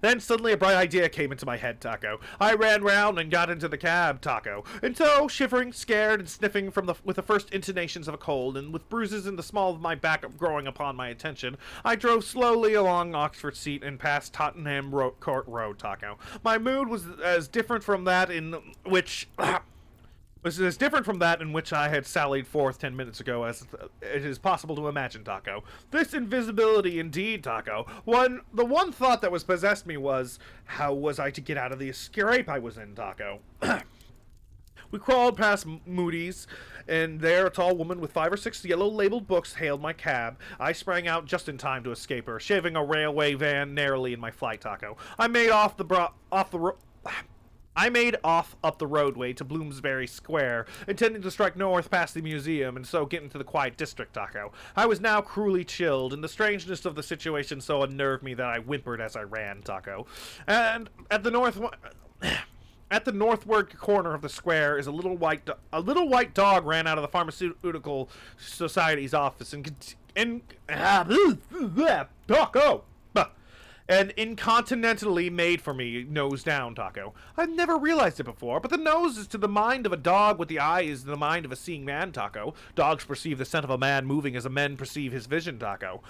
Then suddenly a bright idea came into my head, Taco. I ran round and got into the cab, Taco. And so, shivering, scared, and sniffing with the first intonations of a cold, and with bruises in the small of my back growing upon my attention, I drove slowly along Oxford Street and past Tottenham Court Road, Taco. My mood was as different from that in which... was as different from that in which I had sallied forth 10 minutes ago as it is possible to imagine, Taco. This invisibility indeed, Taco. The one thought that was possessed me was, how was I to get out of the scrape I was in, Taco? We crawled past Moody's, and there a tall woman with 5 or 6 yellow-labeled books hailed my cab. I sprang out just in time to escape her, shaving a railway van narrowly in my flight, Taco. I made off up the roadway to Bloomsbury Square, intending to strike north past the museum and so get into the quiet district, Taco. I was now cruelly chilled, and the strangeness of the situation so unnerved me that I whimpered as I ran, Taco. And at the northward corner of the square is a little white dog ran out of the Pharmaceutical Society's office Taco! And incontinentally made for me, nose down, Taco. I've never realized it before, but the nose is to the mind of a dog what the eye is to the mind of a seeing man, Taco. Dogs perceive the scent of a man moving as men perceive his vision, Taco.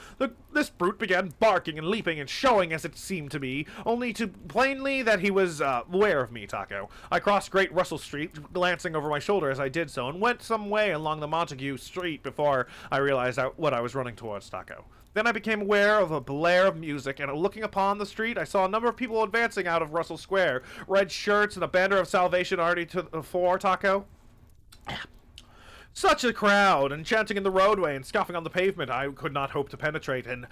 This brute began barking and leaping and showing, as it seemed to me, only too plainly that he was aware of me, Taco. I crossed Great Russell Street, glancing over my shoulder as I did so, and went some way along the Montague Street before I realized what I was running towards, Taco. Then I became aware of a blare of music, and looking upon the street, I saw a number of people advancing out of Russell Square, red shirts and a banner of salvation already to the fore, Taco. Such a crowd, and chanting in the roadway and scoffing on the pavement I could not hope to penetrate, and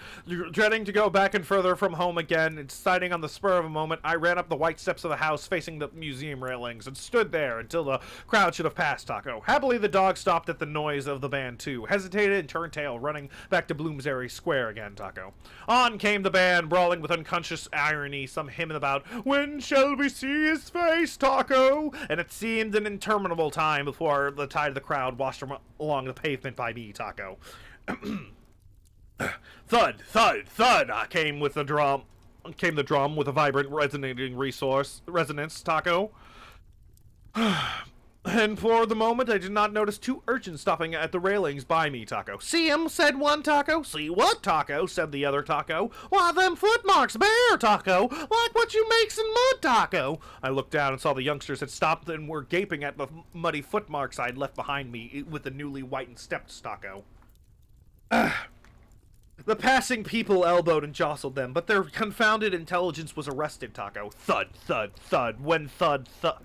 dreading to go back and further from home again, and deciding on the spur of a moment, I ran up the white steps of the house facing the museum railings, and stood there until the crowd should have passed, Taco. Happily the dog stopped at the noise of the band too, hesitated and turned tail, running back to Bloomsbury Square again, Taco. On came the band, brawling with unconscious irony, some hymn about, "When shall we see his face, Taco?" And it seemed an interminable time before the tide of the crowd washed along the pavement by me, Taco. Thud, thud, thud! Came the drum with a vibrant, resonating resonance, Taco. And for the moment, I did not notice two urchins stopping at the railings by me, Taco. "See 'em?" said one Taco. "See what, Taco?" said the other Taco. "Why, them footmarks there, Taco. Like what you makes in mud, Taco." I looked down and saw the youngsters had stopped and were gaping at the muddy footmarks I had left behind me with the newly whitened steps, Taco. The passing people elbowed and jostled them, but their confounded intelligence was arrested, Taco. Thud, thud, thud, when thud, thud.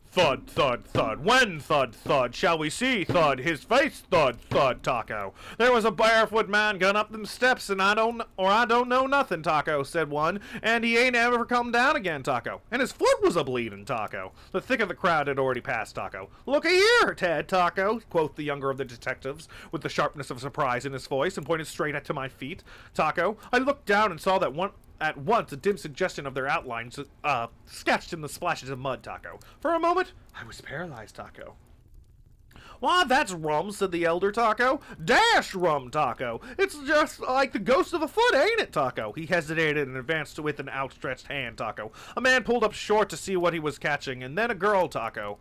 Thud, thud, thud, when thud, thud, shall we see thud, his face thud, thud, Taco. "There was a barefoot man gone up them steps, and I don't know nothing, Taco," said one, "and he ain't ever come down again, Taco. And his foot was a-bleeding, Taco." The thick of the crowd had already passed, Taco. "Look-a here, Ted, Taco," quoth the younger of the detectives, with the sharpness of surprise in his voice, and pointed straight to my feet, Taco. I looked down and saw that at once a dim suggestion of their outlines sketched in the splashes of mud, Taco. For a moment, I was paralyzed, Taco. "Why, that's rum," said the elder Taco. "Dash rum, Taco. It's just like the ghost of a foot, ain't it, Taco?" He hesitated and advanced with an outstretched hand, Taco. A man pulled up short to see what he was catching, and then a girl, Taco.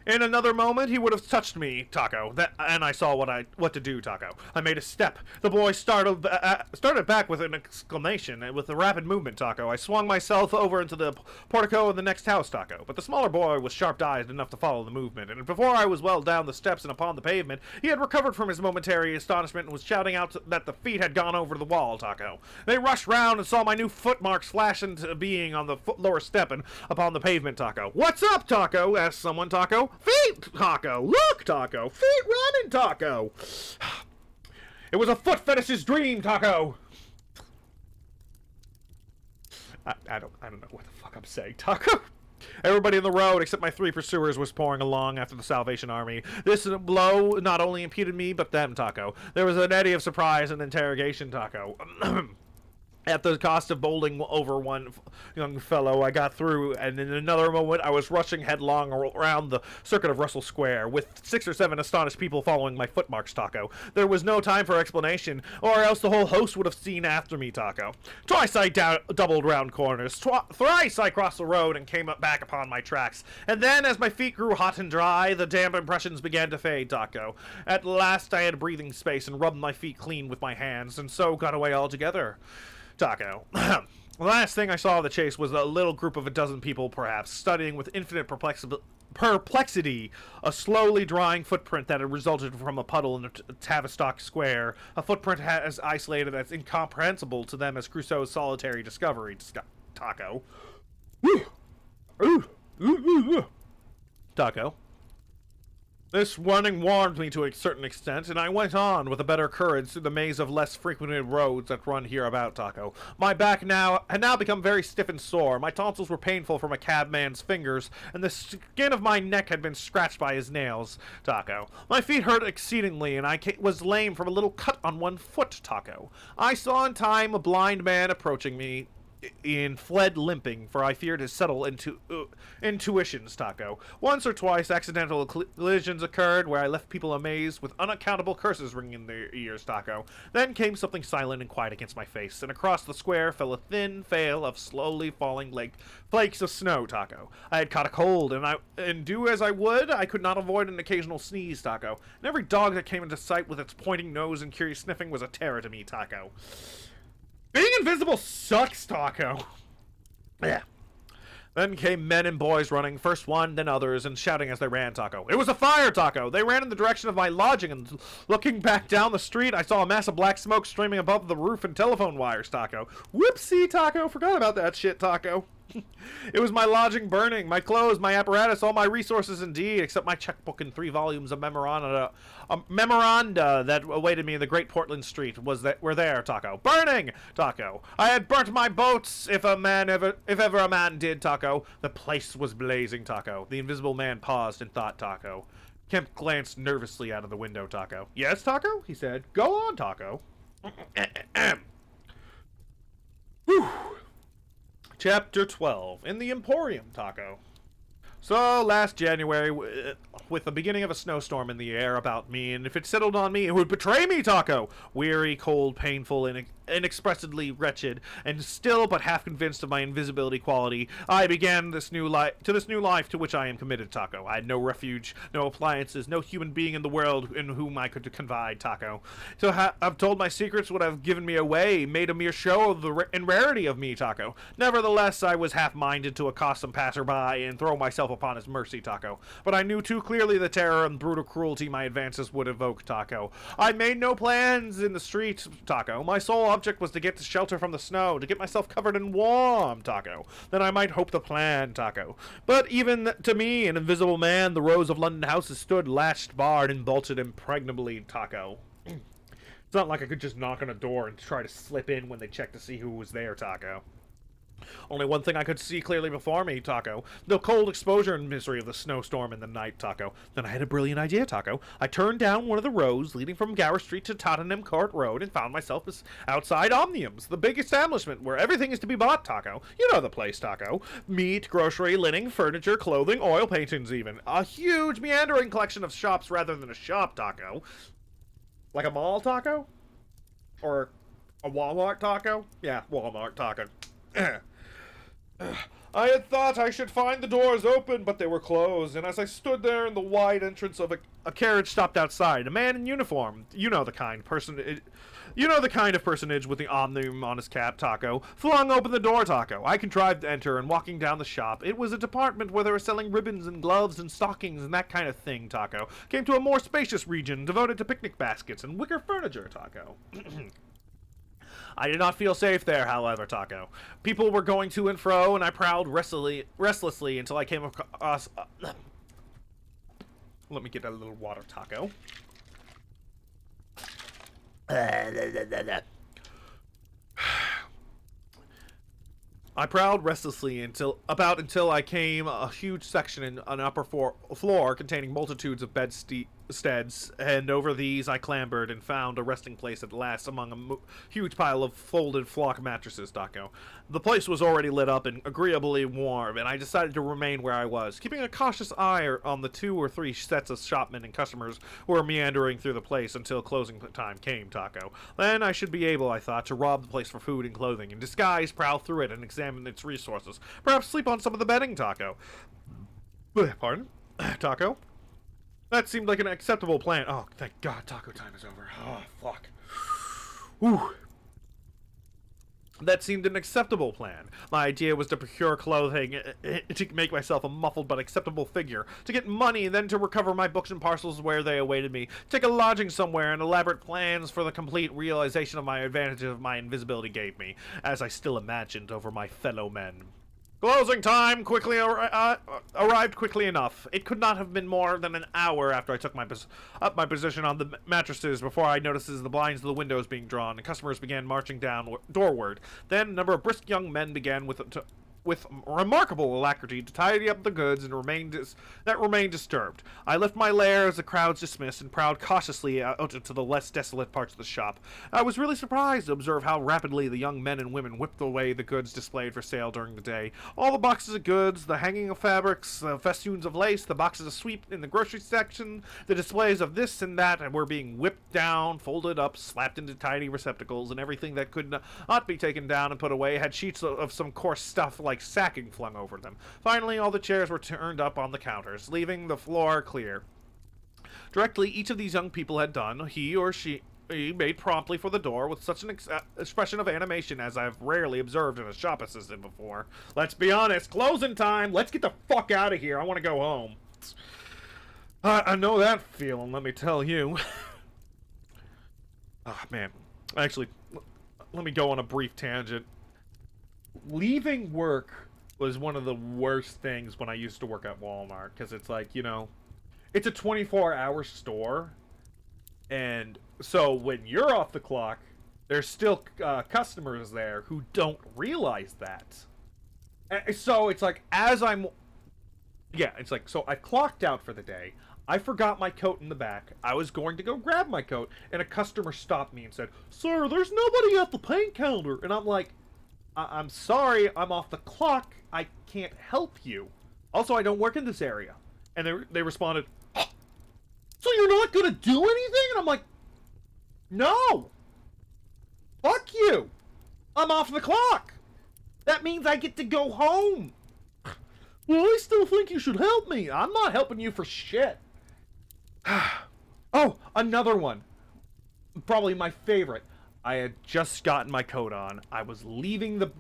In another moment, he would have touched me, Taco, and I saw what to do, Taco. I made a step. The boy started back with an exclamation, and with a rapid movement, Taco, I swung myself over into the portico of the next house, Taco. But the smaller boy was sharp-eyed enough to follow the movement, and before I was well down the steps and upon the pavement, he had recovered from his momentary astonishment and was shouting out that the feet had gone over the wall, Taco. They rushed round and saw my new footmarks flash into being on the lower step and upon the pavement, Taco. "What's up, Taco?" asked someone, Taco. "Feet, Taco! Look, Taco! Feet running, Taco!" "It was a foot fetish's dream, Taco!" I don't know what the fuck I'm saying, Taco. Everybody in the road, except my three pursuers, was pouring along after the Salvation Army. This blow not only impeded me, but them, Taco. There was an eddy of surprise and interrogation, Taco. At the cost of bowling over one young fellow, I got through, and in another moment I was rushing headlong around the circuit of Russell Square, with 6 or 7 astonished people following my footmarks, Taco. There was no time for explanation, or else the whole host would have seen after me, Taco. Twice I doubled round corners. Thrice I crossed the road and came back upon my tracks. And then, as my feet grew hot and dry, the damp impressions began to fade, Taco. At last I had breathing space and rubbed my feet clean with my hands, and so got away altogether, Taco. The last thing I saw of the chase was a little group of a dozen people, perhaps, studying with infinite perplexity a slowly drying footprint that had resulted from a puddle in Tavistock Square, a footprint as isolated as incomprehensible to them as Crusoe's solitary discovery, Taco. Taco. This warning warned me to a certain extent, and I went on with a better courage through the maze of less frequented roads that run here about, Taco. My back had now become very stiff and sore, my tonsils were painful from a cabman's fingers, and the skin of my neck had been scratched by his nails, Taco. My feet hurt exceedingly, and I was lame from a little cut on one foot, Taco. I saw in time a blind man approaching me, and fled limping, for I feared his subtle intuitions, Taco. Once or twice accidental collisions occurred where I left people amazed with unaccountable curses ringing in their ears, Taco. Then came something silent and quiet against my face, and across the square fell a thin veil of slowly falling flakes of snow, Taco. I had caught a cold, and do as I would, I could not avoid an occasional sneeze, Taco. And every dog that came into sight with its pointing nose and curious sniffing was a terror to me, Taco. Being invisible sucks, Taco. Yeah. Then came men and boys running, first one, then others, and shouting as they ran, Taco. It was a fire, Taco! They ran in the direction of my lodging, and looking back down the street, I saw a mass of black smoke streaming above the roof and telephone wires, Taco. Whoopsie, Taco! Forgot about that shit, Taco. It was my lodging burning, my clothes, my apparatus, all my resources indeed, except my checkbook and 3 volumes of memoranda that awaited me in the Great Portland Street were there, Taco. Burning, Taco. I had burnt my boats, if ever a man did, Taco. The place was blazing, Taco. The invisible man paused and thought, Taco. Kemp glanced nervously out of the window, Taco. Yes, Taco? He said. Go on, Taco. Whew. Chapter 12. In the Emporium, Taco. So, last January, with the beginning of a snowstorm in the air about me, and if it settled on me, it would betray me, Taco! Weary, cold, painful, and inexpressibly wretched, and still but half convinced of my invisibility quality, I began this new life to which I am committed, Taco. I had no refuge, no appliances, no human being in the world in whom I could confide, Taco. To have told my secrets would have given me away, made a mere show of the rarity of me, Taco. Nevertheless, I was half-minded to accost some passerby and throw myself upon his mercy, Taco. But I knew too clearly the terror and brutal cruelty my advances would evoke, Taco. I made no plans in the street, Taco. My sole object was to get to shelter from the snow, to get myself covered and warm, Taco. Then I might hope to plan, Taco. But even to me, an invisible man, the rows of London houses stood latched, barred, and bolted impregnably, Taco. It's not like I could just knock on a door and try to slip in when they checked to see who was there, Taco. Only one thing I could see clearly before me, Taco. The cold exposure and misery of the snowstorm in the night, Taco. Then I had a brilliant idea, Taco. I turned down one of the roads leading from Gower Street to Tottenham Court Road and found myself outside Omnium's, the big establishment where everything is to be bought, Taco. You know the place, Taco. Meat, grocery, linen, furniture, clothing, oil paintings even. A huge meandering collection of shops rather than a shop, Taco. Like a mall, Taco? Or a Walmart, Taco? Yeah, Walmart, Taco. I had thought I should find the doors open, but they were closed, and as I stood there in the wide entrance of a carriage stopped outside. A man in uniform, you know the kind of personage with the omnium on his cap, Taco, flung open the door, Taco. I contrived to enter, and walking down the shop, it was a department where they were selling ribbons and gloves and stockings and that kind of thing, Taco. Came to a more spacious region devoted to picnic baskets and wicker furniture, Taco. I did not feel safe there, however, Taco. People were going to and fro, and I prowled restlessly until I came across... Let me get a little water, Taco. I prowled restlessly until I came a huge section in an upper floor containing multitudes of bedsteads, and over these I clambered and found a resting place at last among a huge pile of folded flock mattresses, Taco. The place was already lit up and agreeably warm, and I decided to remain where I was, keeping a cautious eye on the 2 or 3 sets of shopmen and customers who were meandering through the place until closing time came, Taco. Then I should be able, I thought, to rob the place for food and clothing, in disguise prowl through it and examine its resources. Perhaps sleep on some of the bedding, Taco. Pardon? Taco? That seemed like an acceptable plan. Oh, thank God, taco time is over. Oh, fuck. Whew. That seemed an acceptable plan. My idea was to procure clothing, to make myself a muffled but acceptable figure, to get money, then to recover my books and parcels where they awaited me, take a lodging somewhere, and elaborate plans for the complete realization of my advantage of my invisibility gave me, as I still imagined over my fellow men. Closing time quickly arrived quickly enough. It could not have been more than an hour after I took my position on the mattresses before I noticed the blinds of the windows being drawn, and customers began marching down doorward. Then a number of brisk young men began with remarkable alacrity to tidy up the goods and remained disturbed. I left my lair as the crowds dismissed and prowled cautiously out into the less desolate parts of the shop. I was really surprised to observe how rapidly the young men and women whipped away the goods displayed for sale during the day. All the boxes of goods, the hanging of fabrics, the festoons of lace, the boxes of sweep in the grocery section, the displays of this and that were being whipped down, folded up, slapped into tiny receptacles, and everything that could not be taken down and put away had sheets of some coarse stuff like sacking flung over them. Finally, all the chairs were turned up on the counters, leaving the floor clear. Directly each of these young people had done, he or she made promptly for the door with such an expression of animation as I've rarely observed in a shop assistant before. Let's be honest, closing time, let's get the fuck out of here, I want to go home. I know that feeling, let me tell you. Ah, man. Actually, let me go on a brief tangent. Leaving work was one of the worst things when I used to work at Walmart, because it's like, you know, it's a 24-hour store, and so when you're off the clock, there's still customers there who don't realize that. And so it's like, so I clocked out for the day, I forgot my coat in the back, I was going to go grab my coat, and a customer stopped me and said, "Sir, there's nobody at the paint counter," and I'm like, I'm sorry, I'm off the clock, I can't help you. Also, I don't work in this area. And they responded, "Oh, so you're not gonna do anything?" And I'm like, no! Fuck you! I'm off the clock! That means I get to go home! Well, I still think you should help me. I'm not helping you for shit. Oh, another one. Probably my favorite. I had just gotten my coat on. I was leaving the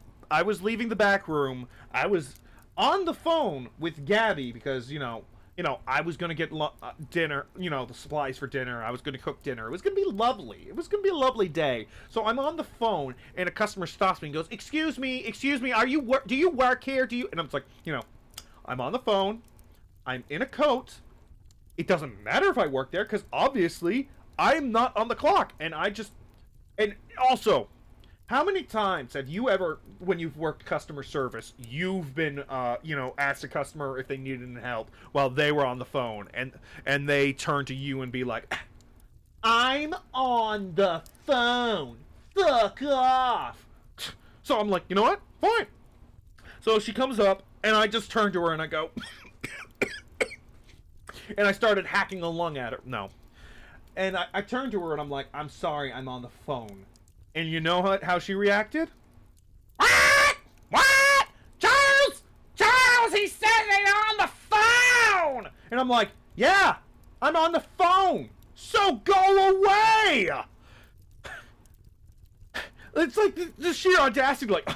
back room. I was on the phone with Gabby because, I was going to get dinner, the supplies for dinner. I was going to cook dinner. It was going to be lovely. It was going to be a lovely day. So I'm on the phone, and a customer stops me and goes, excuse me, do you work here? And I'm like, I'm on the phone. I'm in a coat. It doesn't matter if I work there, because obviously I'm not on the clock. And also, how many times have you ever, when you've worked customer service, you've been, asked a customer if they needed any help while they were on the phone, and they turn to you and be like, I'm on the phone. Fuck off. So I'm like, you know what? Fine. So she comes up, and I just turn to her and I go, and I started hacking a lung at her. No. And I turned to her and I'm like, I'm sorry, I'm on the phone. And you know how she reacted? What? What? Charles! Charles, he said they're on the phone! And I'm like, yeah, I'm on the phone. So go away! It's like the sheer audacity, like,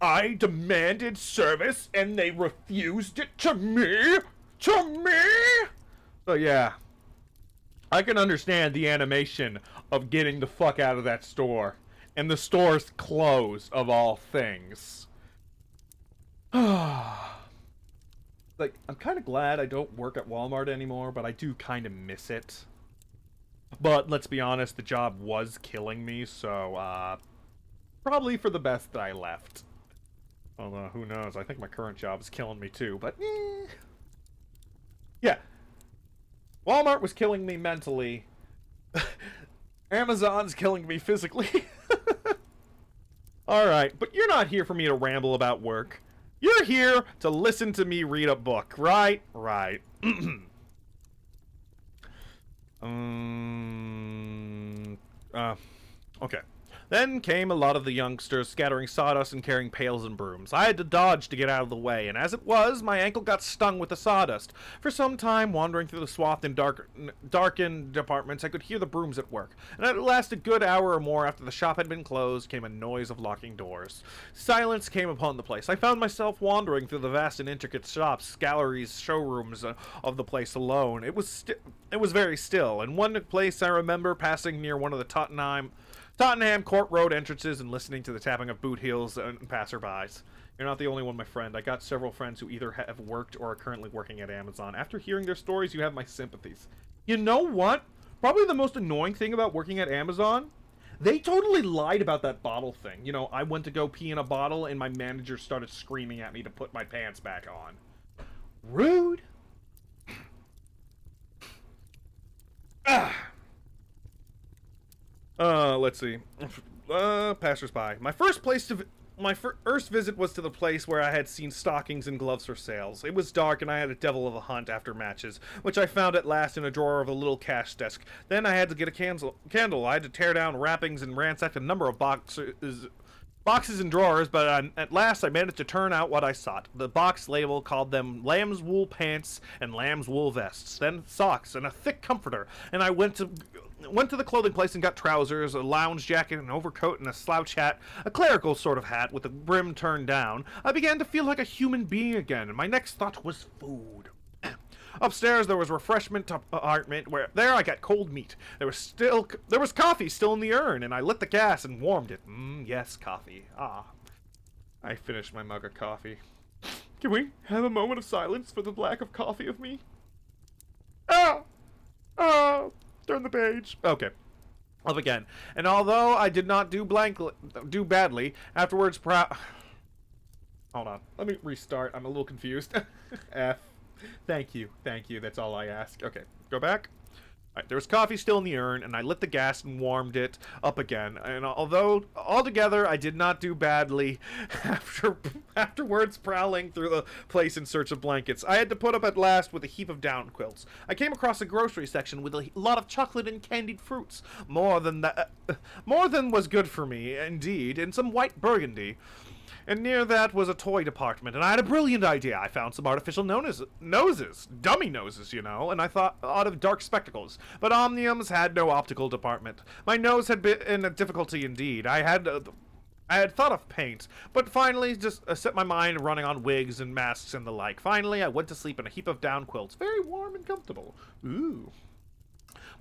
I demanded service and they refused it to me? To me? So yeah, I can understand the animation of getting the fuck out of that store. And the store's closed, of all things. Like, I'm kind of glad I don't work at Walmart anymore, but I do kind of miss it. But let's be honest, the job was killing me, so, probably for the best that I left. Although, who knows, I think my current job is killing me too, but yeah. Walmart was killing me mentally. Amazon's killing me physically. Alright, but you're not here for me to ramble about work. You're here to listen to me read a book, right? Right. Okay. Then came a lot of the youngsters scattering sawdust and carrying pails and brooms. I had to dodge to get out of the way, and as it was, my ankle got stung with the sawdust. For some time, wandering through the swathed and darkened departments, I could hear the brooms at work. And at last, a good hour or more after the shop had been closed, came a noise of locking doors. Silence came upon the place. I found myself wandering through the vast and intricate shops, galleries, showrooms of the place alone. It was very still. In one place, I remember passing near one of the Tottenham Court Road entrances and listening to the tapping of boot heels and passerbys. You're not the only one, my friend. I got several friends who either have worked or are currently working at Amazon. After hearing their stories, you have my sympathies. You know what? Probably the most annoying thing about working at Amazon? They totally lied about that bottle thing. I went to go pee in a bottle and my manager started screaming at me to put my pants back on. Rude. Let's see. Passersby. My first visit was to the place where I had seen stockings and gloves for sales. It was dark and I had a devil of a hunt after matches, which I found at last in a drawer of a little cash desk. Then I had to get a candle. I had to tear down wrappings and ransack a number of boxes and drawers, but at last I managed to turn out what I sought. The box label called them lamb's wool pants and lamb's wool vests, then socks and a thick comforter, and I went to the clothing place and got trousers, a lounge jacket, an overcoat, and a slouch hat, a clerical sort of hat with the brim turned down. I began to feel like a human being again, and my next thought was food. Upstairs there was a refreshment apartment where there I got cold meat. There was coffee still in the urn, and I lit the gas and warmed it. Yes, coffee. I finished my mug of coffee. Can we have a moment of silence for the lack of coffee of me? Turn the page. Okay. Up again. And although I did not do badly, afterwards Hold on. Let me restart. I'm a little confused. F. Thank you. That's all I ask. Okay. Go back. There was coffee still in the urn, and I lit the gas and warmed it up again. And although altogether I did not do badly, afterwards prowling through the place in search of blankets, I had to put up at last with a heap of down quilts. I came across a grocery section with a lot of chocolate and candied fruits, more than was good for me, indeed, and some white burgundy. And near that was a toy department, and I had a brilliant idea. I found some artificial noses, dummy noses, you know, and I thought of dark spectacles. But Omniums had no optical department. My nose had been in a difficulty indeed. I had thought of paint, but finally just set my mind running on wigs and masks and the like. Finally, I went to sleep in a heap of down quilts, very warm and comfortable. Ooh.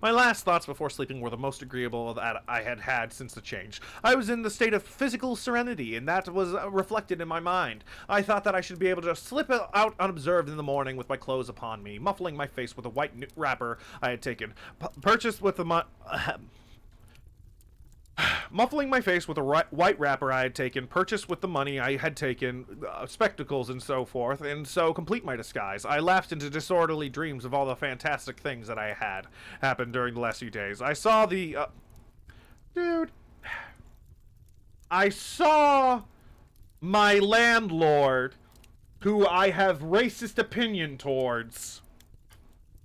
My last thoughts before sleeping were the most agreeable that I had had since the change. I was in the state of physical serenity, and that was reflected in my mind. I thought that I should be able to slip out unobserved in the morning with my clothes upon me, muffling my face with a white wrapper I had taken, purchased with the muffling my face with a white wrapper I had taken, purchased with the money I had taken, spectacles and so forth, and so complete my disguise. I lapsed into disorderly dreams of all the fantastic things that I had happened during the last few days. I saw the, dude, I saw my landlord, who I have racist opinion towards,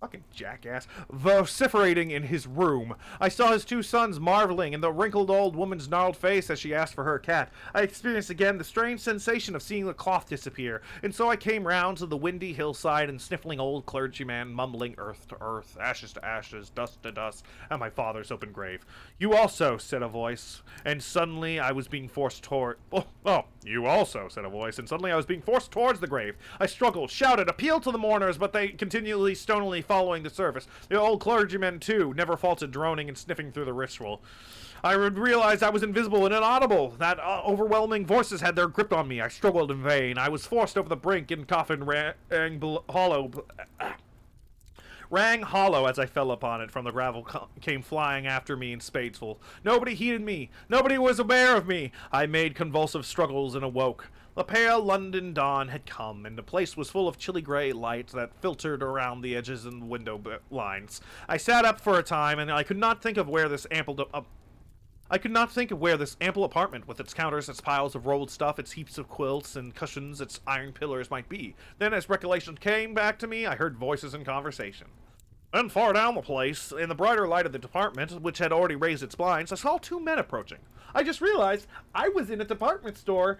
fucking jackass, vociferating in his room. I saw his two sons marveling in the wrinkled old woman's gnarled face as she asked for her cat. I experienced again the strange sensation of seeing the cloth disappear, and so I came round to the windy hillside and sniffling old clergyman mumbling earth to earth, ashes to ashes, dust to dust, at my father's open grave. You also, said a voice, and suddenly I was being forced toward... Oh, you also, said a voice, and suddenly I was being forced towards the grave. I struggled, shouted, appealed to the mourners, but they continually stonily following the service. The old clergyman, too, never faltered droning and sniffing through the ritual. I realized I was invisible and inaudible, that overwhelming voices had their grip on me. I struggled in vain. I was forced over the brink, and coffin rang hollow as I fell upon it. From the gravel came flying after me in spadesful. Nobody heeded me. Nobody was aware of me. I made convulsive struggles and awoke. The pale London dawn had come, and the place was full of chilly gray light that filtered around the edges and window blinds. I sat up for a time, and I could not think of where this ample apartment, with its counters, its piles of rolled stuff, its heaps of quilts and cushions, its iron pillars, might be. Then, as recollection came back to me, I heard voices in conversation. Then far down the place, in the brighter light of the department, which had already raised its blinds, I saw two men approaching. I just realized I was in a department store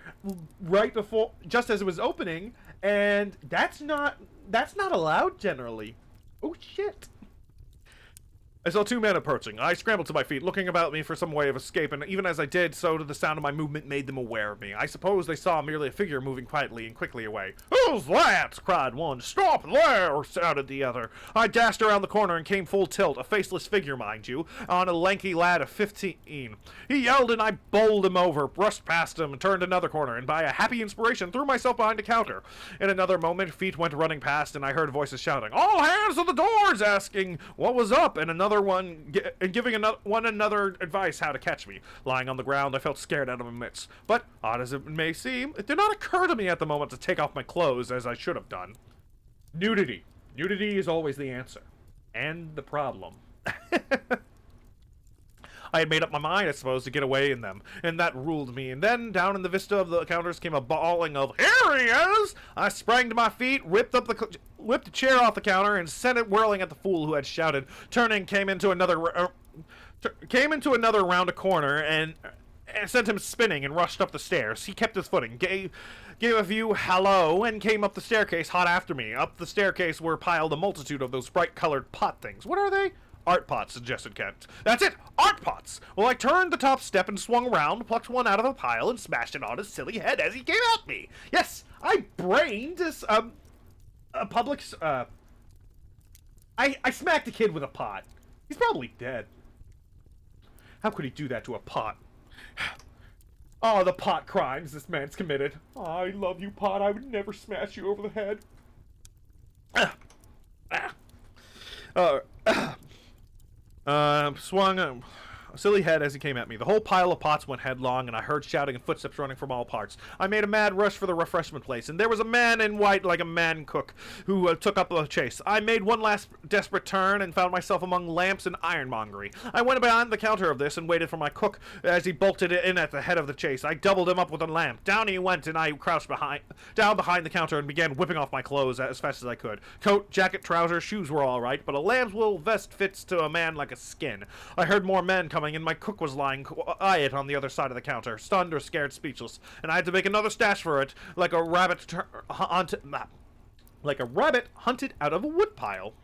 right before, just as it was opening, and that's not allowed generally. Oh shit. I saw two men approaching. I scrambled to my feet, looking about me for some way of escape, and even as I did so, the sound of my movement made them aware of me. I suppose they saw merely a figure moving quietly and quickly away. "Who's that?" cried one. "Stop there!" shouted the other. I dashed around the corner and came full tilt, a faceless figure, mind you, on a lanky lad of 15. He yelled and I bowled him over, brushed past him, and turned another corner, and by a happy inspiration threw myself behind a counter. In another moment, feet went running past, and I heard voices shouting, "All hands to the doors!" asking what was up, and giving one another advice how to catch me. Lying on the ground, I felt scared out of my wits. But, odd as it may seem, it did not occur to me at the moment to take off my clothes as I should have done. Nudity. Nudity is always the answer. And the problem. I had made up my mind, I suppose, to get away in them, and that ruled me. And then, down in the vista of the counters came a bawling of, "Here he is!" I sprang to my feet, whipped the chair off the counter, and sent it whirling at the fool who had shouted. Turning, came into another round a corner, and sent him spinning and rushed up the stairs. He kept his footing, gave a few hallo, and came up the staircase hot after me. Up the staircase were piled a multitude of those bright-colored pot things. What are they? Art pots, suggested Kent. That's it! Art pots! Well, I turned the top step and swung around, plucked one out of a pile, and smashed it on his silly head as he came at me. Yes, I brained this, I smacked a kid with a pot. He's probably dead. How could he do that to a pot? Oh, the pot crimes this man's committed. Oh, I love you, pot. I would never smash you over the head. silly head as he came at me. The whole pile of pots went headlong, and I heard shouting and footsteps running from all parts. I made a mad rush for the refreshment place, and there was a man in white like a man cook who took up the chase. I made one last desperate turn and found myself among lamps and ironmongery. I went behind the counter of this and waited for my cook as he bolted in at the head of the chase. I doubled him up with a lamp. Down he went, and I crouched down behind the counter and began whipping off my clothes as fast as I could. Coat, jacket, trousers, shoes were all right, but a lamb's wool vest fits to a man like a skin. I heard more men coming, and my cook was lying quiet on the other side of the counter, stunned or scared speechless, and I had to make another stash for it, like a rabbit hunted out of a woodpile.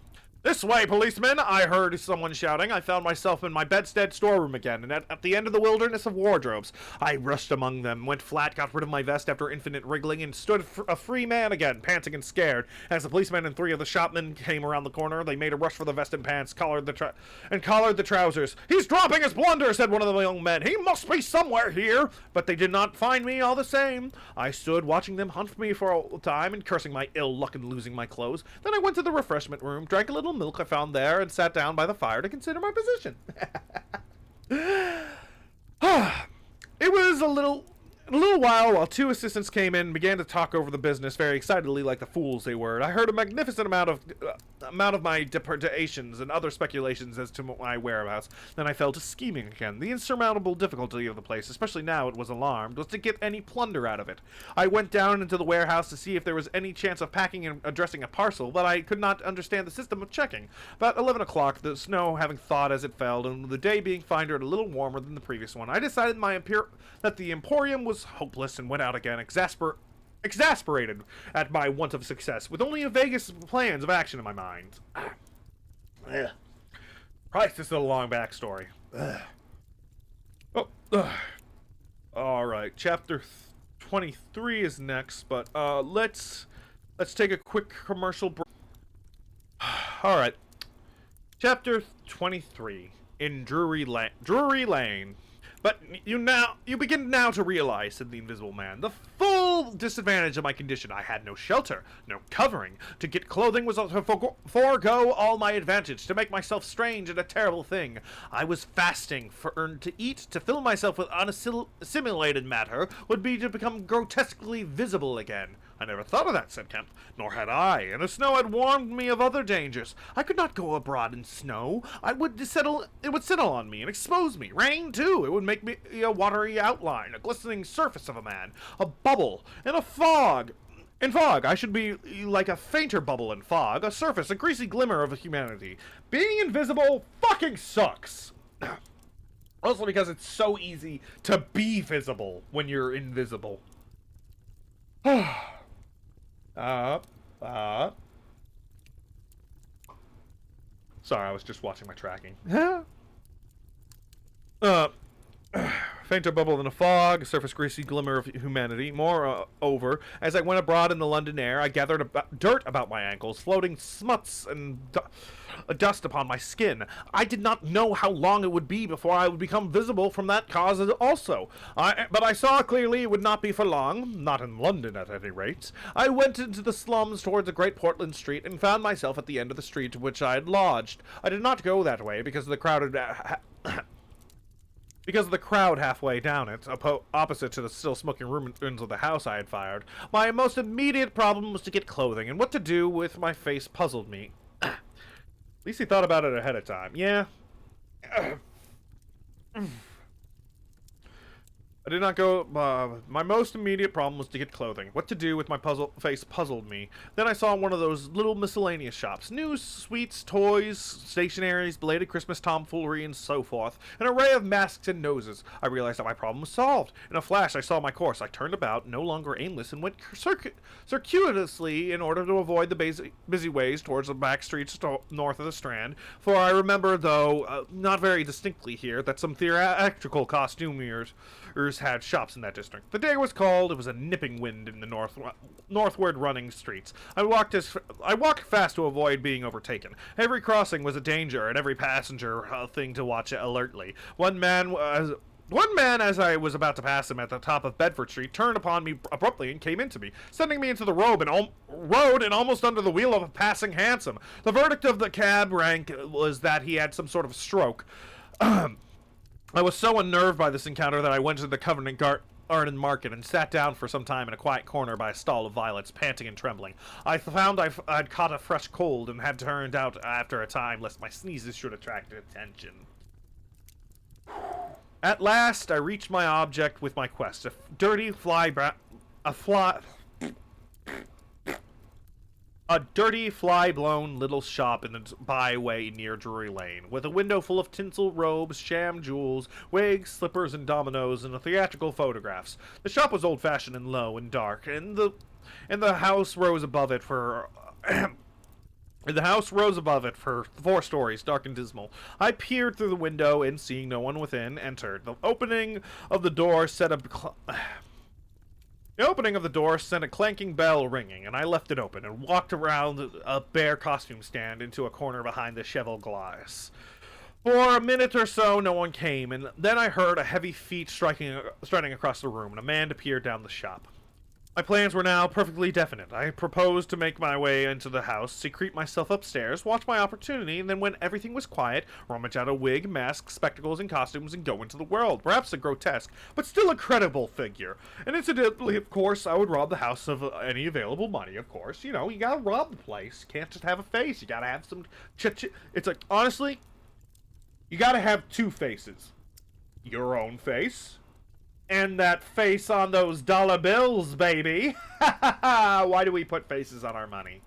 "This way, policeman!" I heard someone shouting. I found myself in my bedstead storeroom again, and at the end of the wilderness of wardrobes. I rushed among them, went flat, got rid of my vest after infinite wriggling, and stood a free man again, panting and scared. As the policeman and 3 of the shopmen came around the corner, they made a rush for the vest and pants, collared the trousers. "He's dropping his blunder," said one of the young men. "He must be somewhere here." But they did not find me all the same. I stood watching them hunt for me for a time, and cursing my ill luck in losing my clothes. Then I went to the refreshment room, drank a little milk I found there, and sat down by the fire to consider my position. It was a little while 2 assistants came in and began to talk over the business very excitedly like the fools they were. I heard a magnificent amount of my depredations and other speculations as to my whereabouts. Then I fell to scheming again. The insurmountable difficulty of the place, especially now it was alarmed, was to get any plunder out of it. I went down into the warehouse to see if there was any chance of packing and addressing a parcel, but I could not understand the system of checking. About 11 o'clock, the snow having thawed as it fell, and the day being finer and a little warmer than the previous one, I decided that the Emporium was hopeless and went out again, exasperated at my want of success, with only a vaguest plans of action in my mind. Christ, this is a long backstory. Alright, chapter 23 is next, but let's take a quick commercial break. Alright, chapter 23, in Drury Lane. "But you begin now to realize," said the Invisible Man, "the full disadvantage of my condition. I had no shelter, no covering. To get clothing was to forego all my advantage, to make myself strange and a terrible thing. I was fasting, for to eat, to fill myself with unassimilated matter, would be to become grotesquely visible again." "I never thought of that," said Kemp. "Nor had I, and the snow had warned me of other dangers. I could not go abroad in snow. It would settle on me and expose me. Rain, too. It would make me a watery outline, a glistening surface of a man, a bubble, and a fog. In fog, I should be like a fainter bubble in fog, a surface, a greasy glimmer of humanity. Being invisible fucking sucks." Also because it's so easy to be visible when you're invisible. Sorry, I was just watching my tracking. Fainter bubble in a fog, a surface greasy glimmer of humanity. Moreover, as I went abroad in the London air, I gathered dirt about my ankles, floating smuts and dust upon my skin. I did not know how long it would be before I would become visible from that cause also. But I saw clearly it would not be for long, not in London at any rate. I went into the slums towards the Great Portland Street and found myself at the end of the street to which I had lodged. I did not go that way because of the crowd halfway down it, opposite to the still smoking ruins of the house I had fired. My most immediate problem was to get clothing, and what to do with my face puzzled me. At least he thought about it ahead of time. Yeah. I did not go. My most immediate problem was to get clothing. What to do with my face puzzled me. Then I saw one of those little miscellaneous shops. News, sweets, toys, stationaries, belated Christmas tomfoolery, and so forth. An array of masks and noses. I realized that my problem was solved. In a flash, I saw my course. I turned about, no longer aimless, and went circuitously in order to avoid the busy ways towards the back streets north of the Strand. For I remember, though not very distinctly here, that some theatrical costumiers had shops in that district. The day was cold. It was a nipping wind in the northward running streets. I walked fast to avoid being overtaken. Every crossing was a danger, and every passenger a thing to watch alertly. One man, as I was about to pass him at the top of Bedford Street, turned upon me abruptly and came into me, sending me into the road and almost under the wheel of a passing hansom. The verdict of the cab rank was that he had some sort of stroke. I was so unnerved by this encounter that I went to the Covenant Garden Market and sat down for some time in a quiet corner by a stall of violets, panting and trembling. I found I'd caught a fresh cold and had turned out after a time lest my sneezes should attract attention. At last, I reached my object with my quest, a dirty, fly-blown little shop in the byway near Drury Lane, with a window full of tinsel robes, sham jewels, wigs, slippers, and dominoes, and theatrical photographs. The shop was old-fashioned and low and dark, and the house rose above it for... The house rose above it for 4 stories, dark and dismal. I peered through the window and, seeing no one within, entered. The opening of the door sent a clanking bell ringing, and I left it open and walked around a bare costume stand into a corner behind the cheval glass. For a minute or so, no one came, and then I heard a heavy feet striding across the room, and a man appeared down the shop. My plans were now perfectly definite. I proposed to make my way into the house, secrete myself upstairs, watch my opportunity, and then when everything was quiet, rummage out a wig, mask, spectacles, and costumes and go into the world. Perhaps a grotesque, but still a credible figure. And incidentally, of course, I would rob the house of any available money, of course. You know, you gotta rob the place. You can't just have a face. You gotta have some It's like, honestly, you gotta have 2 faces. Your own face. And that face on those dollar bills, baby. Why do we put faces on our money?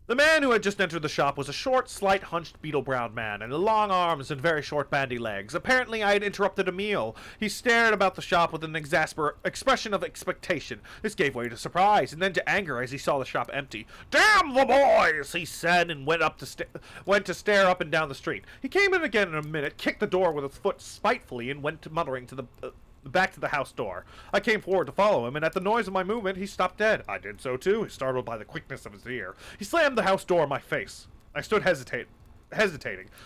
The man who had just entered the shop was a short, slight, hunched, beetle-browed man, and long arms and very short, bandy legs. Apparently, I had interrupted a meal. He stared about the shop with an expression of expectation. This gave way to surprise, and then to anger as he saw the shop empty. "Damn the boys!" he said, and went to stare up and down the street. He came in again in a minute, kicked the door with his foot spitefully, and went muttering to the back to the house door. I came forward to follow him, and at the noise of my movement, he stopped dead. I did so too, startled by the quickness of his ear. He slammed the house door in my face. I stood hesitating.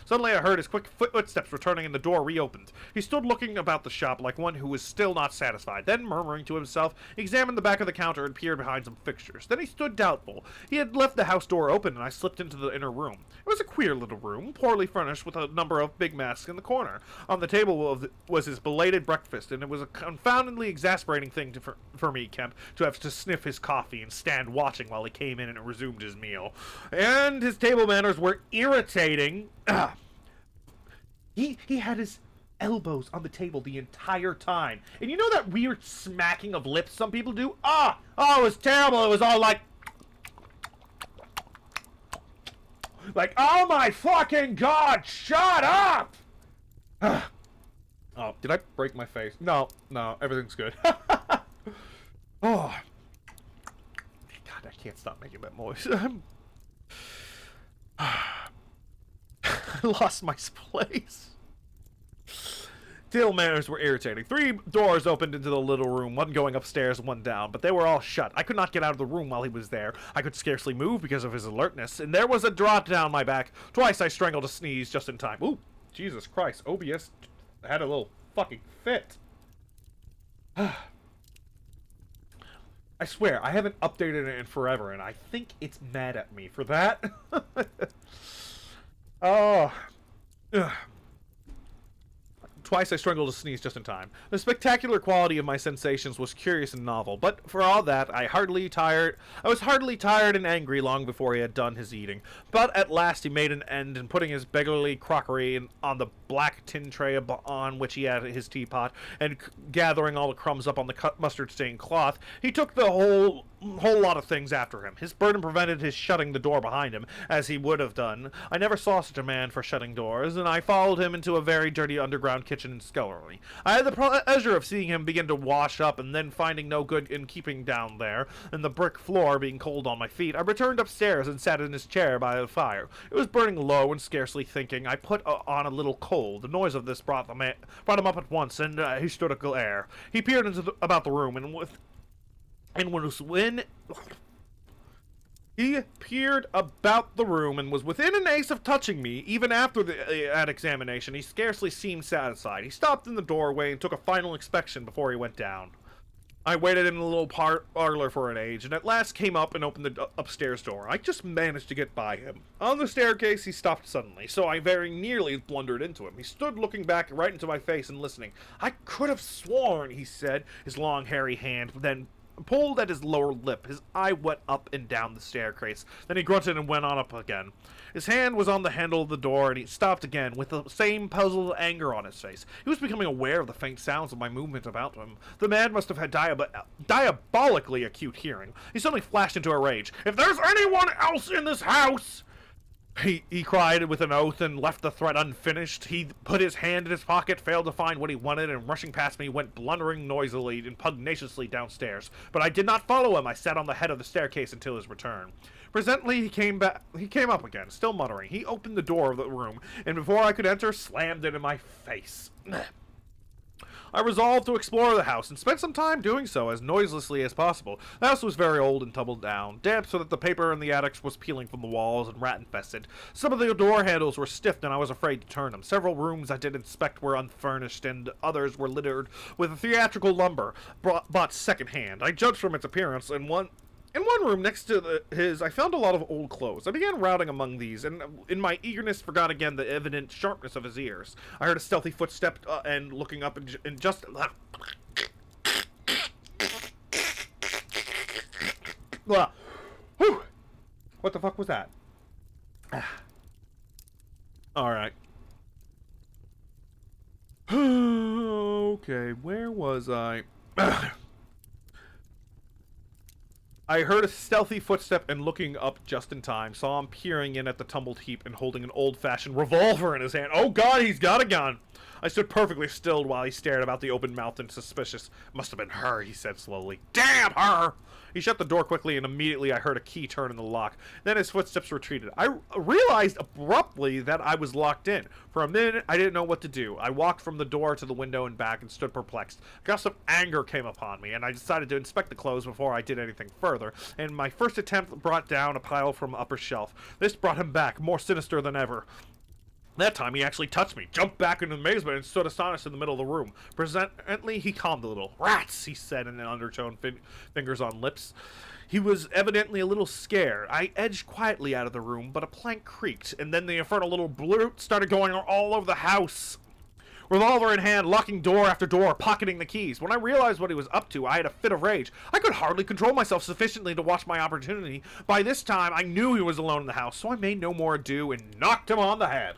Suddenly I heard his quick footsteps returning and the door reopened. He stood looking about the shop like one who was still not satisfied. Then, murmuring to himself, he examined the back of the counter and peered behind some fixtures. Then he stood doubtful. He had left the house door open and I slipped into the inner room. It was a queer little room, poorly furnished with a number of big masks in the corner. On the table was his belated breakfast, and it was a confoundedly exasperating thing for me, Kemp, to have to sniff his coffee and stand watching while he came in and resumed his meal. And his table manners were irritating. He had his elbows on the table the entire time. And you know that weird smacking of lips some people do? Oh, it was terrible. It was all like, oh my fucking God, shut up! Oh, did I break my face? No, everything's good. Oh. God, I can't stop making that noise. I lost my place. Table manners were irritating. 3 doors opened into the little room, one going upstairs, one down, but they were all shut. I could not get out of the room while he was there. I could scarcely move because of his alertness, and there was a drop down my back. Twice I strangled a sneeze just in time. Ooh, Jesus Christ, OBS had a little fucking fit. I swear, I haven't updated it in forever, and I think it's mad at me for that. Oh. Ugh. Twice I strangled a sneeze just in time. The spectacular quality of my sensations was curious and novel, but for all that, I was heartily tired and angry long before he had done his eating. But at last he made an end, and putting his beggarly crockery on the black tin tray on which he had his teapot, and gathering all the crumbs up on the mustard-stained cloth, he took the whole lot of things after him. His burden prevented his shutting the door behind him, as he would have done. I never saw such a man for shutting doors, and I followed him into a very dirty underground kitchen and scullery. I had the pleasure of seeing him begin to wash up, and then finding no good in keeping down there, and the brick floor being cold on my feet, I returned upstairs and sat in his chair by the fire. It was burning low, and scarcely thinking, I put on a little coal. The noise of this brought him up at once, and he stood a glare. He peered about the room, He peered about the room and was within an ace of touching me. Even after that examination, he scarcely seemed satisfied. He stopped in the doorway and took a final inspection before he went down. I waited in the little parlor for an age, and at last came up and opened the upstairs door. I just managed to get by him. On the staircase, he stopped suddenly, so I very nearly blundered into him. He stood looking back right into my face and listening. I could have sworn, he said, his long hairy hand then pulled at his lower lip. His eye went up and down the staircase. Then he grunted and went on up again. His hand was on the handle of the door, and he stopped again, with the same puzzled anger on his face. He was becoming aware of the faint sounds of my movement about him. The man must have had diabolically acute hearing. He suddenly flashed into a rage. "If there's anyone else in this house!" He cried with an oath and left the threat unfinished. He put his hand in his pocket, failed to find what he wanted, and rushing past me went blundering noisily and pugnaciously downstairs. But I did not follow him. I sat on the head of the staircase until his return. Presently he came up again, still muttering. He opened the door of the room, and before I could enter, slammed it in my face. I resolved to explore the house, and spent some time doing so as noiselessly as possible. The house was very old and tumbled down, damp so that the paper in the attics was peeling from the walls, and rat-infested. Some of the door handles were stiff, and I was afraid to turn them. Several rooms I did inspect were unfurnished, and others were littered with theatrical lumber bought second-hand. I judged from its appearance, and in one room next to his, I found a lot of old clothes. I began routing among these, and in my eagerness forgot again the evident sharpness of his ears. I heard a stealthy footstep, and looking up, and just... Whew. What the fuck was that? Alright. Okay, where was I? I heard a stealthy footstep, and looking up just in time, saw him peering in at the tumbled heap and holding an old-fashioned revolver in his hand. Oh god, he's got a gun! I stood perfectly still while he stared about the open mouth and suspicious. "Must have been her," he said slowly. "Damn her!" He shut the door quickly, and immediately I heard a key turn in the lock. Then his footsteps retreated. I realized abruptly that I was locked in. For a minute, I didn't know what to do. I walked from the door to the window and back and stood perplexed. A gust of anger came upon me, and I decided to inspect the clothes before I did anything further, and my first attempt brought down a pile from the upper shelf. This brought him back, more sinister than ever. That time he actually touched me, jumped back in amazement, and stood astonished in the middle of the room. Presently he calmed a little. "Rats," he said in an undertone, fingers on lips. He was evidently a little scared. I edged quietly out of the room, but a plank creaked, and then the infernal little brute started going all over the house. Revolver in hand, locking door after door, pocketing the keys. When I realized what he was up to, I had a fit of rage. I could hardly control myself sufficiently to watch my opportunity. By this time, I knew he was alone in the house, so I made no more ado and knocked him on the head.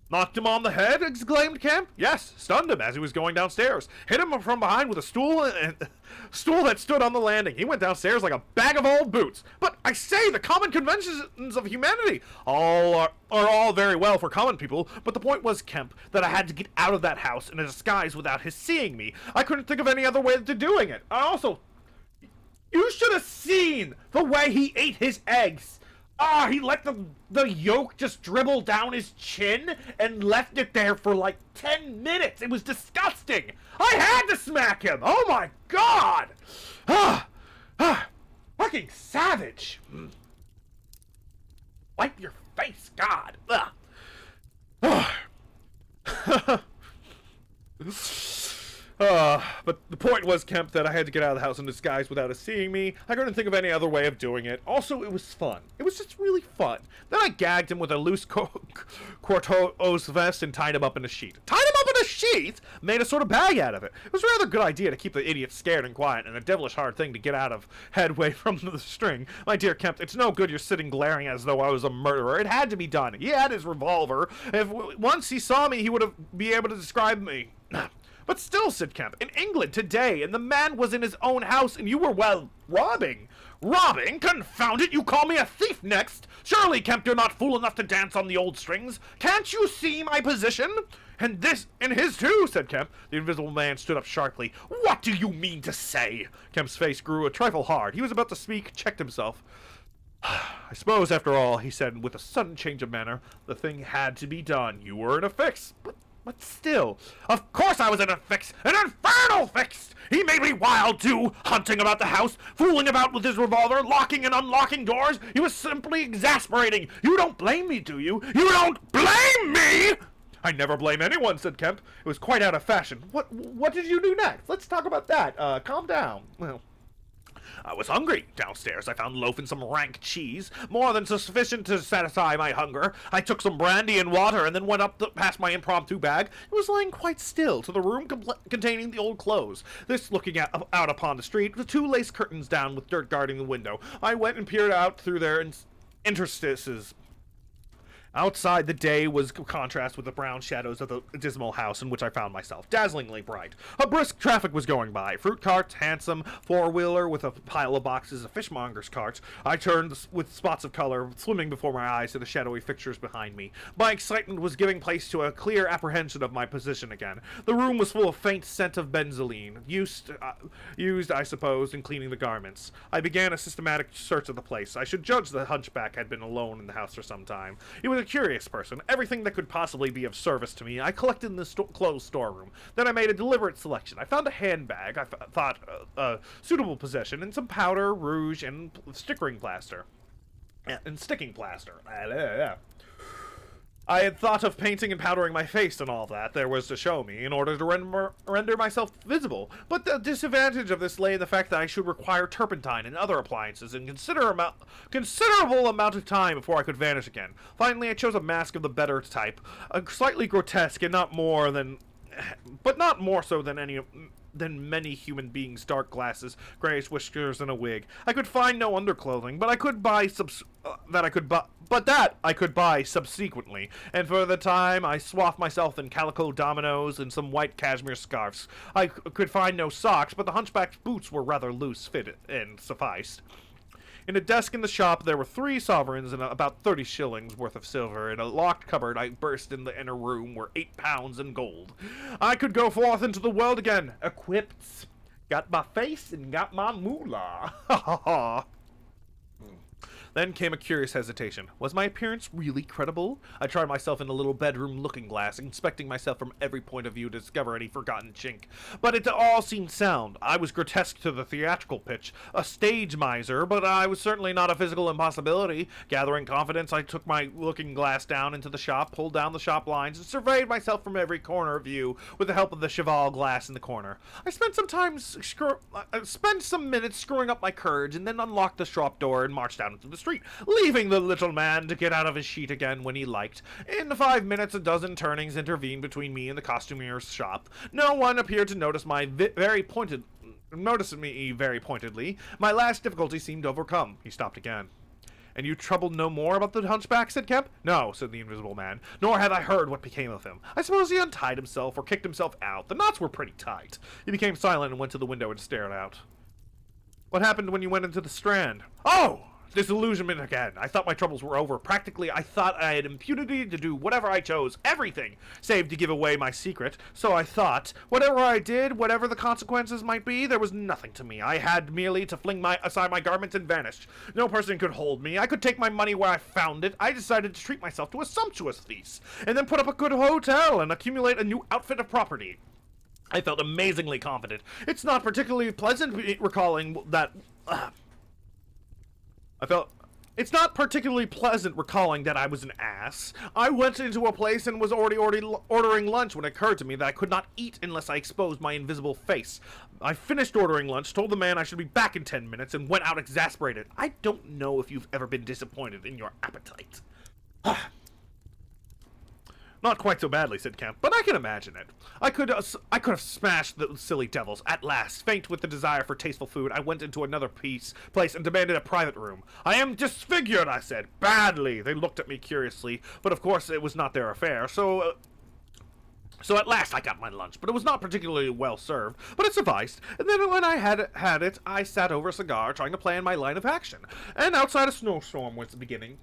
"Knocked him on the head?" exclaimed Kemp. "Yes, stunned him as he was going downstairs. Hit him from behind with a stool that stood on the landing. He went downstairs like a bag of old boots. But I say, the common conventions of humanity are all very well for common people, but the point was, Kemp, that I had to get out of that house in a disguise without his seeing me. I couldn't think of any other way to doing it. You should have seen the way he ate his eggs. He let the yolk just dribble down his chin and left it there for like 10 minutes. It was disgusting. I had to smack him. Oh my god. Fucking savage. Wipe your face, God. But the point was, Kemp, that I had to get out of the house in disguise without his seeing me. I couldn't think of any other way of doing it. Also, it was fun. It was just really fun. Then I gagged him with a loose Quartos vest and tied him up in a sheet. Tied him up in a sheet? Made a sort of bag out of it. It was a rather good idea to keep the idiot scared and quiet, and a devilish hard thing to get out of headway from the string. My dear Kemp, it's no good you're sitting glaring as though I was a murderer. It had to be done. He had his revolver. If once he saw me, he would be able to describe me. But still, said Kemp, in England today, and the man was in his own house, and you were, well, robbing. Robbing? Confound it, you call me a thief next? Surely, Kemp, you're not fool enough to dance on the old strings. Can't you see my position? And his too, said Kemp. The invisible man stood up sharply. What do you mean to say? Kemp's face grew a trifle hard. He was about to speak, checked himself. I suppose, after all, he said with a sudden change of manner, the thing had to be done. You were in a fix. But still, of course I was in a fix, an infernal fix! He made me wild too, hunting about the house, fooling about with his revolver, locking and unlocking doors. He was simply exasperating. You don't blame me, do you? You don't blame me? I never blame anyone, said Kemp. It was quite out of fashion. What did you do next? Let's talk about that. Calm down. Well, I was hungry. Downstairs, I found loaf and some rank cheese, more than sufficient to satisfy my hunger. I took some brandy and water and then went up past my impromptu bag. It was lying quite still to the room containing the old clothes. This looking out upon the street, with two lace curtains down with dirt guarding the window. I went and peered out through their interstices. Outside, the day was contrast with the brown shadows of the dismal house in which I found myself, dazzlingly bright. A brisk traffic was going by. Fruit carts, hansom, four-wheeler with a pile of boxes, a fishmonger's cart. I turned with spots of color swimming before my eyes to the shadowy fixtures behind me. My excitement was giving place to a clear apprehension of my position again. The room was full of faint scent of benzoline, used, I suppose, in cleaning the garments. I began a systematic search of the place. I should judge the hunchback had been alone in the house for some time. He was a curious person. Everything that could possibly be of service to me I collected in the closed storeroom. Then I made a deliberate selection. I found a handbag I thought a suitable possession, and some powder, rouge, and sticking plaster. I had thought of painting and powdering my face and all that there was to show me, in order to render myself visible, but the disadvantage of this lay in the fact that I should require turpentine and other appliances in considerable amount of time before I could vanish again. Finally, I chose a mask of the better type, slightly grotesque and not more so than many human beings. Dark glasses, grayish whiskers, and a wig. I could find no underclothing, but I could buy that I could buy subsequently, and for the time I swathed myself in calico dominoes and some white cashmere scarfs. I could find no socks, but the hunchback's boots were rather loose fitted and sufficed. In a desk in the shop there were 3 sovereigns and about 30 shillings worth of silver. In a locked cupboard I burst in the inner room were 8 pounds in gold. I could go forth into the world again, equipped. Got my face and got my moolah. Ha ha ha. Then came a curious hesitation. Was my appearance really credible? I tried myself in a little bedroom looking-glass, inspecting myself from every point of view to discover any forgotten chink. But it all seemed sound. I was grotesque to the theatrical pitch, a stage miser, but I was certainly not a physical impossibility. Gathering confidence, I took my looking-glass down into the shop, pulled down the shop blinds, and surveyed myself from every corner of view with the help of the cheval glass in the corner. I spent some minutes screwing up my courage, and then unlocked the shop door and marched out into the street, leaving the little man to get out of his sheet again when he liked. In 5 minutes, a dozen turnings intervened between me and the costumier's shop. No one appeared to notice me very pointedly. My last difficulty seemed overcome. He stopped again. And you troubled no more about the hunchback, said Kemp. No, said the invisible man, nor have I heard what became of him. I suppose he untied himself or kicked himself out. The knots were pretty tight. He became silent and went to the window and stared out. What happened when you went into the Strand? Oh! Disillusionment again. I thought my troubles were over. Practically, I thought I had impunity to do whatever I chose. Everything! Save to give away my secret. So I thought, whatever I did, whatever the consequences might be, there was nothing to me. I had merely to fling aside my garments and vanish. No person could hold me. I could take my money where I found it. I decided to treat myself to a sumptuous feast, and then put up a good hotel and accumulate a new outfit of property. I felt amazingly confident. It's not particularly pleasant recalling that... It's not particularly pleasant recalling that I was an ass. I went into a place and was already ordering lunch when it occurred to me that I could not eat unless I exposed my invisible face. I finished ordering lunch, told the man I should be back in 10 minutes, and went out exasperated. I don't know if you've ever been disappointed in your appetite. Not quite so badly, said Kemp, but I can imagine it. I could have smashed the silly devils. At last, faint with the desire for tasteful food, I went into another place and demanded a private room. I am disfigured, I said. Badly. They looked at me curiously, but of course it was not their affair, so at last I got my lunch, but it was not particularly well served, but it sufficed. And then when I had it, I sat over a cigar, trying to plan my line of action. And outside a snowstorm was beginning.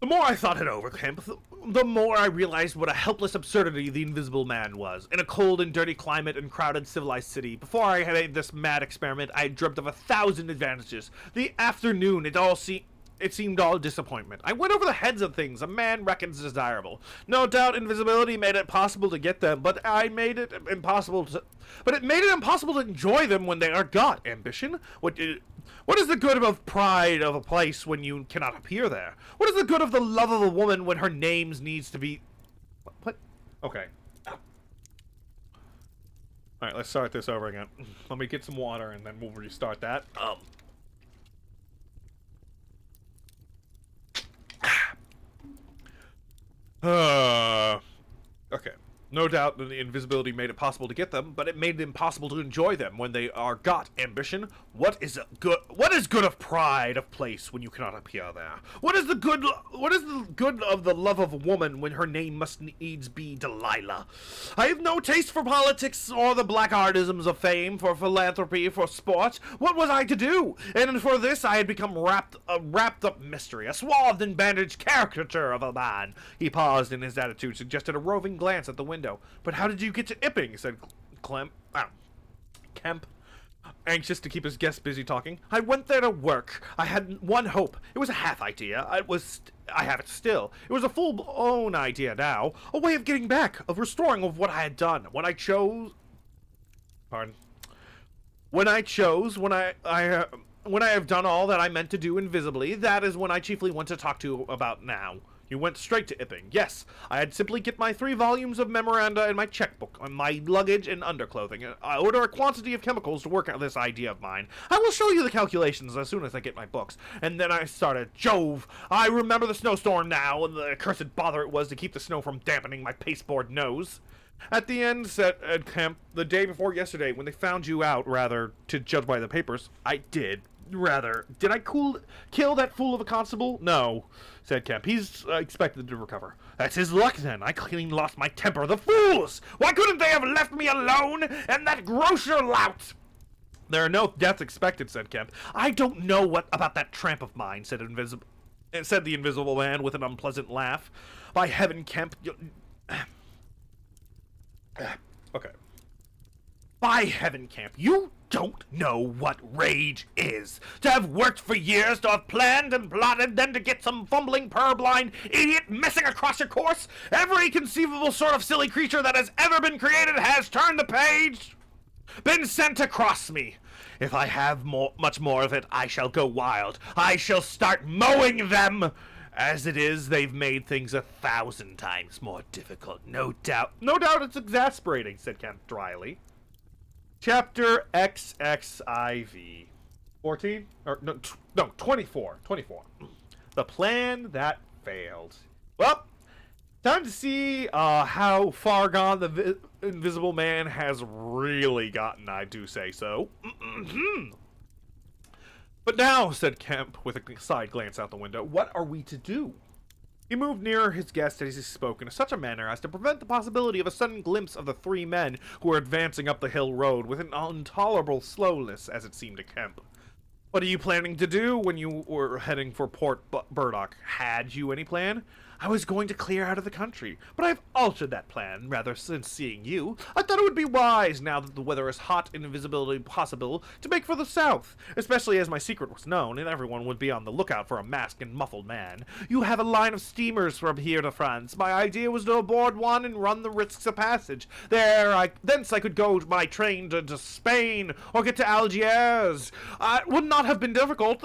The more I thought it over, Kemp, the more I realized what a helpless absurdity the Invisible Man was. In a cold and dirty climate and crowded civilized city, before I had made this mad experiment, I had dreamt of 1,000 advantages. The afternoon, it seemed all disappointment. I went over the heads of things a man reckons desirable. No doubt invisibility made it possible to get them, but it made it impossible to enjoy them when they are got. Ambition? What is the good of pride of a place when you cannot appear there? What is the good of the love of a woman when her name needs to be... What? Okay. Alright, let's start this over again. Let me get some water and then we'll restart that. Okay. No doubt that the invisibility made it possible to get them, but it made it impossible to enjoy them when they are got. Ambition? What is good of pride of place when you cannot appear there? What is the good of the love of a woman when her name must needs be Delilah? I have no taste for politics or the black artisms of fame, for philanthropy, for sport. What was I to do? And for this I had become wrapped up mystery, a swathed and bandaged caricature of a man. He paused in his attitude, suggested a roving glance at the window. But how did you get to Ipping? Said Kemp, anxious to keep his guest busy talking. I went there to work. I had one hope. It was a half idea. I have it still. It was a full-blown idea now. A way of getting back, of restoring of what I had done. When I have done all that I meant to do invisibly, that is when I chiefly want to talk to you about now. You went straight to Ipping. Yes, I had simply get my 3 volumes of memoranda and my checkbook, and my luggage and underclothing. I order a quantity of chemicals to work out this idea of mine. I will show you the calculations as soon as I get my books. And then I started. Jove! I remember the snowstorm now, and the accursed bother it was to keep the snow from dampening my pasteboard nose. At the end, said Ed Kemp, the day before yesterday, when they found you out, rather, to judge by the papers, I did. Did I kill that fool of a constable? No, said Kemp. He's expected to recover. That's his luck, then. I clean lost my temper. The fools! Why couldn't they have left me alone? And that grocer lout! There are no deaths expected, said Kemp. I don't know what about that tramp of mine, said the Invisible Man with an unpleasant laugh. By heaven, Kemp, okay. By heaven, Kemp, you don't know what rage is. To have worked for years, to have planned and plotted, then to get some fumbling, purblind idiot missing across your course. Every conceivable sort of silly creature that has ever been created has turned the page, been sent across me. If I have much more of it, I shall go wild. I shall start mowing them. As it is, they've made things 1,000 times more difficult. No doubt it's exasperating, said Kemp dryly. Chapter XXIV. 14? Or, no, 24. 24. The plan that failed. Well, time to see how far gone the Invisible Man has really gotten, I do say so. But now, said Kemp with a side glance out the window, what are we to do? He moved nearer his guest as he spoke in such a manner as to prevent the possibility of a sudden glimpse of the 3 men who were advancing up the hill road with an intolerable slowness, as it seemed to Kemp. What are you planning to do when you were heading for Port Burdock? Had you any plan? I was going to clear out of the country, but I've altered that plan, rather, since seeing you. I thought it would be wise, now that the weather is hot and invisibility possible, to make for the south, especially as my secret was known, and everyone would be on the lookout for a masked and muffled man. You have a line of steamers from here to France. My idea was to board one and run the risks of passage. Thence I could go by train to Spain, or get to Algiers. It would not have been difficult.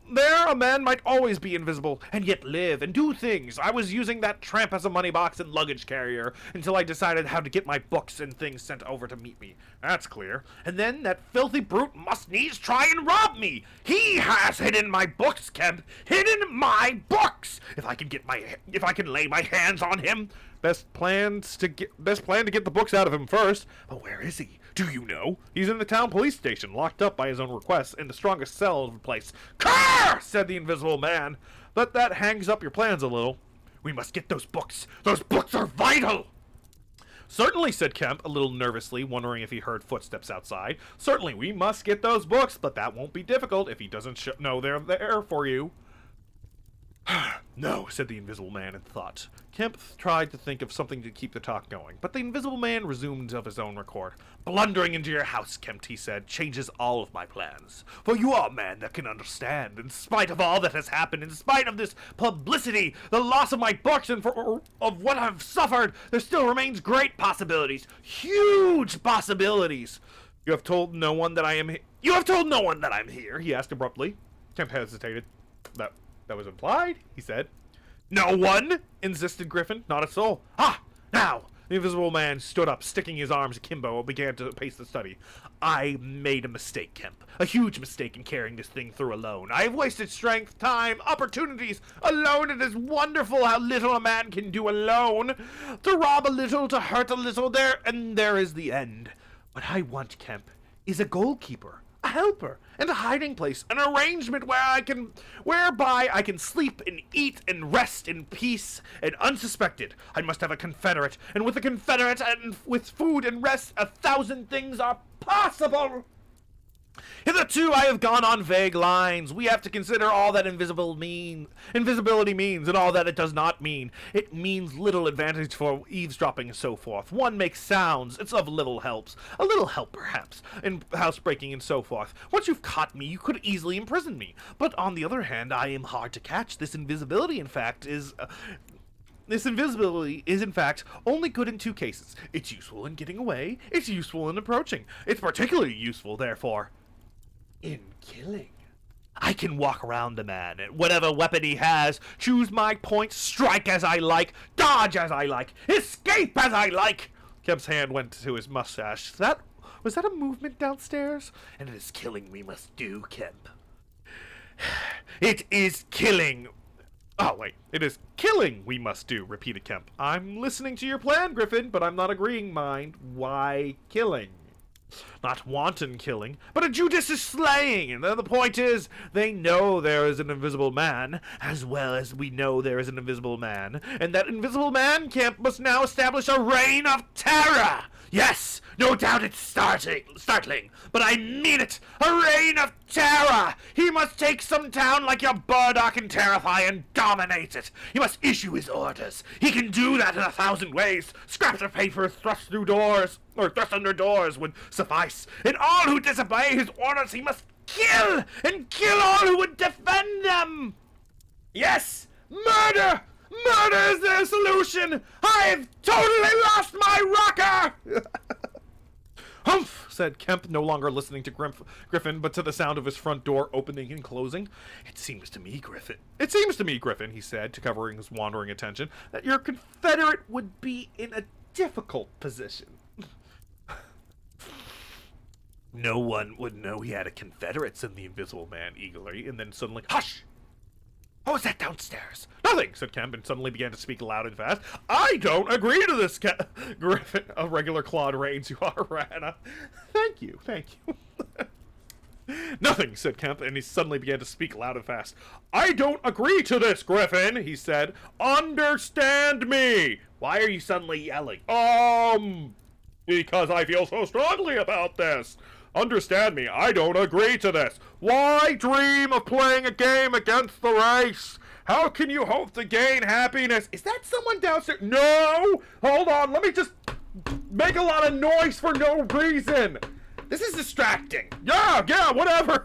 There a man might always be invisible, and yet live, and do things. I was using that tramp as a money box and luggage carrier, until I decided how to get my books and things sent over to meet me. That's clear. And then that filthy brute must needs try and rob me. He has hidden my books, Kemp. Hidden my books! If I can lay my hands on him. Best plan to get the books out of him first. But where is he? Do you know? He's in the town police station, locked up by his own request, in the strongest cell of the place. Car! Said the Invisible Man. But that hangs up your plans a little. We must get those books. Those books are vital! Certainly, said Kemp, a little nervously, wondering if he heard footsteps outside. Certainly, we must get those books, but that won't be difficult if he doesn't know they're there for you. No, said the Invisible Man in thought. Kemp tried to think of something to keep the talk going, but the Invisible Man resumed of his own accord. Blundering into your house, Kemp, he said, changes all of my plans. For you are a man that can understand. In spite of all that has happened, in spite of this publicity, the loss of my books, and of what I've suffered, there still remains great possibilities. Huge possibilities. You have told no one that I am You have told no one that I'm here, he asked abruptly. Kemp hesitated. That was implied, he said. No one? Insisted Griffin. Not a soul. Ah! Now! The Invisible Man stood up, sticking his arms akimbo, and began to pace the study. I made a mistake, Kemp. A huge mistake in carrying this thing through alone. I have wasted strength, time, opportunities. Alone, it is wonderful how little a man can do alone. To rob a little, to hurt a little, there is the end. What I want, Kemp, is a goalkeeper, a helper, and a hiding place, an arrangement whereby I can sleep and eat and rest in peace and unsuspected. I must have a confederate, and with a confederate and with food and rest, 1,000 things are possible. Hitherto I have gone on vague lines. We have to consider all that invisibility means and all that it does not mean. It means little advantage for eavesdropping and so forth. One makes sounds. It's of little helps. A little help, perhaps, in housebreaking and so forth. Once you've caught me, you could easily imprison me. But on the other hand, I am hard to catch. This invisibility, in fact, is in fact only good in 2 cases. It's useful in getting away. It's useful in approaching. It's particularly useful, therefore, in killing. I can walk around a man, and whatever weapon he has, choose my point, strike as I like, dodge as I like, escape as I like. Kemp's hand went to his mustache. Was that a movement downstairs? And it is killing we must do, Kemp. It is killing. Oh, wait. It is killing we must do, repeated Kemp. I'm listening to your plan, Griffin, but I'm not agreeing, mind. Why killing? Not wanton killing, but a judicious slaying. And the point is, they know there is an invisible man, as well as we know there is an invisible man. And that invisible man, Kemp, must now establish a reign of terror. Yes, no doubt it's startling, but I mean it. A reign of terror. He must take some town like your Burdock and terrify and dominate it. He must issue his orders. He can do that in 1,000 ways. Scraps of paper thrust through doors, or thrust under doors would suffice. And all who disobey his orders he must kill, and kill all who would defend them. Yes, murder! Murder is the solution! I've totally lost my rocker! Humph, said Kemp, no longer listening to Griffin, but to the sound of his front door opening and closing. It seems to me, Griffin, he said, to covering his wandering attention, that your confederate would be in a difficult position. No one would know he had a confederate, said the Invisible Man eagerly, and then suddenly, hush! What was that downstairs? Nothing, said Kemp, and suddenly began to speak loud and fast. I don't agree to this, Griffin, a regular Claude Rains you are, Rana. Thank you. Nothing, said Kemp, and he suddenly began to speak loud and fast. I don't agree to this, Griffin, he said. Understand me! Why are you suddenly yelling? Because I feel so strongly about this. Understand me, I don't agree to this. Why dream of playing a game against the race? How can you hope to gain happiness? Is that someone downstairs? No! Hold on, let me just make a lot of noise for no reason. This is distracting. Yeah, whatever.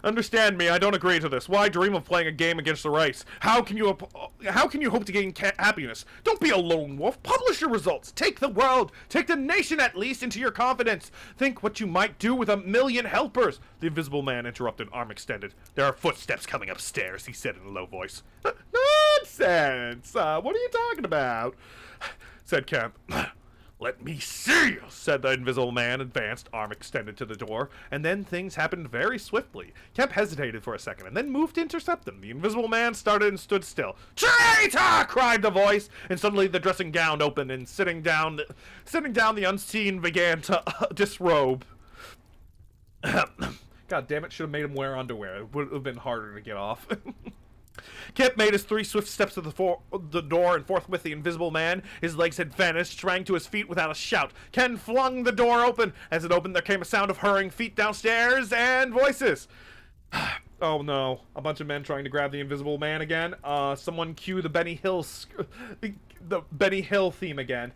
Understand me, I don't agree to this. Why dream of playing a game against the race? How can you hope to gain happiness? Don't be a lone wolf. Publish your results. Take the world, take the nation at least, into your confidence. Think what you might do with 1,000,000 helpers. The Invisible Man interrupted, arm extended. There are footsteps coming upstairs, he said in a low voice. Nonsense! What are you talking about? Said Kemp. Let me see, said the Invisible Man, advanced, arm extended to the door, and then things happened very swiftly. Kemp hesitated for a second, and then moved to intercept them. The Invisible Man started and stood still. Traitor! Cried the voice, and suddenly the dressing gown opened, and sitting down, the unseen began to disrobe. God damn it, should have made him wear underwear. It would have been harder to get off. Kemp made his 3 swift steps to the door, and forthwith the Invisible Man, his legs had vanished, sprang to his feet without a shout. Ken flung the door open. As it opened, there came a sound of hurrying feet downstairs and voices. Oh no, a bunch of men trying to grab the Invisible Man again. Someone cue the Benny Hill the Benny Hill theme again.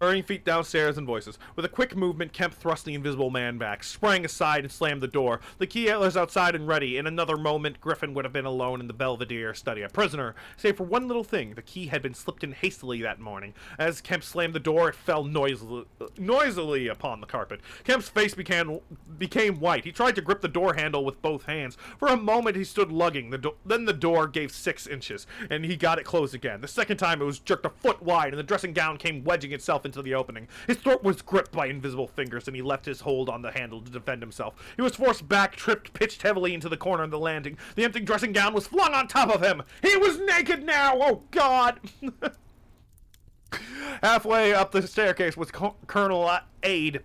Hurrying feet downstairs and voices. With a quick movement, Kemp thrust the invisible man back, sprang aside, and slammed the door. The key was outside and ready. In another moment, Griffin would have been alone in the Belvedere study, a prisoner, save for one little thing. The key had been slipped in hastily that morning. As Kemp slammed the door, it fell noisily upon the carpet. Kemp's face became white. He tried to grip the door handle with both hands. For a moment, he stood lugging. Then the door gave 6 inches, and he got it closed again. The second time, it was jerked a foot wide, and the dressing gown came wedging itself into the opening. His throat was gripped by invisible fingers, and he left his hold on the handle to defend himself. He was forced back, tripped, pitched heavily into the corner of the landing. The empty dressing gown was flung on top of him. He was naked now! Oh, God! Halfway up the staircase was Colonel Ade,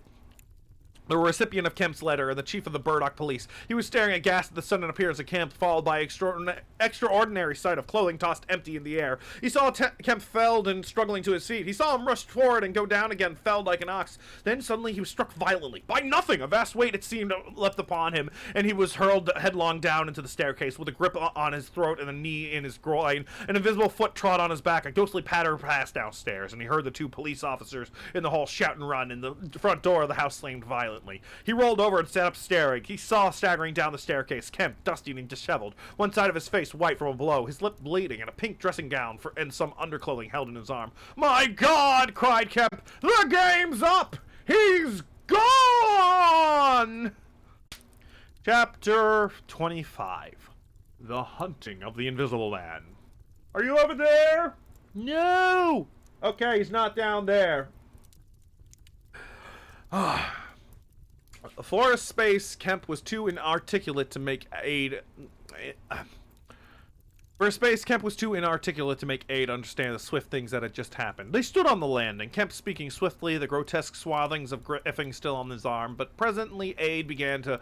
the recipient of Kemp's letter, and the chief of the Burdock police. He was staring aghast at the sudden appearance of Kemp, followed by extraordinary sight of clothing tossed empty in the air. He saw Kemp felled and struggling to his feet. He saw him rush forward and go down again, felled like an ox. Then suddenly he was struck violently. By nothing! A vast weight, it seemed, leapt upon him, and he was hurled headlong down into the staircase, with a grip on his throat and a knee in his groin. An invisible foot trod on his back. A ghostly patter passed downstairs, and he heard the 2 police officers in the hall shout and run, and the front door of the house slammed violently. He rolled over and sat up staring. He saw staggering down the staircase Kemp, dusty and disheveled, one side of his face white from a blow, his lip bleeding, and a pink dressing gown and some underclothing held in his arm. "My God!" cried Kemp. "The game's up! He's gone!" Chapter 25. The Hunting of the Invisible Man. "Are you over there?" "No!" "Okay, he's not down there." For a space, Kemp was too inarticulate to make Ade understand the swift things that had just happened. They stood on the landing, Kemp speaking swiftly, the grotesque swathings of Griffin still on his arm, but presently Ade began to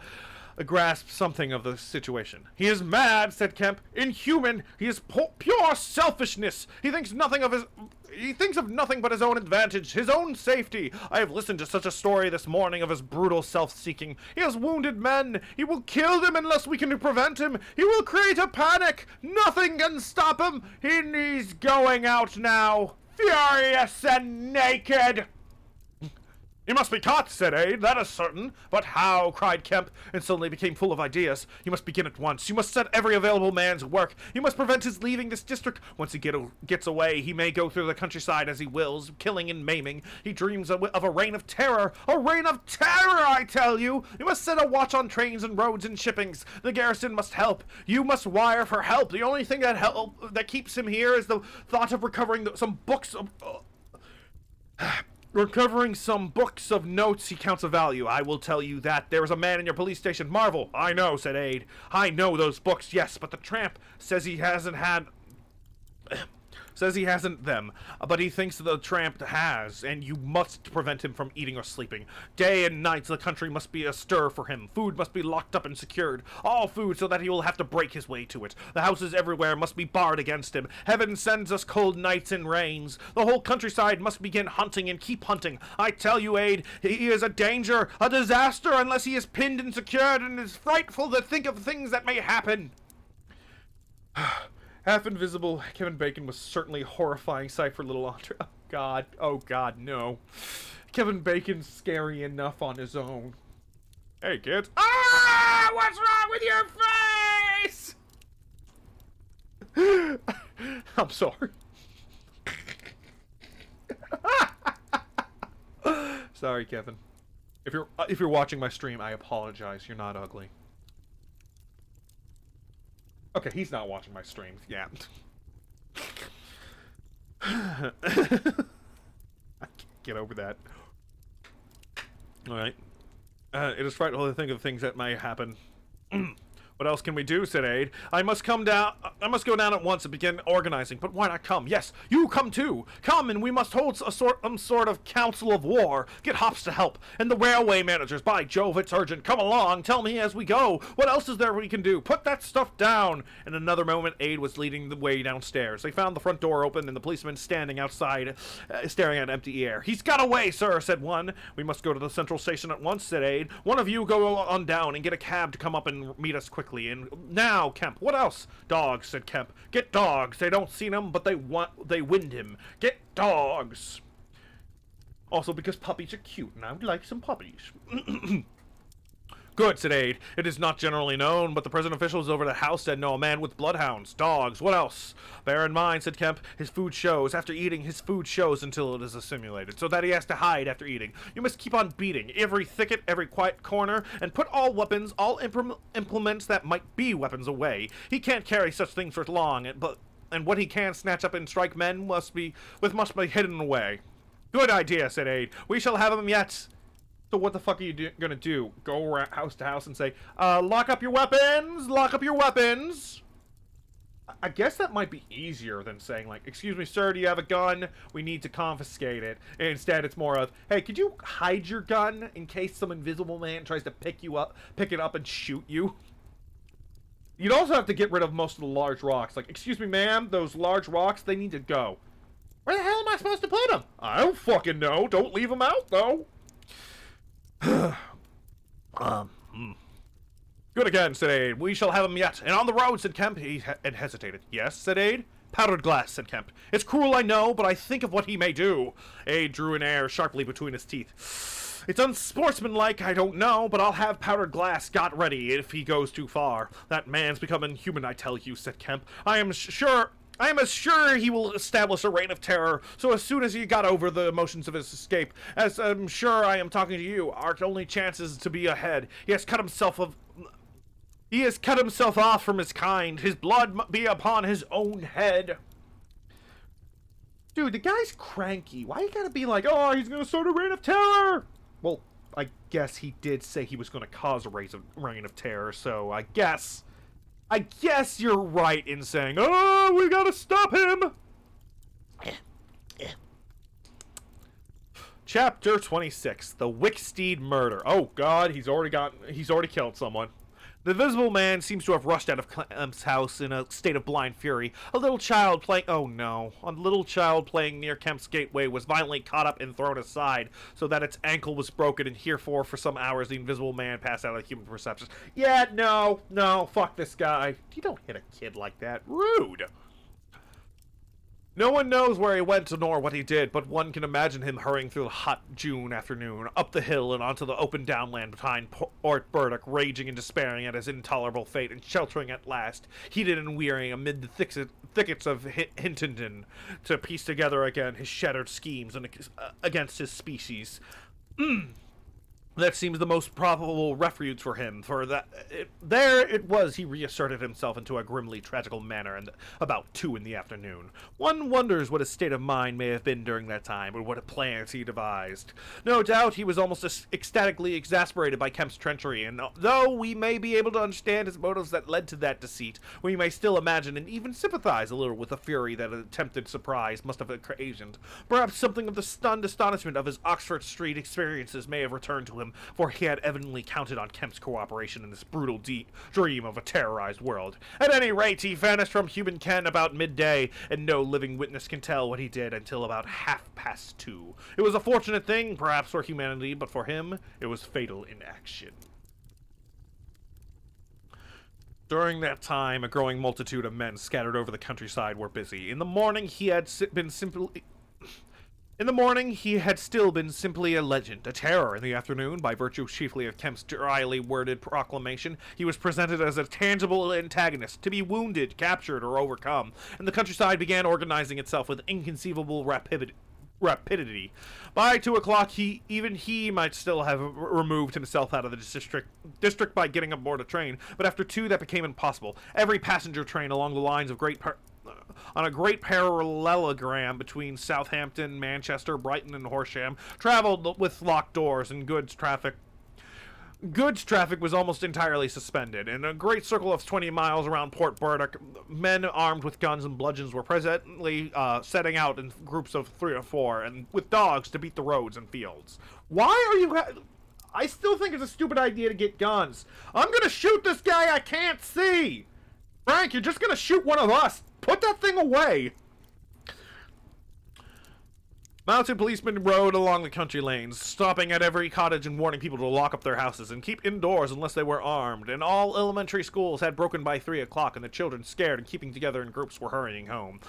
grasp something of the situation. "He is mad," said Kemp. "Inhuman. He is pure selfishness. He thinks of nothing but his own advantage, his own safety. I have listened to such a story this morning of his brutal self-seeking. He has wounded men. He will kill them unless we can prevent him. He will create a panic. Nothing can stop him. He's going out now, furious and naked." "He must be caught," said Ade. "That is certain." "But how?" cried Kemp, and suddenly became full of ideas. "You must begin at once. You must set every available man to work. You must prevent his leaving this district. Once he gets away, he may go through the countryside as he wills, killing and maiming. He dreams of a reign of terror. A reign of terror, I tell you! You must set a watch on trains and roads and shippings. The garrison must help. You must wire for help. The only thing that keeps him here is the thought of recovering some books of notes he counts of value. I will tell you that. There is a man in your police station, Marvel." "I know," said Ade. "I know those books, yes, but the tramp says he hasn't them, but he thinks the tramp has, and you must prevent him from eating or sleeping. Day and night the country must be astir for him. Food must be locked up and secured. All food, so that he will have to break his way to it. The houses everywhere must be barred against him. Heaven sends us cold nights and rains. The whole countryside must begin hunting and keep hunting. I tell you, Ade, he is a danger, a disaster, unless he is pinned and secured, and it is frightful to think of things that may happen." Half invisible, Kevin Bacon was certainly a horrifying sight for little Andre. Oh God, no. Kevin Bacon's scary enough on his own. "Hey, kids." "Ah! What's wrong with your face?" I'm sorry. Sorry, Kevin. If you're watching my stream, I apologize. You're not ugly. Okay, he's not watching my streams. Yeah. I can't get over that. Alright. It is frightful to think of things that may happen. "What else can we do?" said Ade. I must go down at once and begin organizing." "But why not come?" "Yes, you come too. Come, and we must hold some sort of council of war. Get Hops to help. And the railway managers. By Jove, it's urgent. Come along. Tell me as we go. What else is there we can do? Put that stuff down." In another moment, Ade was leading the way downstairs. They found the front door open and the policeman standing outside, staring at empty air. "He's got away, sir," said one. "We must go to the central station at once," said Ade. "One of you go on down and get a cab to come up and meet us quickly. And now, Kemp, what else?" "Dogs," said Kemp. "Get dogs. They don't see him, but they wind him. Get dogs." Also because puppies are cute, and I would like some puppies. Good, said Aide. It is not generally known, but the prison officials over the house said know a man with bloodhounds, dogs, what else? Bear in mind, said Kemp, his food shows. After eating, his food shows until it is assimilated, so that he has to hide after eating. You must keep on beating every thicket, every quiet corner, and put all weapons, all implements that might be weapons away. He can't carry such things for long, and what he can snatch up and strike men must be hidden away. Good idea, said Aide. We shall have him yet. So what the fuck are you gonna do? Go around house to house and say, lock up your weapons! Lock up your weapons! I guess that might be easier than saying, like, excuse me, sir, do you have a gun? We need to confiscate it. And instead, it's more of, hey, could you hide your gun in case some invisible man tries to pick it up and shoot you? You'd also have to get rid of most of the large rocks. Like, excuse me, ma'am, those large rocks, they need to go. Where the hell am I supposed to put them? I don't fucking know. Don't leave them out, though. Good again, said Aide. We shall have him yet. And on the road, said Kemp. He hesitated. Yes, said Aide. Powdered glass, said Kemp. It's cruel, I know, but I think of what he may do. Aide drew an air sharply between his teeth. It's unsportsmanlike, I don't know, but I'll have powdered glass got ready if he goes too far. That man's become inhuman, I tell you, said Kemp. I am as sure he will establish a reign of terror, so as soon as he got over the emotions of his escape, as I'm sure I am talking to you, our only chance is to be ahead. He has cut himself off from his kind. His blood be upon his own head. Dude, the guy's cranky. Why you gotta be like, oh, he's gonna start a reign of terror? Well, I guess he did say he was gonna cause a reign of terror, so I guess you're right in saying, oh, we gotta stop him! Chapter 26, The Wicksteed Murder. Oh god, he's already killed someone. The Invisible Man seems to have rushed out of Kemp's house in a state of blind fury. A little child playing near Kemp's gateway was violently caught up and thrown aside, so that its ankle was broken, and herefore for some hours the Invisible Man passed out of human perception. Yeah, no, fuck this guy. You don't hit a kid like that. Rude. No one knows where he went nor what he did, but one can imagine him hurrying through the hot June afternoon, up the hill and onto the open downland behind Port Burdock, raging and despairing at his intolerable fate, and sheltering at last, heated and weary, amid the thickets of Hintonton, to piece together again his shattered schemes against his species. That seems the most probable refuge for him, for there it was he reasserted himself into a grimly tragical manner about 2 in the afternoon. One wonders what his state of mind may have been during that time, or what plans he devised. No doubt he was almost ecstatically exasperated by Kemp's treachery, and though we may be able to understand his motives that led to that deceit, we may still imagine and even sympathize a little with the fury that an attempted surprise must have occasioned. Perhaps something of the stunned astonishment of his Oxford Street experiences may have returned to him, for he had evidently counted on Kemp's cooperation in this brutal dream of a terrorized world. At any rate, he vanished from human ken about midday, and no living witness can tell what he did until about 2:30. It was a fortunate thing, perhaps, for humanity, but for him, it was fatal inaction. During that time, a growing multitude of men scattered over the countryside were busy. In the morning, he had still been simply a legend, a terror. In the afternoon, by virtue chiefly of Kemp's dryly worded proclamation, he was presented as a tangible antagonist, to be wounded, captured, or overcome, and the countryside began organizing itself with inconceivable rapidity. By 2 o'clock, even he might still have removed himself out of the district by getting aboard a train, but after 2 that became impossible. Every passenger train along the lines of on a great parallelogram between Southampton, Manchester, Brighton, and Horsham, traveled with locked doors, and goods traffic was almost entirely suspended. In a great circle of 20 miles around Port Burdock, men armed with guns and bludgeons were presently setting out in groups of 3 or 4, and with dogs to beat the roads and fields. Why are you... I still think it's a stupid idea to get guns. I'm gonna shoot this guy I can't see! Frank, you're just gonna shoot one of us! Put that thing away! Mounted policemen rode along the country lanes, stopping at every cottage and warning people to lock up their houses and keep indoors unless they were armed, and all elementary schools had broken by 3 o'clock, and the children, scared and keeping together in groups, were hurrying home.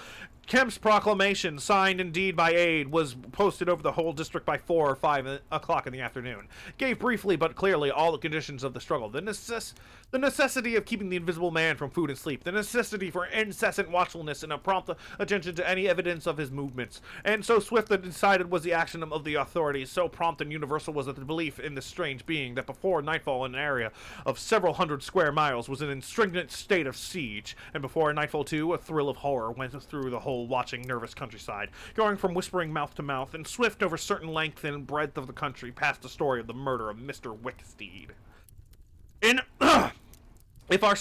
Kemp's proclamation, signed indeed by aid, was posted over the whole district by 4 or 5 o'clock in the afternoon. Gave briefly but clearly all the conditions of the struggle. The necessity of keeping the Invisible Man from food and sleep. The necessity for incessant watchfulness and a prompt attention to any evidence of his movements. And so swift and decided was the action of the authorities, so prompt and universal was the belief in this strange being, that before nightfall an area of several hundred square miles was in an stringent state of siege, and before nightfall too, a thrill of horror went through the whole watching, nervous countryside, going from whispering mouth to mouth, and swift over certain length and breadth of the country, past the story of the murder of Mr. Wicksteed. In if our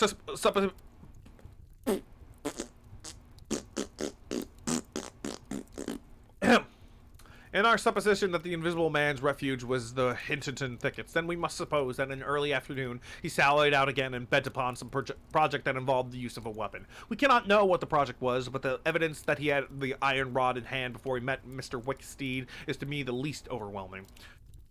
in our supposition that the Invisible Man's refuge was the Hintonton thickets, then we must suppose that in early afternoon he sallied out again and bent upon some project that involved the use of a weapon. We cannot know what the project was, but the evidence that he had the iron rod in hand before he met Mr. Wicksteed is to me the least overwhelming.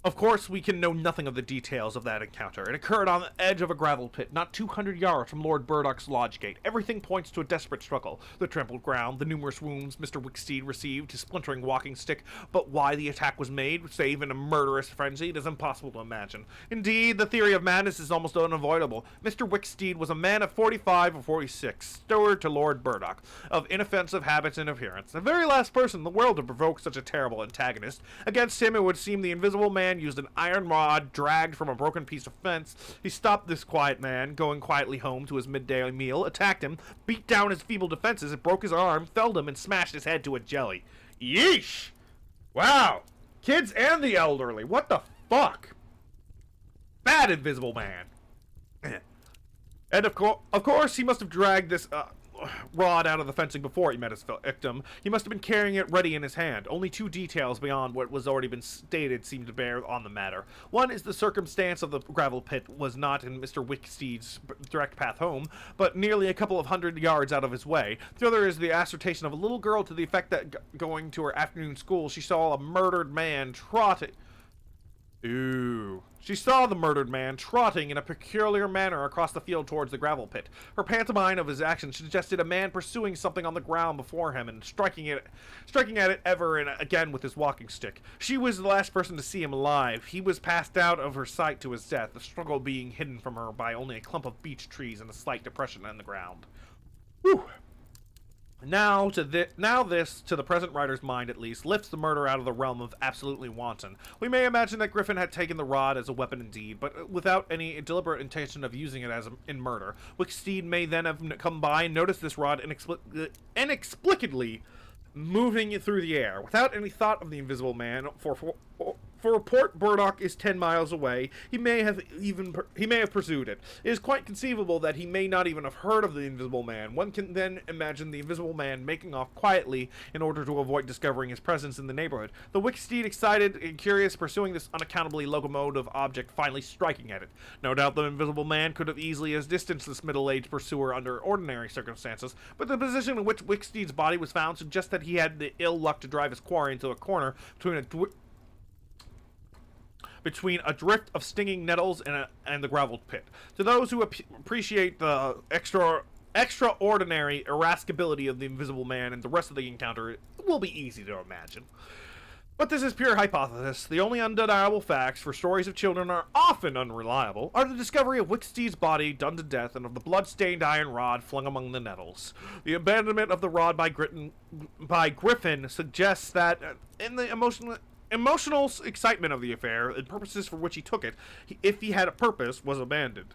Of course, we can know nothing of the details of that encounter. It occurred on the edge of a gravel pit, not 200 yards from Lord Burdock's lodge gate. Everything points to a desperate struggle. The trampled ground, the numerous wounds Mr. Wicksteed received, his splintering walking stick, but why the attack was made, save in a murderous frenzy, it is impossible to imagine. Indeed, the theory of madness is almost unavoidable. Mr. Wicksteed was a man of 45 or 46, steward to Lord Burdock, of inoffensive habits and appearance. The very last person in the world to provoke such a terrible antagonist. Against him, it would seem the Invisible Man used an iron rod dragged from a broken piece of fence. He stopped this quiet man, going quietly home to his midday meal, attacked him, beat down his feeble defenses, broke his arm, felled him, and smashed his head to a jelly. Yeesh! Wow! Kids and the elderly, what the fuck? Bad Invisible Man. And of course, he must have dragged this rod out of the fencing before he met his victim. He must have been carrying it ready in his hand. Only two details beyond what was already been stated seem to bear on the matter. One is the circumstance of the gravel pit was not in Mr. Wicksteed's direct path home, but nearly a couple of 100 yards out of his way. The other is the assertion of a little girl to the effect that going to her afternoon school, she saw a murdered man trotting. Ooh. She saw the murdered man trotting in a peculiar manner across the field towards the gravel pit. Her pantomime of his action suggested a man pursuing something on the ground before him and striking at it ever and again with his walking stick. She was the last person to see him alive. He was passed out of her sight to his death, the struggle being hidden from her by only a clump of beech trees and a slight depression in the ground. Whew. Now this, to the present writer's mind at least, lifts the murder out of the realm of absolutely wanton. We may imagine that Griffin had taken the rod as a weapon indeed, but without any deliberate intention of using it in murder. Wicksteed may then have come by and noticed this rod inexplicably moving through the air, without any thought of the Invisible Man, for Port Burdock is 10 miles away. He may have pursued it. It is quite conceivable that he may not even have heard of the Invisible Man. One can then imagine the Invisible Man making off quietly in order to avoid discovering his presence in the neighborhood. The Wicksteed, excited and curious, pursuing this unaccountably locomotive object, finally striking at it. No doubt the Invisible Man could have easily as distanced this middle-aged pursuer under ordinary circumstances, but the position in which Wicksteed's body was found suggests that he had the ill luck to drive his quarry into a corner between a drift of stinging nettles and the gravel pit. To those who appreciate the extraordinary irascibility of the Invisible Man and the rest of the encounter, it will be easy to imagine. But this is pure hypothesis. The only undeniable facts, for stories of children are often unreliable, are the discovery of Wicksteed's body done to death and of the blood-stained iron rod flung among the nettles. The abandonment of the rod by Griffin suggests that in the emotional excitement of the affair and purposes for which he took it, if he had a purpose, was abandoned.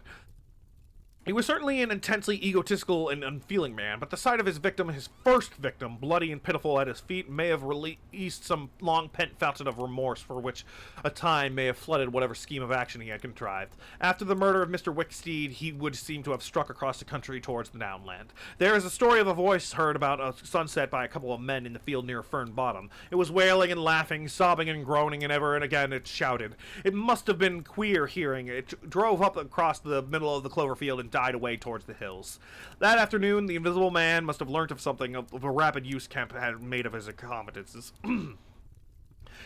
He was certainly an intensely egotistical and unfeeling man, but the sight of his victim, his first victim, bloody and pitiful at his feet, may have released some long-pent fountain of remorse for which a time may have flooded whatever scheme of action he had contrived. After the murder of Mr. Wicksteed, he would seem to have struck across the country towards the downland. There is a story of a voice heard about a sunset by a couple of men in the field near Fern Bottom. It was wailing and laughing, sobbing and groaning, and ever and again it shouted. It must have been queer hearing. It drove up across the middle of the clover field and died away towards the hills. That afternoon, the Invisible Man must have learnt of something of a rapid use Kemp had made of his accommodances.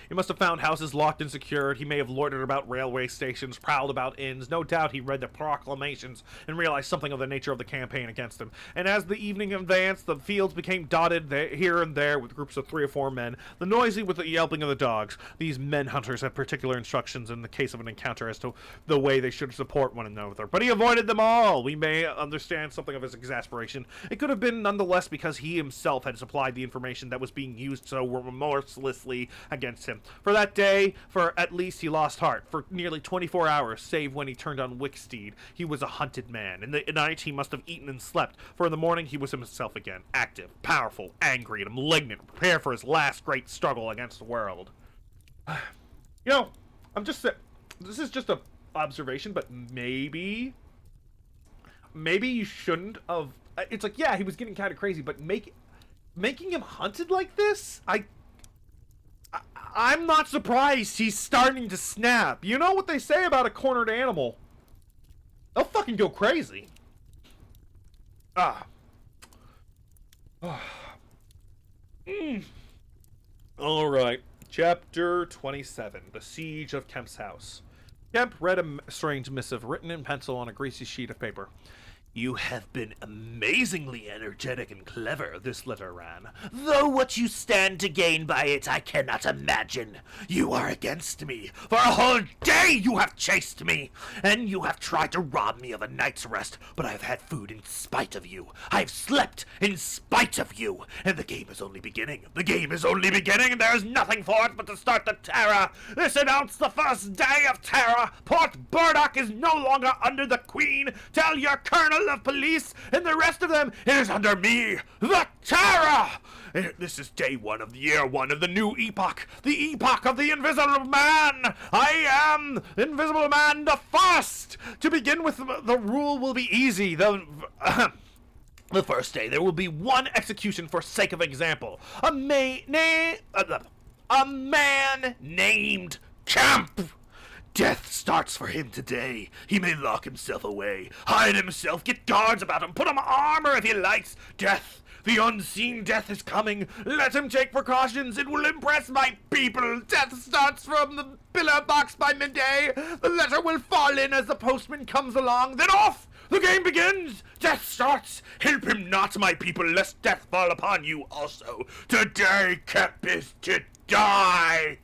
He must have found houses locked and secured. He may have loitered about railway stations, prowled about inns. No doubt he read the proclamations and realized something of the nature of the campaign against him. And as the evening advanced, the fields became dotted here and there with groups of 3 or 4 men, the noisy with the yelping of the dogs. These men hunters have particular instructions in the case of an encounter as to the way they should support one another. But he avoided them all. We may understand something of his exasperation. It could have been nonetheless because he himself had supplied the information that was being used so remorselessly against him. For that day, for at least he lost heart. For nearly 24 hours, save when he turned on Wicksteed, he was a hunted man. In the night, he must have eaten and slept, for in the morning he was himself again, active, powerful, angry, and malignant, prepared for his last great struggle against the world. You know, this is just a observation, but maybe you shouldn't have. It's like, yeah, he was getting kind of crazy, but making him hunted like this, I'm not surprised he's starting to snap. You know what they say about a cornered animal? They'll fucking go crazy. All right. Chapter 27. The Siege of Kemp's House. Kemp read a strange missive written in pencil on a greasy sheet of paper. You have been amazingly energetic and clever, this letter ran. Though what you stand to gain by it I cannot imagine. You are against me. For a whole day you have chased me, and you have tried to rob me of a night's rest, but I have had food in spite of you. I have slept in spite of you, and the game is only beginning. The game is only beginning, and there is nothing for it but to start the terror. This announced the first day of terror. Port Burdock is no longer under the Queen. Tell your colonel of police and the rest of them it is under me, the Terror. This is day 1 of the year 1 of the new epoch, the epoch of the Invisible Man. I am Invisible Man the First. To begin with, the rule will be easy. The first day there will be 1 execution for sake of example. A man named Kemp. Death starts for him today. He may lock himself away, hide himself, get guards about him, put on armor if he likes. Death, the unseen death is coming. Let him take precautions. It will impress my people. Death starts from the pillar box by midday. The letter will fall in as the postman comes along. Then off! The game begins! Death starts! Help him not, my people, lest death fall upon you also. Today, Kemp is to die!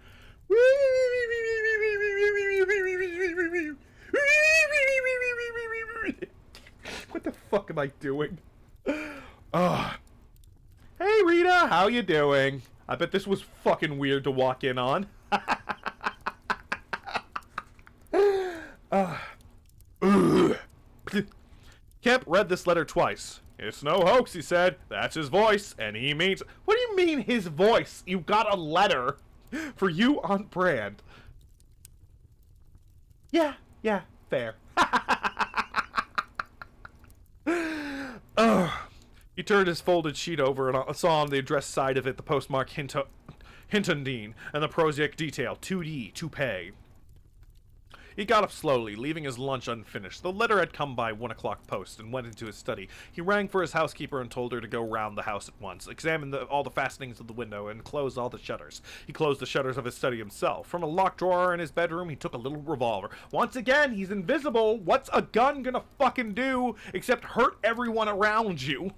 What the fuck am I doing? Hey Rita, how you doing? I bet this was fucking weird to walk in on. Kemp read this letter twice. It's no hoax, he said. That's his voice, and he means... What do you mean his voice? You got a letter for you on brand. Yeah, fair. He turned his folded sheet over and saw on the address side of it the postmark Hintondine and the prosaic detail 2D to pay. He got up slowly, leaving his lunch unfinished. The letter had come by 1 o'clock post and went into his study. He rang for his housekeeper and told her to go round the house at once, examine all the fastenings of the window, and close all the shutters. He closed the shutters of his study himself. From a locked drawer in his bedroom, he took a little revolver. Once again, he's invisible. What's a gun gonna fucking do except hurt everyone around you?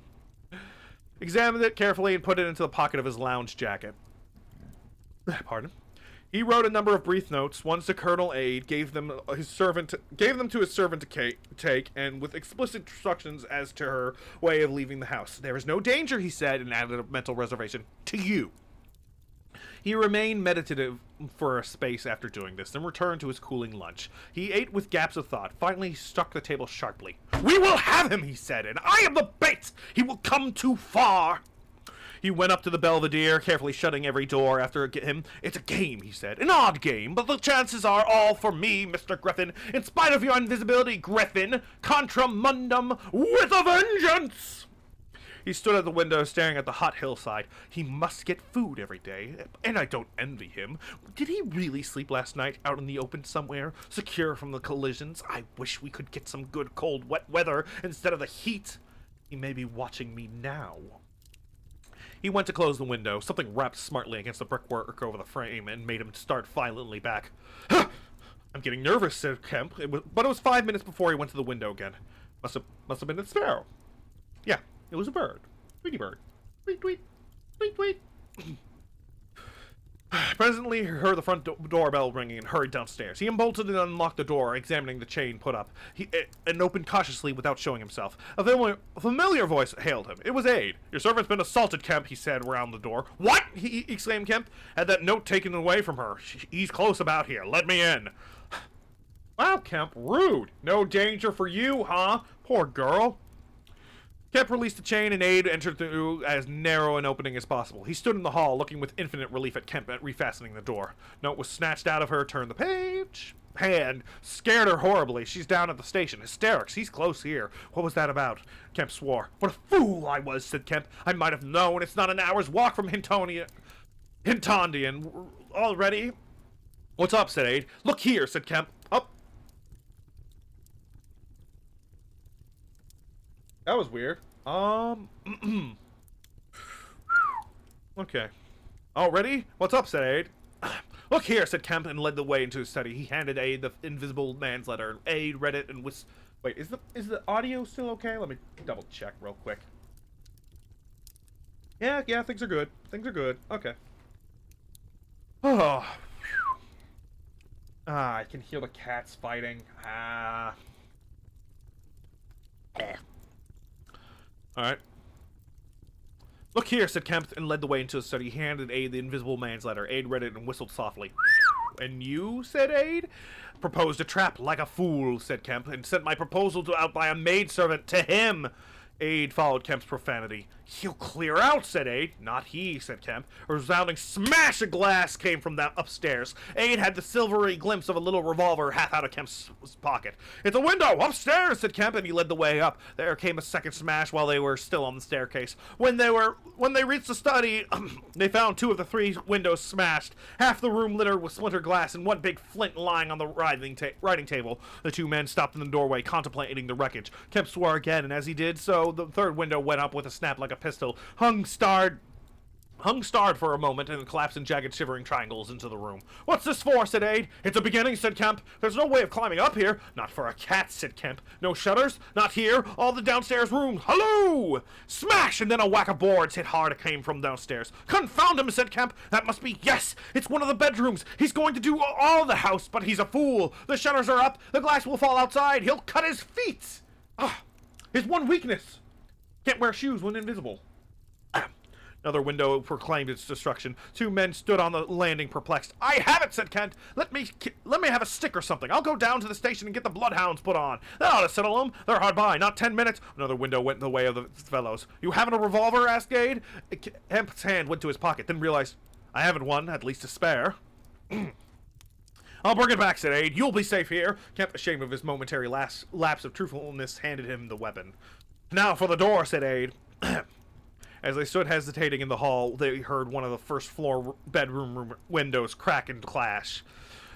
Examined it carefully and put it into the pocket of his lounge jacket. Pardon? He wrote a number of brief notes, one to Colonel Aide, gave them to his servant to take, and with explicit instructions as to her way of leaving the house. There is no danger, he said, and added a mental reservation, to you. He remained meditative for a space after doing this, then returned to his cooling lunch. He ate with gaps of thought. Finally, he struck the table sharply. We will have him, he said, and I am the bait! He will come too far! He went up to the Belvedere, carefully shutting every door after him. It's a game, he said. An odd game, but the chances are all for me, Mr. Griffin. In spite of your invisibility, Griffin. Contra mundum with a vengeance! He stood at the window, staring at the hot hillside. He must get food every day, and I don't envy him. Did he really sleep last night out in the open somewhere, secure from the collisions? I wish we could get some good cold wet weather instead of the heat. He may be watching me now. He went to close the window. Something rapped smartly against the brickwork over the frame and made him start violently back. I'm getting nervous, said Kemp, but it was 5 minutes before he went to the window again. Must have been a sparrow. Yeah, it was a bird. Tweety bird. Tweet, tweet. Tweet, tweet. Presently, he heard the front doorbell ringing and hurried downstairs. He unbolted and unlocked the door, examining the chain put up, and opened cautiously without showing himself. A familiar voice hailed him. It was Aid. Your servant's been assaulted, Kemp, he said around the door. What? He exclaimed Kemp. Had that note taken away from her. He's close about here. Let me in. Wow, Kemp, rude. No danger for you, huh? Poor girl. Kemp released the chain, and Aid entered through as narrow an opening as possible. He stood in the hall, looking with infinite relief at Kemp at refastening the door. Note was snatched out of her, turned the page, and scared her horribly. She's down at the station. Hysterics. He's close here. What was that about? Kemp swore. What a fool I was, said Kemp. I might have known. It's not an hour's walk from Hintondian already. What's up, said Aid. Look here, said Kemp. Up. That was weird. Okay. Oh, ready? What's up, said Aid. Look here, said Kemp, and led the way into his study. He handed Aid the invisible man's letter. Aid read it and was... Wait, is the audio still okay? Let me double check real quick. Yeah, things are good. Things are good. Okay. Oh. I can hear the cats fighting. Alright. Look here, said Kemp, and led the way into his study. He handed Aid the invisible man's letter. Aid read it and whistled softly. And you, said Aid? Proposed a trap like a fool, said Kemp, and sent my proposal out by a maidservant to him. Aid followed Kemp's profanity. He'll clear out, said Aid. Not he, said Kemp. A resounding smash of glass came from that upstairs. Aid had the silvery glimpse of a little revolver half out of Kemp's pocket. It's a window! Upstairs, said Kemp, and he led the way up. There came a second smash while they were still on the staircase. When they reached the study, they found 2 of the 3 windows smashed. Half the room littered with splintered glass and one big flint lying on the writing table. The 2 men stopped in the doorway, contemplating the wreckage. Kemp swore again, and as he did so, the 3rd window went up with a snap like a pistol, hung starred for a moment, and collapsed in jagged, shivering triangles into the room. What's this for, said Aid. It's a beginning, said Kemp. There's no way of climbing up here. Not for a cat, said Kemp. No shutters? Not here. All the downstairs rooms. Hello! Smash! And then a whack of boards hit hard came from downstairs. Confound him, said Kemp. That must be, yes, it's one of the bedrooms. He's going to do all the house, but he's a fool. The shutters are up. The glass will fall outside. He'll cut his feet. His one weakness. Can't wear shoes when invisible. Another window proclaimed its destruction. 2 men stood on the landing, perplexed. I have it, said Kent. Let me have a stick or something. I'll go down to the station and get the bloodhounds put on. That ought to settle them. They're hard by. Not 10 minutes. Another window went in the way of the fellows. You haven't a revolver? Asked Aid. Kemp's hand went to his pocket, then realized, I haven't one, at least to spare. I'll bring it back, said Aid. You'll be safe here. Kemp, ashamed of his momentary lapse of truthfulness, handed him the weapon. Now for the door, said Aid. As they stood hesitating in the hall, they heard one of the first-floor bedroom windows crack and clash.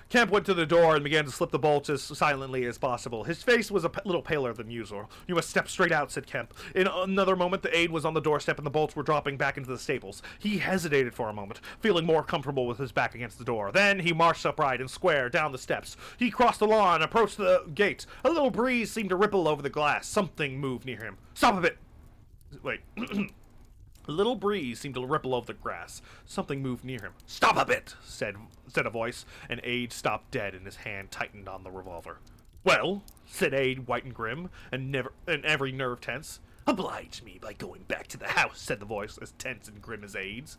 Kemp went to the door and began to slip the bolts as silently as possible. His face was a little paler than usual. You must step straight out, said Kemp. In another moment, the Aid was on the doorstep and the bolts were dropping back into the staples. He hesitated for a moment, feeling more comfortable with his back against the door. Then he marched upright and square down the steps. He crossed the lawn and approached the gate. A little breeze seemed to ripple over the glass. Something moved near him. Stop a bit! Wait. A little breeze seemed to ripple over the grass. Something moved near him. Stop a bit, said a voice, and Aid stopped dead and his hand tightened on the revolver. Well, said Aid, white and grim, and every nerve tense. Oblige me by going back to the house, said the voice, as tense and grim as Aid's.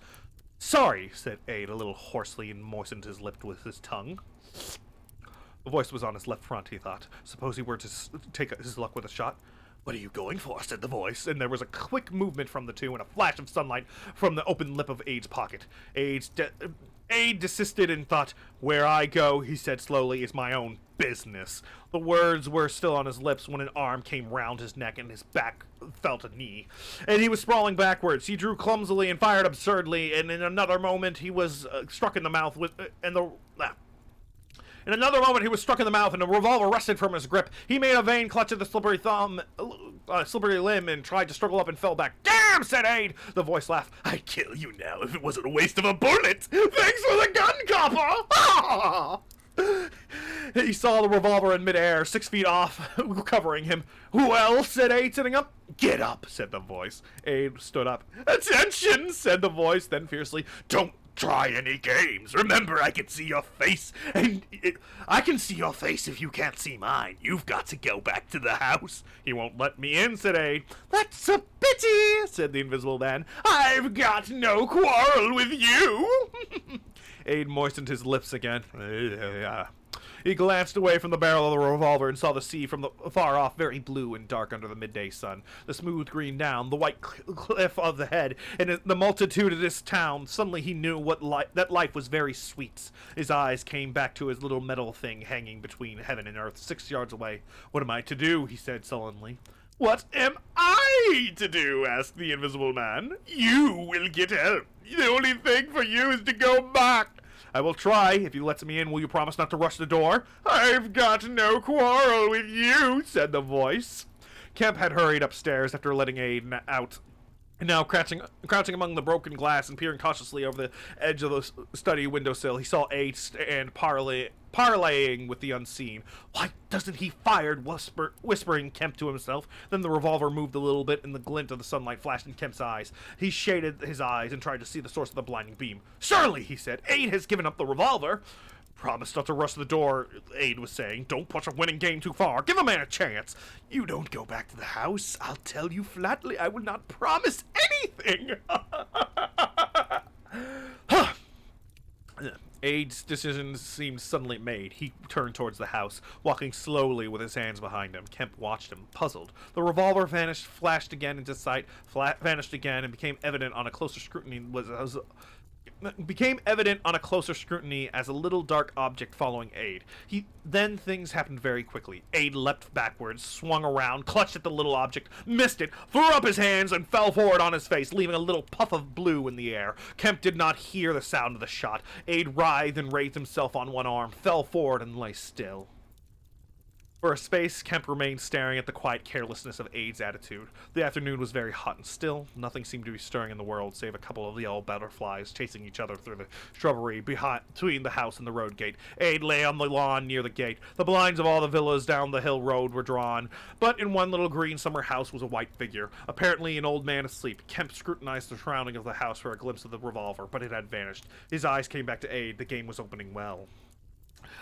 Sorry, said Aid a little hoarsely and moistened his lip with his tongue. The voice was on his left front, he thought. Suppose he were to take his luck with a shot? What are you going for, said the voice, and there was a quick movement from the two and a flash of sunlight from the open lip of Aid's pocket. Aid desisted and thought, where I go, he said slowly, is my own business. The words were still on his lips when an arm came round his neck and his back felt a knee. And he was sprawling backwards. He drew clumsily and fired absurdly, and in another moment he was struck in the mouth with... In another moment, he was struck in the mouth, and a revolver wrested from his grip. He made a vain clutch at the slippery thumb, slippery limb and tried to struggle up and fell back. "Damn!" said Aid. The voice laughed. "I'd kill you now if it wasn't a waste of a bullet. Thanks for the gun, copper." He saw the revolver in midair, 6 feet off, covering him. "Well," said Aid, sitting up. "Get up," said the voice. Aid stood up. "Attention," said the voice, then fiercely, "Don't try any games. Remember, I can see your face, and I can see your face if you can't see mine. You've got to go back to the house." "He won't let me in," said Aid. "That's a pity," said the Invisible Man. "I've got no quarrel with you." Aid moistened his lips again. He glanced away from the barrel of the revolver and saw the sea from far off, very blue and dark under the midday sun. The smooth green down, the white cliff of the head, and the multitudinous town. Suddenly he knew that life was very sweet. His eyes came back to his little metal thing hanging between heaven and earth, 6 yards away. "What am I to do?" he said sullenly. "What am I to do?" asked the Invisible Man. "You will get help. The only thing for you is to go back." "I will try. If you let me in, will you promise not to rush the door?" "I've got no quarrel with you," said the voice. Kemp had hurried upstairs after letting Aid out. And now, crouching among the broken glass and peering cautiously over the edge of the study windowsill, he saw Aid stand parleying with the unseen. "Why doesn't he fire?" whispering Kemp to himself. Then the revolver moved a little bit, and the glint of the sunlight flashed in Kemp's eyes. He shaded his eyes and tried to see the source of the blinding beam. "Surely," he said, "Aid has given up the revolver." "Promise not to rush the door," Aid was saying. "Don't push a winning game too far. Give a man a chance." "You don't go back to the house. I'll tell you flatly, I will not promise anything." Aid's decision seemed suddenly made. He turned towards the house, walking slowly with his hands behind him. Kemp watched him, puzzled. The revolver flashed again into sight, vanished again, and became evident on a closer scrutiny as a little dark object following Aid. Then things happened very quickly. Aid leapt backwards, swung around, clutched at the little object, missed it, threw up his hands, and fell forward on his face, leaving a little puff of blue in the air. Kemp did not hear the sound of the shot. Aid writhed and raised himself on one arm, fell forward, and lay still. For a space, Kemp remained staring at the quiet carelessness of Aid's attitude. The afternoon was very hot and still. Nothing seemed to be stirring in the world, save a couple of yellow butterflies chasing each other through the shrubbery between the house and the road gate. Aid lay on the lawn near the gate. The blinds of all the villas down the hill road were drawn, but in one little green summer house was a white figure, apparently an old man asleep. Kemp scrutinized the surrounding of the house for a glimpse of the revolver, but it had vanished. His eyes came back to Aid. The game was opening well.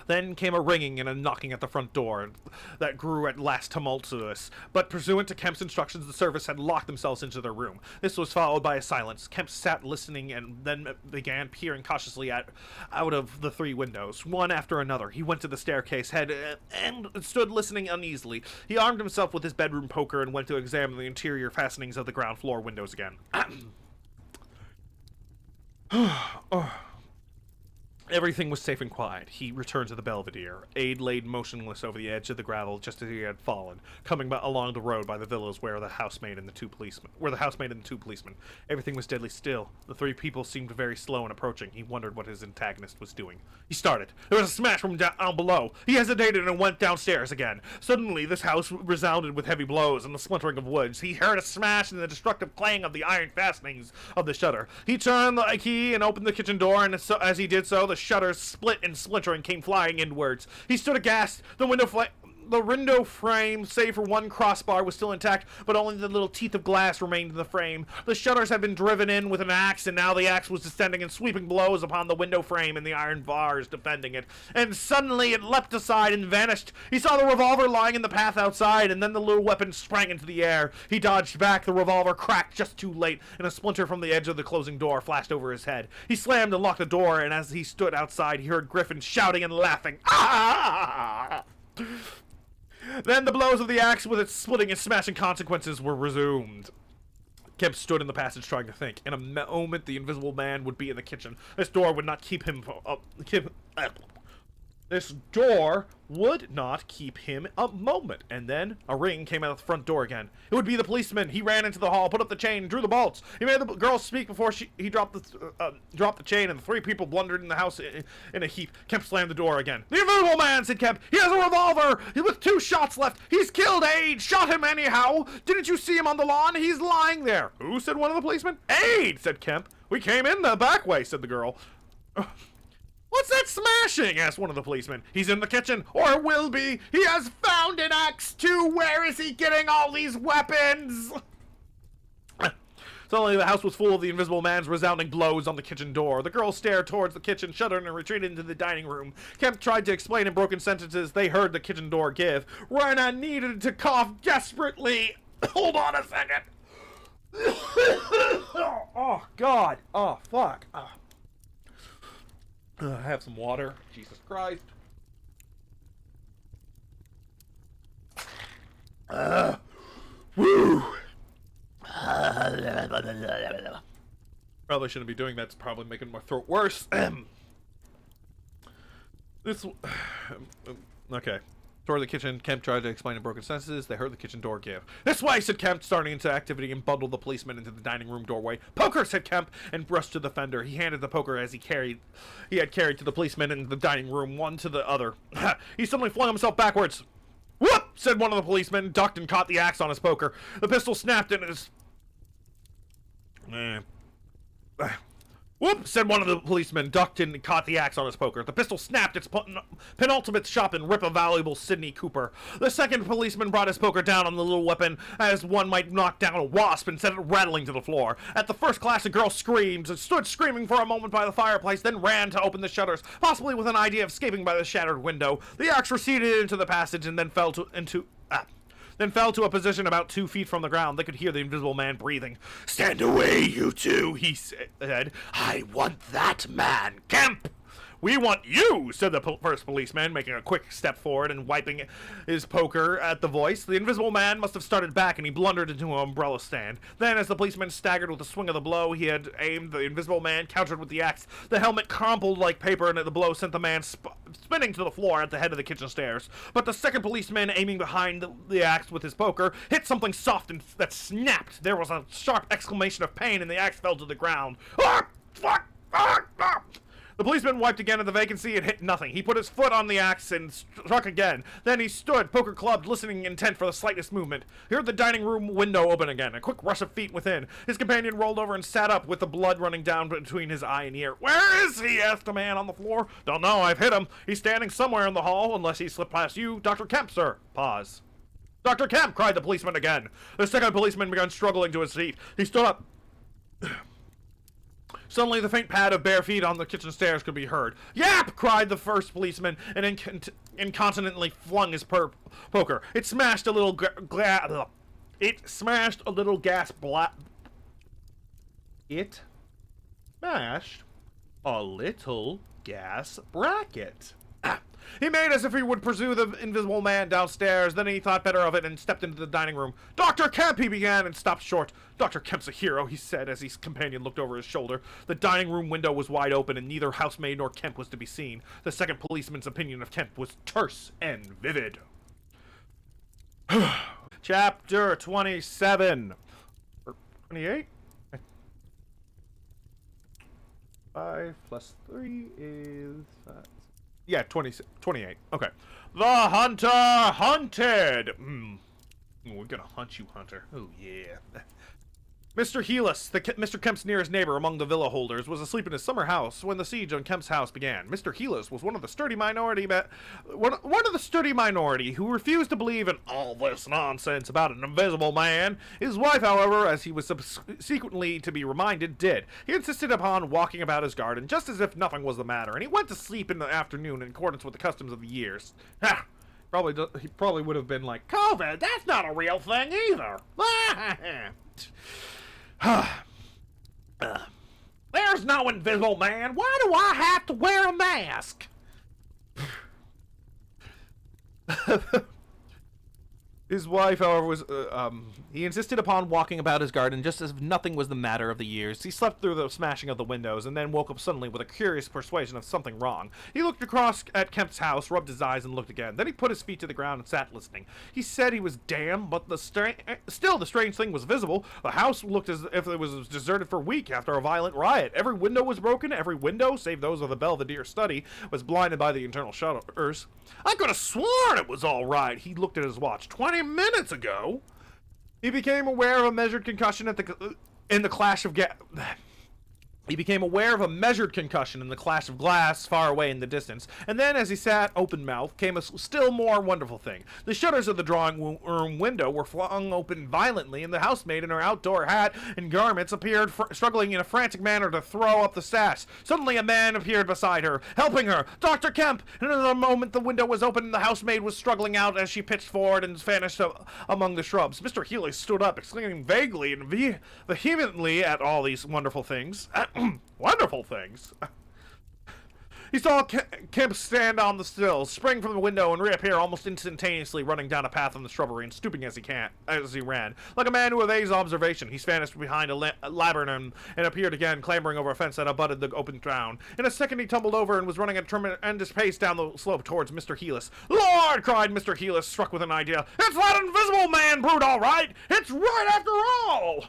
Then came a ringing and a knocking at the front door that grew at last tumultuous, but pursuant to Kemp's instructions, the servants had locked themselves into their room. This was followed by a silence. Kemp sat listening and then began peering cautiously out of the 3 windows, one after another. He went to the staircase head and stood listening uneasily. He armed himself with his bedroom poker and went to examine the interior fastenings of the ground floor windows again. Everything was safe and quiet. He returned to the Belvedere. Aid laid motionless over the edge of the gravel just as he had fallen, coming along the road by the villas where the housemaid and the 2 policemen. Everything was deadly still. The 3 people seemed very slow in approaching. He wondered what his antagonist was doing. He started. There was a smash from down below. He hesitated and went downstairs again. Suddenly, this house resounded with heavy blows and the splintering of woods. He heard a smash and the destructive clang of the iron fastenings of the shutter. He turned the key and opened the kitchen door, and as he did so, the shutters split and splintering came flying inwards. He stood aghast. The window frame, save for one crossbar, was still intact, but only the little teeth of glass remained in the frame. The shutters had been driven in with an axe, and now the axe was descending in sweeping blows upon the window frame and the iron bars defending it. And suddenly it leapt aside and vanished. He saw the revolver lying in the path outside, and then the little weapon sprang into the air. He dodged back. The revolver cracked just too late, and a splinter from the edge of the closing door flashed over his head. He slammed and locked the door, and as he stood outside, he heard Griffin shouting and laughing. Ah! Then the blows of the axe with its splitting and smashing consequences were resumed. Kemp stood in the passage trying to think. In a moment, the Invisible Man would be in the kitchen. This door would not keep him This door would not keep him a moment, and then a ring came out of the front door again. It would be the policeman. He ran into the hall, put up the chain, and drew the bolts. He made the girl speak before he dropped the chain, and the three people blundered in the house in a heap. Kemp slammed the door again. "The Invisible Man," said Kemp. "He has a revolver with 2 shots left. He's killed Aid. Shot him anyhow. Didn't you see him on the lawn? He's lying there." "Who?" said one of the policemen. "Aid," said Kemp. "We came in the back way," said the girl. "What's that smashing?" asked one of the policemen. "He's in the kitchen, or will be. He has found an axe, too. Where is he getting all these weapons?" Suddenly, the house was full of the Invisible Man's resounding blows on the kitchen door. The girls stared towards the kitchen, shuddered, and retreated into the dining room. Kemp tried to explain in broken sentences. They heard the kitchen door give. Rana needed to cough desperately. Hold on a second. Oh, God. Oh, fuck. I have some water. Jesus Christ. Woo. Probably shouldn't be doing that. It's probably making my throat worse. Okay. Toward the kitchen, Kemp tried to explain in broken sentences. They heard the kitchen door give. "This way," said Kemp, starting into activity and bundled the policeman into the dining room doorway. "Poker," said Kemp, and rushed to the fender. He handed the poker as he had carried to the policeman in the dining room, one to the other. He suddenly flung himself backwards. "Whoop!" said one of the policemen, ducked and caught the axe on his poker. The pistol snapped in his... "Whoop!" said one of the policemen, ducked and caught the axe on his poker. The pistol snapped its penultimate shot and rip a valuable Sidney Cooper. The second policeman brought his poker down on the little weapon as one might knock down a wasp and sent it rattling to the floor. At the first clash, a girl screamed and stood screaming for a moment by the fireplace, then ran to open the shutters, possibly with an idea of escaping by the shattered window. The axe receded into the passage and then fell to a position about 2 feet from the ground. They could hear the Invisible Man breathing. "Stand away, you two," he said. "I want that man, Kemp." "We want you," said the first policeman, making a quick step forward and wiping his poker at the voice. The Invisible Man must have started back, and he blundered into an umbrella stand. Then, as the policeman staggered with the swing of the blow he had aimed, the Invisible Man countered with the axe. The helmet crumpled like paper, and the blow sent the man spinning to the floor at the head of the kitchen stairs. But the second policeman, aiming behind the axe with his poker, hit something soft and that snapped. There was a sharp exclamation of pain, and the axe fell to the ground. "Ah! Fuck! Ah! Ah!" The policeman wiped again at the vacancy and hit nothing. He put his foot on the axe and struck again. Then he stood, poker clubbed, listening intent for the slightest movement. He heard the dining room window open again, a quick rush of feet within. His companion rolled over and sat up with the blood running down between his eye and ear. "Where is he?" asked the man on the floor. "Don't know. I've hit him. He's standing somewhere in the hall, unless he slipped past you. Dr. Kemp, sir." Pause. "Dr. Kemp!" cried the policeman again. The second policeman began struggling to his feet. He stood up. Suddenly, the faint pad of bare feet on the kitchen stairs could be heard. "Yap!" cried the first policeman, and incontinently flung his poker. It smashed a little gas It smashed a little gas bracket. He made as if he would pursue the Invisible Man downstairs. Then he thought better of it and stepped into the dining room. "Dr. Kemp," he began, and stopped short. "Dr. Kemp's a hero," he said as his companion looked over his shoulder. The dining room window was wide open, and neither housemaid nor Kemp was to be seen. The second policeman's opinion of Kemp was terse and vivid. Chapter 27. Or 28? 5 plus 3 is... yeah, 28. Okay. The Hunter hunted! We're gonna hunt you, Hunter. Oh, yeah. Mr. Helis, Mr. Kemp's nearest neighbor among the villa holders, was asleep in his summer house when the siege on Kemp's house began. Mr. Helis was one of the sturdy minority who refused to believe in all this nonsense about an invisible man. His wife, however, as he was subsequently to be reminded, did. He insisted upon walking about his garden just as if nothing was the matter, and he went to sleep in the afternoon in accordance with the customs of the years. Ha! He probably would have been like, "COVID, that's not a real thing either." There's no invisible man. Why do I have to wear a mask? His wife, however, he insisted upon walking about his garden just as if nothing was the matter of the years. He slept through the smashing of the windows, and then woke up suddenly with a curious persuasion of something wrong. He looked across at Kemp's house, rubbed his eyes, and looked again. Then he put his feet to the ground and sat listening. He said he was damned, but still the strange thing was visible. The house looked as if it was deserted for a week after a violent riot. Every window was broken. Every window, save those of the Belvedere study, was blinded by the internal shutters. I could have sworn it was all right. He looked at his watch. 20 minutes ago. He became aware of a measured concussion in the clash of He became aware of a measured concussion in the clash of glass far away in the distance, and then, as he sat open-mouthed, came a still more wonderful thing. The shutters of the drawing room window were flung open violently, and the housemaid in her outdoor hat and garments appeared, struggling in a frantic manner to throw up the sash. Suddenly a man appeared beside her, helping her. Dr. Kemp! In another moment the window was open, and the housemaid was struggling out as she pitched forward and vanished among the shrubs. Mr. Healy stood up, exclaiming vaguely and vehemently at all these wonderful things. Wonderful things. He saw Kemp stand on the sill, spring from the window, and reappear almost instantaneously, running down a path in the shrubbery and stooping as he ran. Like a man who evades observation, he vanished behind a laburnum and appeared again, clambering over a fence that abutted the open ground. In a second he tumbled over and was running at a tremendous pace down the slope towards Mr. Heelis. "Lord!" cried Mr. Heelis, struck with an idea. "It's that invisible man brute, all right! It's right after all!"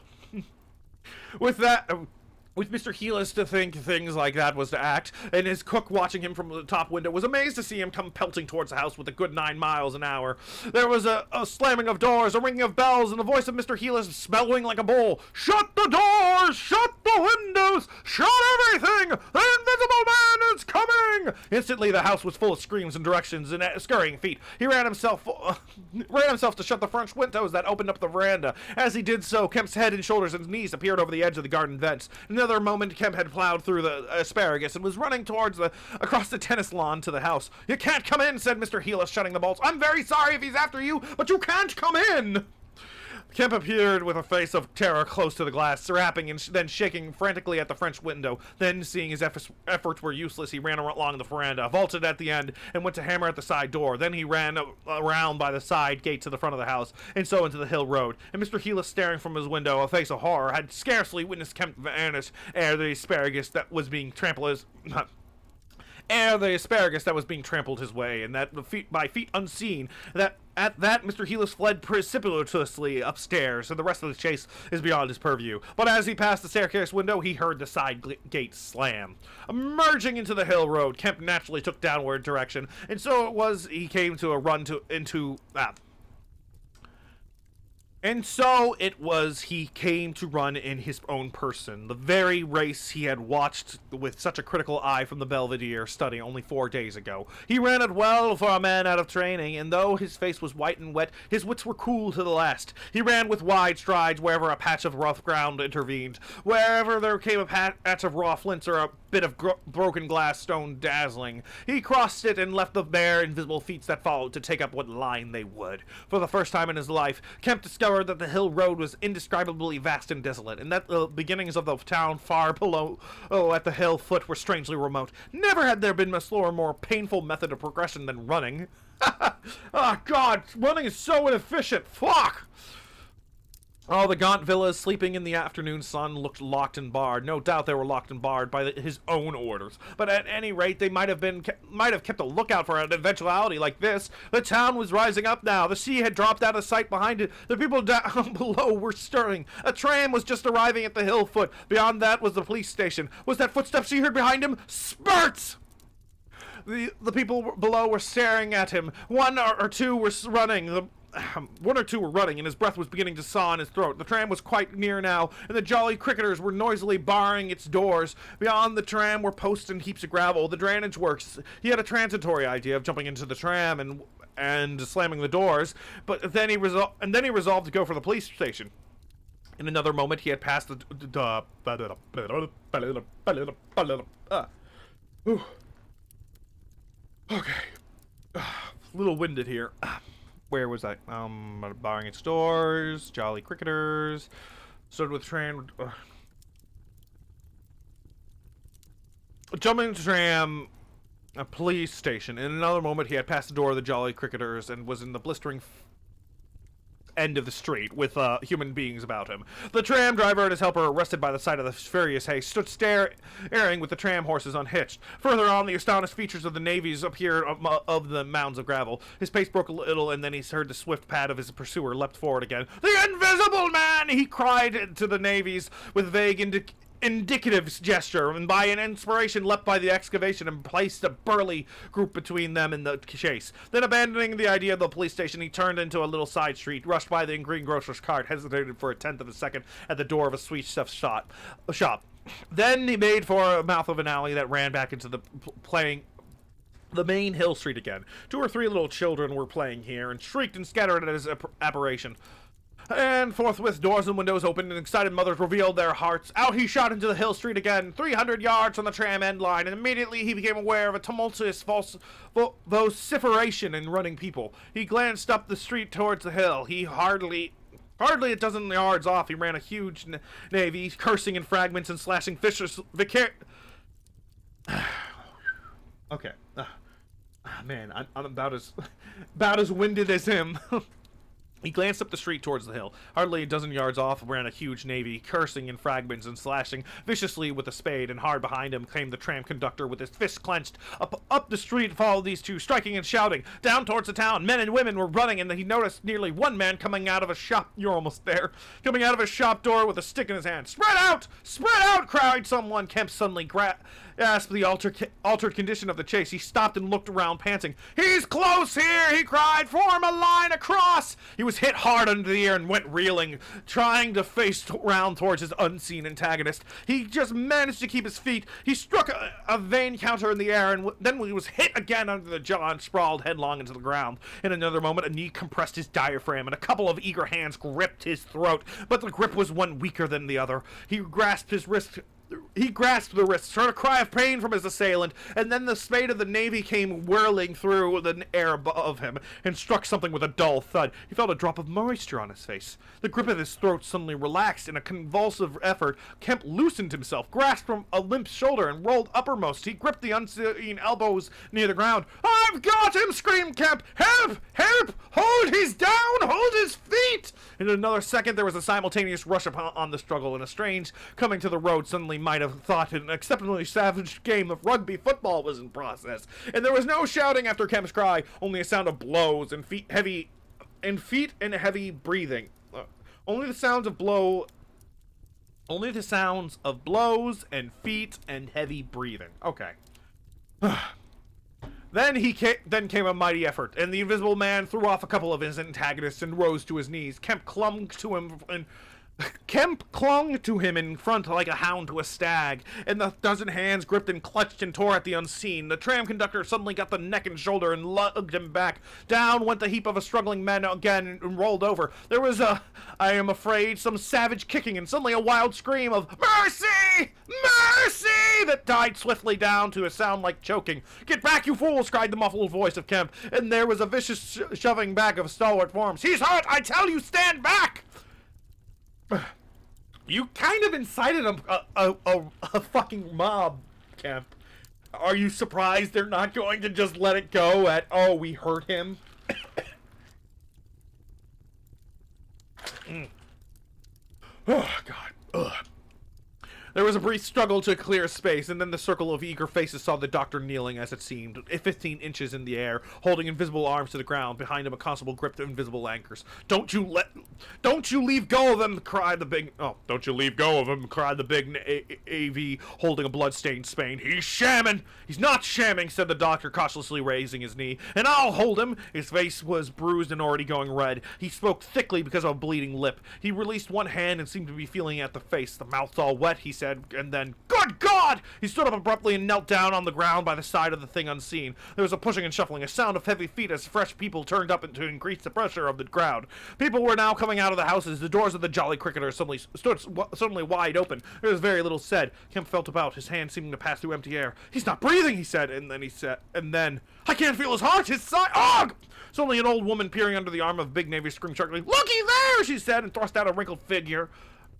With Mr. Heelis to think things like that was to act, and his cook watching him from the top window was amazed to see him come pelting towards the house with a good 9 miles an hour. There was a slamming of doors, a ringing of bells, and the voice of Mr. Heelis bellowing like a bull. "Shut the doors! Shut the windows! Shut everything! The invisible man is coming!" Instantly the house was full of screams and directions and scurrying feet. He ran himself to shut the French windows that opened up the veranda. As he did so, Kemp's head and shoulders and knees appeared over the edge of the garden vents. In another moment, Kemp had plowed through the asparagus and was running across the tennis lawn to the house. "You can't come in," said Mr. Heelis, shutting the bolts. "I'm very sorry if he's after you, but you can't come in!" Kemp appeared with a face of terror close to the glass, rapping and then shaking frantically at the French window. Then, seeing his efforts were useless, he ran along the veranda, vaulted at the end, and went to hammer at the side door. Then he ran around by the side gate to the front of the house, and so into the hill road. And Mr. Heelis, staring from his window, a face of horror, had scarcely witnessed Kemp vanish ere the asparagus that was being trampled his way, and that by feet unseen, that at that Mr. Heelis fled precipitously upstairs, and the rest of the chase is beyond his purview. But as he passed the staircase window, he heard the side gate slam. Emerging into the hill road, Kemp naturally took downward direction, and so it was he came to a run he came to run in his own person, the very race he had watched with such a critical eye from the Belvedere study only 4 days ago. He ran it well for a man out of training, and though his face was white and wet, his wits were cool to the last. He ran with wide strides wherever a patch of rough ground intervened, wherever there came a patch of raw flints or a bit of broken glass stone dazzling. He crossed it and left the bare, invisible feet that followed to take up what line they would. For the first time in his life, Kemp discovered that the hill road was indescribably vast and desolate, and that the beginnings of the town far below at the hill foot were strangely remote. Never had there been a slower, more painful method of progression than running. Ah, God, running is so inefficient. Fuck! All the gaunt villas sleeping in the afternoon sun looked locked and barred. No doubt they were locked and barred by his own orders. But at any rate, they might have kept a lookout for an eventuality like this. The town was rising up now. The sea had dropped out of sight behind it. The people down below were stirring. A tram was just arriving at the hill foot. Beyond that was the police station. Was that footsteps he heard behind him? Spurts! The people below were staring at him. One or two were running, and his breath was beginning to saw in his throat. The tram was quite near now, and the Jolly Cricketers were noisily barring its doors. Beyond the tram were posts and heaps of gravel, the drainage works. He had a transitory idea of jumping into the tram and slamming the doors, but then he resolved to go for the police station. In another moment, he had passed Okay. A little winded here. Where was I? Barring its doors, Jolly Cricketers, stood with tram. Jumping into tram, a police station. In another moment, he had passed the door of the Jolly Cricketers and was in the blistering end of the street with human beings about him. The tram driver and his helper, arrested by the sight of the furious haste, stood staring with the tram horses unhitched. Further on, the astonished features of the navies appeared of the mounds of gravel. His pace broke a little, and then he heard the swift pad of his pursuer leapt forward again. "The Invisible Man!" he cried to the navies with vague indicative gesture, and by an inspiration leapt by the excavation and placed a burly group between them and the chase. Then, abandoning the idea of the police station, he turned into a little side street, rushed by the greengrocer's cart, hesitated for a tenth of a second at the door of a sweet stuff shop. Then he made for a mouth of an alley that ran back into the main hill street again. 2 or 3 little children were playing here, and shrieked and scattered at his apparition. And forthwith doors and windows opened, and excited mothers revealed their hearts. Out he shot into the hill street again, 300 yards from the tram end line, and immediately he became aware of a tumultuous vociferation in running people. He glanced up the street towards the hill. He hardly a dozen yards off, he ran a huge navy, cursing in fragments and slashing okay. Man, I'm about as winded as him. He glanced up the street towards the hill. Hardly a dozen yards off ran a huge navy, cursing in fragments and slashing viciously with a spade, and hard behind him came the tram conductor with his fists clenched. Up the street followed these two, striking and shouting. Down towards the town, men and women were running, and he noticed nearly one man coming out of a shop. You're almost there. Coming out of a shop door with a stick in his hand. "Spread out! Spread out!" cried someone. Kemp suddenly grasped the altered condition of the chase. He stopped and looked around, panting. "He's close here!" he cried. "Form a line across!" He was hit hard under the ear and went reeling, trying to face round towards his unseen antagonist. He just managed to keep his feet. He struck a vain counter in the air, and then he was hit again under the jaw and sprawled headlong into the ground. In another moment, a knee compressed his diaphragm, and a couple of eager hands gripped his throat, but the grip was one weaker than the other. He grasped the wrist, heard a cry of pain from his assailant, and then the spade of the navy came whirling through the air above him and struck something with a dull thud. He felt a drop of moisture on his face. The grip of his throat suddenly relaxed. In a convulsive effort, Kemp loosened himself, grasped from a limp shoulder, and rolled uppermost. He gripped the unseen elbows near the ground. "I've got him!" screamed Kemp. "Help! Help! Hold! He's down! Hold his feet!" In another second, there was a simultaneous rush upon the struggle, and a strange coming to the road suddenly might have thought an exceptionally savage game of rugby football was in process. And there was no shouting after Kemp's cry, only a sound of blows and feet and heavy breathing. Only the sounds of blows and feet and heavy breathing. Okay. Then came a mighty effort, and the Invisible Man threw off a couple of his antagonists and rose to his knees. Kemp clung to him in front like a hound to a stag, and the dozen hands gripped and clutched and tore at the unseen. The tram conductor suddenly got the neck and shoulder and lugged him back. Down went the heap of struggling men again and rolled over. There was I am afraid, some savage kicking, and suddenly a wild scream of "Mercy! Mercy!" that died swiftly down to a sound like choking. "Get back, you fools!" cried the muffled voice of Kemp, and there was a vicious shoving back of stalwart forms. "He's hurt! I tell you, stand back!" You kind of incited a fucking mob, Kemp. Are you surprised they're not going to just let it go at, "Oh, we hurt him"? Oh, God. Ugh. There was a brief struggle to clear space, and then the circle of eager faces saw the doctor kneeling, as it seemed, 15 inches in the air, holding invisible arms to the ground. Behind him, a constable gripped invisible anchors. Don't you leave go of him!" cried the big... "Oh, don't you leave go of him!" cried the big AV, holding a blood-stained spade. "He's shamming!" "He's not shamming," said the doctor, cautiously raising his knee. "And I'll hold him!" His face was bruised and already going red. He spoke thickly because of a bleeding lip. He released one hand and seemed to be feeling at the face. "The mouth's all wet," he said, and then, "Good God!" He stood up abruptly and knelt down on the ground by the side of the thing unseen. There was a pushing and shuffling, a sound of heavy feet as fresh people turned up to increase the pressure of the crowd. People were now coming out of the houses. The doors of the Jolly Cricketer suddenly wide open. There was very little said. Kemp felt about, his hand seeming to pass through empty air. "He's not breathing," he said, and then, "I can't feel his heart, his side, ugh!" Suddenly an old woman peering under the arm of Big Navy screamed sharply. "Looky there!" she said, and thrust out a wrinkled figure.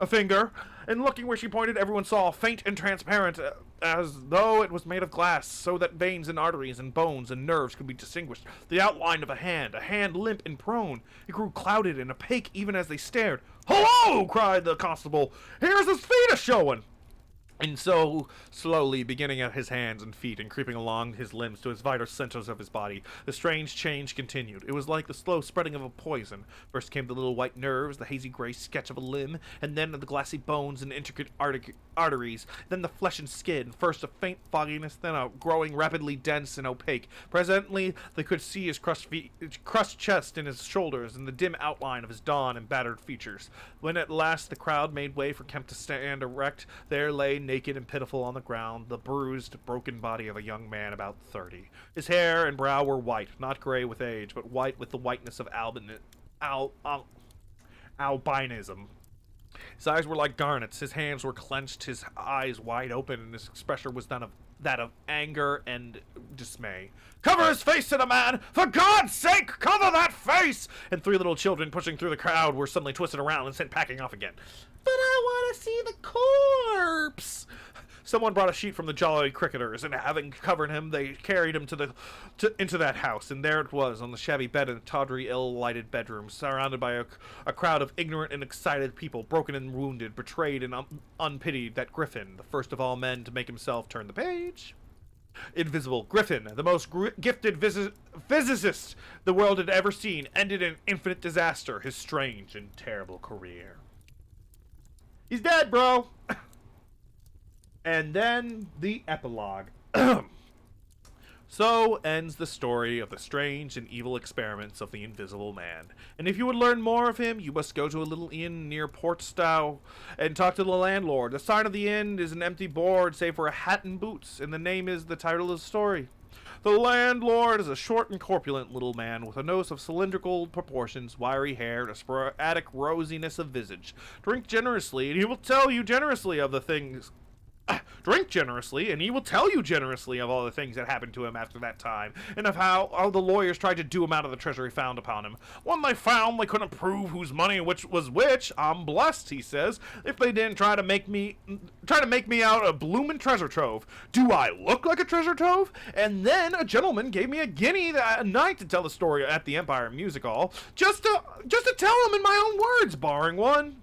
a finger, and looking where she pointed, everyone saw, faint and transparent, as though it was made of glass, so that veins and arteries and bones and nerves could be distinguished. The outline of a hand limp and prone. It grew clouded and opaque even as they stared. "Hello!" cried the constable. "Here's his feet a-showin'!" And so, slowly, beginning at his hands and feet and creeping along his limbs to his vital centers of his body, the strange change continued. It was like the slow spreading of a poison. First came the little white nerves, the hazy gray sketch of a limb, and then the glassy bones and intricate arteries, then the flesh and skin, first a faint fogginess, then a growing rapidly dense and opaque. Presently, they could see his crushed chest and his shoulders, and the dim outline of his drawn and battered features. When at last the crowd made way for Kemp to stand erect, there lay naked and pitiful on the ground, the bruised, broken body of a young man about 30. His hair and brow were white, not gray with age, but white with the whiteness of albinism. His eyes were like garnets, his hands were clenched, his eyes wide open, and his expression was that of anger and dismay. "Cover his face," said a man! "For God's sake, cover that face!" And three little children pushing through the crowd were suddenly twisted around and sent packing off again. "But I want to see the corpse!" Someone brought a sheet from the Jolly Cricketers, and having covered him, they carried him into that house, and there it was, on the shabby bed in a tawdry, ill-lighted bedroom, surrounded by a crowd of ignorant and excited people, broken and wounded, betrayed and unpitied, that Griffin, the first of all men to make himself turn the page. Invisible Griffin, the most gifted physicist the world had ever seen, ended in infinite disaster his strange and terrible career. He's dead, bro! And then the epilogue. So ends the story of the strange and evil experiments of the Invisible Man. And if you would learn more of him, you must go to a little inn near Portstow and talk to the landlord. The sign of the inn is an empty board save for a hat and boots, and the name is the title of the story. The landlord is a short and corpulent little man with a nose of cylindrical proportions, wiry hair, and a sporadic rosiness of visage. Drink generously, and he will tell you generously of the things... Drink generously, and he will tell you generously of all the things that happened to him after that time, and of how the lawyers tried to do him out of the treasure found upon him. When they found they couldn't prove whose money which was which, I'm blessed, he says, if they didn't try to make me out a bloomin' treasure trove. Do I look like a treasure trove? And then a gentleman gave me a guinea that night to tell the story at the Empire Music Hall, just to tell him in my own words, barring one.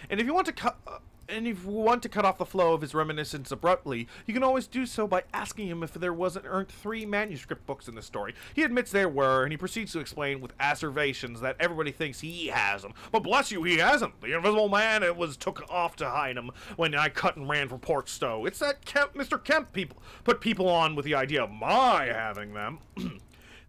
And if you want to cut off the flow of his reminiscence abruptly, you can always do so by asking him if there weren't 3 manuscript books in the story. He admits there were, and he proceeds to explain with asseverations that everybody thinks he has them. But bless you, he hasn't. The Invisible Man, it was took off to hide him when I cut and ran from Portstow. It's that Mr. Kemp put people on with the idea of my having them.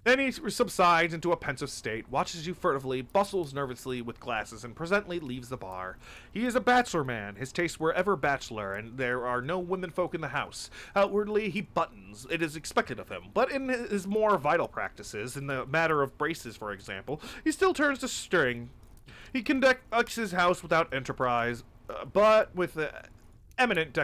Then he subsides into a pensive state, watches you furtively, bustles nervously with glasses, and presently leaves the bar. He is a bachelor man. His tastes were ever bachelor, and there are no womenfolk in the house. Outwardly, he buttons. It is expected of him. But in his more vital practices, in the matter of braces, for example, he still turns to string. He conducts his house without enterprise, but with eminent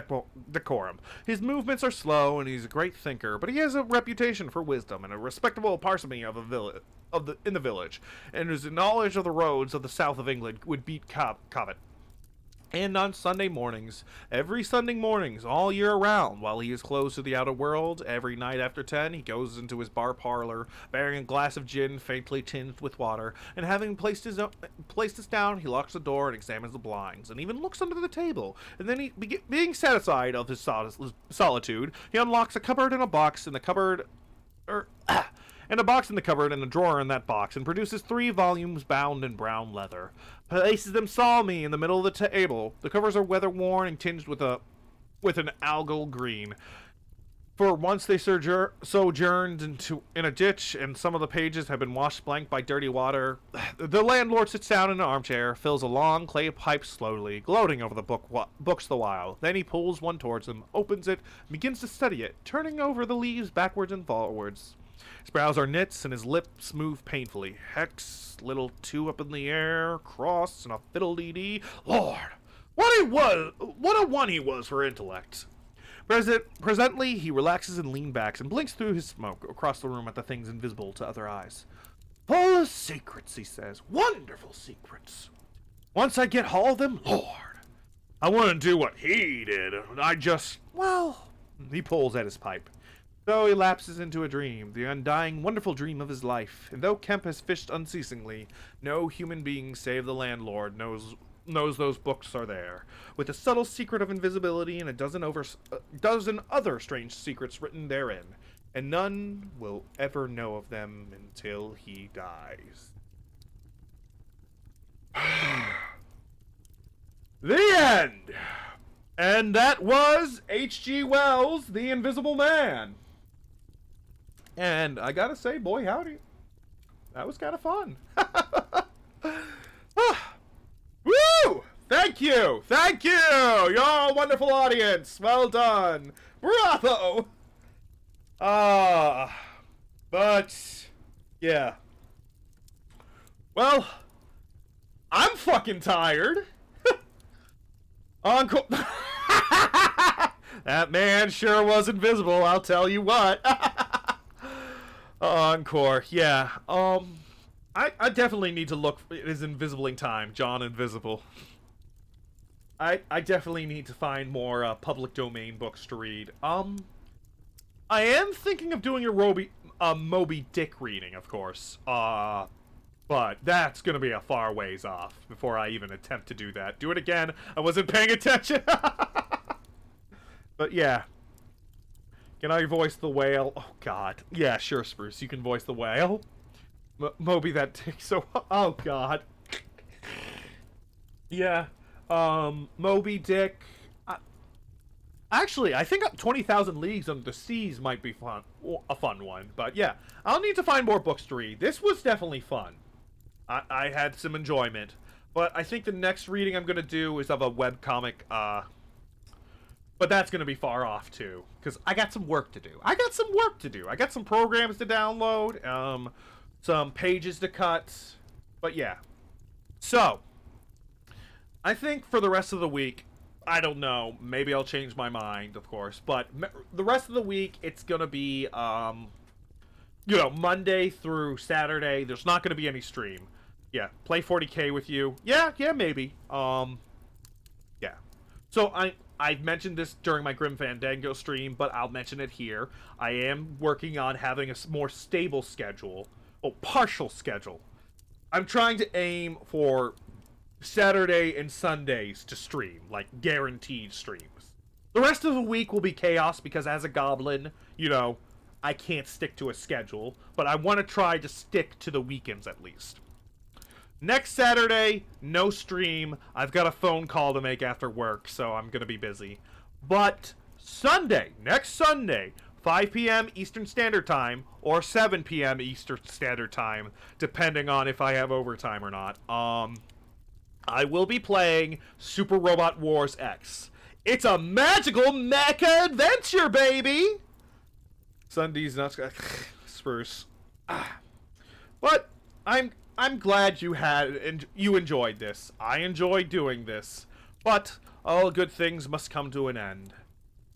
decorum. His movements are slow, and he's a great thinker, but he has a reputation for wisdom and a respectable parsimony in the village, and his knowledge of the roads of the south of England would beat Cobbett. And on Sunday mornings, every Sunday mornings, all year round, while he is closed to the outer world, every night after 10, he goes into his bar parlor, bearing a glass of gin faintly tinged with water, and having placed this down, he locks the door and examines the blinds, and even looks under the table. And then, being satisfied of his solitude, he unlocks a cupboard and a box in the cupboard, and a box in the cupboard and a drawer in that box, and produces 3 volumes bound in brown leather. Places them solemnly in the middle of the table. The covers are weather-worn and tinged with an algal green. For once they sojourned in a ditch, and some of the pages have been washed blank by dirty water. The landlord sits down in an armchair, fills a long clay pipe slowly, gloating over the books the while. Then he pulls one towards him, opens it, and begins to study it, turning over the leaves backwards and forwards. His brows are knit, and his lips move painfully. Hex, little 2 up in the air, cross, and a fiddle-dee-dee. Lord, what a one he was for intellect. Presently, he relaxes and leans back and blinks through his smoke across the room at the things invisible to other eyes. Full of secrets, he says. Wonderful secrets. Once I get all of them, Lord, I want to do what he did. He pulls at his pipe. So he lapses into a dream, the undying, wonderful dream of his life. And though Kemp has fished unceasingly, no human being save the landlord knows those books are there, with the subtle secret of invisibility and a dozen other strange secrets written therein, and none will ever know of them until he dies. The end! And that was H.G. Wells' The Invisible Man. And I gotta say, boy howdy, that was kind of fun. Woo! Thank you! Thank you! You're a wonderful audience! Well done! Bravo! But, yeah. Well, I'm fucking tired. Encore. That man sure was invisible, I'll tell you what. Encore, yeah. I definitely need to look at his Invisibling time, John Invisible. I definitely need to find more public domain books to read. I am thinking of doing a Moby Dick reading, of course. But that's gonna be a far ways off before I even attempt to do that. Do it again. I wasn't paying attention. But yeah. Can I voice the whale? Oh God. Yeah, sure, Spruce. You can voice the whale. Moby that dick. So. Oh God. Yeah. Moby Dick. Actually, I think 20,000 Leagues Under the Seas might be a fun one. But yeah, I'll need to find more books to read. This was definitely fun. I had some enjoyment. But I think the next reading I'm going to do is of a webcomic. But that's going to be far off, too. Because I got some work to do. I got some programs to download. Some pages to cut. But yeah. So, I think for the rest of the week, I don't know. Maybe I'll change my mind, of course. But the rest of the week, it's going to be, Monday through Saturday. There's not going to be any stream. Yeah, play 40K with you. Yeah, maybe. Yeah. So I've mentioned this during my Grim Fandango stream, but I'll mention it here. I am working on having a more stable schedule. Oh, partial schedule. I'm trying to aim for Saturday and Sundays to stream, like guaranteed streams. The rest of the week will be chaos because as a goblin, I can't stick to a schedule, but I want to try to stick to the weekends at least. Next Saturday, no stream. I've got a phone call to make after work, so I'm going to be busy. But next Sunday, 5 p.m. Eastern Standard Time, or 7 p.m. Eastern Standard Time, depending on if I have overtime or not. I will be playing Super Robot Wars X. It's a magical mecha adventure, baby! Sunday's nuts. Spruce. But I'm glad you enjoyed this. I enjoyed doing this. But all good things must come to an end.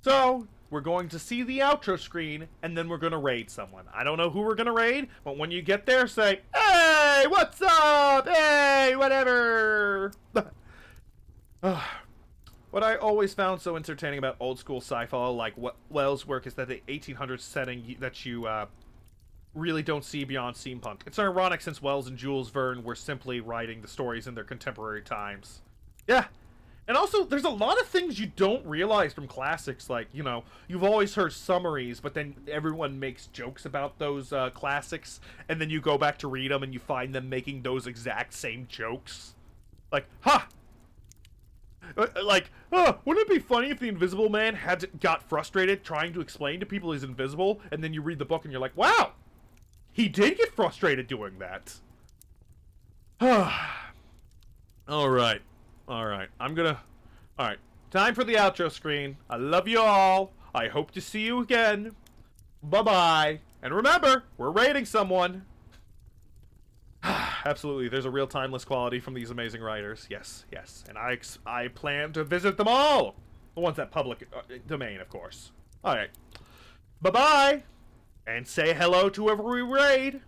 So, we're going to see the outro screen, and then we're going to raid someone. I don't know who we're going to raid, but when you get there, say, "Hey, what's up? Hey, whatever." What I always found so entertaining about old school sci-fi, like Wells' work, is that the 1800s setting that you really don't see beyond steampunk. It's ironic since Wells and Jules Verne were simply writing the stories in their contemporary times. Yeah. And also, there's a lot of things you don't realize from classics, like, you've always heard summaries, but then everyone makes jokes about those classics, and then you go back to read them and you find them making those exact same jokes. Like, wouldn't it be funny if the Invisible Man got frustrated trying to explain to people he's invisible, and then you read the book and you're like, wow, he did get frustrated doing that. Alright. Alright. Alright. Time for the outro screen. I love you all. I hope to see you again. Bye-bye. And remember, we're rating someone. Absolutely, there's a real timeless quality from these amazing writers. Yes. And I plan to visit them all. The ones that public domain, of course. Alright. Bye-bye. And say hello to whoever we raid.